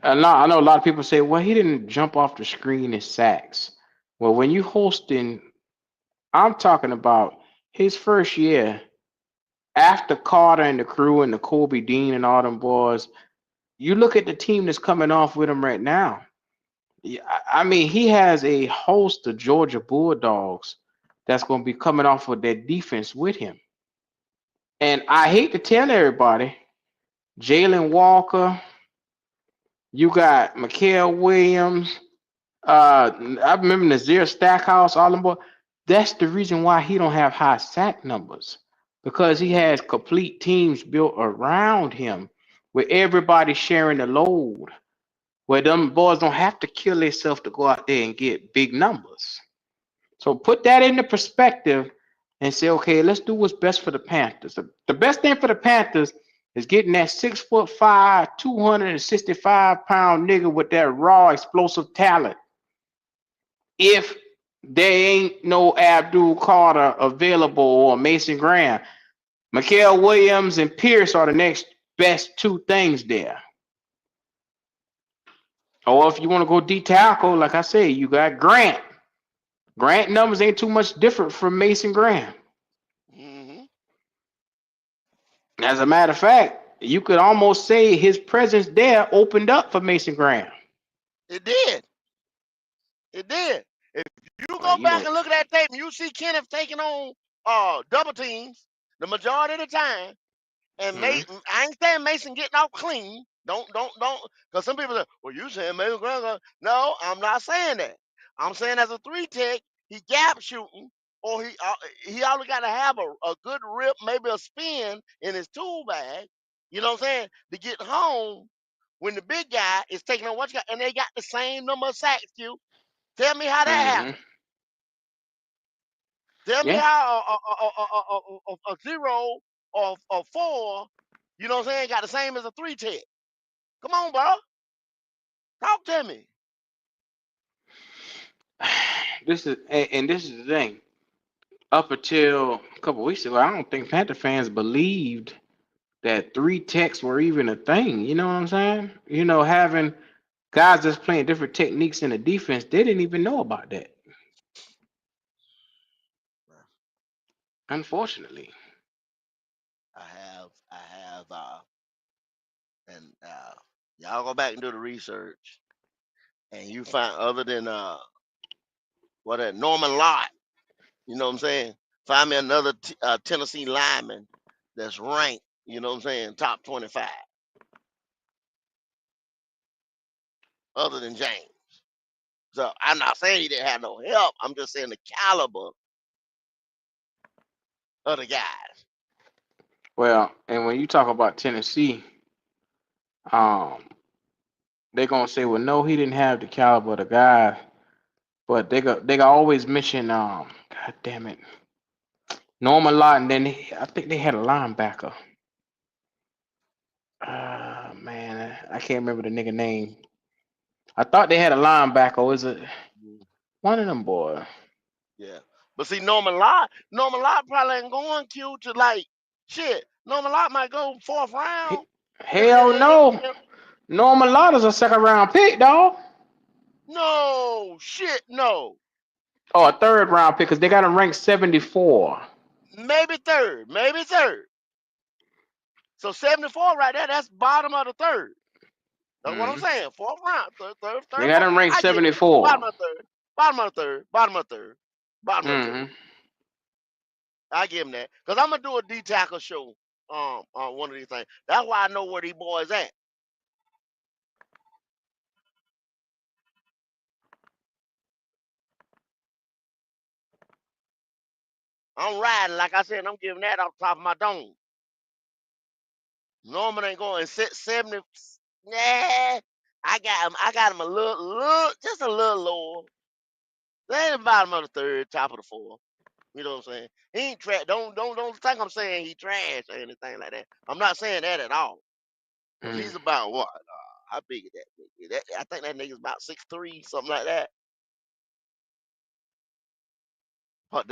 And I know a lot of people say, well, he didn't jump off the screen in sacks. Well, when you hosting, I'm talking about his first year after Carter and the crew and the Kobe Dean and all them boys. You look at the team that's coming off with him right now. Yeah, I mean, he has a host of Georgia Bulldogs that's going to be coming off of their defense with him. And I hate to tell everybody, Jalen Walker, you got Mikael Williams, I remember Nazir Stackhouse, all them boys. That's the reason why he don't have high sack numbers, because he has complete teams built around him where everybody's sharing the load, where them boys don't have to kill themselves to go out there and get big numbers. So put that into perspective and say, okay, let's do what's best for the Panthers. The best thing for the Panthers is getting that 6'5", 265-pound nigga with that raw explosive talent. If there ain't no Abdul Carter available or Mason Graham, Mikael Williams and Pierce are the next best two things there. Or if you want to go D tackle, like I said, you got Grant. Grant numbers ain't too much different from Mason Graham. Mm-hmm. As a matter of fact, you could almost say his presence there opened up for Mason Graham. It did. It did. If you Well, go you back know, and look at that tape, and you see Kenneth taking on double teams the majority of the time. And mhm. I ain't saying Mason getting out clean. Don't. Because some people say, well, you saying Mason Graham. No, I'm not saying that. I'm saying as a three tech, he gap shooting, or he always got to have a good rip, maybe a spin in his tool bag. You know what I'm saying? To get home when the big guy is taking on what you got, and they got the same number of sacks. You tell me how that happened. Tell me Yeah. how a 0 or a 4, you know what I'm saying, got the same as a 3 tech. Come on, bro. Talk to me. This is the thing. Up until a couple weeks ago, I don't think Panther fans believed that three techs were even a thing. You know what I'm saying? You know, having guys that's playing different techniques in the defense, they didn't even know about that. Unfortunately. I have, and y'all go back and do the research, and you find other than Norman Lott, you know what I'm saying? Find me another Tennessee lineman that's ranked, you know what I'm saying, top 25, other than James. So I'm not saying he didn't have no help. I'm just saying the caliber of the guys. Well, and when you talk about Tennessee, um, they're gonna say, well, no, he didn't have the caliber of the guy, but they always mention, God damn it, Norman Lott, and then I think they had a linebacker. Man, I can't remember the nigga name. I thought they had a linebacker. Was it Mm, one of them boys? yeah. But see, Norman Lott probably ain't going Q to like shit. Norman Lott might go fourth round. Hell no. Norman Lott is a second round pick, dog. No shit, no. Oh, a third round pick because they got him ranked 74. Maybe third, maybe third. So 74 right there, that's bottom of the third. That's what I'm Mm-hmm. saying. Fourth round, They third, got fourth. him ranked I give it. 74. Bottom of the third, bottom of the third, bottom of the third, bottom of the third. Mm-hmm. I give him that. Because I'm gonna do a D tackle show on one of these things. That's why I know where these boys at. I'm riding, like I said, I'm giving that off the top of my dome. Norman ain't going 70. Nah, I got him a little, just a little lower. They in the bottom of the third, top of the fourth. You know what I'm saying? He ain't trash. Don't think I'm saying he trash or anything like that. I'm not saying that at all. But Mm. he's about what? How big is that nigga? I think that nigga's about 6'3", something like that. But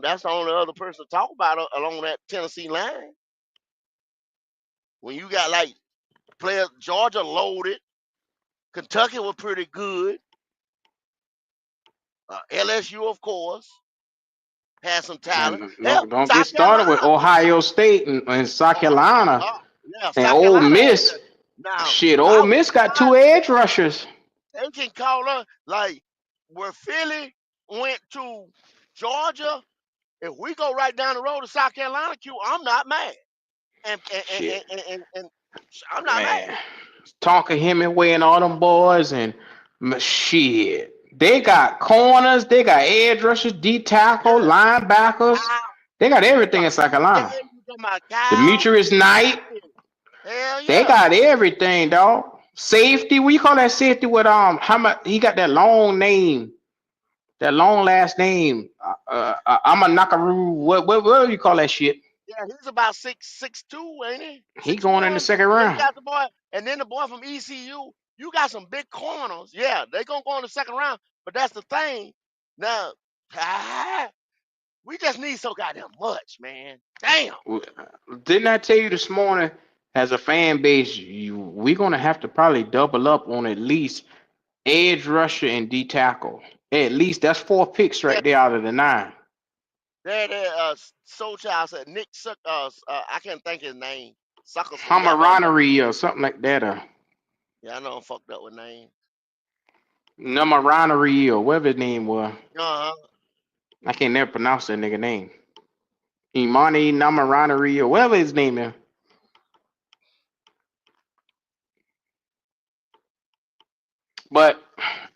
that's the only other person to talk about along that Tennessee line. When you got like players, Georgia loaded, Kentucky was pretty good. LSU, of course, had some talent. And Hell, don't get South started with Carolina. Ohio State and South Carolina Yeah, and South Ole Carolina had Miss. that. Now, Shit, Ole I was Miss got two surprised edge rushers. they can call us like where Philly went to Georgia. If we go right down the road to South Carolina, Q, I'm not mad, Shit, and I'm not mad. man. Tonka Hemingway and all them boys and shit. They got corners, they got edge rushers, D tackle, Yeah, linebackers. Kyle, They got you everything talking in South about Carolina. Ted, you talking about Kyle? Demetrius Knight, Hell they yeah. got everything, dog. Safety, what you call that safety with how much he got that long name? That long last name. I'm a Nakaru. What do you call that shit? Yeah, he's about 6'2", ain't he? He Six going in the one. second And then you round. got the boy, and then the boy from ECU. You got some big corners. Yeah, they gonna go in the second round. But that's the thing. Now, we just need so goddamn much, man. Damn. Didn't I tell you this morning? As a fan base, we're gonna have to probably double up on at least edge rusher and D tackle. At least that's 4 picks Yeah, right there out of the 9. there. Soul Child said Nick Suck. I can't think his name. Suckers from never or nothing. Hamaranery or something like that. Yeah, I know I'm fucked up with names. Numaranery or whatever his name was. Uh huh. I can't never pronounce that nigga name. Imani Namaranery or whatever his name is. But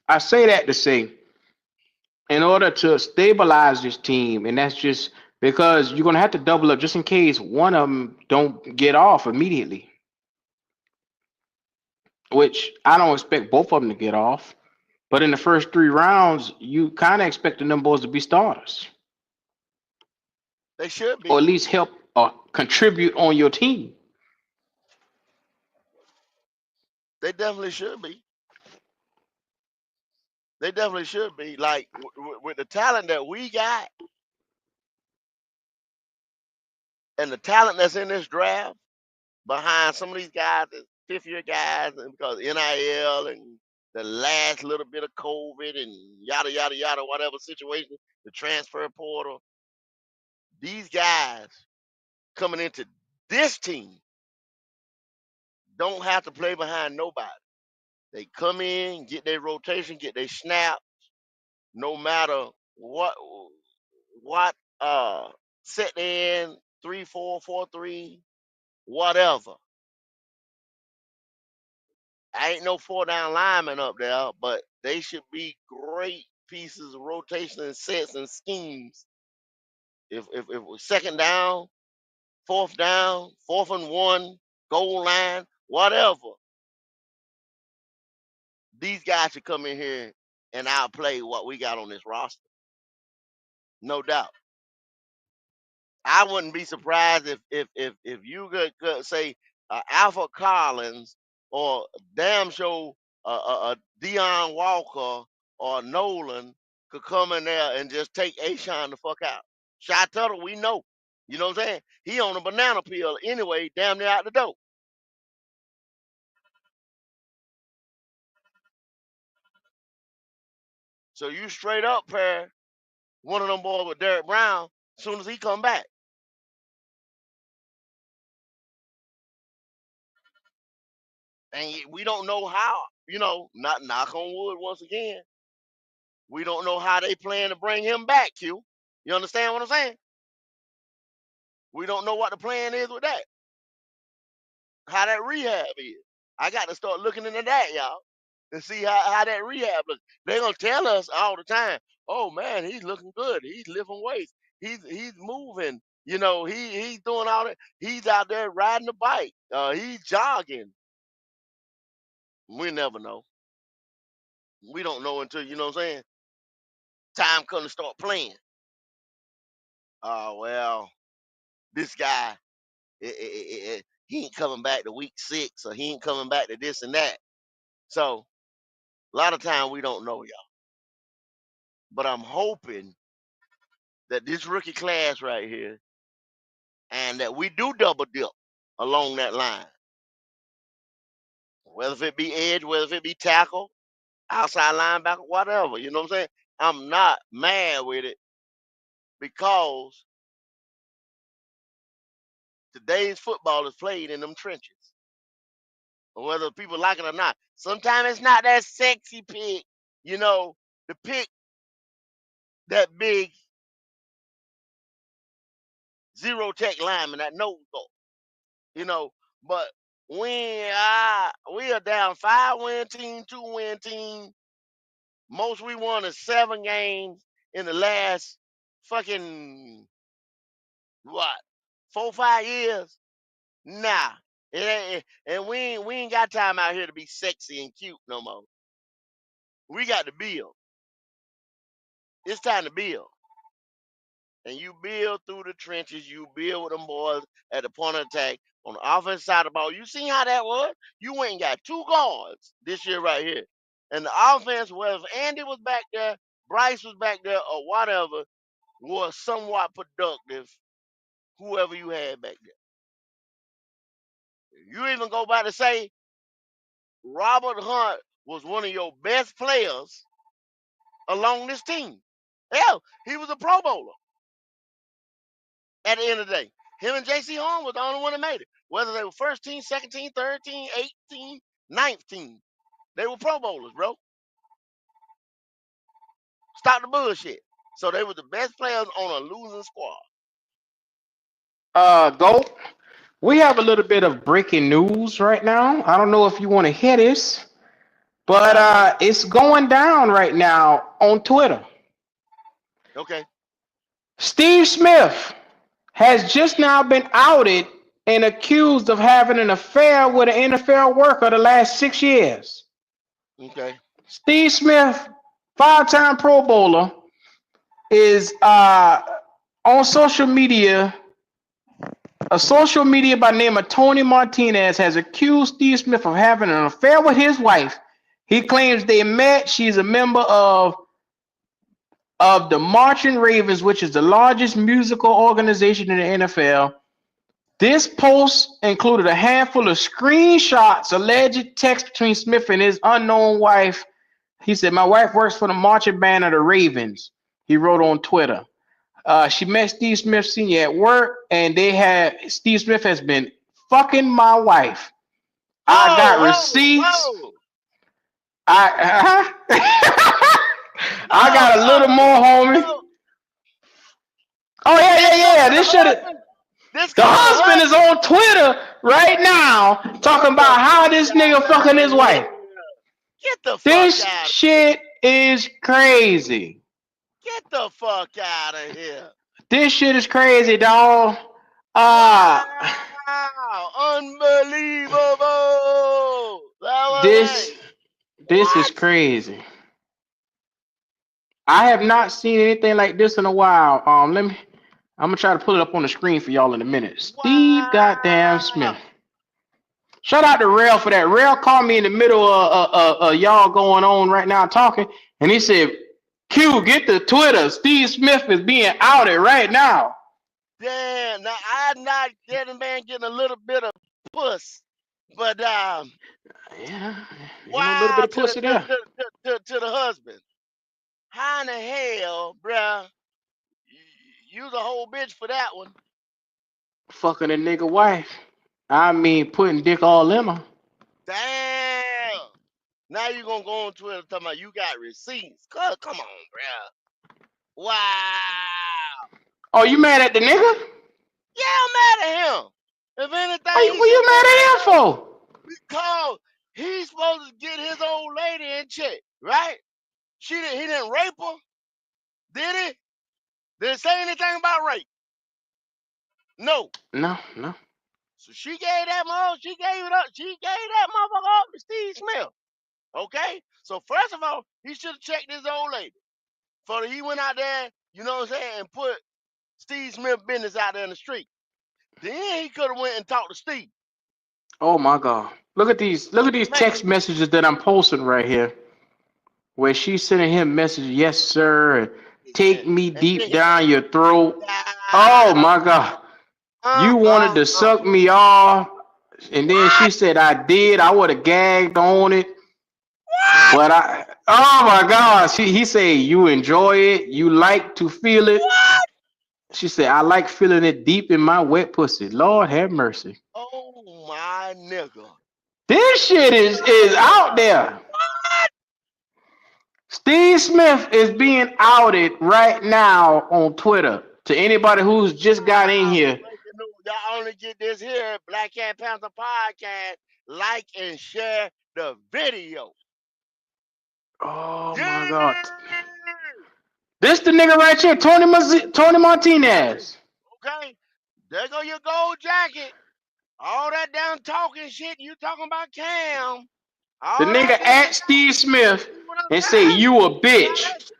I say that to say, in order to stabilize this team, and that's just because you're gonna have to double up just in case one of them don't get off immediately. Which I don't expect both of them to get off. But in the first 3 rounds, you kind of expecting them boys to be starters, They should or be. at least help or contribute on your team. They definitely should be. They definitely should be. Like with the talent that we got and the talent that's in this draft behind some of these guys, the fifth year guys, and because NIL and the last little bit of COVID and yada yada yada, whatever situation, the transfer portal, these guys coming into this team don't have to play behind nobody. They come in, get their rotation, get their snap, no matter what set they in, 3-4, 4-3, whatever. I ain't no four down lineman up there, but they should be great pieces of rotation and sets and schemes. If we're second down, fourth down, 4th and 1, goal line, whatever, these guys should come in here and outplay what we got on this roster. No doubt. I wouldn't be surprised if you could say Alpha Collins or damn show Dion Walker or Nolan could come in there and just take Ashawn the fuck out. Shy Tuttle, we know. You know what I'm saying? He on a banana peel anyway, damn near out the door. So you straight up pair one of them boys with Derek Brown as soon as he come back. And we don't know how, not knock on wood once again. We don't know how they plan to bring him back, Q. You understand what I'm saying? We don't know what the plan is with that. How that rehab is. I got to start looking into that, y'all, and see how that rehab looks. They're gonna tell us all the time, oh man, he's looking good. He's lifting weights. He's moving. He's doing all that. He's out there riding the bike. He's jogging. We never know. We don't know until what I'm saying. Time comes to start playing. Oh well, this guy he ain't coming back to week 6 or he ain't coming back to this and that. So a lot of time we don't know, y'all. But I'm hoping that this rookie class right here and that we do double dip along that line. Whether it be edge, whether it be tackle, outside linebacker, whatever. You know what I'm saying? I'm not mad with it because today's football is played in them trenches. Whether people like it or not. Sometimes it's not that sexy pick, the pick that big zero tech lineman, that nose guard, you know. But we are down 5-win team, 2-win team. Most we won is 7 games in the last fucking what 4-5 years. Nah, it ain't, and we ain't got time out here to be sexy and cute no more. We got to build. It's time to build. And you build through the trenches. You build with them boys at the point of attack on the offense side of the ball. You seen how that was? You went and got 2 guards this year right here. And the offense, whether Andy was back there, Bryce was back there, or whatever, was somewhat productive, whoever you had back there. You even go by to say Robert Hunt was one of your best players along this team. Hell, he was a Pro Bowler at the end of the day. Him and J.C. Horn was the only one that made it. Whether they were first team, second team, third team, 18, ninth team. They were Pro Bowlers, bro. Stop the bullshit. So they were the best players on a losing squad. Go. We have a little bit of breaking news right now. I don't know if you want to hear this, but Uh-huh. it's going down right now on Twitter. Okay. Steve Smith has just now been outed and accused of having an affair with an NFL worker the last 6 years. Okay. Steve Smith, 5-time Pro Bowler, is on social media. A social media by name of Tony Martinez has accused Steve Smith of having an affair with his wife. He claims they met. She's a member of the Marching Ravens, which is the largest musical organization in the NFL. This post included a handful of screenshots, alleged text between Smith and his unknown wife. He said, "My wife works for the marching band of the Ravens." He wrote on Twitter. She met Steve Smith Sr. at work, and Steve Smith has been fucking my wife. I got Whoa, whoa, receipts. whoa. I I Oh, got a little more, homie. oh. Oh yeah, This yeah, go yeah. to the This should have. husband? This The go to the husband is husband? on Twitter right now Get talking the about how fuck this nigga out fucking of his here. wife. Get the fuck This out of here. shit is crazy. Get the fuck out of here. This shit is crazy, dog. Uh Wow. Unbelievable. That was this it. this is What? crazy. I have not seen anything like this in a while. I'm gonna try to pull it up on the screen for y'all in a minute. Steve goddamn Wow. Smith. Shout out to Rail for that. Rail called me in the middle of y'all going on right now talking, and he said, "Q, get the Twitter. Steve Smith is being outed right now." Damn. Now I'm not getting a little bit of puss. But Yeah, ain't no little bit wow of to the pussy there. to the husband. How in the hell, bruh? You's a whole bitch for that one. Fucking a nigga wife. I mean, putting dick all in her. Damn. Now you gonna go on Twitter talking about you got receipts. Come on, bruh. Wow. Oh, you mad at the nigga? Yeah, I'm mad at him. If anything, he What should you have been mad let at him go for? because he's supposed to get his old lady in check, right? He didn't rape her, did he? Did it say anything about rape? No. No, no. So she gave that mother, she gave it up, she gave that motherfucker up to Steve Smith. Okay? So first of all, he should have checked his old lady. For he went out there, you know what I'm saying, and put Steve Smith business out there in the street. Then he could have went and talked to Steve. Oh my god. Look at these. Look at these Man, text messages that I'm posting right here, where she's sending him messages. Yes, sir. And take me and then deep he goes, down your throat. Oh ah, my god. You wanted to suck me off, and then she what? said I did. I would have gagged on it, What? but I. Oh my god. He said you enjoy it. You like to feel it. What? She said I like feeling it deep in my wet pussy. Lord have mercy. Oh my nigga. This shit is out there. What? Steve Smith is being outed right now on Twitter. To anybody who's just got in Wow. here, Breaking news. Y'all only get this here, Black Cat Panther Podcast. Like and share the video. oh my Yeah. god, this the nigga right here, Tony Martinez. Okay. There go your gold jacket. All that down talking shit you talking about Cam. The All nigga that damn at Steve Smith you know what and I'm say saying? you a You got bitch. that shit.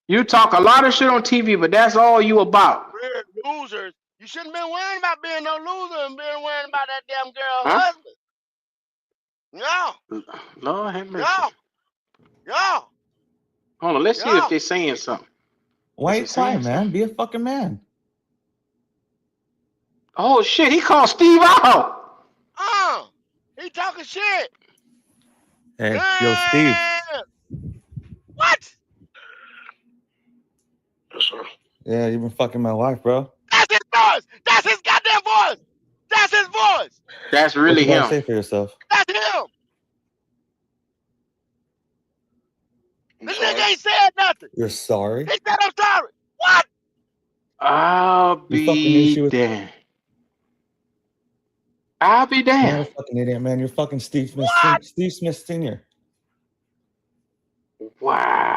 You talk a lot of shit on TV, but that's all you about. We're losers. You shouldn't been worrying about being no loser and been worrying about that damn girl Huh? husband. No, Lord have mercy. no, no, Hold on, let's see if no. they're saying something. Why Is you it saying quiet, man? something? Be a fucking man. Oh shit, he called Steve out. He talking shit. Hey, yo, Steve. Damn. What? Yeah, you've been fucking my wife, bro. That's his voice. That's his goddamn voice. That's his voice. That's What really you gotta him. say for yourself? That's him. The nigga ain't said nothing. You're sorry? He said I'm sorry. What? I'll You fucking knew she be was. damned. I'll be You're not a damned. fucking idiot, man. You're fucking Steve Smith. What? Steve Smith Senior.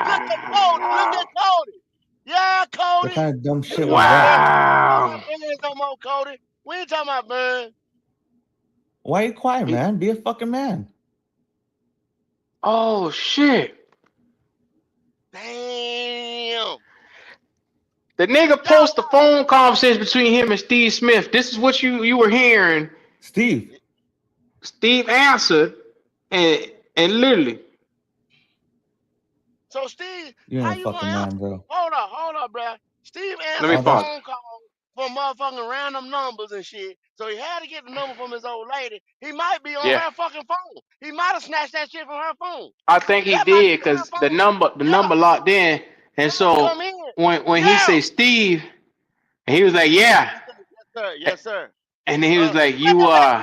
Look at Cody. Look Wow. at Cody. Yeah, What Cody. kind of dumb You shit was right, that? man. We ain't talking Wow. about Burns no more, Cody. We ain't talking about Burns. Why you quiet, He- man? Be a fucking man. oh shit. Damn. The nigga Y'all, post the phone conversation between him and Steve Smith. This is what you were hearing. Steve, Steve answered, and literally, so Steve, you how ain't a you gonna fucking man, answer? bro. Hold up, bro. Steve let me answered All a that. pause. phone call from motherfucking random numbers and shit. So he had to get the number from his old lady. He might be on Yeah, her fucking phone. He might have snatched that shit from her phone. I think he That might be did her because the phone. number the Yeah, number locked in, and yeah, come so in. when he Yeah. say Steve, and he was like, yeah, He said, yes, sir. Yes, sir. and then he was like, Play you that back.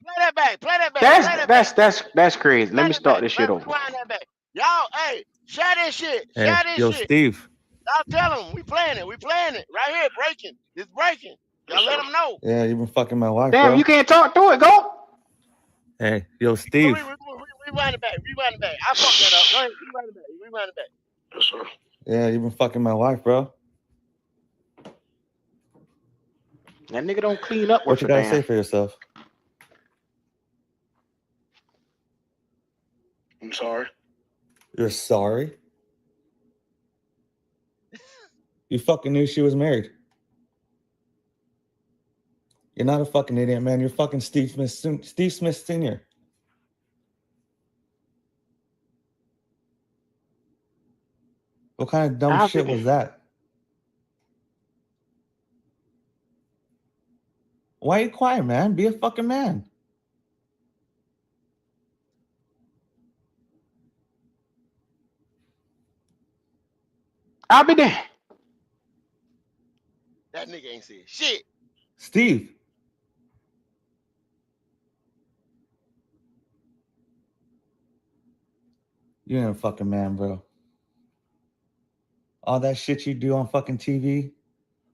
Play that back. Play that back. that's Play that back. that's that's that's crazy. Let Play me that start back. this shit over. Rewind that back. Y'all, hey, share this shit. Hey, Share this yo, shit. Steve. Y'all tell them we playing it. We playing it. Right here, breaking. It's breaking. Y'all let them know. Yeah, you've been fucking my wife, Damn, you bro. can't talk through it. Go. Hey, yo, We, Steve. we, we, rewind it back. Rewind it back. I fucked that up. Go ahead. Rewind it back. Rewind it back. Yeah, you've been fucking my wife, bro. That nigga don't clean up What worth you a gotta damn. say for yourself? You're sorry? You fucking knew she was married. You're not a fucking idiot, man. You're fucking Steve Smith, Steve Smith Senior. What kind of dumb I'll be shit was damned. that? Why you quiet, man? Be a fucking man. I'll be damned. That nigga ain't said shit. Steve, you ain't a fucking man, bro. All that shit you do on fucking TV,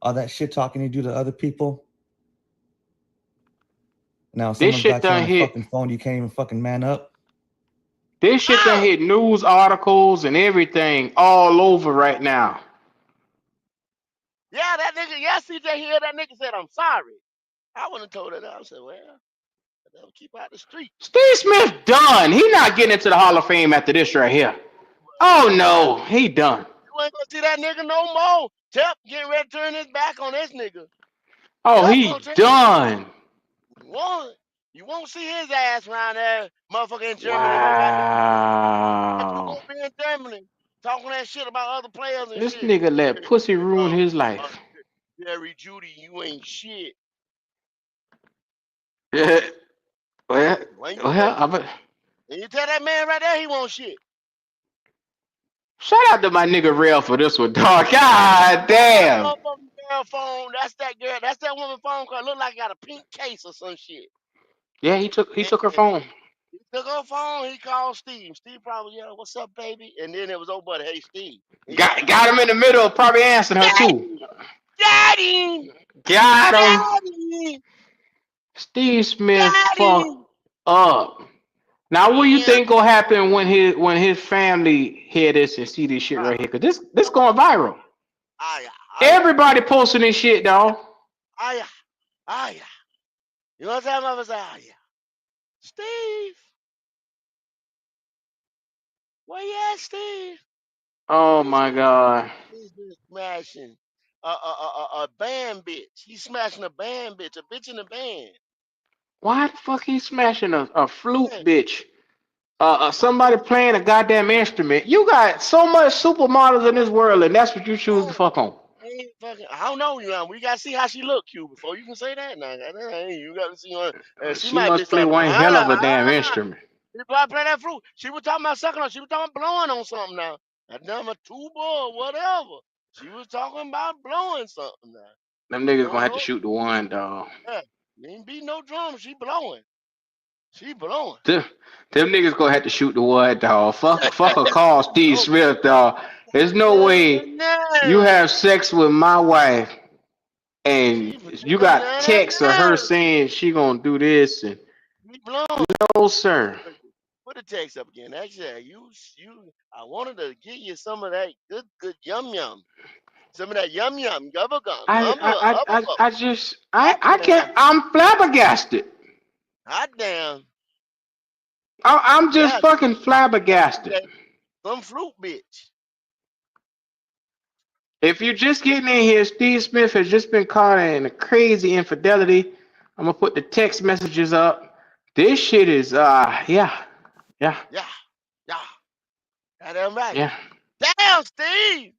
all that shit talking you do to other people. Now This someone shit got you on done the hit. fucking phone, you can't even fucking man up. This shit done hit news articles and everything all over right now. Yeah, that nigga. Yeah, CJ here. That nigga said I'm sorry. I wouldn't have told her that. I said, well, they'll keep out the street. Steve Smith done. He not getting into the Hall of Fame after this right here. Oh no, he done. You ain't gonna see that nigga no more. Tep getting ready to turn his back on this nigga. Oh, Tep gonna he turn. done. You won't see his ass around there, motherfucker in Germany. No goddamn. Tep, you Wow. gonna be in Germany talking that shit about other players and This shit. nigga let pussy ruin Uh, his uh, life. Jerry Judy, you ain't shit. Yeah. Well, When you tell, well, when you tell that man right there, he won't shit. shout out to my nigga Rail for this one, dog. God That damn. motherfucking girl phone, that's that girl, that's that woman phone call. Look like it got a pink case or some shit. Yeah, he took her And phone. he took her phone, he called Steve. Steve probably, yeah, what's up, baby? And then it was old buddy, hey Steve. He like, Got him in the middle, probably answering her got too. him, got him, Got him. got him, Steve Smith got fucked him. up. Now, what do you Damn. think gonna happen when his family hear this and see this shit right here? Cause this going viral. Aya, aya, Everybody posting this shit, dog. aya, aya. You know what I'm talking about? Aya. Steve, where you at, Steve? Oh He's my God. he's been smashing a band bitch. He's smashing a band bitch, a bitch in a band. Why the fuck he smashing a flute, Yeah, bitch? Somebody playing a goddamn instrument. You got so much supermodels in this world, and that's what you choose to yeah. fuck on. Ain't fucking, I don't know, you know. We gotta see how she look, Q, before you can say that. Now, you gotta see her. She She might be must play something. one hell of a damn instrument. She probably play that fruit. She was talking about sucking on. She was talking about blowing on something now. That damn a tuba or whatever. She was talking about blowing something now. Them You niggas don't gonna have to know. shoot the one, dog. Yeah, ain't beat no drum. She blowing. She blowing. Them, them niggas gonna have to shoot the one, dog. Fuck a call Steve Oh, Smith, dog. There's no way you no. have sex with my wife and She you blowing. got texts of her saying she gonna do this and She blowing. no sir. Put the text up again. Actually, you. I wanted to give you some of that good yum yum. Some of that yum yum, gubba gum, I just hot I damn, can't. I'm flabbergasted. hot damn. I'm just Yeah, fucking flabbergasted. okay. Some fruit bitch. If you're just getting in here, Steve Smith has just been caught in a crazy infidelity. I'm gonna put the text messages up. This shit is yeah, yeah, Yeah, yeah. That damn right. yeah. Damn, Steve.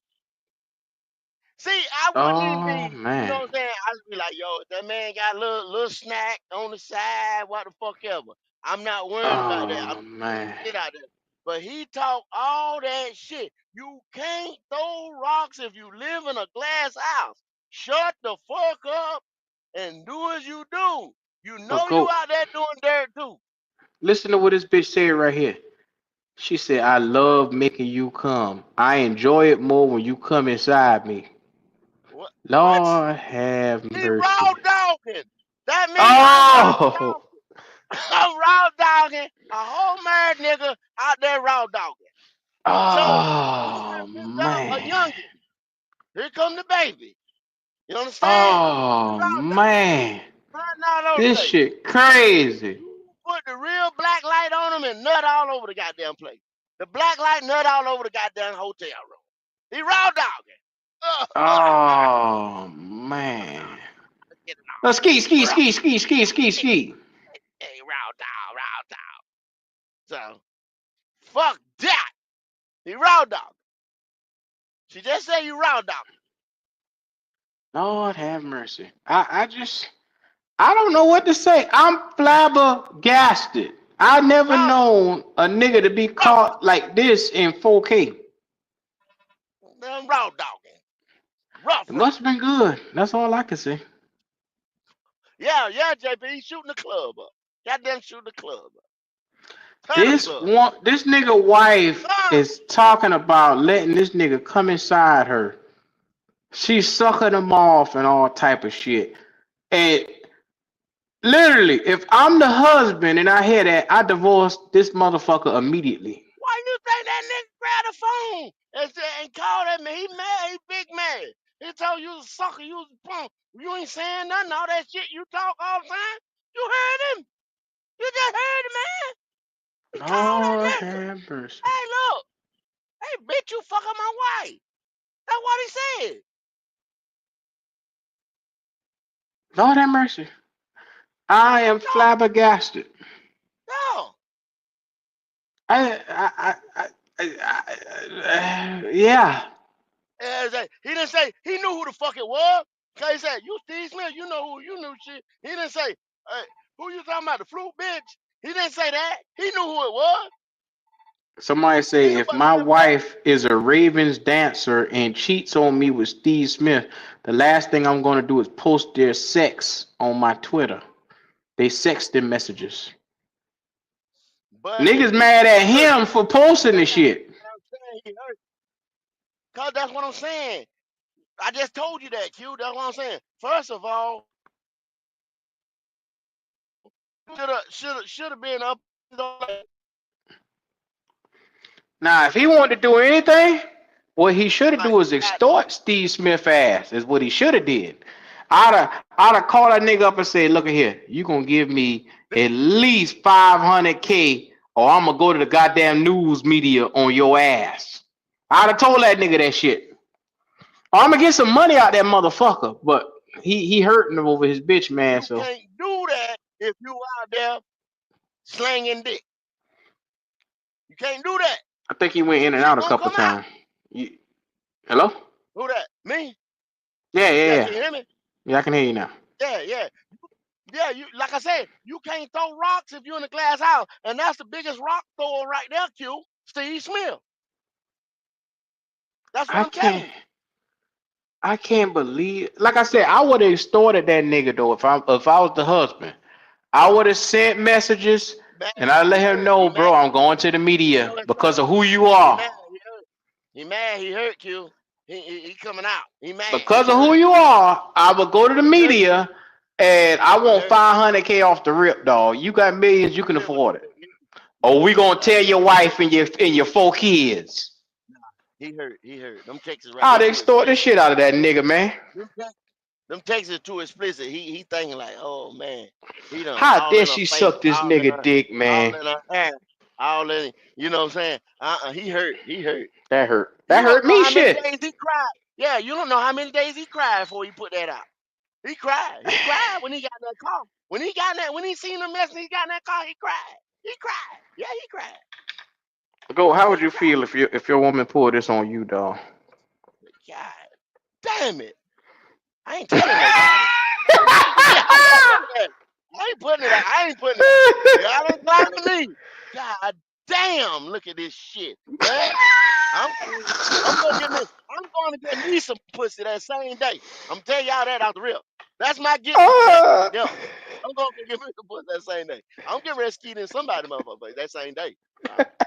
See, I wouldn't even Oh be, you know man. what I'm saying? I'd be like, yo, if that man got a little snack on the side, what the fuck ever. I'm not worrying about that. I'm Oh man. shit out there. But he talk all that shit. You can't throw rocks if you live in a glass house. Shut the fuck up and do as you do. You But know you go out there doing dirt too. listen to what this bitch said right here. She said, I love making you come. I enjoy it more when you come inside me. What? Lord have He raw mercy. dogging. That mean I'm raw Oh, dogging. I'm raw dogging a whole mad nigga out there raw dogging. So he oh just picked up a man. youngin. Here come the baby. You understand? He Oh raw dogging. man. Nothing all over the This place. shit crazy. You put the real black light on him and nut all over the goddamn place. The black light nut all over the goddamn hotel room. He raw dogging. Oh man. Get it No, off. ski, ski, Raw. ski, ski, ski, ski, ski. Hey, raw dog, raw dog. So fuck that. He raw dog. She just said you raw dog. Lord have mercy. I don't know what to say. I'm flabbergasted. I never Raw known a nigga to be raw caught like this in 4K. them raw dogging. Rough, It rough. must have been good. That's all I can say. Yeah, yeah, JP, he's shooting the club up. Goddamn shooting the club up. Turn the club. This nigga wife Turn. is talking about letting this nigga come inside her. She's sucking him off and all type of shit. And literally, if I'm the husband and I hear that, I divorce this motherfucker immediately. Why you think that nigga grabbed the phone and called at me? He mad, he big mad. He told you was a sucker, you was a punk. You ain't saying nothing, all that shit you talk all the time. You heard him. You just heard him, man. He called that Lord nigga. have mercy. Hey, look. Hey, bitch, you fucking my wife. That's what he said. Lord have mercy. I am No, flabbergasted. no. Yeah. He didn't say he knew who the fuck it was. Cause he said, you Steve Smith, you know who, you knew shit. He didn't say, hey, who you talking about, the fruit bitch? He didn't say that. He knew who it was. Somebody He say knew if what my it was. wife is a Ravens dancer and cheats on me with Steve Smith, the last thing I'm gonna do is post their sex on my Twitter. They sexting messages. But Niggas he mad at heard him it. for posting the That's what shit. I'm saying. He heard it. Cause that's what I'm saying. I just told you that, Q. That's what I'm saying. First of all, should have been up. Now, if he wanted to do anything, what he should have do is extort Steve Smith ass. Is what he should have did. I'd have called that nigga up and said, "Look at here, you gonna give me at least 500K, or I'm gonna go to the goddamn news media on your ass. I'd have told that nigga that shit. I'm gonna get some money out that motherfucker, but he hurting him over his bitch, man. You So can't do that if you out there slanging dick. You can't do that. I think he went in and Shit out a gonna couple come out. times. Hello? Who that? Me? Yeah, yeah, Yeah, yeah. can you hear me? Yeah, I can hear you now. Yeah. Yeah, you like I said, you can't throw rocks if you're in a glass house. And that's the biggest rock thrower right there, Q. Steve Smith. That's what I I'm telling can't. you. I can't believe. Like I said, I would have extorted that nigga though if I was the husband. I would have sent messages Mad, and I let he him hurt. know, He mad. bro, I'm going to the You know media his because of problem. who you He are. mad. He hurt. He mad. He hurt, Q. He coming out. He mad. Because He of who hurt. you are, I will go to the He hurt. media and I He want hurt. 500K off the rip, dog. You got millions, you can Look, afford it. look, Or we gonna nah, tell your wife and your 4 kids. he hurt. He hurt. Them Texas right I'd there too extort the explicit. shit out of that nigga, man. Them Texas too explicit. He thinking like, oh man, he done How all dare in her she face, suck this all in nigga her, dick, all man? in her ass, all in. You know what I'm saying? He hurt. He hurt. That hurt. You That don't hurt know me how many shit. days he cried. Yeah, you don't know how many days he cried before he put that out. He cried. He cried when he got in that car. When he seen the mess and he got in that car, he cried. He cried. Yeah, he cried. Go. How Yeah, would he you cried. feel if your woman pulled this on you, dog? God damn it. I ain't telling nobody. I ain't putting it out. I ain't putting it out. Y'all ain't lying to me. God damn, look at this shit. Man, I'm I'm gonna get me I'm going to get me some pussy that same day. I'm telling y'all that out the real. That's my gift to Jack right there. I'm gonna go get me some pussy that same day. I'm getting ready to skeet in somebody motherfucker that same day.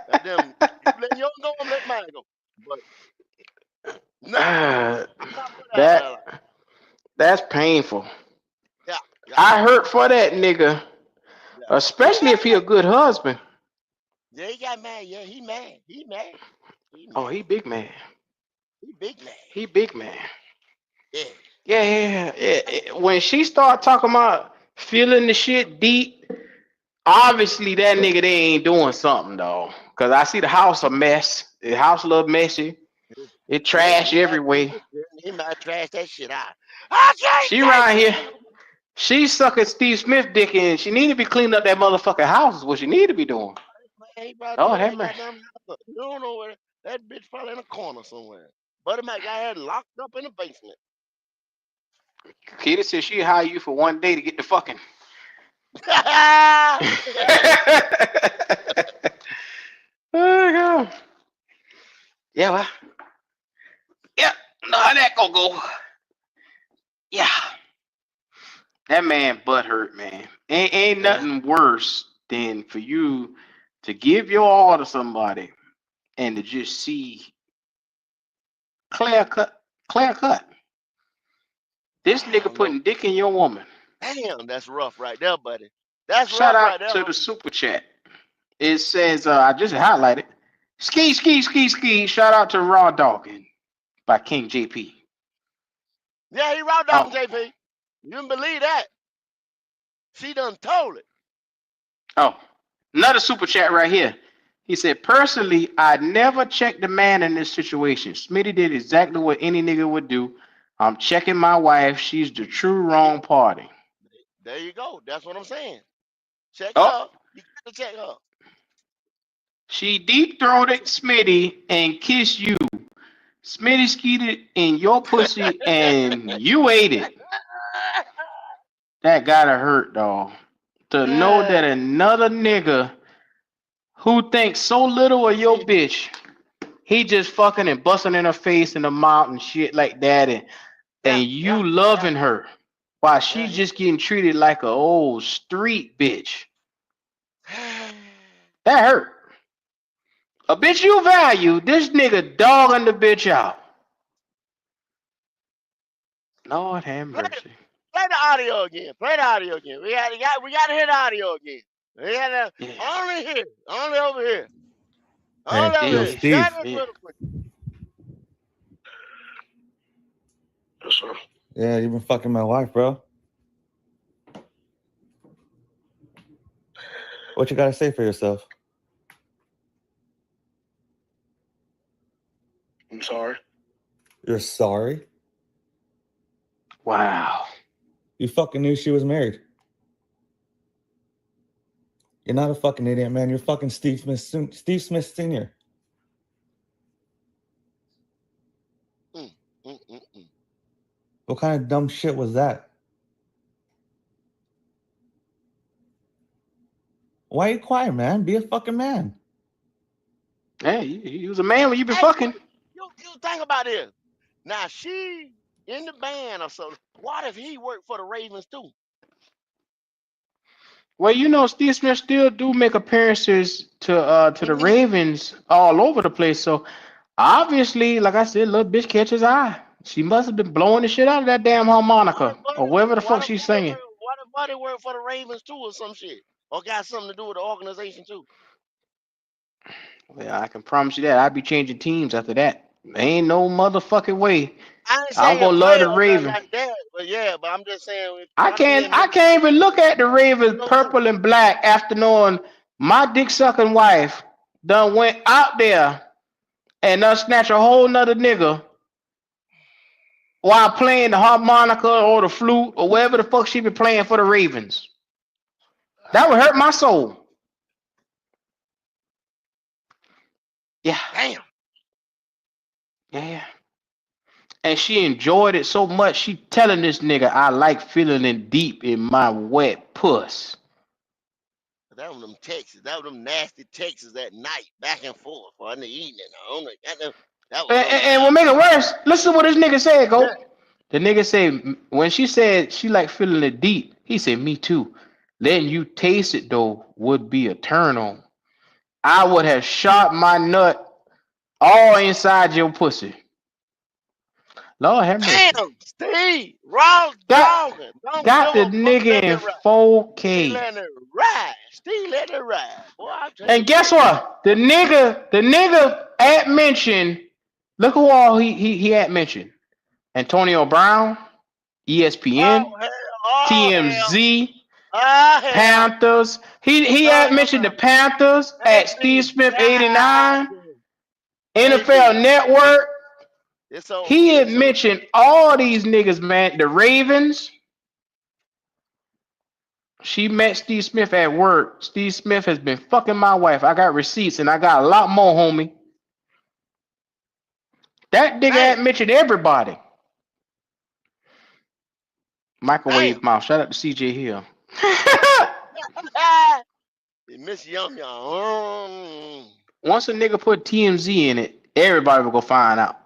That them you letting yours go, I'm letting mine go. But nah, I'm not putting it out there like that that's painful. yeah, yeah, I hurt for that nigga, yeah. He especially if he mad. a good husband. Yeah, he got mad. Yeah, he mad. He mad. He Oh, mad. he big man. He big mad. He big man. Yeah. Yeah. When she start talking about feeling the shit deep, obviously that nigga they ain't doing something though. Cause I see the house a mess. The house a little messy. It Yeah, trash everywhere. he might trash that shit out. I can't She take around it. here. She sucking Steve Smith dick and she need to be cleaning up that motherfucking house is what she need to be doing. Man, he probably Oh, tore have that mercy. goddamn house up. You don't know where that bitch probably in a corner somewhere. Buddy Mac got her locked up in the basement. Kitty said she hire you for 1 day to get the fucking. Oh, God. Yeah, well, yeah, know how that gonna go. Yeah, that man butt hurt, man. Ain't Yeah. nothing worse than for you to give your all to somebody and to just see clear cut, clear cut. This I nigga don't know. putting dick in your woman. Damn, that's rough right there, buddy. That's Shout rough right out there, to the homie. super chat. It says, I just highlighted. Ski. Shout out to Raw Dogging by King JP. Yeah, he raw Oh, dogging JP. You didn't believe that. She done told it. oh, another super chat right here. He said, personally, I'd never check the man in this situation. Smitty did exactly what any nigga would do. I'm checking my wife. She's the true There you, wrong party. there you go. That's what I'm saying. Check Oh, her. You got to check her. she deep throated Smitty and kissed you. Smitty skeeted in your pussy and you ate it. That gotta hurt, dog. To know that another nigga who thinks so little of your bitch, he just fucking and busting in her face in the mouth and shit like that, Yeah, and you loving her while she yeah. just getting treated like a old street bitch. That hurt. A bitch you value, this nigga dogging the bitch out. Lord have play, mercy. play the audio again. Play the audio again. We got to hear the audio again. We got to Yeah. only here, only over here, Hey, only over yo, here. Share Steve. this Yeah. with us. Yeah, you've been fucking my wife, bro. What you gotta say for yourself? You're sorry? Wow. You fucking knew she was married. You're not a fucking idiot, man. You're fucking Steve Smith, Steve Smith Sr. Mm, mm, mm, mm. What kind of dumb shit was that? Why are you quiet, man? Be a fucking man. Hey, you was a man when you been Hey, fucking. you think about this. Now she in the band or so. What if he worked for the Ravens too? Well, you know, Steve Smith still do make appearances to the Mhm. Ravens all over the place. So obviously, like I said, little bitch catch his eye. She must have been blowing the shit out of that damn harmonica or whatever the fuck she's singing. What if Buddy worked for the Ravens too or some shit? Or got something to do with the organization too? Well, I can promise you that I'd be changing teams after that. Ain't no motherfucking way. I ain't I'm saying gonna love player the or nothing Raven. like that, but yeah, but I'm just saying if I Buddy can't and I them can't even look at the Ravens so too. purple and black after knowing my dick sucking wife done went out there and done snatch a whole nother nigga while playing the harmonica or the flute or whatever the fuck she be playing for the Ravens. That would hurt my soul. Yeah, Damn. yeah. And she enjoyed it so much, she telling this nigga, I like feeling it deep in my wet puss. That was them Texas. That was them nasty Texas at night, back and forth, or in the evening. I don't know. That was them. And what make it worse, listen to what this nigga said, Yeah. go. The nigga said, when she said she like feeling it deep, he said, me too. Letting you taste it, though, would be a turn on. I would have shot my nut all inside your pussy. Lord have mercy. Damn, Steve, raw Got, dogging. Don't give got the a fuck. nigga Let in it ride. Steve 4K. letting it ride. Steve letting it ride. Boy, I tell you And guess what. what? The nigga at mentioned, look who all he had mentioned. Antonio Brown, Oh ESPN, hell, oh hell, TMZ, oh hell. Panthers. He No, had no, mentioned no. the Panthers at Steve AB, Smith God, 89, AB. NFL Network. It's over He with. had So mentioned all these niggas, man. The Ravens. She met Steve Smith at work. Steve Smith has been fucking my wife. I got receipts and I got a lot more, homie. That nigga damn, had mentioned everybody. damn. Microwave mouth. Shout out to CJ Hill. Miss Yum Yum. Once a nigga put TMZ in it, everybody will go find out.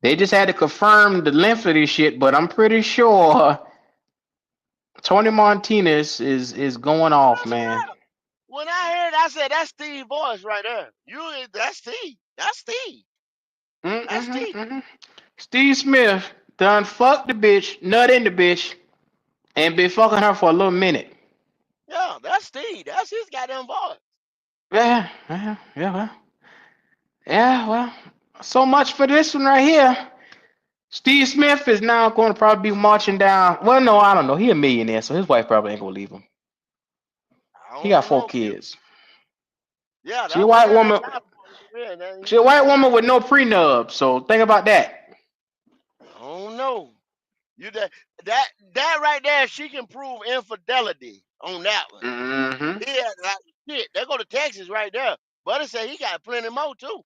They just had to confirm the length of this shit, but I'm pretty sure Tony Martinez is going off, man. When I heard, I said that's Steve voice right there. That's Steve. That's Steve. That's Mm-hmm, Steve. mm-hmm. Steve Smith done fucked the bitch, nut in the bitch, and been fucking her for a little minute. Yeah, that's Steve. That's his goddamn voice. Well. So much for this one right here. Steve Smith is now going to probably be marching down. Well, no, I don't know. He a millionaire, so his wife probably ain't gonna leave him. I He got don't four know. kids. Yeah, She a that's what white that woman. child support is. Yeah, She a white woman with no prenup. So think about that. I don't know. You that right there, she can prove infidelity on that one. Mm-hmm. Yeah, like shit. They go to Texas right there. Buddy said he got plenty more too.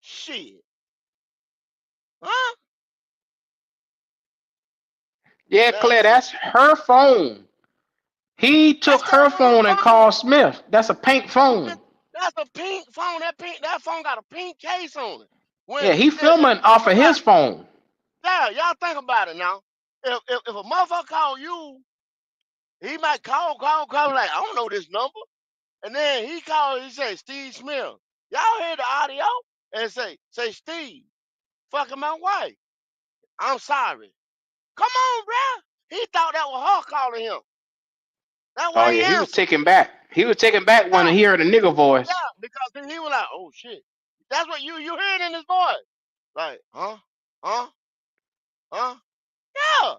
Shit. Huh? Yeah, Now Claire, see, that's her phone. He took that's her her own phone and phone. called Smith. That's a pink phone. That's a pink phone. That phone got a pink case on it. When Yeah, he filming think off of about his phone. yeah, y'all think about it now. If a motherfucker call you, he might call like I don't know this number, and then he called. He say Steve Smith. Y'all hear the audio and say Steve, fucking my wife. I'm sorry. Come on, bruh. He thought that was her calling him. That's Oh why he yeah, he was answered. taken back. He was taken back when Yeah, he heard a nigga voice. yeah, because then he was like, oh shit. That's what you heard in his voice. Like, huh? Huh? Huh? Yeah.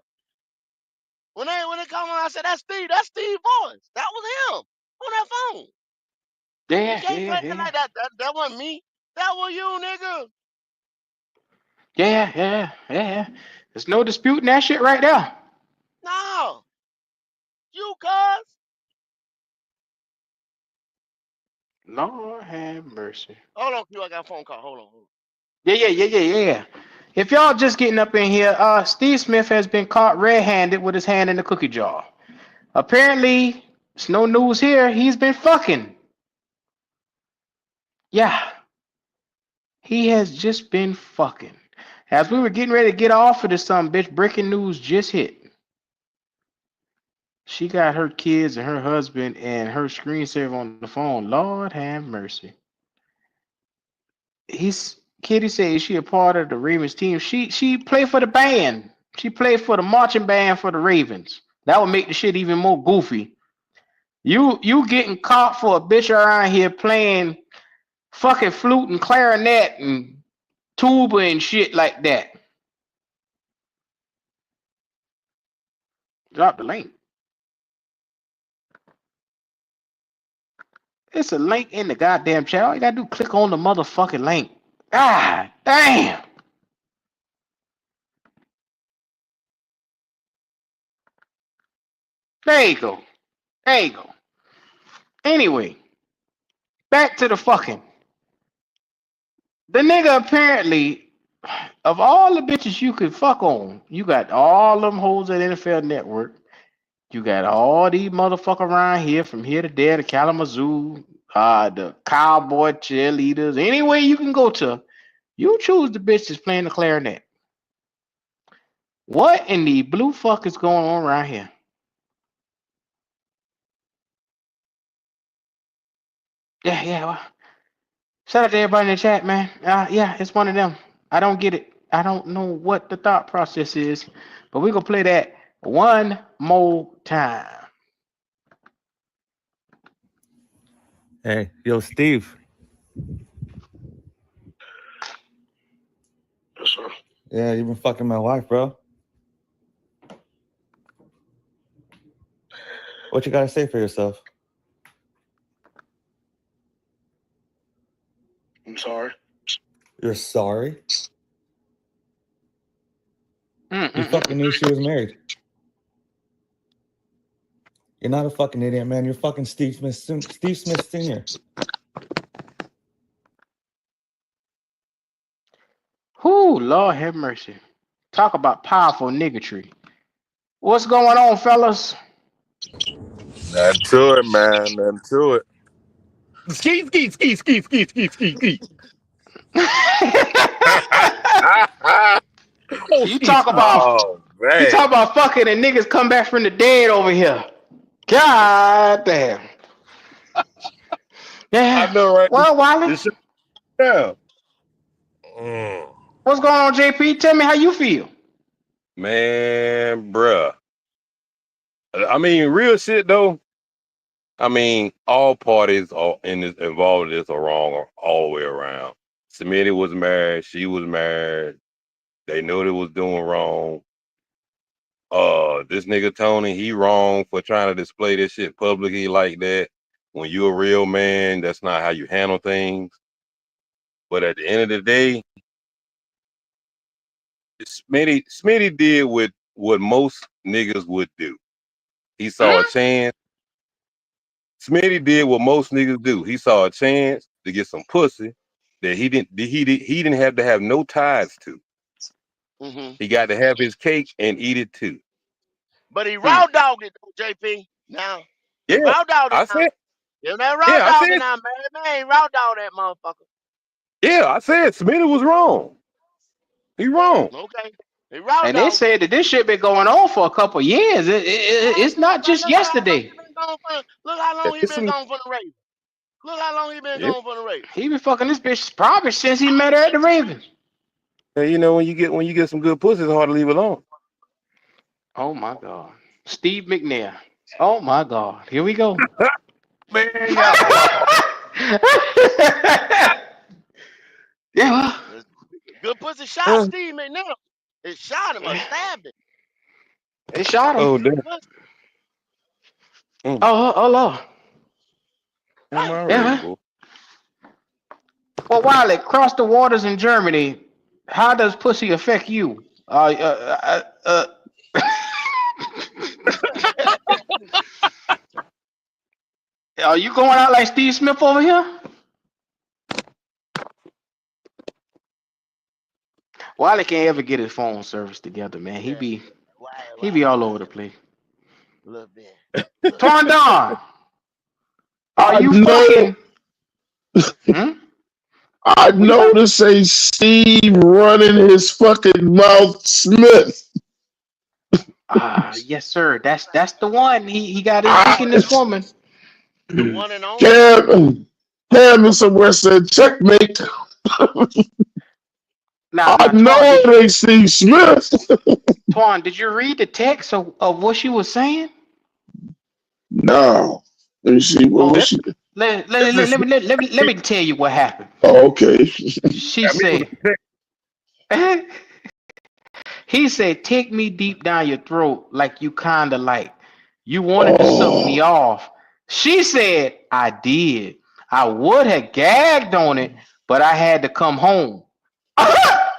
When they called him, I said, that's Steve. That's Steve's voice. That was him on that phone. You Yeah, can't play yeah, it yeah. like that. That wasn't me. That was you, nigga. Yeah. There's no disputing that shit right there. No, you cuz. Lord have mercy. Hold on, Q. I got a phone call. Hold on. Yeah. If y'all just getting up in here, Steve Smith has been caught red-handed with his hand in the cookie jar. Apparently, it's no news here. He's been fucking. Yeah, he has just been fucking. As we were getting ready to get off of this, some bitch, breaking news just hit. She got her kids and her husband and her screensaver on the phone. Lord have mercy. He's Kitty says she a part of the Ravens team. She played for the band. She played for the marching band for the Ravens. That would make the shit even more goofy. You getting caught for a bitch around here playing fucking flute and clarinet and tuba and shit like that. Drop the link. It's a link in the goddamn chat. All you gotta do click on the motherfucking link. God damn. There you go. There you go. Anyway, back to the fucking. The nigga apparently, of all the bitches you could fuck on, you got all them hoes at NFL Network. You got all these motherfuckers around here from here to there to Kalamazoo, the cowboy cheerleaders, any way you can go to. You choose the bitch that's playing the clarinet. What in the blue fuck is going on around here? Yeah. Well, shout out to everybody in the chat, man. Yeah, it's one of them. I don't get it. I don't know what the thought process is, but we're gonna play that one more time. Hey, yo, Steve. Yes, sir. Yeah, you've been fucking my wife, bro. What you gotta say for yourself? I'm sorry. You're sorry? You fucking knew Mm-mm-mm. she was married. You're not a fucking idiot, man. You're fucking Steve Smith, Steve Smith Sr. Whoo, Lord have mercy. Talk about powerful niggatry. What's going on, fellas? Nothing to it, man. Nothing to it. Ski. Oh, you ski. talk about oh you man, talk about fucking and niggas come back from the dead over here. God damn. I Yeah. know, right? Well, Wiley, This shit down. Mm. what's going on, JP? Tell me how you feel. Man, bruh. I mean, real shit though. I mean, all parties are in this involved in this are wrong all the way around. Smitty was married. She was married. They knew they was doing wrong. This nigga Tony, he wrong for trying to display this shit publicly like that. When you're a real man, that's not how you handle things. But at the end of the day, Smitty did what most niggas would do. He saw a chance. Smitty did what most niggas do. He saw a chance to get some pussy that he didn't have to have no ties to. Hmm. He got to have his cake and eat it too. But he Hmm. raw dogged it, though, JP. Now, he Yeah, raw dogged it I now. said. If that raw Yeah, I dogging said. now, man ain't raw dog that motherfucker. Yeah, I said Smitty was wrong. He wrong. Okay. He raw And they dogged it. said that this shit been going on for a couple years. Hell It's not yeah, man. just yesterday. Look how long he It's been some. gone for the Ravens. Look how long he been Yeah, gone for the Ravens. He been fucking this bitch probably since he met her at the Ravens. you know when you get some good pussy, it's hard to leave it alone. Oh my God. Steve McNair. Oh my God. Here we go. Man, y'all. Yeah, well, Good pussy shot Steve McNair. It shot him or stabbed him. they shot him. Oh Good damn. pussy. Mm, Oh Lord. I'm Yeah, already, well. boy. Well, while it crossed the waters in Germany, How does pussy affect you? Are you going out like Steve Smith over here? Wiley can't ever get his phone service together, man. He Yeah. be Why? he Why? be all Why? over the place. A little bit. A little bit. Tondon, are I you know, fucking? Hmm? I What you know say? to say Steve running his fucking mouth Smith. Yes, sir. That's the one. He got his dick I, in this woman. The one and only. Cam and somewhere said checkmate. I Now, know Twan, it ain't Steve Smith. did you read the text of what she was saying? No. Let me see. What Oh, was she? let me tell you what happened. Oh, okay. She said, he said, take me deep down your throat like you kind of like. You wanted to suck me Oh, off. She said, I did. I would have gagged on it, but I had to come home.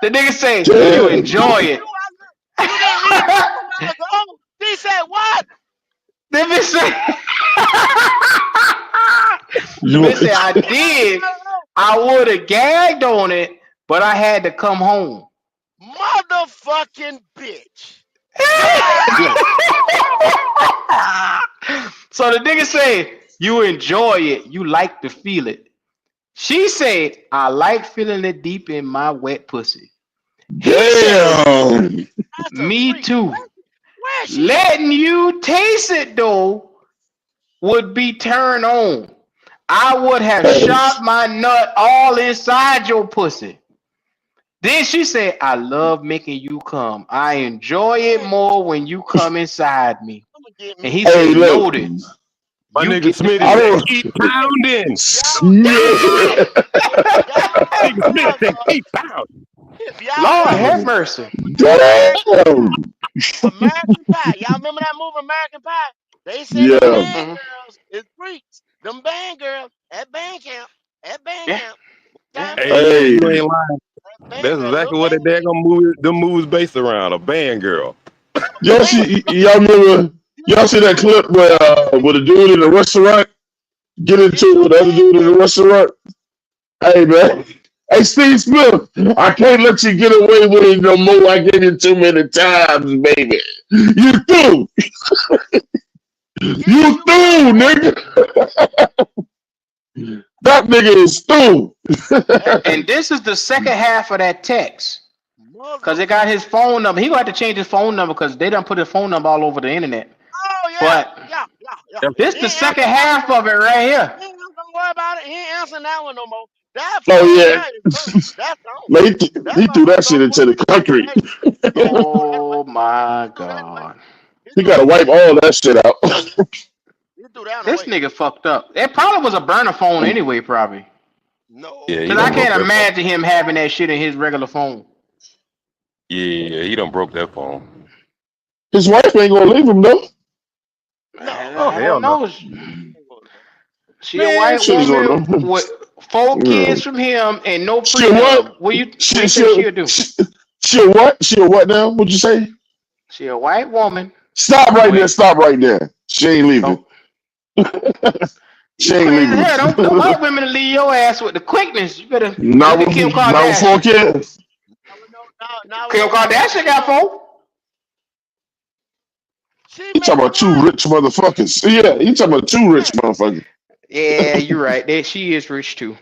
The nigga say, you damn. enjoy it. You didn't read this a while ago. He said what? The bitch say, the You, bitch say, I did. I would have gagged on it, but I had to come home. Motherfucking bitch. God. So the nigga say, you enjoy it, you like to feel it. She said, I like feeling it deep in my wet pussy. He said, damn. That's a me freak. too. Where is she at? Letting you taste it though would be turned on. I would have Hey, shot my nut all inside your pussy. Then she said, I love making you come. I enjoy it Man, more when you come inside me. I'm gonna get And me he some. hey, said, look. noted. My You nigga get the Smitty I said, feeling. don't. keep pounding. Y'all, Nigga Smith y'all, said, keep pounding. if y'all Lord ever have Damn. mercy. American Pie, y'all remember that movie American Pie? They say them Yeah. band Mhm. girls is freaks. Them band girls at band camp, at band Yeah, camp. yeah. Time Hey, band yeah, Hey, you ain't lying. band That's girl, little exactly what band, that daggone movie, them movies based around. A band girl. y'all band. see, y'all remember, y'all see that You clip where with a dude in the restaurant get into get it your with the other band dude in the girl. restaurant? Hey, man. Hey, Steve Smith, I can't let you get away with it no more. I gave you too many times, baby. You through. Get You you a through, band. nigga. That nigga is through. Hey, And this is the second half of that text. Cause they got his motherfucker. phone number. He gonna have to change his phone number because they done put his phone number all over the internet. Oh yeah, But yeah. this He the ain't second answering that one half no more. of it right here. He ain't gonna worry about it. He ain't answering that one no more. That Oh, phone yeah. there is broke. That's on. Man, That's he threw all that shit go away. into the concrete. Hey, yeah, he threw that away. Oh my He threw that away. god. He He threw got that to away. wipe all that shit out. He threw that one This away. nigga fucked up. It probably was a burner phone anyway, probably. Yeah, he Cause No. I done broke can't that phone. imagine him having that shit in his regular phone. Yeah, he done broke that phone. His wife ain't gonna leave him though. No. Oh, I hell don't no. know. She a Man, white shit is woman going on. with 4 Yeah. kids from him and no She a prenup. what? What you She think she'll do? she a what? She a what now? What'd you say? She a white woman Stop right there. with Stop right there. She ain't leaving. oh She you ain't crazy as leaving hell. him. Don't white women leave your ass with the quickness. You better not look at Kim with four Kardashian. kids. Now with Kim no white woman, Kardashian got 4. she You talking making about two money. rich motherfuckers? Yeah, you talking about two rich Hey, motherfuckers? Yeah, you're right. She is rich too.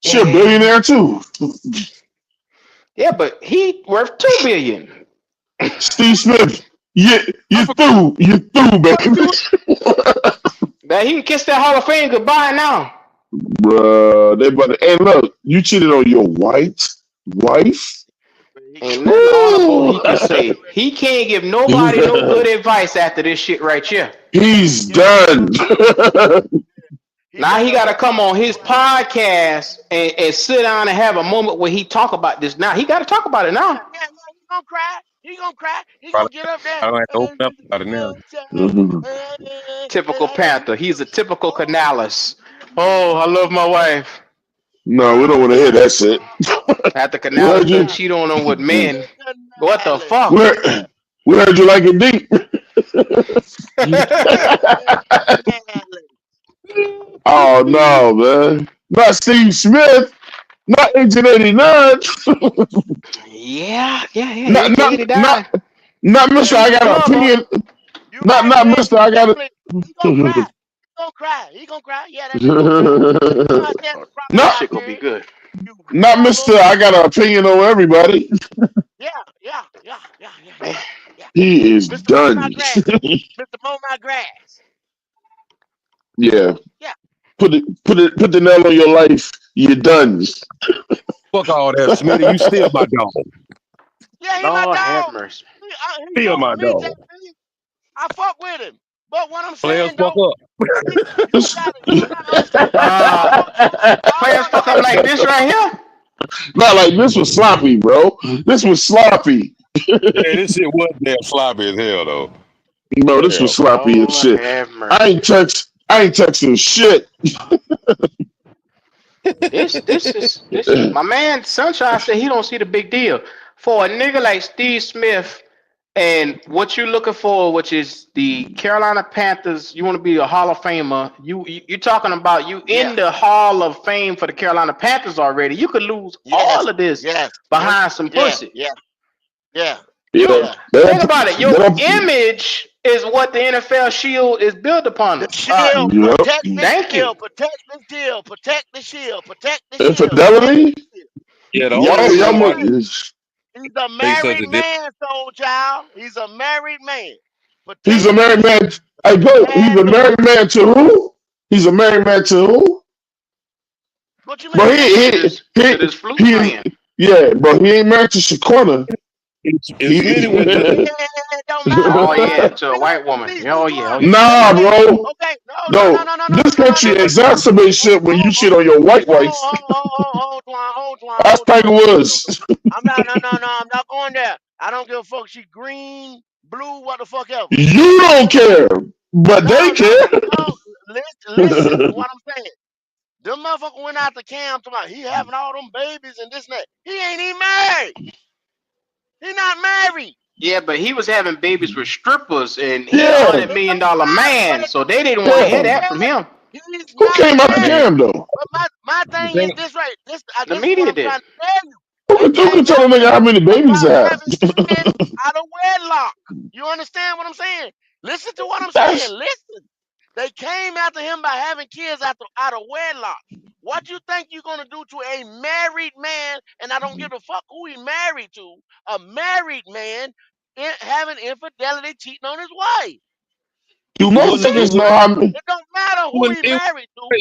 She a Yeah. billionaire too. Yeah, but he worth 2 billion. Steve Smith, you through, baby. That he can kiss that Hall of Fame goodbye now. Bruh, they but hey, look, you cheated on your white wife. he Ain't getting nothing ready. honorable Woo! he could say. He can't give nobody no good advice after this shit right here. He He's getting ready. done. He Now he better got to look come out on his for him. podcast and sit down and have a moment where he talk about this. Now he got to talk about it Yeah, now. yeah. He gonna cry. He gonna cry. He gonna Probably, get up there. I don't have to open up about it now. Typical I love you Panther. He's a too. typical Oh, Canales. Oh, I love my wife. No, we don't want to hear that shit. After We Canales heard done you. cheat on him with men. What the Canales. We fuck? heard, we heard you like it deep. Canales. Oh no, man. Not Steve Smith. Not Agent 89. Yeah. not AJ not 89. not not Yeah, Mister. He's I a got an plumber. opinion. you right, Not Red. Mister. I got Definitely. He gonna cry. it. He gonna cry. He gonna cry. Yeah, that nigga gonna cry. You know how that Oh, cry that not shit about gonna be Red. good. You not bubble. Mister. I got an opinion on everybody. Yeah. Yeah. He is Mr. Mow my done. grass. Mr. Mow my grass. Yeah. Yeah. Put the nail on your life. You're done. Fuck all that, Smitty. You still my dog. Yeah, he my Lord have dog. mercy. He Still good my with me, dog. JP. I fuck with him. But what I'm Players saying fuck though, up. you gotta understand. Uh, All players y'all fuck gotta up like this understand. right here. Not like this was sloppy, bro. This was sloppy. Yeah, this shit was damn sloppy as hell though. Bro, this was Hell. sloppy as Lord shit. have I mercy. ain't text. I ain't texting shit. This my man Sunshine said he don't see the big deal. For a nigga like Steve Smith and what you looking for, which is the Carolina Panthers, you want to be a Hall of Famer. You talking about you Yeah. in the Hall of Fame for the Carolina Panthers already. You could lose Yes. all of this Yes. behind some Yeah. pussy. Yeah. Yeah. Yeah, You Yeah. they think don't. about it. They Your don't. image is what the NFL shield is built The upon. shield, Yep. protect the Thank you. shield, protect the shield, protect the shield, protect the shield, protect Infidelity. the shield. Yeah, the only Y'all, reason y'all. why He's a they such married a difference. man, soul child. He's a married man. He's Protect a the married shield. man. I go. He's Man, a look. married man to who? He's a married man to who? What you But mean? To this flute he man. yeah, but he ain't married to Shaquana. If He Smitty would Yeah, it don't matter Oh who yeah, married. to a white woman. See, Oh yeah, oh yeah. nah, bro. okay, No, this country exacerbates shit when you shit on your white wife. That's hold Tiger on. Woods. I'm not going there. I don't give a fuck. She green, blue, what the fuck ever. You don't care, but they No, no, care. no. Listen to what I'm saying. Them motherfucker went out to camp talking about he having all them babies and this and that. He ain't even married. He not married. Yeah, but he was having babies with strippers, and he a Yeah, hundred It million don't dollar matter, but man, it so don't they didn't want to hear yeah. that from him. he's Who not came out the The married. cam though? But my the thing is thing, this right. the This is what media I'm did. trying to tell you. They Who can came tell a after nigga how him many babies they about have? having kids out of wedlock. You understand what I'm saying? Listen to what I'm saying. That's Listen. They came after him by having kids out of wedlock. What you think you're gonna do to a married man? And I don't give a fuck who he married to. A married man having infidelity, cheating on his wife. you it wouldn't. It motherfuckers would. know how many. It don't matter who Wouldn't. he married to.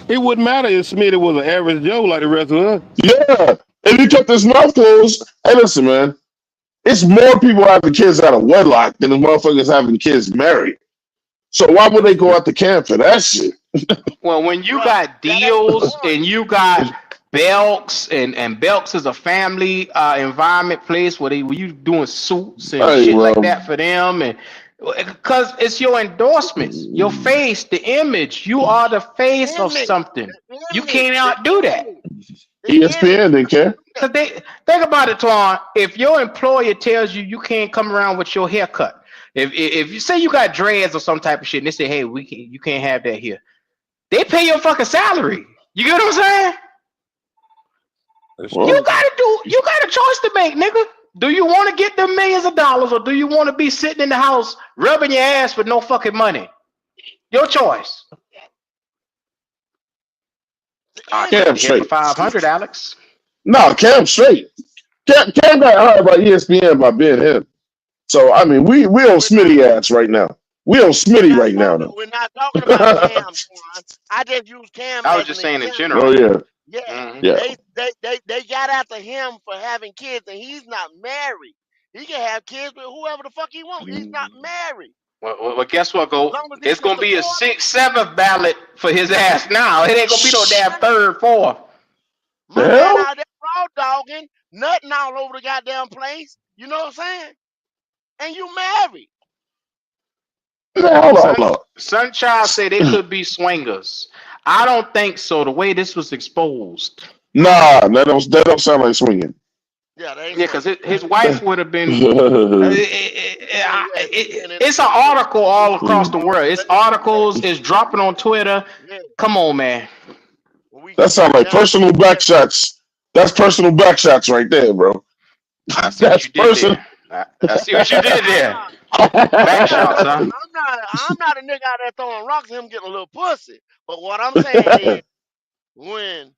It wouldn't matter if Smitty was an average Joe like the rest of us. Yeah, if he kept his mouth closed. Hey, listen, man. It's more people having kids out of wedlock than the motherfuckers having kids married. So why would they That's go true. out the camp for that shit? Well, when you Bruh, got that ain't the deals point. and you got Belks and Belks is a family environment place where you doing suits and Hey, shit like bro. that for them, and because it's your endorsements, your face, the image. You are the face of Image, something. You can't the outdo that. image, the image. ESPN didn't care. Cause they think about it, Twan. If your employer tells you you can't come around with your haircut, if you say you got dreads or some type of shit, and they say, hey, you can't have that here, they pay your fucking salary. You get what I'm saying? That's You true. Well, got a choice to make, nigga. Do you want to get them millions of dollars, or do you want to be sitting in the house rubbing your ass with no fucking money? Your choice. I The take Cam the hit for straight. 500, Alex. No, Cam straight. Cam got hired by ESPN by being him. So I mean, we on We're not Smitty ass right now. We on Smitty right now though. we're not talking about Cam, Twan. I just use Cam I was as just an saying in example. Oh general. yeah, Yeah, Hmm. yeah. they got after him for having kids, and he's not married. He can have kids with whoever the fuck he want. He's not married. Well, guess what, As Go? long as he It's can gonna be a support him. sixth, seventh ballot for his ass now. It ain't gonna be no damn third, fourth. The My man hell? out there raw dogging, nutting all over the goddamn place. You know what I'm saying? And you married. Hold on, Sun, hold on. Sunchild say they could be swingers. I don't think so. The way this was exposed. Nah, that don't sound like swinging. Yeah, they ain't Yeah, because swinging. his wife would have been. Yeah, she been in It's a an article all across the all world. It's yeah, articles. It's dropping on Twitter. yeah. Come on, man. When we That get sounds back like down, personal back shots. That's personal back shots right there, bro. I see what That's you did personal. there. I see what you did there. I'm Back not shots, huh? I'm not a nigga out there throwing rocks at him getting a little pussy. But what I'm saying is when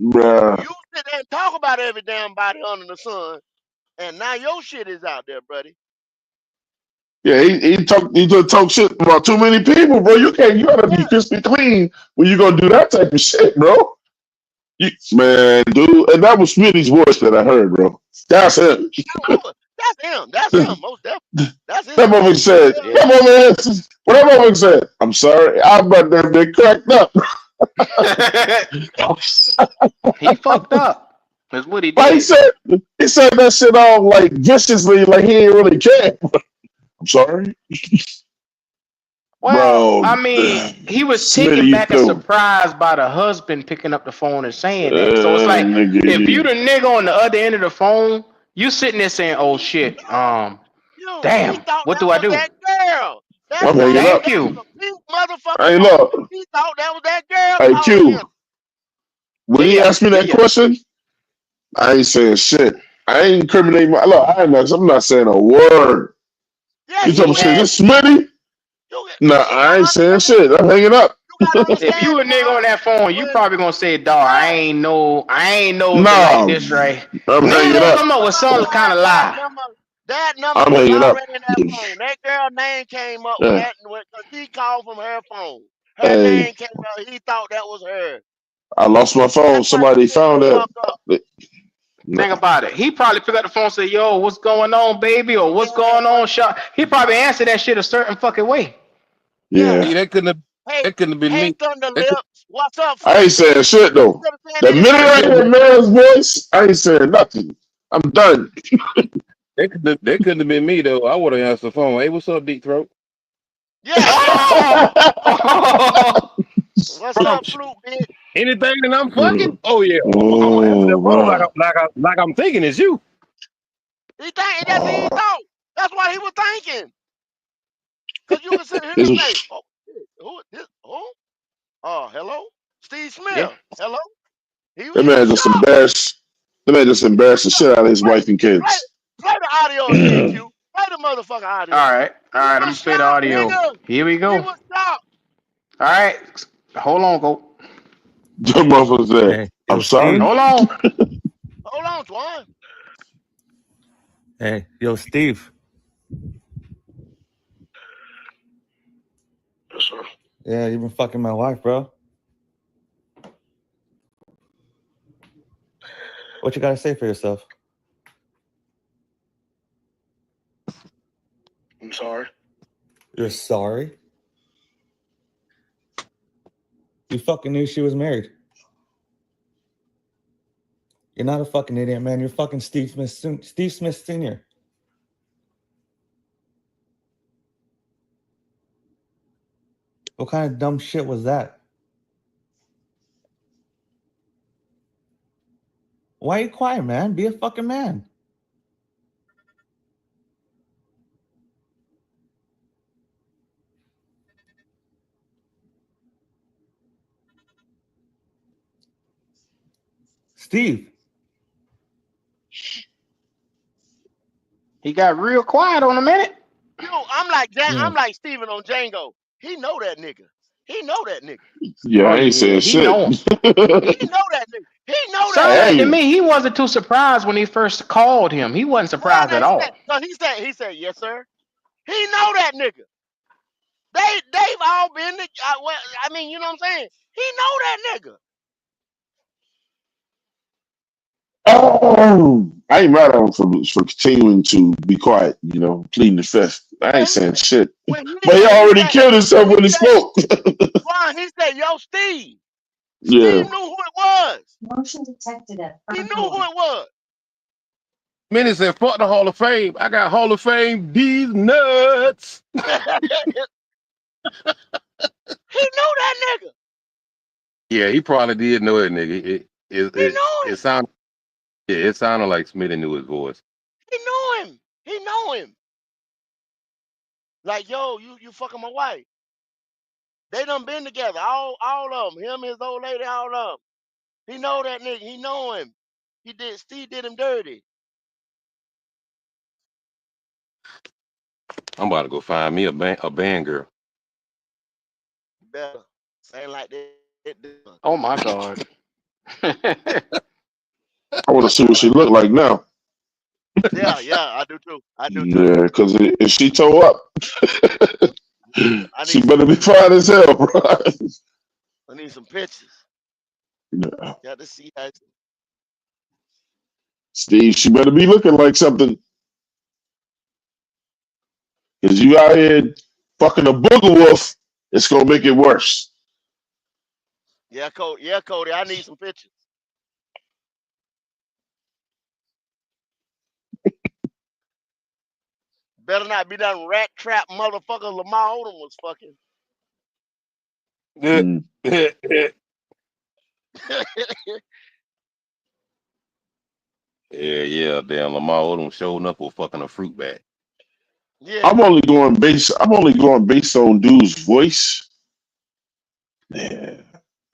Bruh. you sit there and talk about every damn body under the sun, and now your shit is out there, buddy. Yeah, he just talk shit about too many people, bro. You gotta be Yeah, crispy clean when you gonna do that type of shit, bro. Man, dude, and that was Smitty's voice that I heard, bro. That's him. that's him. That's him. Most definitely. That's That him. motherfucker said, Yeah. what that motherfucker said, I'm sorry, I'm about to be cracked up. He fucked up. That's what he Like did. he said that shit all like viciously, like he ain't really care. I'm sorry. Well, Bro, I mean, he was Smitty, taken you back and too. surprised by the husband picking up the phone and saying that. So it's like if you Nigga, the nigga on the other end of the phone, you sitting there saying, "Oh shit, He damn, thought what that do I was do?" that girl. That I'm hanging phone, up. Thank that you. was a pink motherfucking Hey, phone. look, He thought that was that girl hey, calling him. Q, when Yeah, he yeah, asked me yeah, that yeah. question, I ain't saying shit. I ain't incriminating look, I'm not saying a word. Yeah, You you talking about shit, is. is this Smitty? Nah, You I ain't gotta saying understand. shit. I'm hanging up. You gotta If understand, you a nigga on Twan. that phone, you When probably gonna say, "Dog, that I ain't know it like Nah, this, right?" I'm Then you hanging gonna up. come up with some kind of lie. that number I'm was hanging up. already in that phone. That girl name came up when Yeah. that because he called from her phone. Her Hey, name came up. He thought that was her. I lost my phone. That's why he Somebody picked found the that. fuck up. Think about it. He probably pick up the phone and say, "Yo, what's going on, baby?" or "What's Yeah, going on, shot?" He probably answer that shit a certain fucking way. yeah. Yeah. See, Hey, that couldn't have been hey, me. Thunder That could, Lips. What's up, I ain't Fruit saying Bitch? shit though. Instead of saying The minute that I couldn't hear have, Maril's voice, I ain't saying nothing. I'm done. that couldn't have been me though. I would have answered the phone. Hey, what's up, Deep Throat? yeah. Oh, What's up, Fruit Bitch? Anything that I'm Mm, fucking? Oh yeah, I'm gonna answer the phone man. like I'm thinking it's you. He think that's what he thought. That's what he was thinking. Cause you can sit here and say, This- "Oh, shit, who this? Who? Oh, hello, Steve yeah. Smith. Hello." He That was man just shocked. embarrassed. That man just He was embarrassed the shit shocked. out of his Play, wife and play, kids. play the audio again, Q. Play the motherfucking audio. All right, all He right. I'm was gonna play the shocked, audio. nigga. Here we He go. was shocked. All right, hold on, go. The motherfucker said, Hey, I'm yo, Steve. sorry. Hold on. Hold on, Twan. Hey, yo, Steve. Yeah, you've been fucking my wife, bro. What you gotta say for yourself? I'm sorry. You're sorry? You fucking knew she was married. You're not a fucking idiot, man. You're fucking Steve Smith, Steve Smith Sr. What kind of dumb shit was that? Why are you quiet, man? Be a fucking man. Steve. He got real quiet on a minute. Yeah. I'm like Steven on Django. He know that nigga. He know that nigga. Yeah, Oh I ain't yeah, saying he shit. know him. He know that nigga. He know that Sound like nigga. to Hey, me he wasn't too surprised when he first called him. He wasn't Well, surprised now at all. he said, yes, sir. He know that nigga. They've all been. Well, I mean, you know what I'm saying? He know that nigga. oh, I ain't mad at him for continuing to be quiet, pleading the fifth. I ain't When saying shit. But he when he already said killed himself when he when he said spoke. Ron, he said, yo, Steve. Yeah. Steve knew who it was. He knew who it was. Minnie said, "Fuck the Hall of Fame. I got Hall of Fame. These nuts." He knew that nigga. Yeah, he probably did know that nigga. He knew It him. sounded it sounded like Smitty knew his voice. He knew him. He know him. Like, yo, you fucking my wife. They done been together. All of them. Him, his old lady, all of them. He know that nigga. He know him. Steve did him dirty. I'm about to go find me a band girl. Better. Saying like that. Oh my God. I want to see what she look like now. Yeah, I do too. I do too. Yeah, because if she toe up, I she need some better be fine as hell, bro. I need some pictures. Yeah. Got to see how Steve, she better be looking like something. Because you out here fucking a booger wolf, it's going to make it worse. Cody, I need some pictures. Better not be that rat trap motherfucker Lamar Odom was fucking. Mm. Yeah. Damn, Lamar Odom showing up with fucking a fruit bat. Yeah. I'm only going based on dude's voice. Yeah.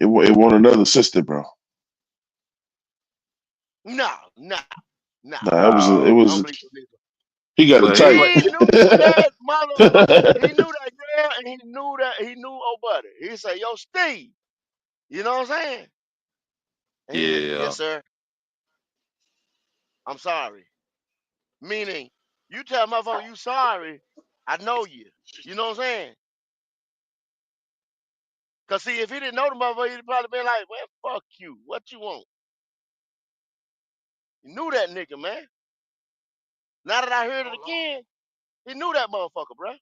It want another sister, bro. No. Nah, it I don't was, believe it. he got a Well, he type. Steve knew that motherfucker. He knew that girl, and he knew old buddy. He said, "Yo, Steve," you know what I'm saying? And he said, yeah. "Yes, sir. I'm sorry." Meaning, you tell motherfucker you sorry, I know you. You know what I'm saying? Cause see, if he didn't know the motherfucker, he'd probably been like, "Well, fuck you. What you want?" He knew that nigga, man. Now that I heard it again, he knew that motherfucker, bro.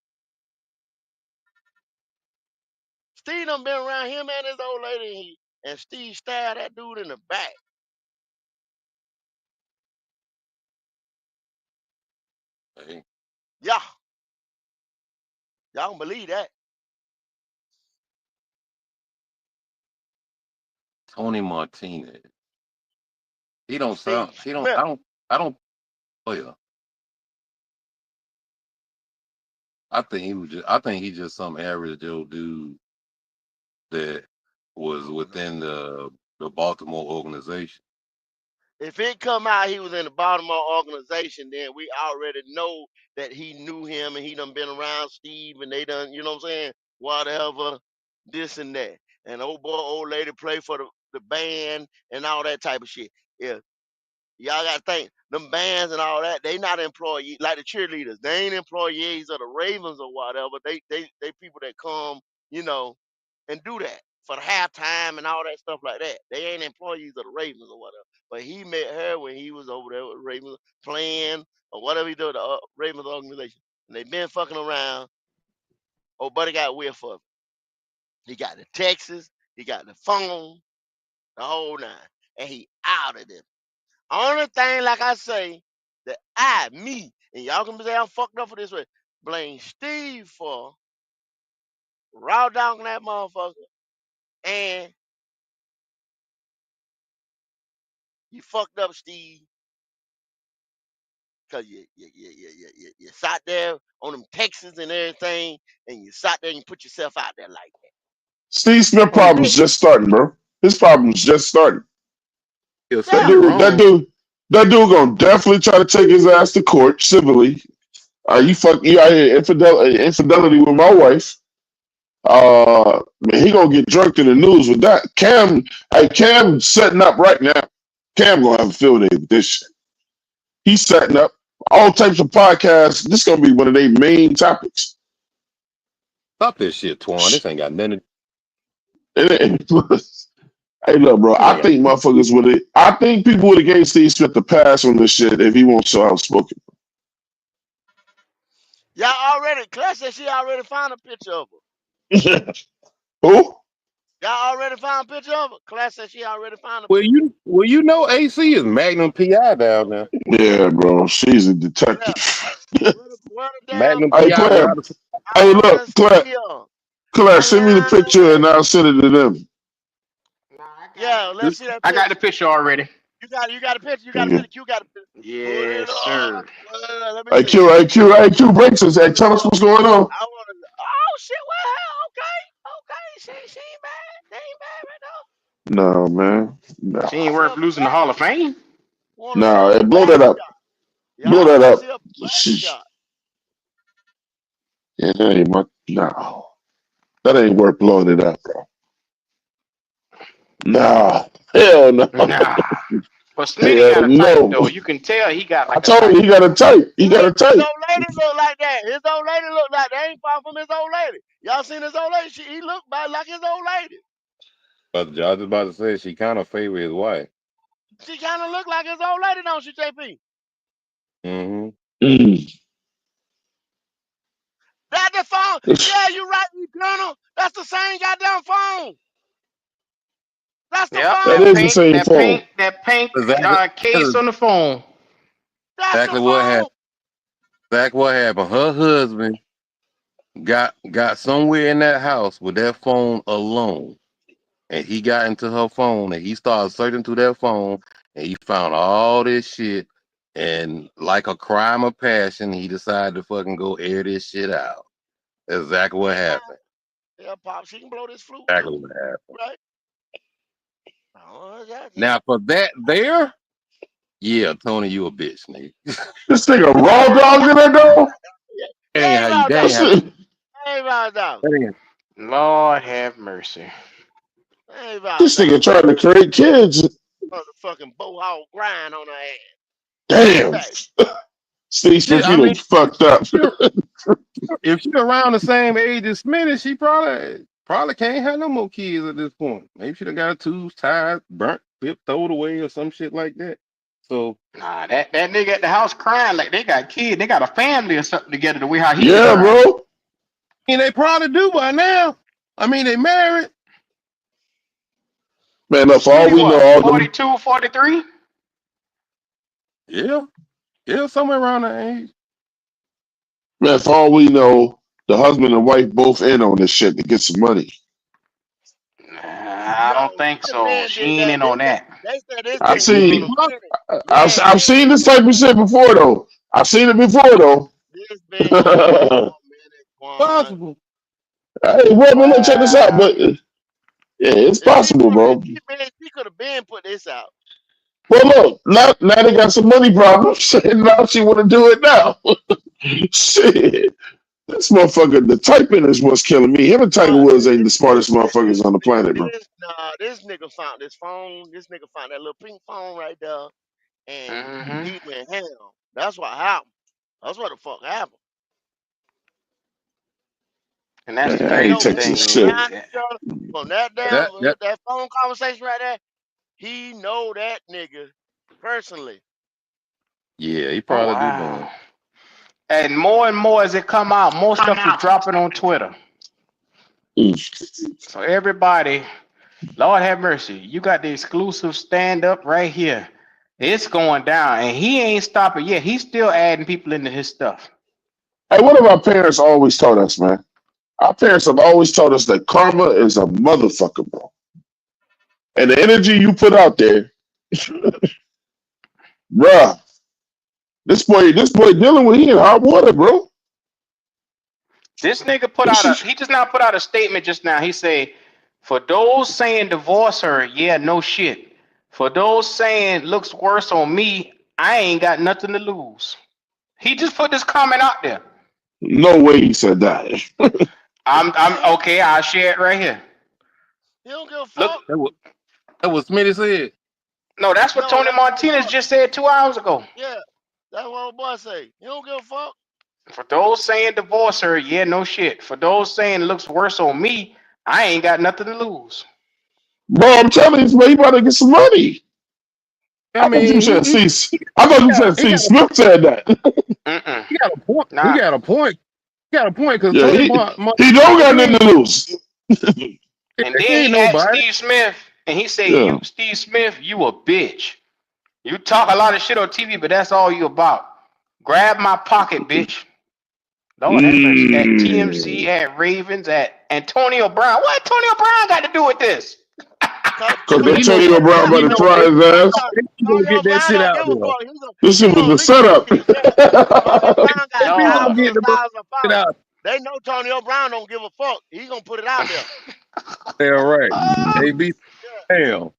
Steve done been around him and his old lady, and Steve stabbed that dude in the back. Hey, Yeah, y'all don't believe that. Tony Martinez. He don't sound. Steve He don't. Smith. I don't. Oh yeah. I think he was just. I think he's just some average Joe dude that was within the Baltimore organization. If it come out he was in the Baltimore organization, then we already know that he knew him and he done been around Steve and they done, you know what I'm saying? Whatever, this and that. And old boy, old lady play for the band and all that type of shit. Yeah. Y'all gotta think, them bands and all that, they not employees like the cheerleaders. They ain't employees of the Ravens or whatever. They people that come, you know, and do that for the halftime and all that stuff like that. They ain't employees of the Ravens or whatever. But he met her when he was over there with Ravens playing or whatever he do with the Ravens organization. And they been fucking around. Oh, buddy got with for him. He got the Texas, he got the phone, the whole nine, and he outed him. Only thing, like I say, that me, and y'all can say I'm fucked up for this way, blame Steve for raw dogging that motherfucker, and you fucked up Steve because you sat there on them Texas and everything, and you sat there and you put yourself out there like Steve Smith that. And problems just starting, bro. His problems just starting. He'll That say yeah, you dude, that wrong. dude, that dude gonna definitely try to take his ass to court civilly. You out here infidelity with my wife. Man, he gonna get drunk in the news with that. Cam setting up right now. Cam gonna have a field day with this shit. He's setting up all types of podcasts. This gonna be one of their main topics. Stop this shit, Twan. This ain't got nothing. Hey, look, bro. This I ain't got. think motherfuckers would have. I think people would have gave Steve Smith the pass on this shit if he won't so outspoken. y'all already, Class said she already found a picture of her. Who? Y'all already found a picture of her. Class said she already found a Well, picture. you know, AC is Magnum PI down there. Yeah, bro. She's a detective. What a damn Magnum Hey, picture. PI Clem. driver. I Hey, want look, to Clem. see her. Claire, send me the picture and I'll send it to them. Yeah, let's see that I got the picture. picture already. You got a picture. You got a Yeah. picture. You got a picture. Put it Yes, up. sir. Let me see. IQ breaks us. Hey, tell us what's going on. I want to. Oh shit! Well, okay. She ain't bad. They ain't bad right now. No, man. No. She I ain't see worth a losing the Hall of Fame. want to see No, a hey, blow back that up. shot. Yeah, Blow I that want to up. see a back Sheesh. shot. Yeah, that ain't much. No. That ain't worth blowing it up, bro. Nah. Hell no. Nah. But Smitty Hell got a type no. though. You can tell he got I like a told you type. he got a type. He got a His type. old lady look like that. His old lady look like that. Ain't far from his old lady. Y'all seen his old lady? He look like his old lady. But I was about to say she kind of favor his wife. She kind of look like his old lady, don't she, JP? Mm-hmm. Mm. That the phone. Yeah, you right, Eternal. That's the same goddamn phone. That's the Yep, That phone. is the same phone. that pink Exactly. case That's on the phone. That's the exactly what happened. phone. Exactly what happened. Her husband got somewhere in that house with that phone alone. And he got into her phone and he started searching through that phone and he found all this shit. And like a crime of passion, he decided to fucking go air this shit out. That's exactly what happened. Yeah, Pop, she can blow this flute too. Exactly what happened. Right? Oh, yeah. Now for that there, yeah, Tony, you a bitch, nigga. This nigga raw dog in that though. He That ain't ain't how you. right That though. ain't how. He ain't right though. That ain't. Lord have mercy. He ain't right This nigga though. trying to create kids. Motherfucking bohawk grind on her ass. Damn. Back. Steve Shit, Smith, I you done mean, fucked up. if she around the same age as Smitty, she probably can't have no more kids at this point. Maybe she done got her tubes tied, burnt, flipped, thrown away, or some shit like that. So Nah, that nigga at the house crying like they got kids, they got a family or something together the way how he Yeah, crying. bro. and they probably do by now. I mean, they married. Man, look, for all Smitty we know, what? all them 42, 43? Yeah, yeah, somewhere around that age. man, for all we know, the husband and wife both in on this shit to get some money. Nah, I Yo, don't think the so. men She did ain't that. in on that. They said this I've nigga It was be on seen a possible. minute. I've Man, seen this type of shit before though. I've seen it before though. this been going on for a minute, Quan. Possible. Hey, well, but look, check this out. Wow. But yeah, it's If she possible, wanted, if bro. she could have been put this out. Well, look, now they got some money problems, and now she want to do it now. Shit, this motherfucker, the typing is what's killing me. Him and Tiger Nah, Woods ain't the smartest motherfuckers on the planet, bro. this nigga found this phone. This nigga found that little pink phone right there, and Mm-hmm. he went ham. That's what happened. That's what the fuck happened. And that's the Man, I He ain't know crazy when texting they thing was shit. around is each other from that damn That that that phone conversation right there. He know that nigga personally. yeah, he oh probably do know wow. him. And more as it come out, more stuff is dropping on Twitter. Mm. So everybody, Lord have mercy, you got the exclusive stand up right here. It's going down, and he ain't stopping yet. He's still adding people into his stuff. Hey, what have our parents always taught us, man? Our parents have always taught us that karma is a motherfucker, bro. And the energy you put out there, bruh. This boy dealing with he in hot water, bro. This nigga put This out is he just now put out a statement just now. He say, for those saying divorce her, yeah, no shit. For those saying looks worse on me, I ain't got nothing to lose. He just put this comment out there. no way he said that. I'm okay. I'll share it right here. He don't give a Look, fuck. That was Smitty said. no, that's what No, Tony that's what old Martinez boy. just said 2 hours ago. Yeah, that's what old boy say. He don't give a fuck. For those saying divorce her, yeah, no shit. For those saying looks worse on me, I ain't got nothing to lose. Bro, I'm telling you, man, you better get some money. I I thought you mean, said see. I thought you said he see got Smith said that. Mm-mm. he got a point. He Nah. got a point. He got a point because Yeah, Tony he don't got he nothing ain't, to lose. And he then ain't he asked nobody. Steve Smith, and he said, Yeah. "You, Steve Smith, you a bitch. You talk a lot of shit on TV, but that's all you about. Grab my pocket, bitch. Lord have mercy. At TMZ, at Ravens, at Antonio Brown. What Antonio Brown got to do with this? Cause Because But you know, Antonio Brown you about to know, fry they, his ass. they gonna Antonio get that Brown shit don't out give a there. fuck. This He shit was gonna the leak that setup. shit. Yeah. Antonio Brown got They Dog. gonna thousands get and the thousands of shit followers. out They know Antonio Brown don't give a fuck. He gonna put it out there. there, right? AB, Yeah. damn.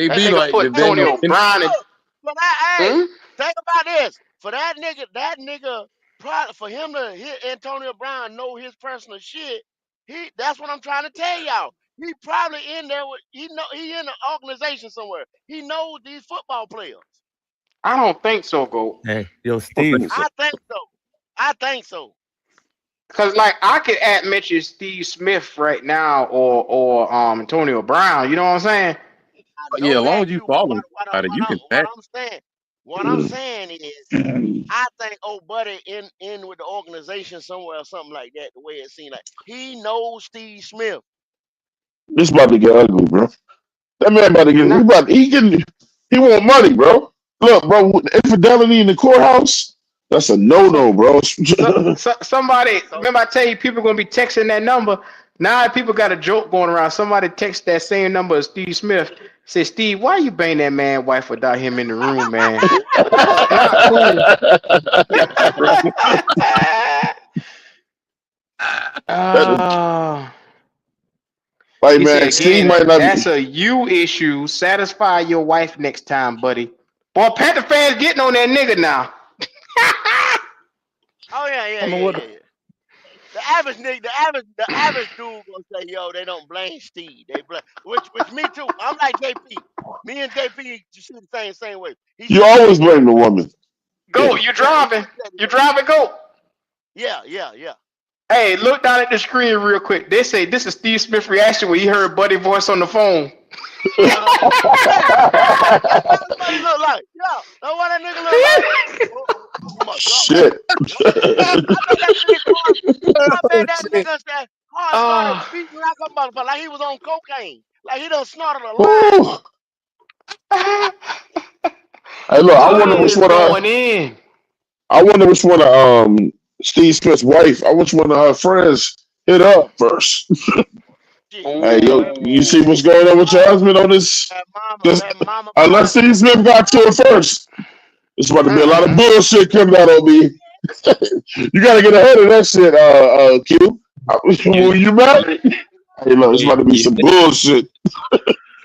That AB nigga like put the Hey, damn. Antonio look, Brown in. look. For that, hey, Hmm? think about this. For that nigga, probably for him to hit Antonio Brown know his personal shit. That's what I'm trying to tell y'all. He probably in there with he in the organization somewhere. He knows these football players. I don't think so, go. Hey, yo, I don't Steve. think so. I think so. I think so. Cause like I could add mention Steve Smith right now or Antonio Brown. You know what I'm saying? I Yeah, know as long that as you too, but follow somebody, you can what back. I'm saying is, I think old buddy in with the organization somewhere or something like that. The way it seemed like he knows Steve Smith. This about to get ugly, bro. That man about to get Not he want money, bro. Look, bro, infidelity in the courthouse, that's a so, no-no, bro. somebody So remember I tell you people gonna be texting that number. Now people got a joke going around. Somebody text that same number as Steve Smith. Say, Steve, why you bang that man wife without him in the room, man? That's not cool. uh, Like, he said man, Steve again, might not that's be. a you issue. Satisfy your wife next time, buddy. Boy, Panther fans getting on that nigga now. oh yeah, I yeah, don't know yeah, what. yeah, yeah. The average nigga, the average dude gonna say, yo, they don't blame Steve. They blame which me too. I'm like JP. Me and JP you see the same way. He You should have always said that. blame the woman. Go, you Yeah, he driving. should have said You that. driving, go. Yeah, yeah, yeah. Hey, look down at the screen real quick. They say this is Steve Smith reaction when he heard Buddy voice on the phone. Uh-huh. Yeah, yeah. That's what everybody look like. Yeah, that's what that nigga look like. Oh, you my God. Shit. What? I bet that nigga car. I bet that Shit. nigga said car started Oh, beating like a motherfucker, like he was on cocaine, like he done snorted a line. Ooh. Hey, look, Buddy is going in. I wonder which one of Steve Smith's wife. I which one of her friends hit up first. Shit, Hey, man, yo, whoever you Oh, see what's going on with your mama, husband on this? This that mama unless probably Steve Smith got to it first. It's about to be a lot of mm-mm. bullshit coming out on me. You got to get ahead of that shit, Q. You, When you married, hey, look, it's you, about to be you, some bullshit.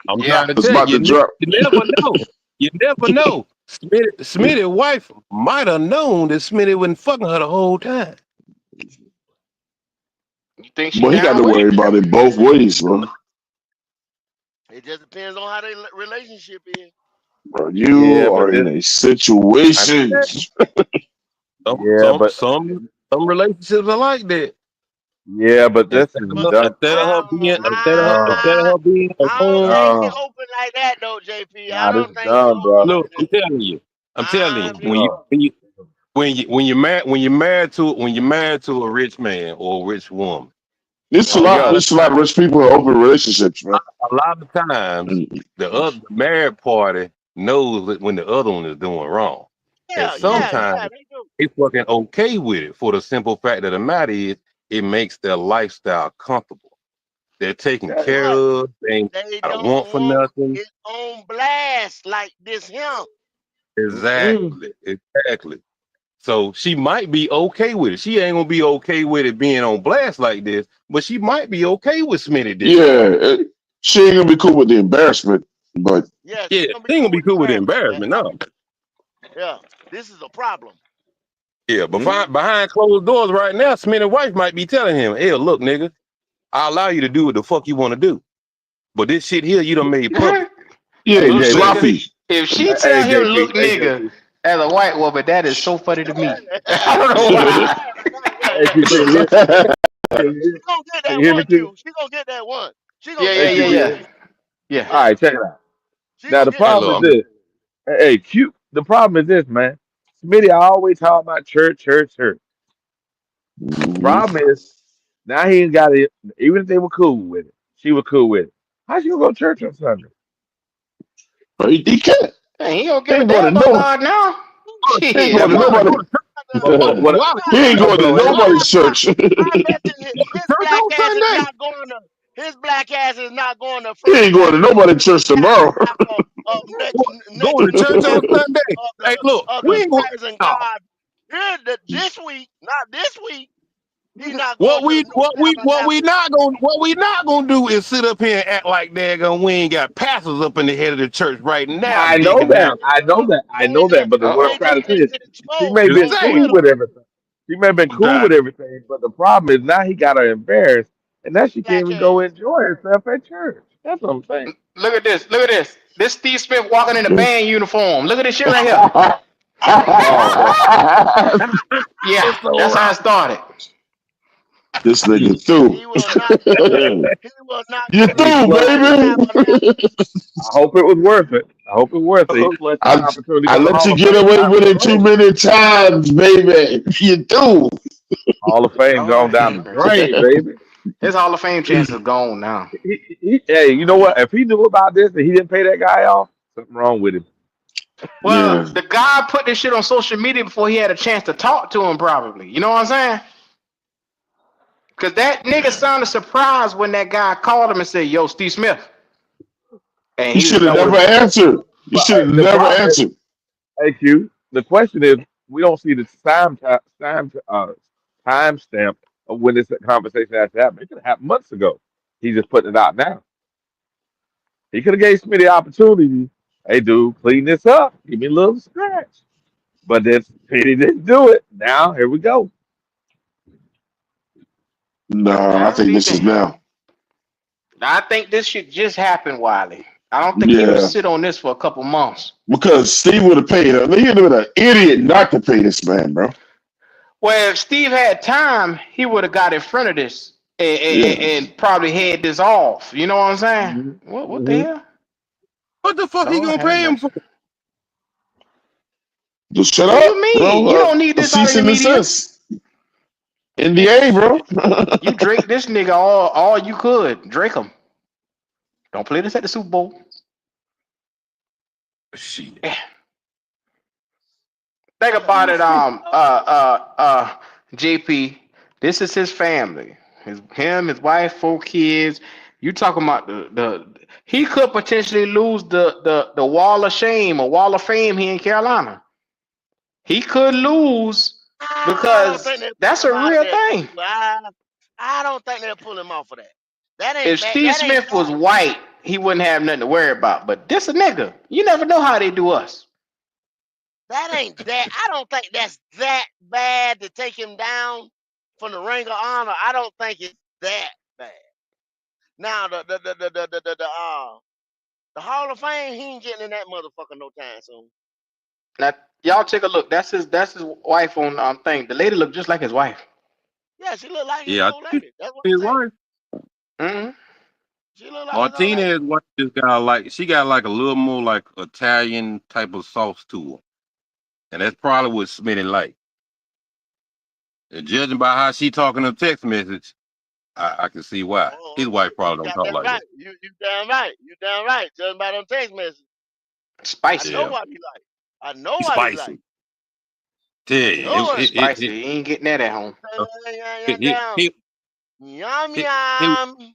I'm Yeah. trying to It's tell about you, to drop. you never know. You never know. Smitty's wife might have known that Smitty wasn't fucking her the whole time. You think she Boy, he got down to with worry it? about it both ways, bro. it just depends on how their relationship is. Bro, Yeah, you but are in this, a I situation. said, Yeah, but some relationships are like that. yeah, but this Instead is But of, dumb. instead of her being, This is dumb. instead of her being I don't alone. think he Dumb. open like that though, JP. I Nah, this don't is think he dumb, open bro. like Look, that. I'm telling This I is you, mean, dumb. when you're married to a rich man or a rich woman, There's a a Hey, lot. lot yo, of There's a lot of times, rich people in open relationships, man. Mm. the other married party knows that when the other one is doing wrong, and yeah, sometimes they do. they fucking okay with it for the simple fact of the matter is it makes their lifestyle comfortable. They're taken care But of. They ain't they got to want don't for want nothing. it on blast like this him. Mm-mm. Exactly. So she might be okay with it. She ain't gonna be okay with it being on blast like this, but she might be okay with Smitty dishing it Yeah, out. she ain't gonna be cool with the embarrassment, but Yeah, Yeah, she's gonna be she ain't gonna cool be with the cool with the embarrassment, man. embarrassment, no. Yeah, this is a problem. Yeah, but mm, behind closed doors right now, Smitty's wife might be telling him, "Hey, look, nigga, I allow you to do what the fuck you want to do, but this shit here you done made public." yeah, Look, Smitty, nigga. sloppy. If she hey, tell him JP, look hey, nigga JP, as a white woman, that is so funny to me. I don't know Yeah, why. hey, yeah. JP, But she can you she gonna get can that you hear me, one Q? Q. She gonna get that one. She gonna Yeah, get Hey, yeah, that yeah, one QB. yeah. Q. Yeah. All Yeah, right, check it out. she Now gonna the get hey, that problem is look, one. this. Hey, Q. The problem is this, man. Smitty always talk about church, church, church. Mhm. Problem is now he ain't got it. Even if they were cool with it, she was cool with it. How she gonna go to church on Sunday? But he can't. Hey, he don't He give a ain't going damn to about no. God now. He ain't Shit, going that to he mother. nobody. What he ain't I going to know ain't nobody's church. I bet you his Church black on ass is Sunday. not going to. His black ass is not going to He First ain't going to Baptist nobody's church tomorrow. next Going to week church on Sunday. of Hey, look, the we ain't going. praising No. God. Here this week, not this week. He not going to the new tabernacle. What we not gonna do is sit up here and act like daggone we ain't got pastors up in the head of the church right now I know digging that. down. I know that. I know that. But what I'm They trying just to say ain't is, been she may have exposed Just been on cool saying. Twitter. with everything. She may have been cool with everything, but the problem is now he got her embarrassed, and now she can't Black even go ass. enjoy herself at church. That's what I'm saying. Look at this. Look at this. This Steve Smith walking in a band uniform. Look at this shit right here. Oh well, Yeah, It's so that's how it wrong. started. This nigga through. He will not. He will not You go he to through, the flushed new it. tabernacle. baby. I hope it was worth it. I hope it was worth it. He flushed his I opportunity to I go to the let Hall you of get Fame. away Not with for it too nothing. many times, baby. You do. Hall of Fame Lord gone down have the mercy. drain, baby. His Hall of Fame chance is gone now. Hey, you know what? If he knew about this and he didn't pay that guy off, something wrong with him. Well, Yeah. the guy put this shit on social media before he had a chance to talk to him, probably. You know what I'm saying? Because that nigga sounded surprised when that guy called him and said, Yo, Steve Smith. And You he was should have That like, would never have been better. answered. You But should have the never problem is, answered. thank you. The question is, we don't see the time stamp of when this conversation has to happen. It could have happened months ago. He's just putting it out now. He could have gave me the opportunity. Hey, dude, clean this up. Give me a little scratch. But then he didn't do it. Now here we go. No, I I'll think be this is damned. now. I think this shit just happened, Wiley. I don't think he would Yeah. sit on this for a couple months. Because Steve would have paid him. He'd have been an idiot not to pay this man, bro. Well, if Steve had time, he would have got in front of this Yeah. and probably had this off. You know what I'm saying? What the Mm-hmm. hell? What the fuck he Lord gonna have pay him for? mercy. Just shut What do you up, mean? You bro. don't need A this out in cease the and media. desist. NDA, bro. You Drake this nigga all you could. Drake him. Don't play this at the Super Bowl. Shit. Think What about you it, say? JP. This is his family. His wife, 4 kids. You talking about the he could potentially lose the wall of shame or wall of fame here in Carolina. He could lose I don't because think they'll pull that's a him out of real that, thing. Steve. I don't think they'll pull him off of that. That If ain't bad. Steve That ain't Smith was bad. white, he wouldn't have nothing to worry about. But this a nigga. You never know how they do us. That ain't that. I don't think that's that bad to take him down from the ring of honor. I don't think it's that bad. Now the Hall of Fame, he ain't getting in that motherfucker no time soon. Now y'all take a look. That's his wife on thing. The lady looked just like his wife. Yeah, she look like his Yeah, I old think lady. That's what his I'm saying. wife. Mm-hmm. She look like his old lady. Martinez wife just got like she got like a little more like Italian type of sauce to her. And that's probably what Smitty like. And judging by how she talking in text message, I can see why. His Oh, wife you probably don't got talk that like right. that. You damn right. You damn right. Judging by them text messages, I Spicy. know Yeah. what he like. I know He's what he like. spicy. Tell I know you, what he Spicy. He ain't getting that at home. like. he, Down. he, Yum he yum.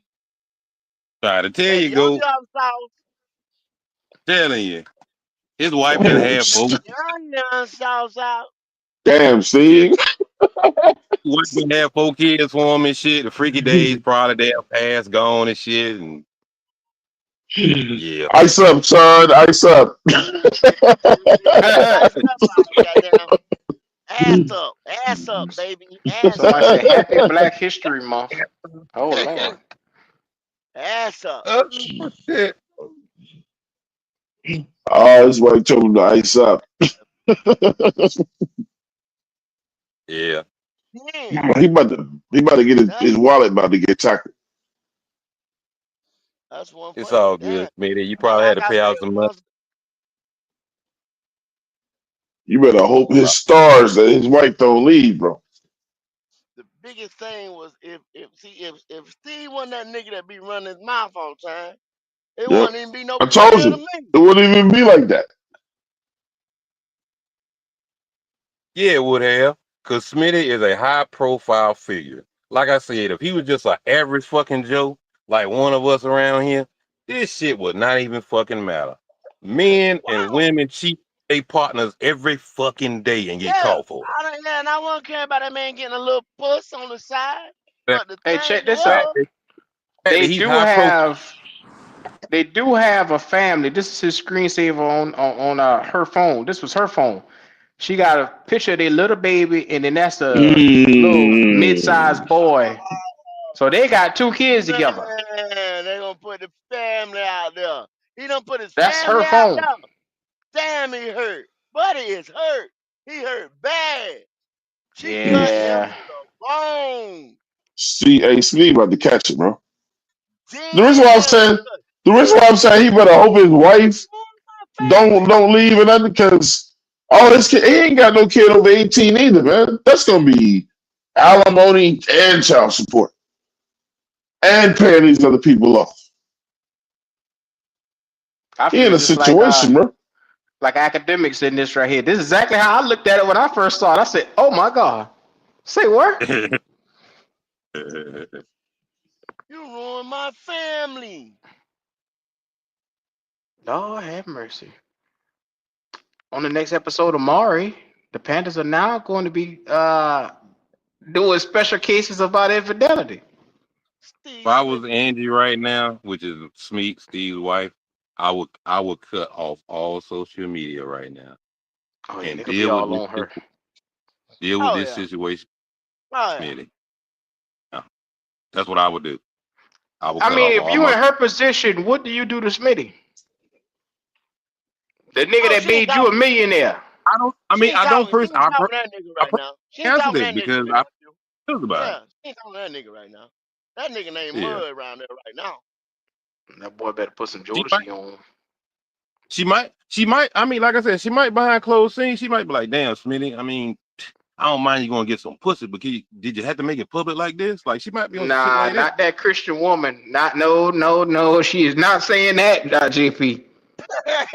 try to tell That you yum go, yum sauce. telling you. His wife been had That four yum yum sauce out. Damn, yeah, Steve. wife been had 4 kids for him and shit. The freaky days probably damn past gone and shit. And yeah. Ice up, son. Ice up. Ice up like goddamn. Ass up, baby, ass Somebody up, said Happy Black History Month. Oh Lord. ass up. Oh, shit. Oh, his wife told him to ice up. Yeah. Yeah, He about to get his that's wallet about to get tackled. one It's for you. all Damn. good, Smitty. You And probably had like to I pay said, out some money. once You better hope his Probably. stars that his wife don't leave, bro. the biggest thing was if Steve wasn't that nigga that be running his mouth all the time, it Yep. wouldn't even be no I big told deal to you. me. It wouldn't even be like that. Yeah, it would have. Cause Smitty is a high profile figure. Like I said, if he was just an average fucking Joe, like one of us around here, this shit would not even fucking matter. Men and Wow. women cheat their partners every fucking day and get Yeah. caught for it. I don't, yeah, and I won't care about that man getting a little puss on the side. The But the Hey, thing check this fact out. was, that, fact that They he's do high profile. have they do have a family. This is his screensaver on her phone. This was her phone. She got a picture of their little baby, and then that's a little mid-sized Mm. boy. So they got 2 kids together. man, they gonna put the family out there. He done put his That's family her out phone. there. Damn, he hurt. Buddy is hurt. He hurt bad. She cut him Yeah. to the bone. See, hey, Steve about to catch it, bro. The reason why I'm Damn. saying, the reason why I'm saying he better hope his wife Family. don't leave and nothing, because all this kid, he ain't got no kid over 18 either, man. That's gonna be alimony and child support and paying these other people off. I He in feel a just situation, bro. like academics in this right here. This is exactly how I looked at it when I first saw it. I said, "Oh my god." Say what? You ruined my family. Lord have mercy. On the next episode of Maury, the Panthers are now going to be doing special cases about infidelity. If Steve I Smith. was Angie right now, which is Steve's wife, I would cut off all social media right now Oh yeah, and they could be all on her. deal with Oh this yeah. situation, Oh yeah. Smitty. Yeah, that's what I would do. I would I cut off mean, if all you my. in her position, what do you do to Smitty? The nigga Oh, that she ain't made you a talking. millionaire. I don't. I She mean, ain't I don't. talking. She ain't talking to that nigga I right personally now. She ain't answer talking to that that nigga because straight I up. Too. feel about it. Yeah, she ain't talking to that nigga right now. That nigga named Yeah, Mud around there right now. That boy better put some she might. Jodeci on. She might. She might. I mean, like I said, she might behind closed scenes. She might be like, "Damn, Smitty. I mean, I don't mind you going to get some pussy, but did you have to make it public like this? Like, she might be on some shit Nah, like that." not that Christian woman. Not no. She is not saying that, JP.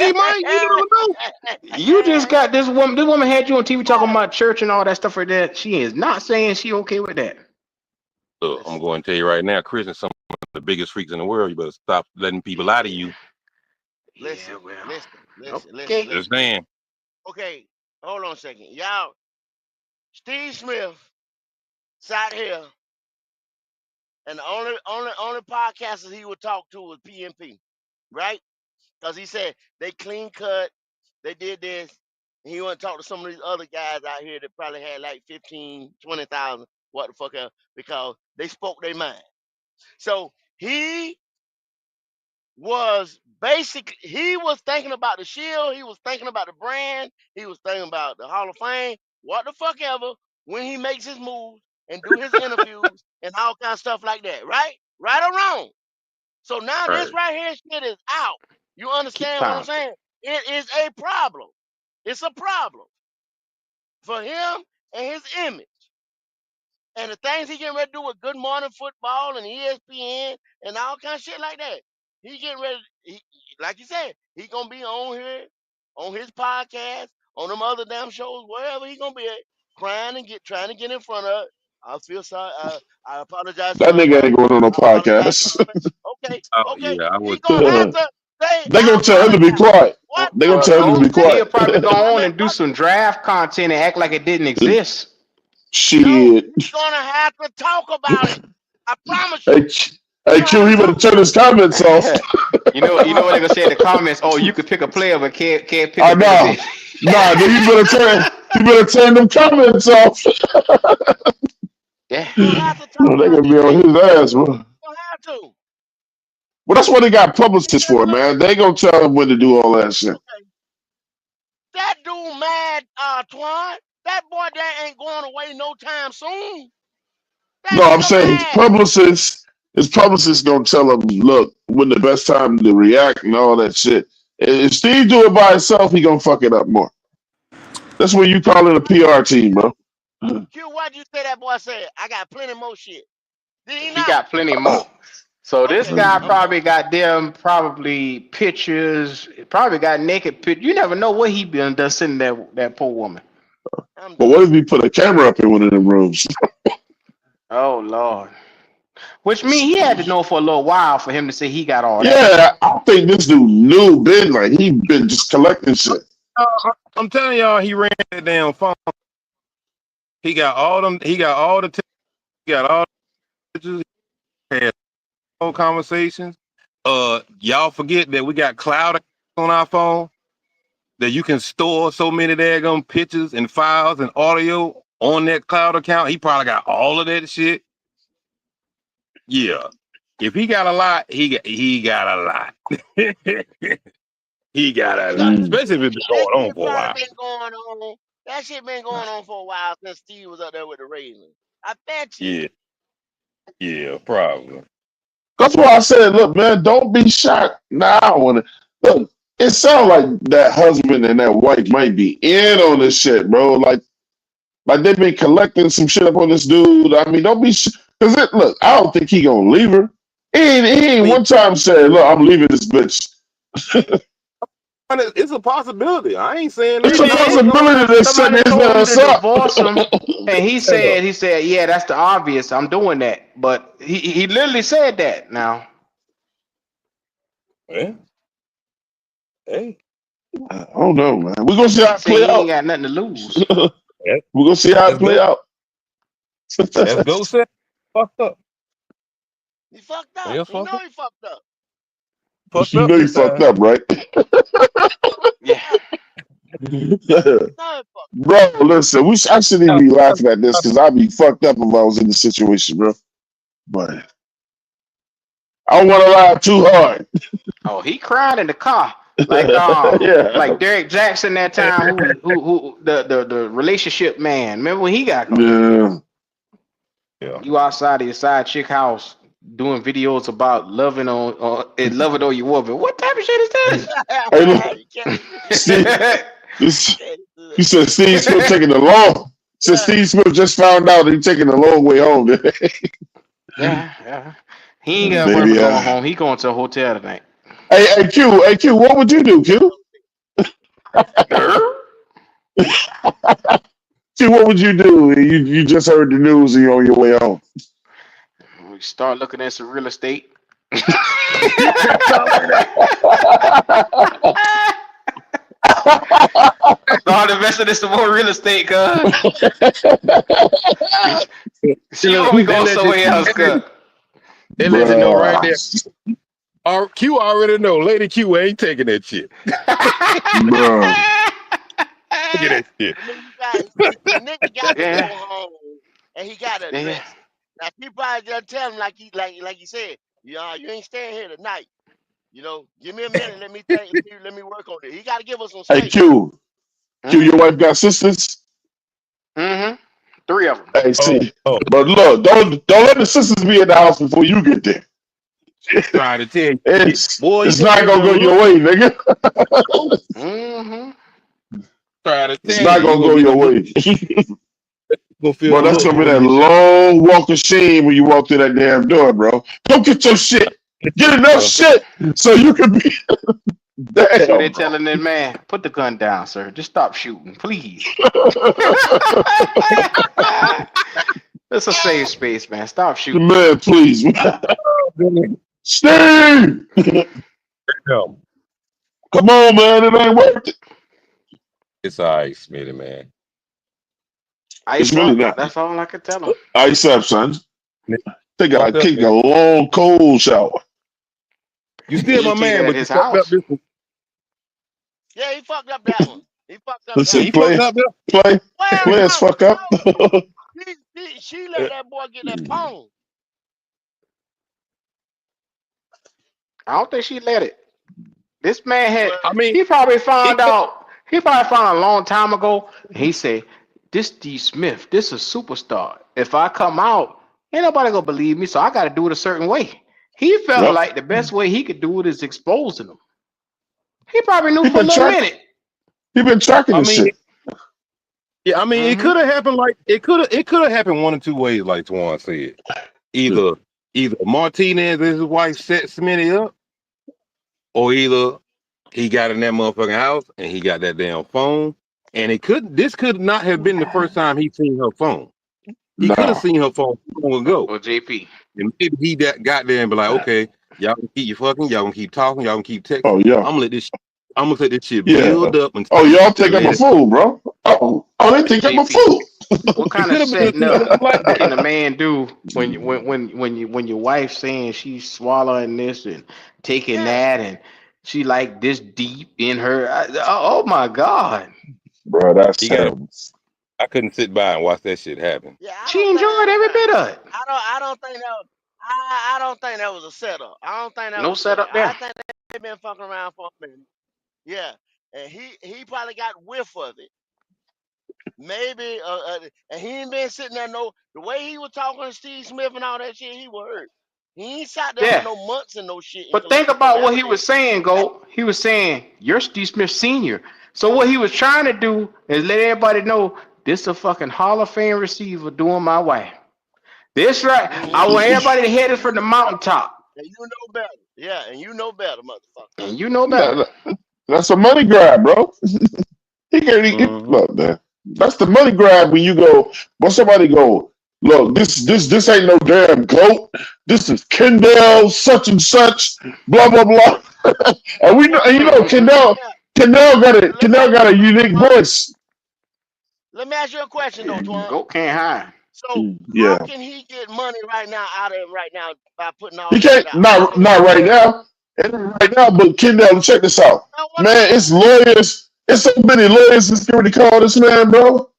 She might. You never know. You just got this woman. This woman had you on TV talking about church and all that stuff like that. She is not saying she okay with that. Look, I'm Listen, going to tell you right now, Chris is some of the biggest freaks in the world. You better stop letting people lie to you. Yeah, listen, well, listen, listen, listen, okay. Just listen, listen. saying. Okay, hold on a second. Y'all, Steve Smith sat here, and the only podcasters he would talk to was PNP, right? Because he said they clean cut, they did this, and he want to talk to some of these other guys out here that probably had like 15, 20,000, what the fuck else, because they spoke their mind. So he was thinking about the shield, he was thinking about the brand, he was thinking about the Hall of Fame, what the fuck ever, when he makes his moves and do his interviews and all kind of stuff like that, right? Right or wrong. So now Right. this right here shit is out. You Keep understand what I'm time. saying? It is a problem. It's a problem for him and his image. And the things he getting ready to do with Good Morning Football and ESPN and all kind of shit like that. He getting ready, like you said, he gonna be on here, on his podcast, on them other damn shows, wherever he gonna be at, crying and trying to get in front of it. I feel sorry. I apologize to That my nigga ain't mother. going on no I apologize to podcast. my okay, Oh, okay. yeah, I He would gonna too. have They to say gonna I tell him to be apologize. quiet. What They gonna the Well, tell him to no, be man? he'll quiet. probably go I on mean, and do some draft content and act like it didn't exist. no, Shit. he's gonna have to talk about it. I promise Hey, you. He's hey, gonna have Q, to he better talk turn about his it. comments off. You know what they're gonna say in the comments? Oh, you could pick a player, but can't pick I a know. benefit. Nah, then he better turn them comments off. Yeah. He's gonna have to talk No, they about gonna be this on shit. his ass, bro. He's gonna have to. Well, that's what they got Because publicists for, look, man. They gonna tell him when to do all that shit. okay, that dude mad, Twan. That boy that ain't going away no time soon. That No, I'm nigga saying mad. his publicist gonna tell him, look, when the best time to react and all that shit. If Steve do it by himself, he gonna fuck it up more. That's when you call in a PR team, bro. Q, why'd you say that boy said? I got plenty more shit. Did he He not? got plenty more. So this Okay, guy okay. probably got them probably pictures, probably got naked pictures. You never know what he been done sending that poor woman. I'm But what done. if we put a camera up in one of them rooms? Oh Lord. Which mean he had to know for a little while for him to say he got all that. Yeah, I think this dude knew Ben. Like he been just collecting shit. I'm telling y'all, he ran that damn phone. He got all them. He got all the. He got all the pictures. He had phone conversations. Y'all forget that we got cloud on our phone that you can store so many daggum pictures and files and audio on that cloud account. He probably got all of that shit. Yeah. If he got a lot, he got a lot. He got a lot, Because Mm. especially if it's been that going on shit for a probably while. been going on. That shit been going on for a while since Steve was up there with the Ravens. I bet you. Yeah, yeah, probably. That's why I said, look, man, don't be shocked now. When look, it sounds like that husband and that wife might be in on this shit, bro. Like they've been collecting some shit up on this dude. I mean, don't be because look, I don't think he gonna leave her. He ain't I one time said, look, I'm leaving this bitch. mean, it's a possibility. I ain't saying It's He that a he did. ain't gonna. possibility they're Somebody setting his told him ass to up. divorce him, and Hello. he said, yeah, that's the obvious. I'm doing that, but he literally said that. Now Yeah. Hey, I don't know, man. We're gonna see how he it said play he ain't out. got nothing to lose. that, We're gonna see how it that's play go. out. That's go set. Fucked up. He fucked up. Yeah, He fucked know up. he fucked up. Fucked You up know you this fucked time. up, right? Yeah. Yeah, know he fucked Bro, listen, I shouldn't even be laughing at this I because I'd be fucked up if I was in the situation, bro. But I don't want to laugh too hard. Oh, he cried in the car Yeah. like Derek Jackson that time who the relationship man. Remember when he got caught? Yeah. yeah. You outside of your side chick house doing videos about loving loving on your woman. What type of shit is this? Hey, look, up. You can't do Steve, you this, can't do you that. said Steve Smith taking the long. Said Yeah. Steve Smith just found out he's taking the long way home. Yeah. He ain't got to worry about Baby, going home. He going to a hotel tonight. Q, what would you do, Q? Q, what would you do? You just heard the news and you're on your way home. We start looking at some real estate. Start investing in some more real estate, cuz. See when we They go let you. somewhere else, cuz. They let you know right there. Bruh. Q already know. Lady Q ain't taking that shit. Bruh. Look at that shit. I mean, the nigga got to go Yeah, home and he got to yeah. address. Now, she probably just tell him like he said, you ain't staying here tonight. Give me a minute. Let me think. Let me work on it. He got to give us some Hey, space. Q, your wife got sisters? Mm-hmm. 3 of them. Hey, Oh, see, oh, but look, don't let the sisters be in the house before you get there. trying to tell you, boy, you It's gonna not be able gonna to go your look. way, nigga. Mm-hmm. Trying to It's tell you, not you gonna gonna go get a your look. way. You gonna feel Bro, the that's look gonna be before that you get shot. long walk of shame when you walk through that damn door, bro. Go get your shit. Get enough Yeah. shit so you can be See what they damn, bro. telling that man? Put the gun down, sir. Just stop shooting, please. It's a safe space, man. Stop shooting. Man, please. Steve! Yeah. Come on, man. It ain't worth it. It's all right, Smitty, man. It's Ice really up. not. That's all I can tell him. Ice up, son. Fucked up, Take a man. long, cold shower. You still my GT man, at but you his fucked up house. this one. Yeah, he fucked up that one. He fucked up Listen, that He one. fucked up this. Well, players fuck up. no. She let that boy get that phone. I don't think she let it. This man had Well, I mean, he probably it found could. out he probably found out a long time ago. And he said, this D Smith, this is a superstar. If I come out, ain't nobody gonna believe me, so I gotta do it a certain way. He felt Yep. like the best way he could do it is exposing them. He probably knew He for a been little track. minute. He been tracking I this mean, shit. yeah. I mean, it Mm-hmm. could have happened. Like it could have happened one or two ways. Like Twan said, either Martinez and his wife set Smitty up, or either he got in that motherfucking house and he got that damn phone And this could not have been the first time he seen her phone. He could have No. seen her phone long ago. Well, JP. And maybe he got there and be like, okay, y'all can keep you fucking, y'all can keep talking, y'all can keep texting. Oh yeah. I'm gonna let this shit Yeah. build up and Oh, y'all think I'm let a it. fool, bro? They think I'm a JP. fool. What It kind could of have been setting up like can a that. man do when your wife saying she's swallowing this and taking Yeah, that and she like this deep in her? Oh my God, Bro, that's He got it. terrible. I couldn't sit by and watch that shit happen. yeah. I she don't think enjoyed every bit of it. I don't think that. I don't think that was a setup. I don't think that No was a setup. setup I there. think they've been fucking around for a minute. Yeah, and he probably got whiff of it. Maybe, and he ain't been sitting there. No, the way he was talking to Steve Smith and all that shit, he was hurt. He ain't sat there for Yeah, no months and no shit and but think collected no about what he was evidence. saying. Go, he was saying you're Steve Smith Senior. So what he was trying to do is let everybody know this a fucking Hall of Fame receiver doing my way. This right. I Mm-hmm. want everybody to hear And this from the mountaintop, you know better. Yeah, and you know better, motherfucker. and you know better. That- That's a money grab, bro. He can't even Mm-hmm. look, man. That's the money grab when you go, when somebody go, look, this ain't no damn goat. This is Kendall such and such, blah blah blah. And we know, and you know, Yeah. Let me Kendall ask you got a a question, unique Twan. voice. Let me ask you a question though, Twan. Go can't hide. So how Yeah, can he get money right now out of him right now by putting all he this shit can't out? How can he not get right money? now, it ain't right now. But Kendall, check this out, Now what I'm man. It's saying. lawyers. It's so many lawyers that's going to call this man, bro.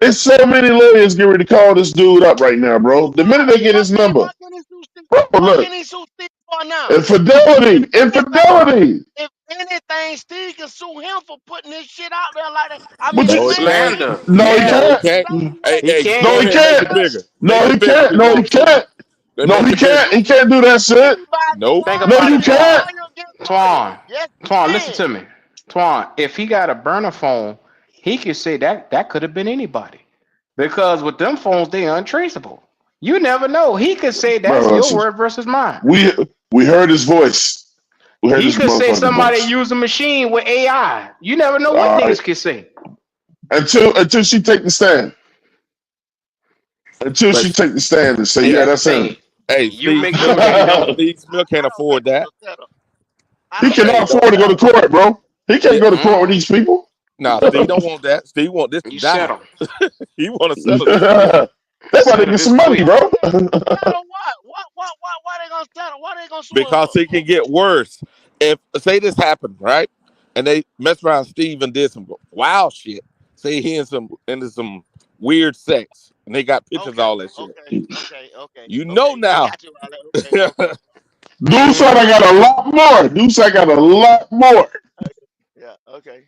It's so many lawyers getting ready to call this dude up right now, bro. The minute they get his number, What can he sue Steve? bro, What look, can he sue Steve for now? If infidelity, anything, infidelity. if anything, Steve can sue him for putting this shit out there like that. I But mean, you, No, it can't. Steve, Slander. no, he Yeah, No, it can't. can't. Hey, he hey, No, go he can. ahead, make can't. it bigger. No, Make he it bigger if can't. you No, he want to. can't. Then No, make he it can't. bigger. He can't do that shit. Nope. Think No, about you it, Steve Twan. can't. lawyer get money. Twan. Yes, he Twan, listen can. to me. Twan, if he got a burner phone, he could say that could have been anybody. Because with them phones, they untraceable. You never know. He could say that's Bro, your listen, word versus mine. we we heard his voice. We heard He this could say motherfucking somebody voice. used a machine with AI. You never know what All right. niggas can say. Until she take the stand. Until But she take the stand and say, And yeah, yeah, that's the that's him. thing. hey, You Steve make them Smith make can't. them. Steve Smith I can't don't think afford that was that. a setup. I He don't think cannot Hey, that was don't. a afford to go to setup. court, bro. He can't Yeah, go to court with Mm, these people. nah. Steve don't want that. Steve want this to you die. settle. He want to settle this quick. They about to Settle get this some money, quick. bro. Settle what? Why they gonna settle? Why they gonna sue him Because for? it can get worse. If say this happened, right, and they messed around Steve and did some wild shit. Say he into some weird sex, and they got pictures of Okay, all that shit. You know okay. I now. got you, Ale. Okay. Dude said Hmm. I got a lot more. Dude said I got a lot more. Yeah, okay.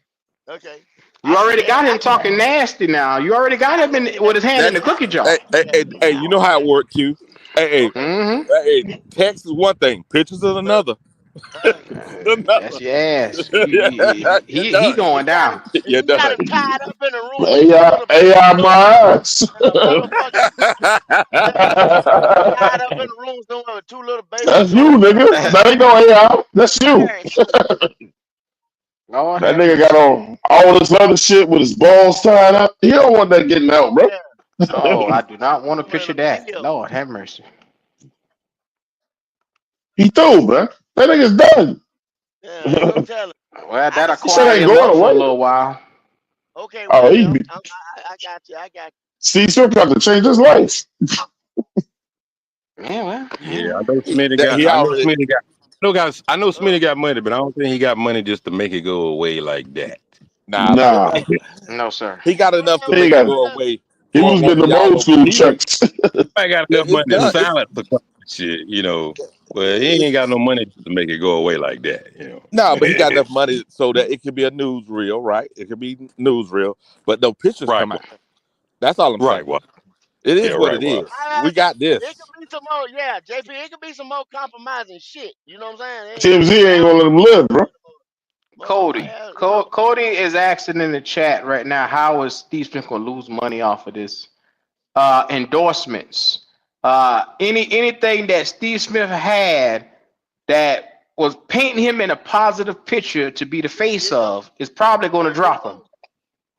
You I see already that. got him talking nasty now. You already got I him can see with that. his hand in That the cookie hey, jar. hey, hey, hey, you know how it worked too. Hey, Okay. Hmm. hey, text is one thing, pictures is another. Uh-huh. That's Another. your ass. You're He done. going down. You're He got done. him tied up in a room with two AI, little baby AI my boys ass. and a motherfucking yeah. Tied up in a room somewhere with two little baby That's you, boys and nigga. That ain't no AI. That's you. parents. Lord That have nigga got mercy. on all this other shit with his balls tied up. He don't want that getting out, bro. Yeah. Oh, I do not want to Put him in picture a that. field. Lord have mercy. He through, man. That nigga's done. Yeah, that's what I'm telling. Well, I that'll can He see said that. quiet ain't him going up for a away. little while. Okay, Oh, well, he I got you. I got Steve Smith got to change his life. Yeah, well, Yeah, yeah. I know Smitty That got. he I know already Smitty got. No guys, I know you. Smitty got money, but I don't think he got money just to make it go away like that. nah, but Nah, No, sir. he got enough to Man, he ain't make it got. go listen. away He for was one getting of them y'all old over school here. He checks. I got enough It's money to done. silence the shit, but he ain't got no money to make it go away like that. No, but he got enough money so that it could be a newsreel, right? It could be newsreel, but no pictures Right, come out. That's all I'm right, saying. well, It yeah, is what right, it well, is. We got It this. could be some more, yeah, JP. It could be some more compromising shit. You know what I'm saying? TMZ ain't I gonna don't let him live, bro. motherfucker has, Cody is asking in the chat right now, how is Steve Smith gonna lose money off of this? Endorsements. Anything that Steve Smith had that was painting him in a positive picture to be the face It go, of is probably gonna it drop him.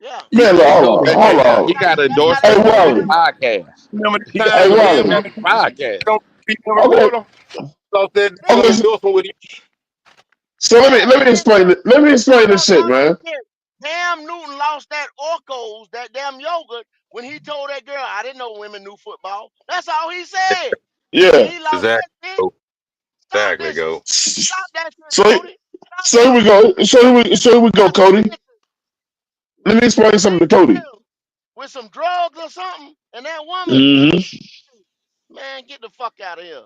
go. Yeah. Man, look, Hey, hold Kobe, on, But hold he on. got an you endorsement gotta Hey, from understand every Wally. something. podcast. Remember the He got time Hey, an when Cam endorsement got Wally. from every podcast. on Okay, with him? Lost that damn okay. endorsement with him. So Yeah, let me and explain it. Let me explain this shit, y'all don't man. forget. Cam Newton lost that Orcos, that damn yogurt, when he told that girl, I didn't know women knew football. That's all he said. And Yeah. he lost Exactly. that shit. Go. Stop Exactly. this. Go. Stop that shit, So Cody. Stop so here that. we go. So here we go, Stop Cody. that. Let me explain When something he to Cody. with some drugs or something, and that woman, hmm man, get the fuck out of here.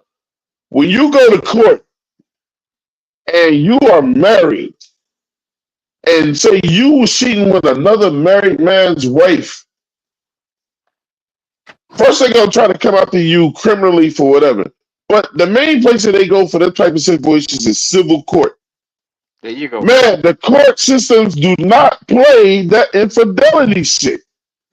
When you go to court and you are married, and say you was cheating with another married man's wife, first they gonna try to come after you criminally for whatever. But the main place that they go for that type of situations is civil court. There you go. Man, the court systems do not play that infidelity shit.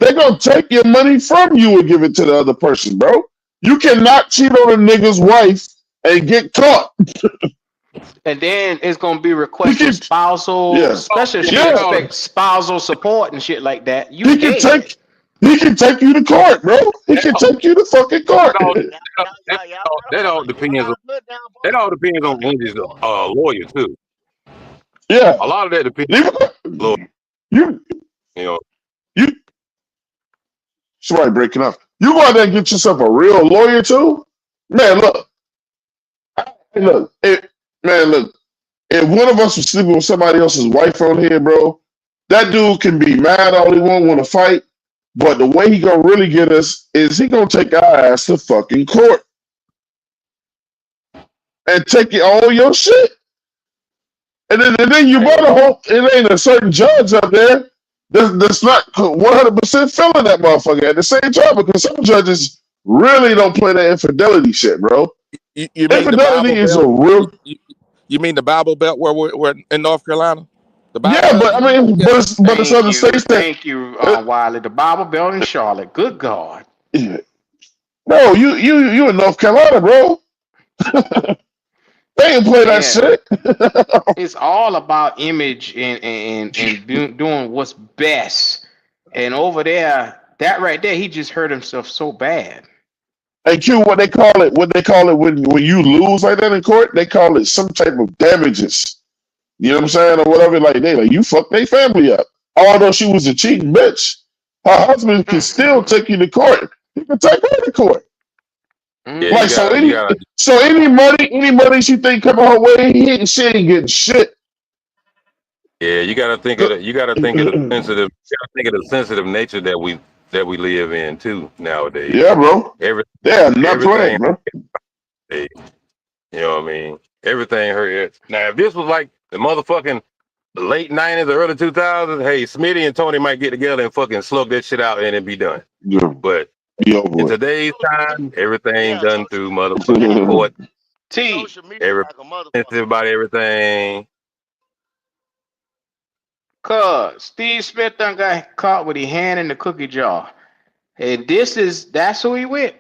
They're gonna take your money from you and give it to the other person, bro. You cannot cheat on a nigga's wife and get caught. And then it's gonna be He requesting can, spousal, yeah, Oh, especially if yeah, she they yeah. call it. expects spousal support and shit like that. You He can dead. take, he can take you to court, bro. He That can all, take you to fucking court. that all, Y'all, that y'all, all, y'all, y'all got a that all point. Y'all depends got on a good damn that point. all depends on Cause Wendy's lawyer too. Yeah, A lot of that depends on lawyer. you, You know, you. Somebody breaking up. You go out there and get yourself a real lawyer too, man. Look, hey, look, man, look. If one of us was sleeping with somebody else's wife on here, bro, that dude can be mad all he want to fight. But the way he gonna really get us is he gonna take our ass to fucking court and take all your shit. And then you Hey, better hope it ain't a certain judge up there that's not 100% feeling that motherfucker at the same time, because some judges really don't play that infidelity shit, bro. You mean the Infidelity Bible is a Belt? real, You mean the Bible Belt where we're in North Carolina? The Bible yeah, Belt? but I mean, Yeah. but it's other states that, thank you, uh, Wiley. The Bible Belt in Charlotte. Good God. yeah. Bro, you in North Carolina, bro. They ain't play that Yeah, shit. it's all about image and doing what's best. And over there, that right there, he just hurt himself so bad. Hey Q, what they call it when you lose like that in court, they call it some type of damages. You know what I'm saying? Or whatever, like they like you fucked their family up. Although she was a cheating bitch, her husband can still Mm-mm-mm. take you to court. He can take her to court. yeah, Like so you any gotta, so any money she think coming her way, she ain't getting shit. yeah, you gotta think of the, you gotta think of the sensitive, you gotta think of the sensitive nature that we live in too nowadays. Yeah, bro. Every They are not everything, playing, bro. you know what I mean? Everything hurt. Now, if this was like the motherfucking late 90s or early 2000s, hey, Smitty and Tony might get together and fucking slug that shit out and it'd be done. Yeah, But be in over today's social media, time, everything yeah, done social through media, motherfucking court. T, social media Everybody like a motherfucker. sensitive about everything. cuz Steve Smith done got caught with his hand in the cookie jar. And that's who he with.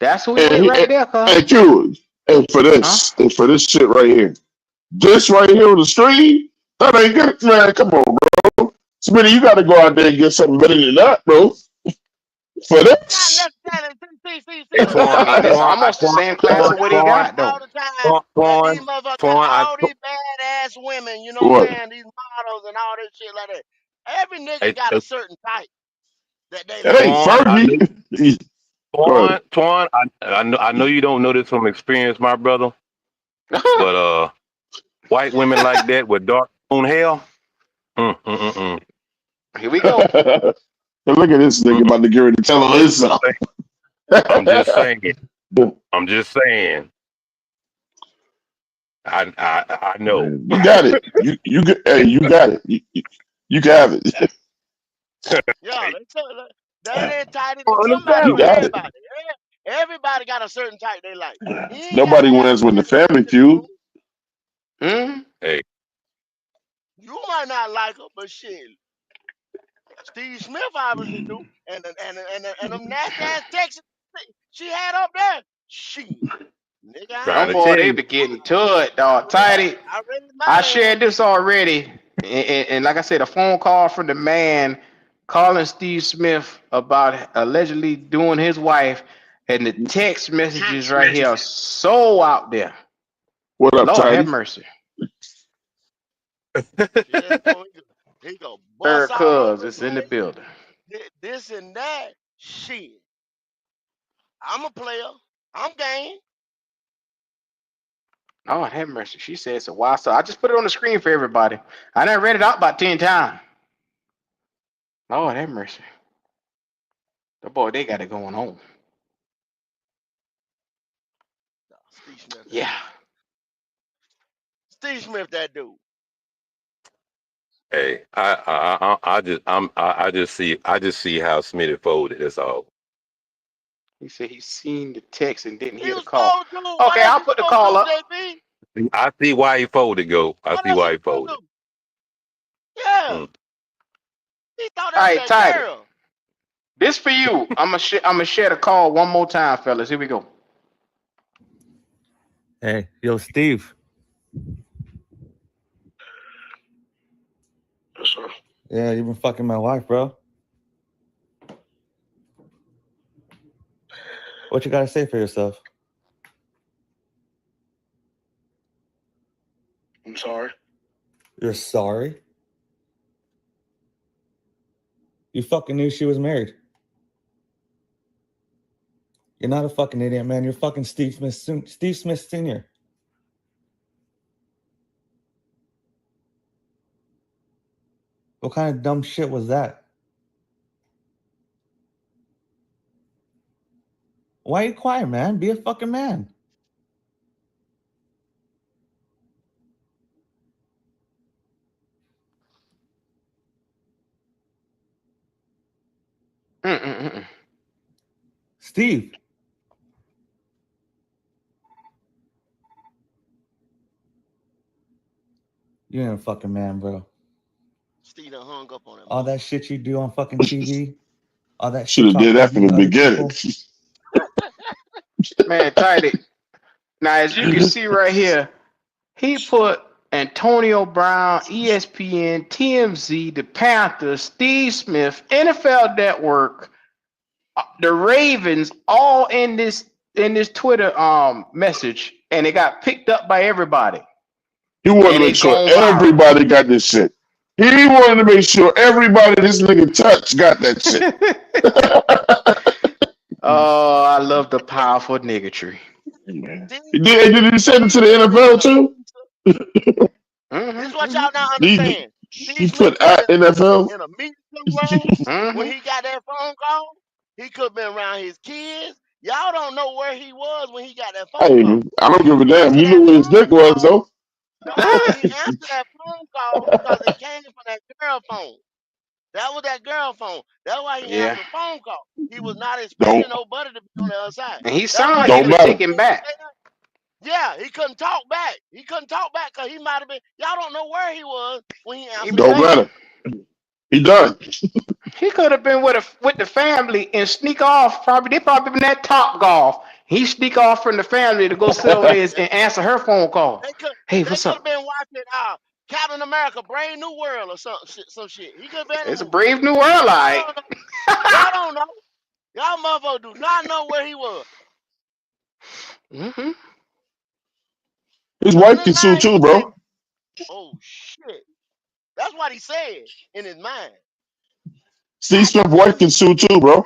That's who he and, with he, right there, cuz. and Q, and for Huh? this, and for this shit right here. This right here on the stream, that ain't good, man. Come on, bro. Smitty, you got to go out there and get something better than that, bro. For Not this. necessarily. See, Hey, I Twan, mean, this Twan, almost the Twan, same class Twan, of what he y'all Twan, hear got, all though. the time Twan, that these Twan, motherfuckers got Twan, all these badass women, you know what I'm What? saying? These models and all this shit like that. Every nigga hey, got a certain type that they That like. ain't Twan, Fergie. Go ahead. I know you don't know this from experience, my brother, but white women like that with dark brown hair, mm, mm, mm, mm, Here we go. Look at this nigga mm, about to get ready to tell on himself. I'm just saying. I'm just saying. I know. Man, you got it. Hey, you got it. You can have it. Yeah, they entitled to somebody, Understand? You but got it. everybody got a certain type they like. He ain't got Nobody to have wins to when be the a family celebrity feud. dude. Hmm? Hey, You might not like her, but shit, Steve Smith obviously do. And them nasty ass Texas she had up there, shit, nigga, I trying Them to read boy, tell they you. be getting to it, dog. Tidy. I read my I land. shared this already. And like I said, a phone call from the man calling Steve Smith about allegedly doing his wife, and the text messages right here are so out there. What up, Lord have Tidy? mercy. Yeah, boy, he go bust Third all over cuz the is in the place. building. This and that. Shit. I'm a player. I'm game. Lord have mercy. She said it's a wild story. I just put it on the screen for everybody. I done read it out about 10 times. Lord have mercy. The boy, they got it going on. Nah, Steve Smith, that Yeah. dude. Steve Smith, that dude. Hey, I just see how Smitty folded. That's all. He said he seen the text and didn't He hear the was call. supposed to do. What Okay, else I'll he put the supposed to call up. do, JB? I see why he folded. Go. I What see else he why he supposed to folded. do? Yeah. Mm. He thought All that was right, that Tidy. girl. This for you. I'm gonna share the call one more time, fellas. Here we go. Hey, yo, Steve. Yeah, you've been fucking my wife, bro. What you gotta say for yourself? I'm sorry. You're sorry? You fucking knew she was married. You're not a fucking idiot, man. You're fucking Steve Smith, Steve Smith Sr. What kind of dumb shit was that? Why are you quiet, man? Be a fucking man. Mm-mm-mm. Steve. You ain't a fucking man, bro. Steve done hung up on that All that motherfucker. shit you do on fucking TV, all that Should shit have did talking you that do from to the other beginning. people. Man, Tidy. Now, as you can see right here, he put Antonio Brown, ESPN, TMZ, the Panthers, Steve Smith, NFL Network, the Ravens, all in this Twitter message, and it got picked up by everybody, He wanted to and make it sure gone viral. everybody got this shit. He wanted to make sure everybody this nigga touched got that shit. Oh, I love the powerful niggatry. Steve Did he send it to the Smith is NFL a too? This is Mm-hmm, what mm-hmm, y'all not He, understand. he Steve Smith put could have at been NFL. in a meeting somewhere when mm-hmm. he got that phone call. He could have been around his kids. Y'all don't know where he was when he got that phone Hey, call. I don't give a He damn. answered You that knew where his phone dick was call. though. No, he answered that phone call because it came from that girl phone. That was that girl phone. That's why he Yeah, answered the phone call. He was not Don't expecting nobody to be on the other side. and he That's sounded why like he he don't was couldn't matter. come taken in and back. say that. Yeah, he couldn't talk back. He couldn't talk back because he might have been. Y'all don't know where he was when he He answered the Don't he, phone. matter. He done. he could have been with the family and sneak off. They probably been at Top Golf. He sneak off from the family to go sit over there Yeah, and answer her phone they call. could. Hey, They what's could have up? been watching Captain America: Brave New World or some shit. He could have been in It's the a movie. brave new world, Y'all like. don't know. Y'all don't know. Y'all motherfuckers do not know where he was. Mm-hmm. His Cause in wife his can sue mind he too, was like, bro. "Oh shit." That's what he said in his mind. Steve God Smith's wife damn can it. sue too, bro.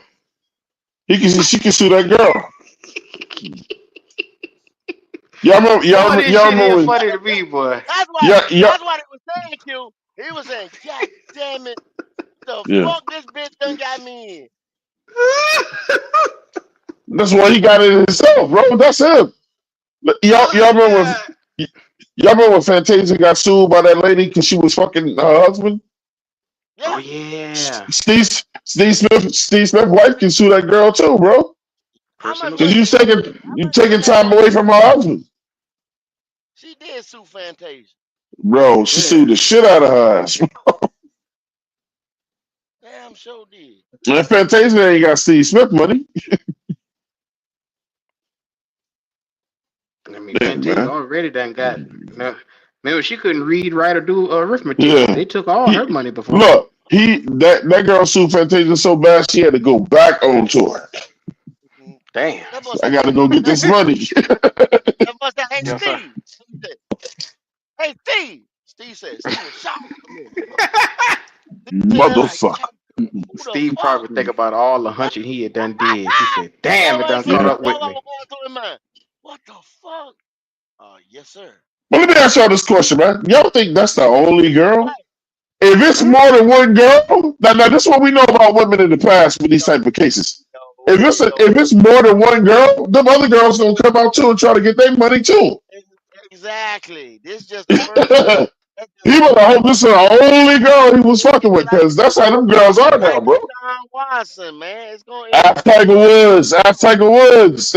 She can sue that girl. Boy, this Y'all shit remember here when funny to me, boy. That's what yeah, yeah, that's what it was saying, Q. He was saying, God damn it, the yeah. fuck this bitch done got me in. That's why he got it himself, bro. That's him. Oh God. Y'all remember when Fantasia got sued by that lady because she was fucking her husband? Oh Yeah. yeah. Steve Smith's wife can sue that girl too, bro. How much Personal Because money? jurisdiction. How you much money taking that time lady away got? from her husband. She did sue Fantasia. Bro, she Yeah. sued the shit out of her ass. Damn sure did. And Fantasia ain't got Steve Smith money. I mean, Yeah, Fantasia man. already done got. You know, Remember, she couldn't read, write, or do arithmetic. Yeah. They took all her He money before. look. That girl sued Fantasia so bad she had to go back on tour. Mhm. Damn. That must I have got to go get that, this money. that must have hey Yes, sir. Steve. Steve said, hey Steve. Steve said, Steve was shocked. I mean, sitting there like, Motherfucker. who the Steve fuck? probably think about all the hunching he had done did. He said, That's damn, it what I done said. caught Yeah. up That's with what me. was going through his mind. What the fuck? Yes, sir. But let me ask y'all this question, man. Y'all think that's the only girl? Right. If it's more than one girl, now this is what we know about women in the past with these type of cases. If No, no. it's more than one girl, them other girls gonna come out too and try to get their money too. Exactly. This is just the first one. That's just He the better first hope this is the only girl he was fucking with, like because that's how them girls are now, like bro. Deshaun Watson, man. It's gonna end Ask up Tiger Woods. Ask Tiger Woods.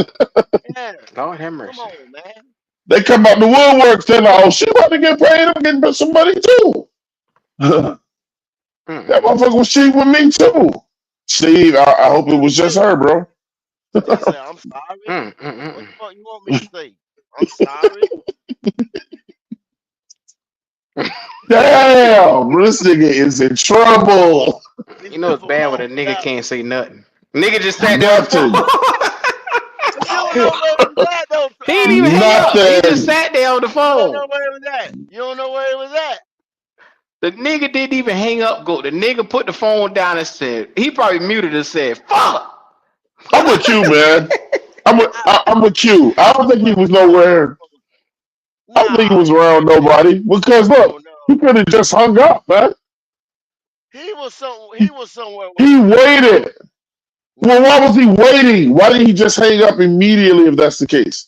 yeah. Lord have Come mercy. on, man. They come out the woodwork, they're like, oh, she about to get paid. I'm getting some money too. that Mm-mm. motherfucker was cheating with me too. Steve, I hope it was just Hey, her, bro. he said, I'm sorry. What Mm-mm. the fuck you want me to say? I'm sorry. Damn, this nigga is in trouble. These You know it's people bad when off a for nigga that can't say nothing. Nigga just sat there on the phone. Nothing. one. You don't know where it was at though. He didn't even hang up. He just Nothing. sat there on the You don't know phone. where it was at. You don't know where it was at. The nigga didn't even hang up. Go. The nigga put the phone down and said, he probably muted and said, "Fuck." I'm with you, man. I, I'm with you. I don't I think he wasn't was around no nowhere. I don't think he Nah, was around nobody. Because look, he could have just hung up, man. he was somewhere He waiting. waited. Well, No, why was he waiting? Why didn't he just hang up immediately if that's the case?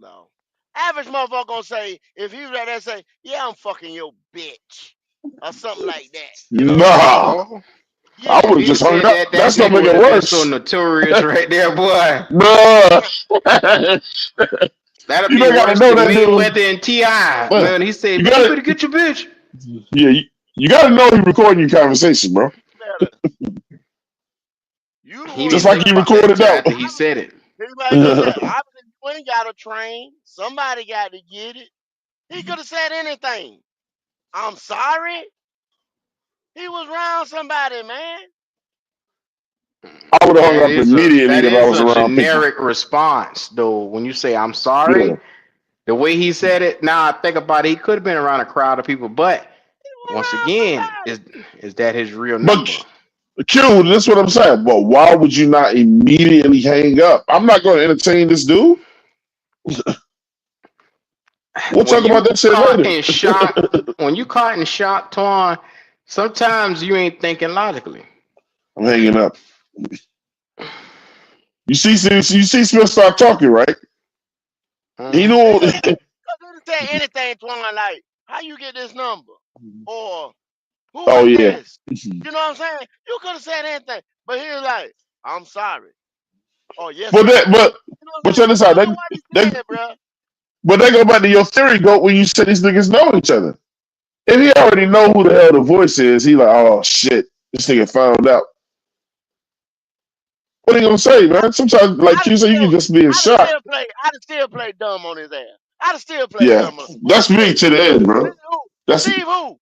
no. Average motherfucker gonna say if he was right there say, yeah, I'm fucking your bitch or something like that. You know what I'm saying? Nah. Oh, I Yeah. if would have he'd just have hung said up. that, that That's gonna nigga make would it have been so worse. notorious right there, boy. Bruh. That'll You be don't gotta worse know than that dude. Mayweather and Ti. Man, Man, he said, you "Man, you gotta better get your bitch." yeah, you gotta know he recording your conversation, bro. Better. You the He one didn't Just think like he better. about that recorded until that after one. he said it. Everybody just said, obviously you ain't got a train. Somebody got to get it. He could have said anything. I'm sorry. He was around somebody, man. I would have hung That up is a immediately that if I is was a around people. generic response, though. When you say "I'm Yeah. sorry," the way he said it. Now I think about it, he could have been around a crowd of people, but He was once around again, somebody. is that his real But number? Q, this is what I'm saying. But why would you not immediately hang up? I'm not gonna entertain this dude. We'll When talk about you that shit caught later. in shock, when you caught in shock, Twan, sometimes you ain't thinking logically. I'm hanging up. You see Smith start talking, right? He Mm-hmm. knew. Yeah. Because he didn't say anything to him like, how you get this number? Or who Oh is yeah. this? You know what I'm saying? You could have said anything. But he was like, I'm sorry. Oh, yes, But sir. that, but You know what I'm but saying? check this I out. don't know what he They said, bro. but they go back to your theory, go when you said these niggas know each other. If he already know who the hell the voice is, he like, oh shit, this nigga found out. What are you gonna say, man? Sometimes, like you say, you can just be in shock. I'd have still played dumb on his ass. I'd have still played Yeah, dumb on him. What that's you me say? to the end, This bro. is who? That's Steve who?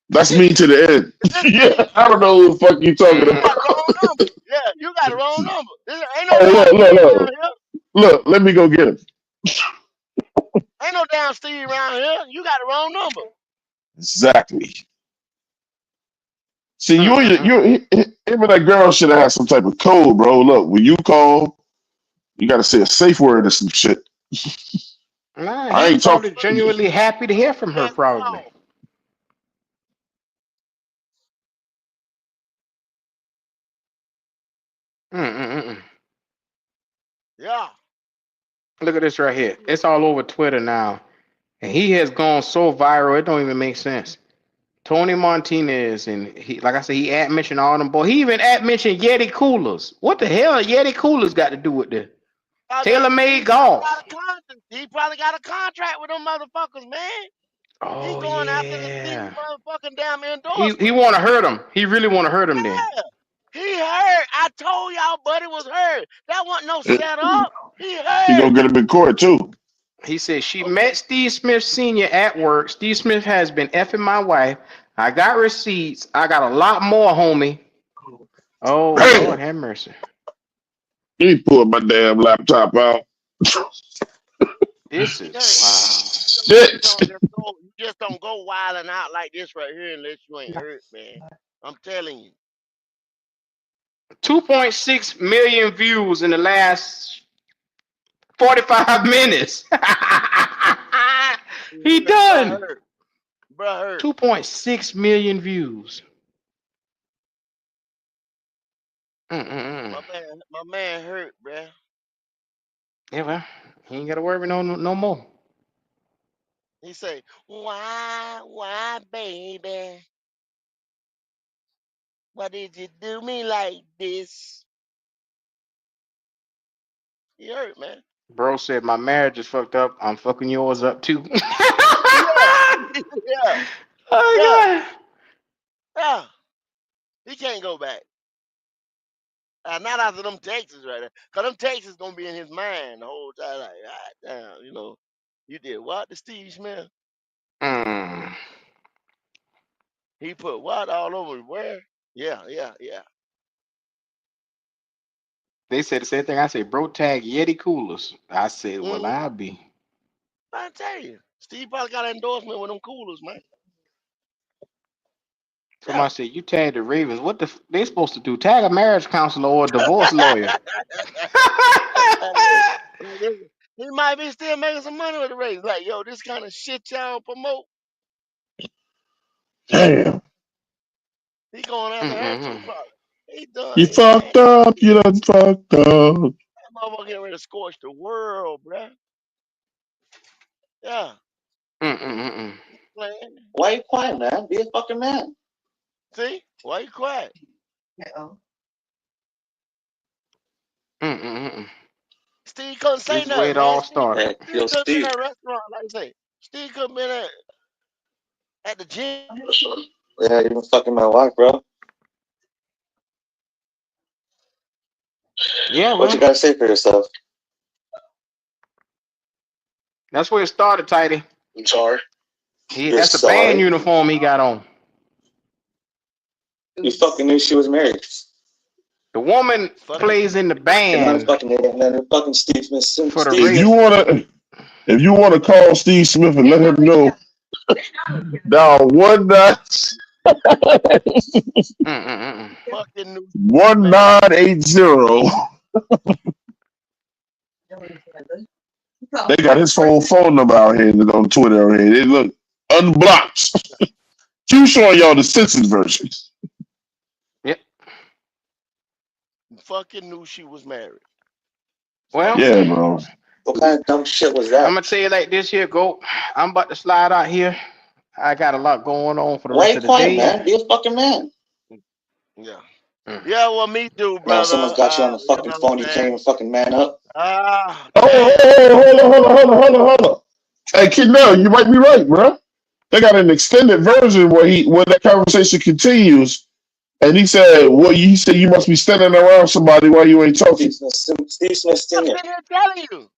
that's me Steve. to the end. Is this Yeah, Steve? I don't know who the fuck you talking You about. got the wrong number. Yeah, you got the wrong number. Ain't no Oh damn look, look, Steve around look, here. look. Let me go get him. Ain't no damn Steve around here. You got the wrong number. Exactly. See, Mm-mm-mm. him and that girl should have had some type of code, bro. Look, when you call, you got to say a safe word or some shit. Nah, he I was ain't probably talking. genuinely happy to hear from her, That's probably. all. Mm-mm-mm. Yeah. Look at this right here. It's all over Twitter now. And he has gone so viral, it don't even make sense. Tony Martinez, and he, like I said, he ad mentioned all them boys. He even ad mentioned Yeti coolers. What the hell Yeti coolers got to do with this? Tailor made golf. He probably got a contract with them motherfuckers, man. He Oh going after the Steve yeah. motherfucking damn He endorsement. want to hurt him. He really want to hurt him then. Yeah. He heard. I told y'all, buddy was heard. That wasn't no setup. He He gonna heard. get him in court too. He said she Okay. met Steve Smith Sr. at work. Steve Smith has been effing my wife. I got receipts. I got a lot more, homie. Oh Lord, Damn. have mercy. Let me pull my damn laptop out. This You is can't. wow. You Shit. don't just go. You just don't go wilding out like this right here unless you ain't hurt, man. I'm telling you. 2.6 million views in the last 45 minutes. He Bruh done. hurt. Bruh hurt. 2.6 million views. Mm-mm-mm. My man hurt, bruh. Yeah, well, he ain't got to worry no more. He say, why, baby? Why did you do me like this? He hurt, man. Bro said my marriage is fucked up. I'm fucking yours up too. Yeah, yeah, yeah, Oh god. yeah. He can't go back. Not after them Texas right there. Cause them Texas gonna be in his mind the whole time. Like, ah, damn, you did what to Steve Smith? Mm. He put what all over where? Yeah, yeah, yeah. They said the same thing. I said, bro, tag Yeti coolers. I said, well, Mm-hmm. I'll be. I tell you, Steve probably got an endorsement with them coolers, man. Yeah. Somebody said, you tag the Ravens. What they supposed to do? Tag a marriage counselor or a divorce lawyer. He might be still making some money with the race. Like, yo, this kind of shit y'all promote. Damn. He going after her too, Mm-mm-mm. probably. He done, You man. fucked up. You done fucked up. That motherfucker getting ready to scorch the world, bruh. Yeah, Mm-mm-mm. playing. Why you quiet, man? Be a fucking man. See? Why you quiet? Mm-mm-mm. Steve couldn't This say is where nothing, it man. all Steve, started. Hey, Steve yo, could have been Steve. at a restaurant, like I say. Steve could have been at the gym. Yeah, you been fucking my wife, bro. Yeah, What you well, gotta say for yourself? that's where it started, Tidy. I'm sorry. You're That's a band sorry? uniform he got on. You fucking knew she was married. The woman Fucking plays in the You're not a band fucking idiot, man. You're fucking Steve Smith. for the If Steve you Smith. race. wanna call Steve Smith and let him know down Mm-mm-mm. new married. 1980. They got his whole phone number out here on Twitter out here. They look unblocked. You showing y'all the censored version. Yep. Fucking knew she was married. Well, Steve Yeah, Smith. bro. What kind of dumb shit was I'm that? gonna tell you like this here, go. I'm about to slide out here. I got a lot going on for the Why rest you of the quiet, day. man? Be a fucking man. Yeah. Mm. Yeah, well, me too, Now brother. someone's got you on the fucking phone. You can't Man. even fucking man up. Ah, Oh, damn. hold on. Hey, Kid Nell, you might be right, bro. They got an extended version where that conversation continues, and he said, "Well, he said you must be standing around somebody while you ain't talking." Steve Smith I'm Senior. sitting here telling you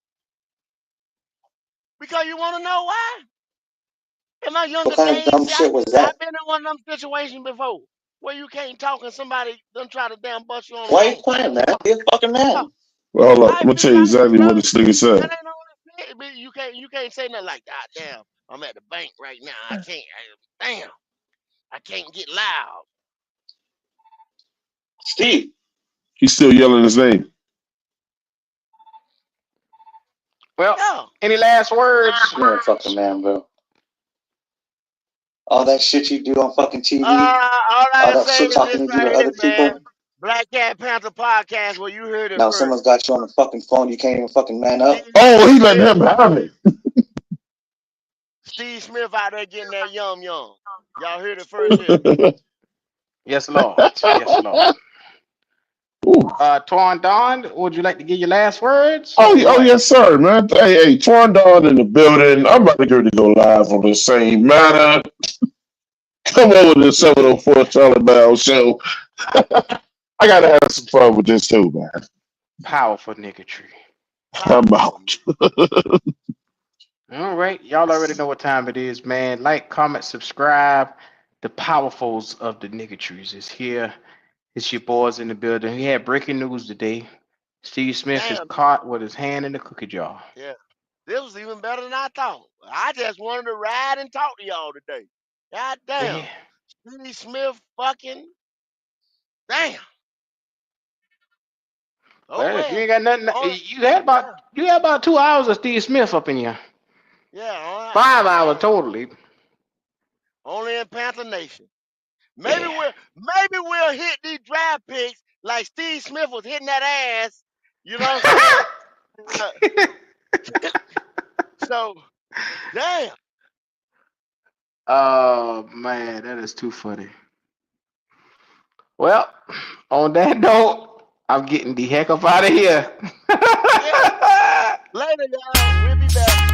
because you want to know why. In my What younger kind of days, dumb see, shit was I've that? been in one of them situations before where you can't talk and somebody done try to damn bust you on the Why you phone. quiet, man? Be a fucking Yeah, man. Well, hold up. I'm life gonna be tell you like that, exactly what brother. this nigga That said. ain't no you can't say nothing like God damn. I'm at the bank right now. Damn, I can't get loud. Steve. He's still yelling his name. Well, Yeah. any last words? You're a fucking man, bro. All that shit you do on fucking TV, All I all can that say shit is talking this you do to right here, other man. people. Black Cat Panther podcast where you heard it Now first. someone's got you on the fucking phone. You can't even fucking man Steve, up. Oh, he letting Smith, him have it. Steve Smith out there getting that yum yum. Y'all heard it first here. Yes, Lord. Yes, Lord. Ooh. Twan Don, would you like to give your last words Oh, or oh what? yes, sir, man. Hey, Twan Don in the building. I'm about to go live on the same matter. Come over to the 704 Charlie Bell show. I gotta have some fun with this too, man. Powerful niggatry. I'm Powerful. out. All right, y'all already know what time it is, man. Like, comment, subscribe. The powerfuls of the niggatries is here. It's your boys in the building. We had breaking news today. Steve Smith is Damn. caught with his hand in the cookie jar. Yeah. This was even better than I thought. I just wanted to ride and talk to y'all today. God damn. Yeah. Steve Smith fucking damn. Oh Well, if you well. ain't got nothing, Only, yeah, you had about 2 hours of Steve Smith up in you. yeah. 5 hours totally. Only in Panther Nation. Maybe Yeah. we'll hit these draft picks like Steve Smith was hitting that ass. You know what I'm saying? Uh, so damn. Oh man, that is too funny. Well, on that note, I'm getting the heck up out of here. Yeah. Later, y'all. We'll be back.